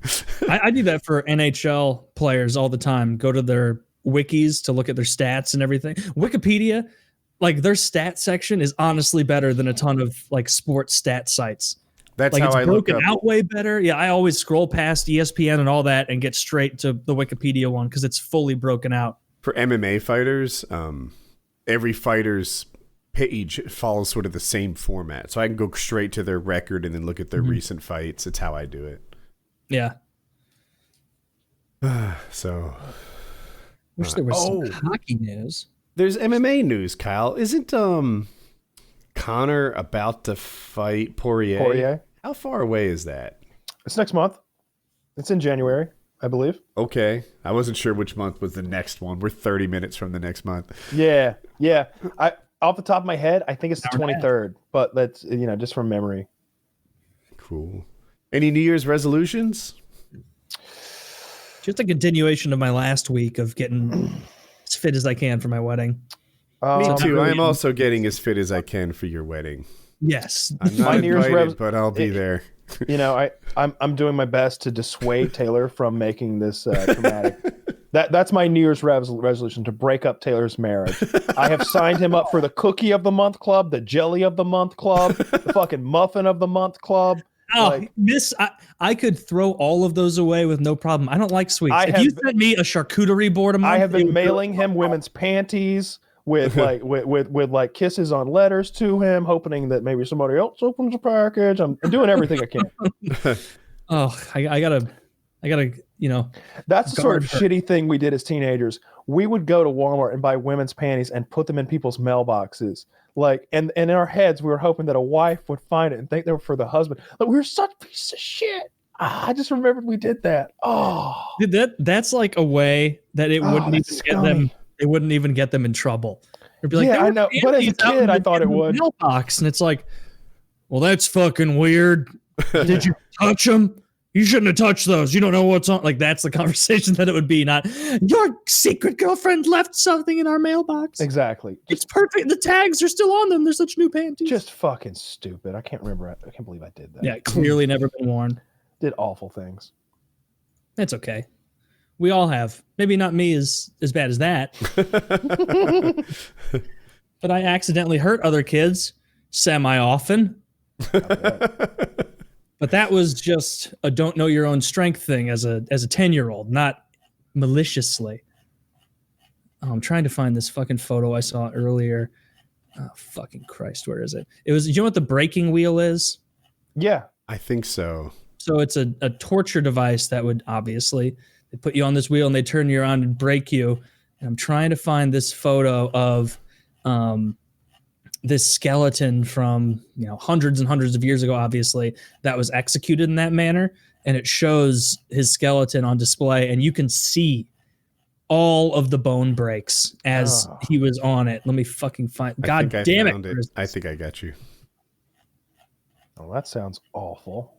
I do that for NHL players all the time. Go to their wikis to look at their stats and everything. Wikipedia, like their stat section is honestly better than a ton of like sports stat sites. That's like how it's I broken look up. out way better. Yeah, I always scroll past ESPN and all that and get straight to the Wikipedia one because it's fully broken out. For MMA fighters, every fighter's page follows sort of the same format. So I can go straight to their record and then look at their recent fights. It's how I do it. Yeah. So... Wish there was some hockey news. There's MMA news, Kyle. Isn't Connor about to fight Poirier? How far away is that? It's next month. It's in January, I believe. Okay. I wasn't sure which month was the next one. We're 30 minutes from the next month. Yeah. Off the top of my head, I think it's the 23rd, but that's, just from memory. Cool. Any New Year's resolutions? Just a continuation of my last week of getting as fit as I can for my wedding. Me too. I am also getting as fit as I can for your wedding. Yes. I'm not invited, but I'll be there. I'm doing my best to dissuade Taylor from making this traumatic. That's my New Year's resolution, to break up Taylor's marriage. I have signed him up for the Cookie of the Month Club, the Jelly of the Month Club, the fucking Muffin of the Month Club. Oh, I could throw all of those away with no problem. I don't like sweets. If you sent me a charcuterie board a month, I have been mailing him women's panties with like kisses on letters to him, hoping that maybe somebody else opens a package. I'm doing everything I can. I gotta, That's the sort of shitty thing we did as teenagers. We would go to Walmart and buy women's panties and put them in people's mailboxes. And in our heads, we were hoping that a wife would find it and think they were for the husband. Like, we were such pieces of shit. I just remembered we did that. Oh, that's like a way that it wouldn't even get them. It wouldn't even get them in trouble. It'd be like, yeah, I know. But as a kid, I thought it would. Mailbox, and it's like, well, that's fucking weird. Did you touch them? You shouldn't have touched those. You don't know what's on. Like, that's the conversation that it would be, not your secret girlfriend left something in our mailbox. Exactly. It's perfect. The tags are still on them. They're such new panties. Just fucking stupid. I can't remember. I can't believe I did that. Yeah, clearly never been worn. Did awful things. It's okay. We all have. Maybe not me as bad as that. But I accidentally hurt other kids semi-often. But that was just a don't know your own strength thing as a 10-year-old, not maliciously. Oh, I'm trying to find this fucking photo I saw earlier. Oh, fucking Christ, where is it? It was, you know what the breaking wheel is? Yeah. I think so. So it's a torture device that would obviously, they put you on this wheel and they turn you around and break you. And I'm trying to find this photo of this skeleton from hundreds and hundreds of years ago, obviously, that was executed in that manner, and it shows his skeleton on display, and you can see all of the bone breaks as he was on it. Let me fucking find. God damn it! I think I got you. Oh, that sounds awful.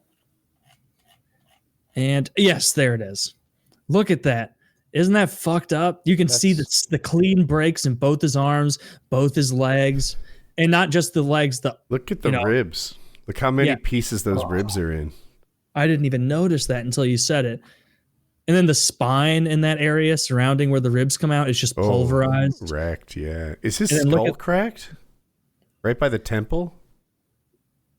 And yes, there it is. Look at that. Isn't that fucked up? You can see the clean breaks in both his arms, both his legs. And not just the legs. Look at the ribs. Look how many pieces those ribs are in. I didn't even notice that until you said it. And then the spine in that area surrounding where the ribs come out is just pulverized. Wrecked, yeah. Is his skull cracked? Right by the temple?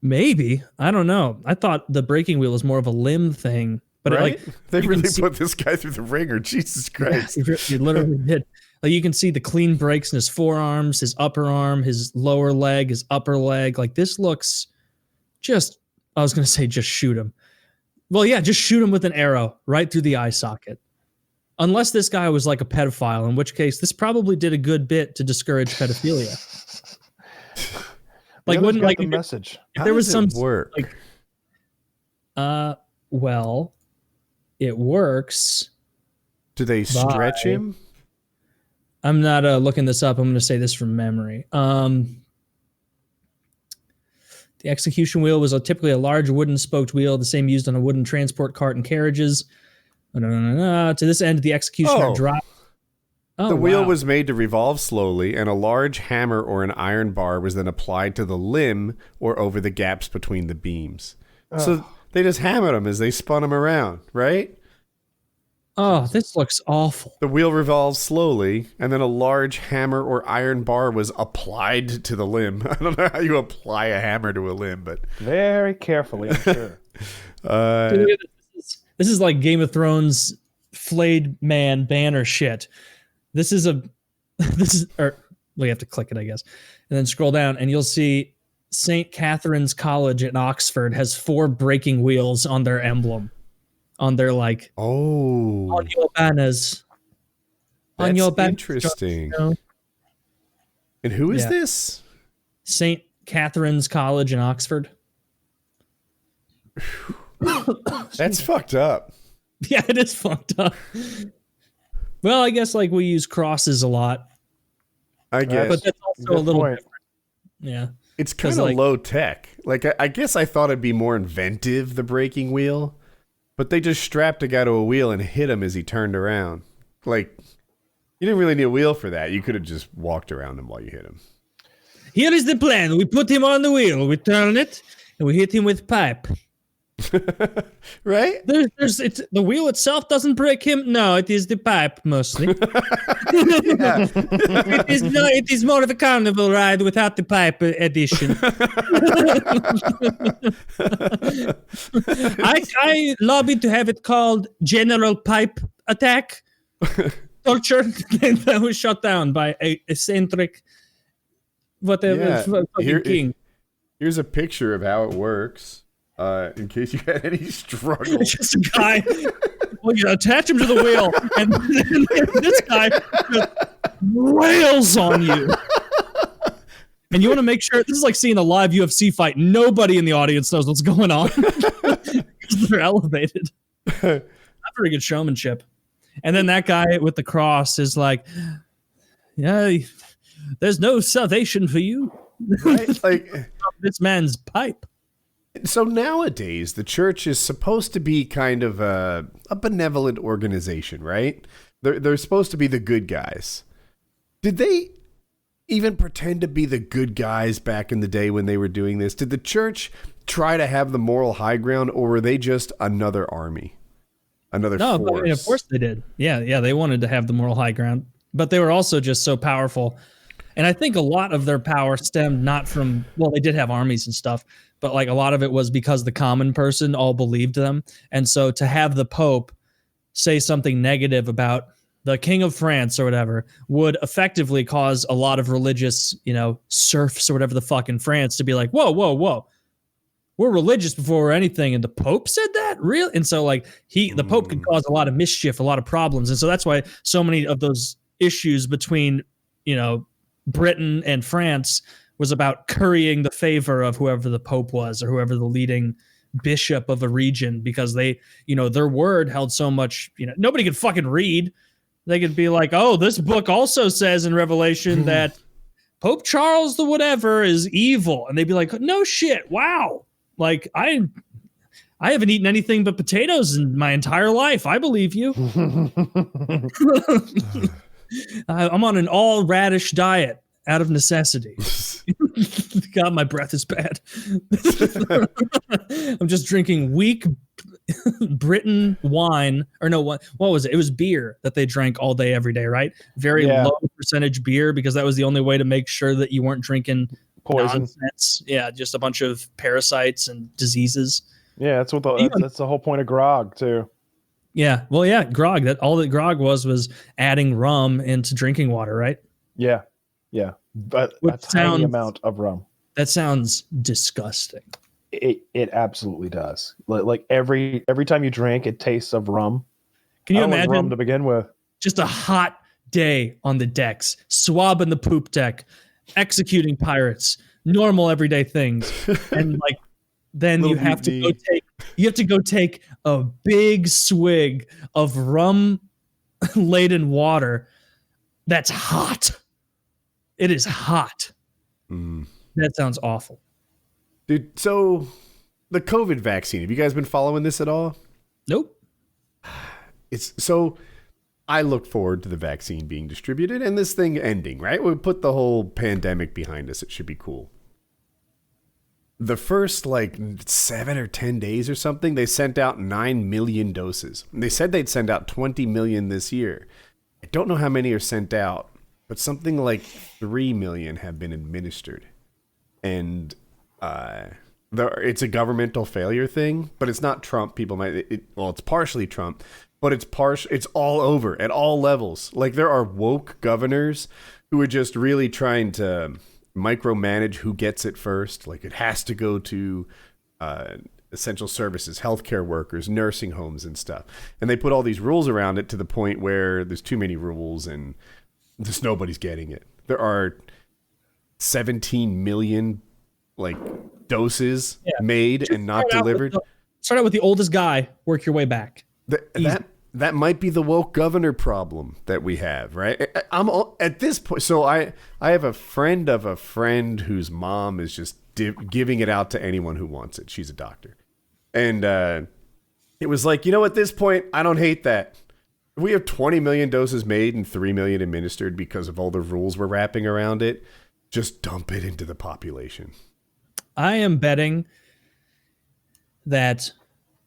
Maybe. I don't know. I thought the breaking wheel was more of a limb thing. But they really put this guy through the ringer. Jesus Christ. Yeah, you literally did. Like, you can see the clean breaks in his forearms, his upper arm, his lower leg, his upper leg. Like, this looks just, I was going to say just shoot him. Well, yeah, just shoot him with an arrow right through the eye socket. Unless this guy was like a pedophile, in which case this probably did a good bit to discourage pedophilia. Like, wouldn't like the message. If there was some work. Well, it works. Do they stretch him? I'm not looking this up. I'm going to say this from memory. The execution wheel was typically a large wooden spoked wheel, the same used on a wooden transport cart and carriages. To this end, the executioner dropped. The wheel was made to revolve slowly, and a large hammer or an iron bar was then applied to the limb or over the gaps between the beams. So they just hammered them as they spun them around, right? Oh, this looks awful. The wheel revolves slowly, and then a large hammer or iron bar was applied to the limb. I don't know how you apply a hammer to a limb, but... Very carefully, I'm sure. This is like Game of Thrones flayed man banner shit. This is we have to click it, I guess. And then scroll down, and you'll see St. Catherine's College in Oxford has 4 breaking wheels on their emblem. On their on your banners. On your banners. Interesting. And who is this? St. Catherine's College in Oxford. That's fucked up. Yeah, it is fucked up. Well, I guess like we use crosses a lot. I guess. But that's also a little different. Yeah. It's kind of low tech. Like, I guess I thought it'd be more inventive, the breaking wheel. But they just strapped a guy to a wheel and hit him as he turned around. Like, you didn't really need a wheel for that. You could have just walked around him while you hit him. Here is the plan. We put him on the wheel. We turn it, and we hit him with pipe. Right? The wheel itself doesn't break him. No, it is the pipe mostly. It is more of a carnival ride without the pipe addition. I lobbied to have it called General Pipe Attack Torture. That was shut down by a eccentric king. Here's a picture of how it works. In case you had any struggle. It's just a guy. Well, you attach him to the wheel, and this guy just wails on you. And you want to make sure this is like seeing a live UFC fight. Nobody in the audience knows what's going on because they're elevated. Not very good showmanship. And then that guy with the cross is like, "Yeah, there's no salvation for you." Right? Like this man's pipe. So nowadays, the church is supposed to be kind of a benevolent organization, right? They're supposed to be the good guys. Did they even pretend to be the good guys back in the day when they were doing this? Did the church try to have the moral high ground, or were they just another army, another force? No, I mean, of course they did. Yeah, they wanted to have the moral high ground, but they were also just so powerful. And I think a lot of their power stemmed not from, well, they did have armies and stuff, but like a lot of it was because the common person all believed them. And so to have the Pope say something negative about the King of France or whatever would effectively cause a lot of religious, serfs or whatever the fuck in France to be like, whoa. We're religious before we're anything. And the Pope said that? Real? And so like the Pope could cause a lot of mischief, a lot of problems. And so that's why so many of those issues between, Britain and France was about currying the favor of whoever the Pope was or whoever the leading bishop of a region, because they, their word held so much, nobody could fucking read. They could be like, oh, this book also says in Revelation that Pope Charles the whatever is evil. And they'd be like, no shit. Wow. Like I haven't eaten anything but potatoes in my entire life. I believe you. I'm on an all radish diet out of necessity. God, my breath is bad. I'm just drinking weak Britain wine, or no, what was it? It was beer that they drank all day, every day, right? Very low percentage beer, because that was the only way to make sure that you weren't drinking poison. Nonsense. Yeah, just a bunch of parasites and diseases. Yeah, that's the whole point of grog too. Yeah, well, yeah, grog. All that grog was adding rum into drinking water, right? Yeah, but a tiny amount of rum. That sounds disgusting. It absolutely does. Like every time you drink, it tastes of rum. Can you imagine rum to begin with? Just a hot day on the decks, swabbing the poop deck, executing pirates, normal everyday things, and like then you have to go take a big swig of rum laden water that's hot. It is hot. That sounds awful. Dude, so the COVID vaccine, have you guys been following this at all? Nope. I look forward to the vaccine being distributed and this thing ending, right? We put the whole pandemic behind us. It should be cool. The first 7 or 10 days or something, they sent out 9 million doses. They said they'd send out 20 million this year. I don't know how many are sent out, but something like 3 million have been administered. And it's a governmental failure thing, but it's not Trump. People it's partially Trump, but it's all over at all levels. Like, there are woke governors who are just really trying to micromanage who gets it first. Like, it has to go to essential services, healthcare workers, nursing homes and stuff. And they put all these rules around it to the point where there's too many rules and just nobody's getting it. There are 17 million like doses made Just and not delivered. Start out with the oldest guy, work your way back. That might be the woke governor problem that we have, right? I'm at this point. So I have a friend of a friend whose mom is just giving it out to anyone who wants it. She's a doctor. And it was like, at this point, I don't hate that. If we have 20 million doses made and 3 million administered because of all the rules we're wrapping around it, just dump it into the population. I am betting that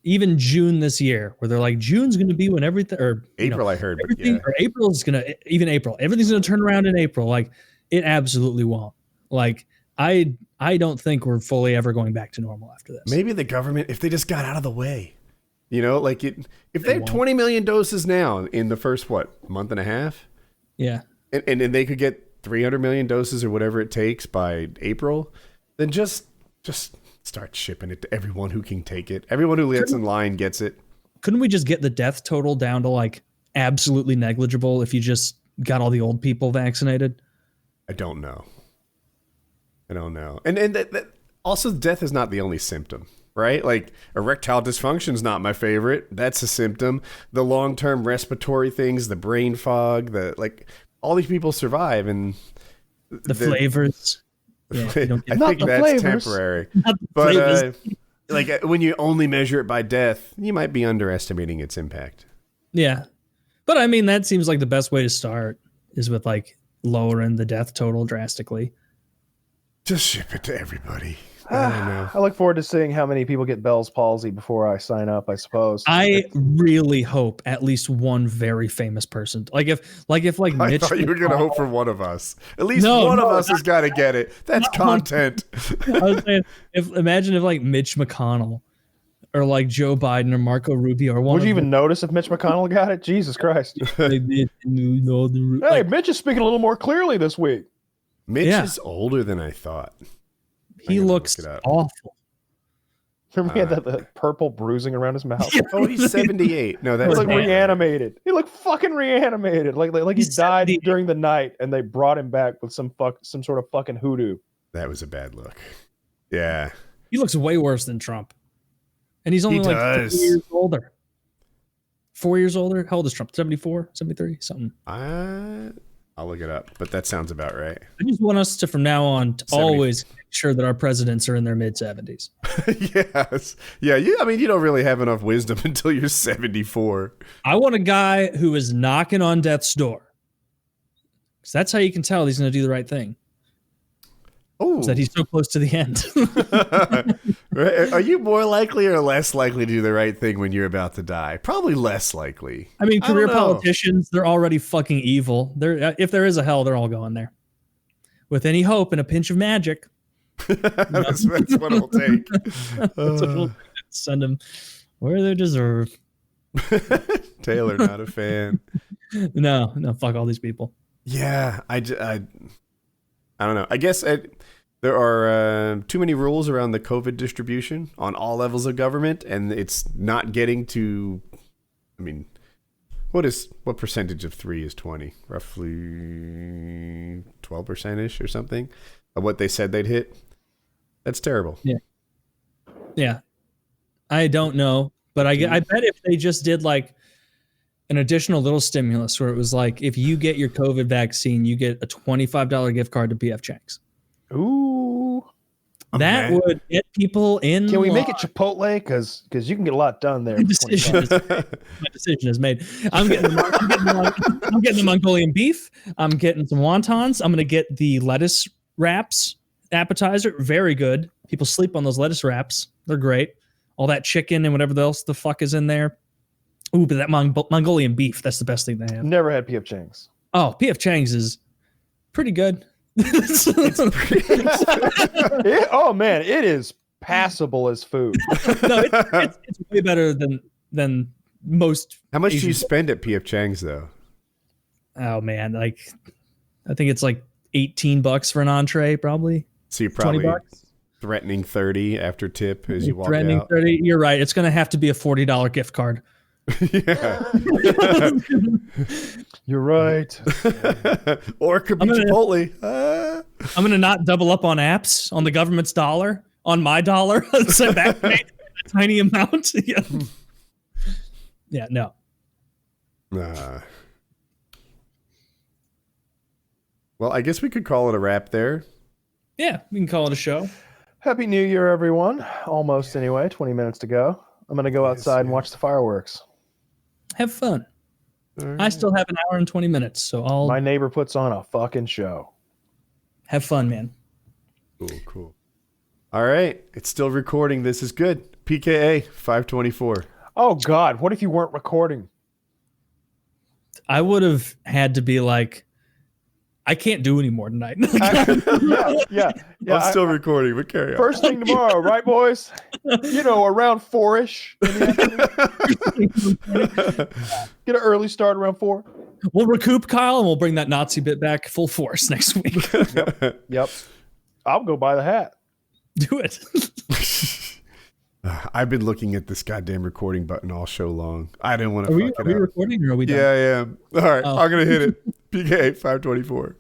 even June this year, where they're like, June's going to be when everything, or April, I heard, or April is going to, even April, everything's going to turn around in April. Like, it absolutely won't. Like, I don't think we're fully ever going back to normal after this. Maybe the government, if they just got out of the way, if they have 20 million doses now in the first, month and a half? Yeah. And they could get 300 million doses or whatever it takes by April, then just start shipping it to everyone who can take it. Everyone who gets in line gets it. Couldn't we just get the death total down to like absolutely negligible if you just got all the old people vaccinated? I don't know. And that also, death is not the only symptom, right? Like erectile dysfunction is not my favorite. That's a symptom. The long-term respiratory things, the brain fog, all these people survive, and the flavors. Yeah, I think that's temporary. But when you only measure it by death, you might be underestimating its impact. Yeah. But I mean, that seems like the best way to start is with like lowering the death total drastically. Just ship it to everybody. I don't know. I look forward to seeing how many people get Bell's palsy before I sign up, I suppose. I really hope at least one very famous person. If Mitch. I thought you were going to hope for one of us. At least one of us has got to get it. That's content. I was saying, imagine if like Mitch McConnell or like Joe Biden or Marco Rubio or one. Would you even notice if Mitch McConnell got it? Jesus Christ. Hey, Mitch is speaking a little more clearly this week. Mitch is older than I thought. He looks awful. Remember he had the purple bruising around his mouth? Oh, he's 78. No, that's like reanimated. He looked fucking reanimated. Like he died during the night and they brought him back with some sort of fucking hoodoo. That was a bad look. Yeah. He looks way worse than Trump. And he's only 4 years older. 4 years older? How old is Trump? 74? 73? Something. I'll look it up, but that sounds about right. I just want us to, from now on, to always make sure that our presidents are in their mid-70s. Yes. Yeah, you don't really have enough wisdom until you're 74. I want a guy who is knocking on death's door. Because that's how you can tell he's going to do the right thing. Oh, that he's so close to the end. Right. Are you more likely or less likely to do the right thing when you're about to die? Probably less likely. I mean, career politicians, they're already fucking evil. If there is a hell, they're all going there. With any hope and a pinch of magic. That's what it'll take. That's what it'll take. Send them where they deserve. Taylor, not a fan. No, fuck all these people. Yeah, I don't know. I guess there are too many rules around the COVID distribution on all levels of government, and it's not getting to. I mean, what percentage of 3 is 20? Roughly 12% or something of what they said they'd hit. That's terrible. Yeah. I don't know, but I bet if they just did like an additional little stimulus where it was like, if you get your COVID vaccine, you get a $25 gift card to PF Chang's. Ooh. That would get people in. Can we make it Chipotle? Because you can get a lot done there. My decision is made. I'm getting the Mongolian beef. I'm getting some wontons. I'm going to get the lettuce wraps appetizer. Very good. People sleep on those lettuce wraps. They're great. All that chicken and whatever else the fuck is in there. Ooh, but that Mongolian beef, that's the best thing they have. Never had PF Chang's. Oh, PF Chang's is pretty good. Oh man, it is passable as food. No, it's way better than most. How much do you spend at PF Chang's though? Oh man, like I think it's like $18 for an entree, probably. So you're probably threatening 30 after tip as you walk out. Threatening 30. You're right. It's going to have to be a $40 gift card. Yeah. You're right. Or it could be Chipotle. I'm gonna not double up on apps on the government's dollar, on my dollar. Send back a tiny amount. Yeah. Yeah, no. Well, I guess we could call it a wrap there. Yeah, we can call it a show. Happy New Year, everyone. Almost anyway. 20 minutes to go. I'm going to go outside and watch the fireworks. Have fun. Right. I still have an hour and 20 minutes, so My neighbor puts on a fucking show. Have fun, man. Cool. All right. It's still recording. This is good. PKA 524. Oh, God. What if you weren't recording? I would have had to be like, I can't do any more tonight. Yeah. I'm still recording, but carry on. First thing tomorrow, right, boys? Around 4-ish. Get an early start around 4. We'll recoup, Kyle, and we'll bring that Nazi bit back full force next week. Yep. I'll go buy the hat. Do it. I've been looking at this goddamn recording button all show long. I didn't want to fuck it up. Are we recording or are we done? Yeah, I am. All right. Oh. I'm going to hit it. PKA 524.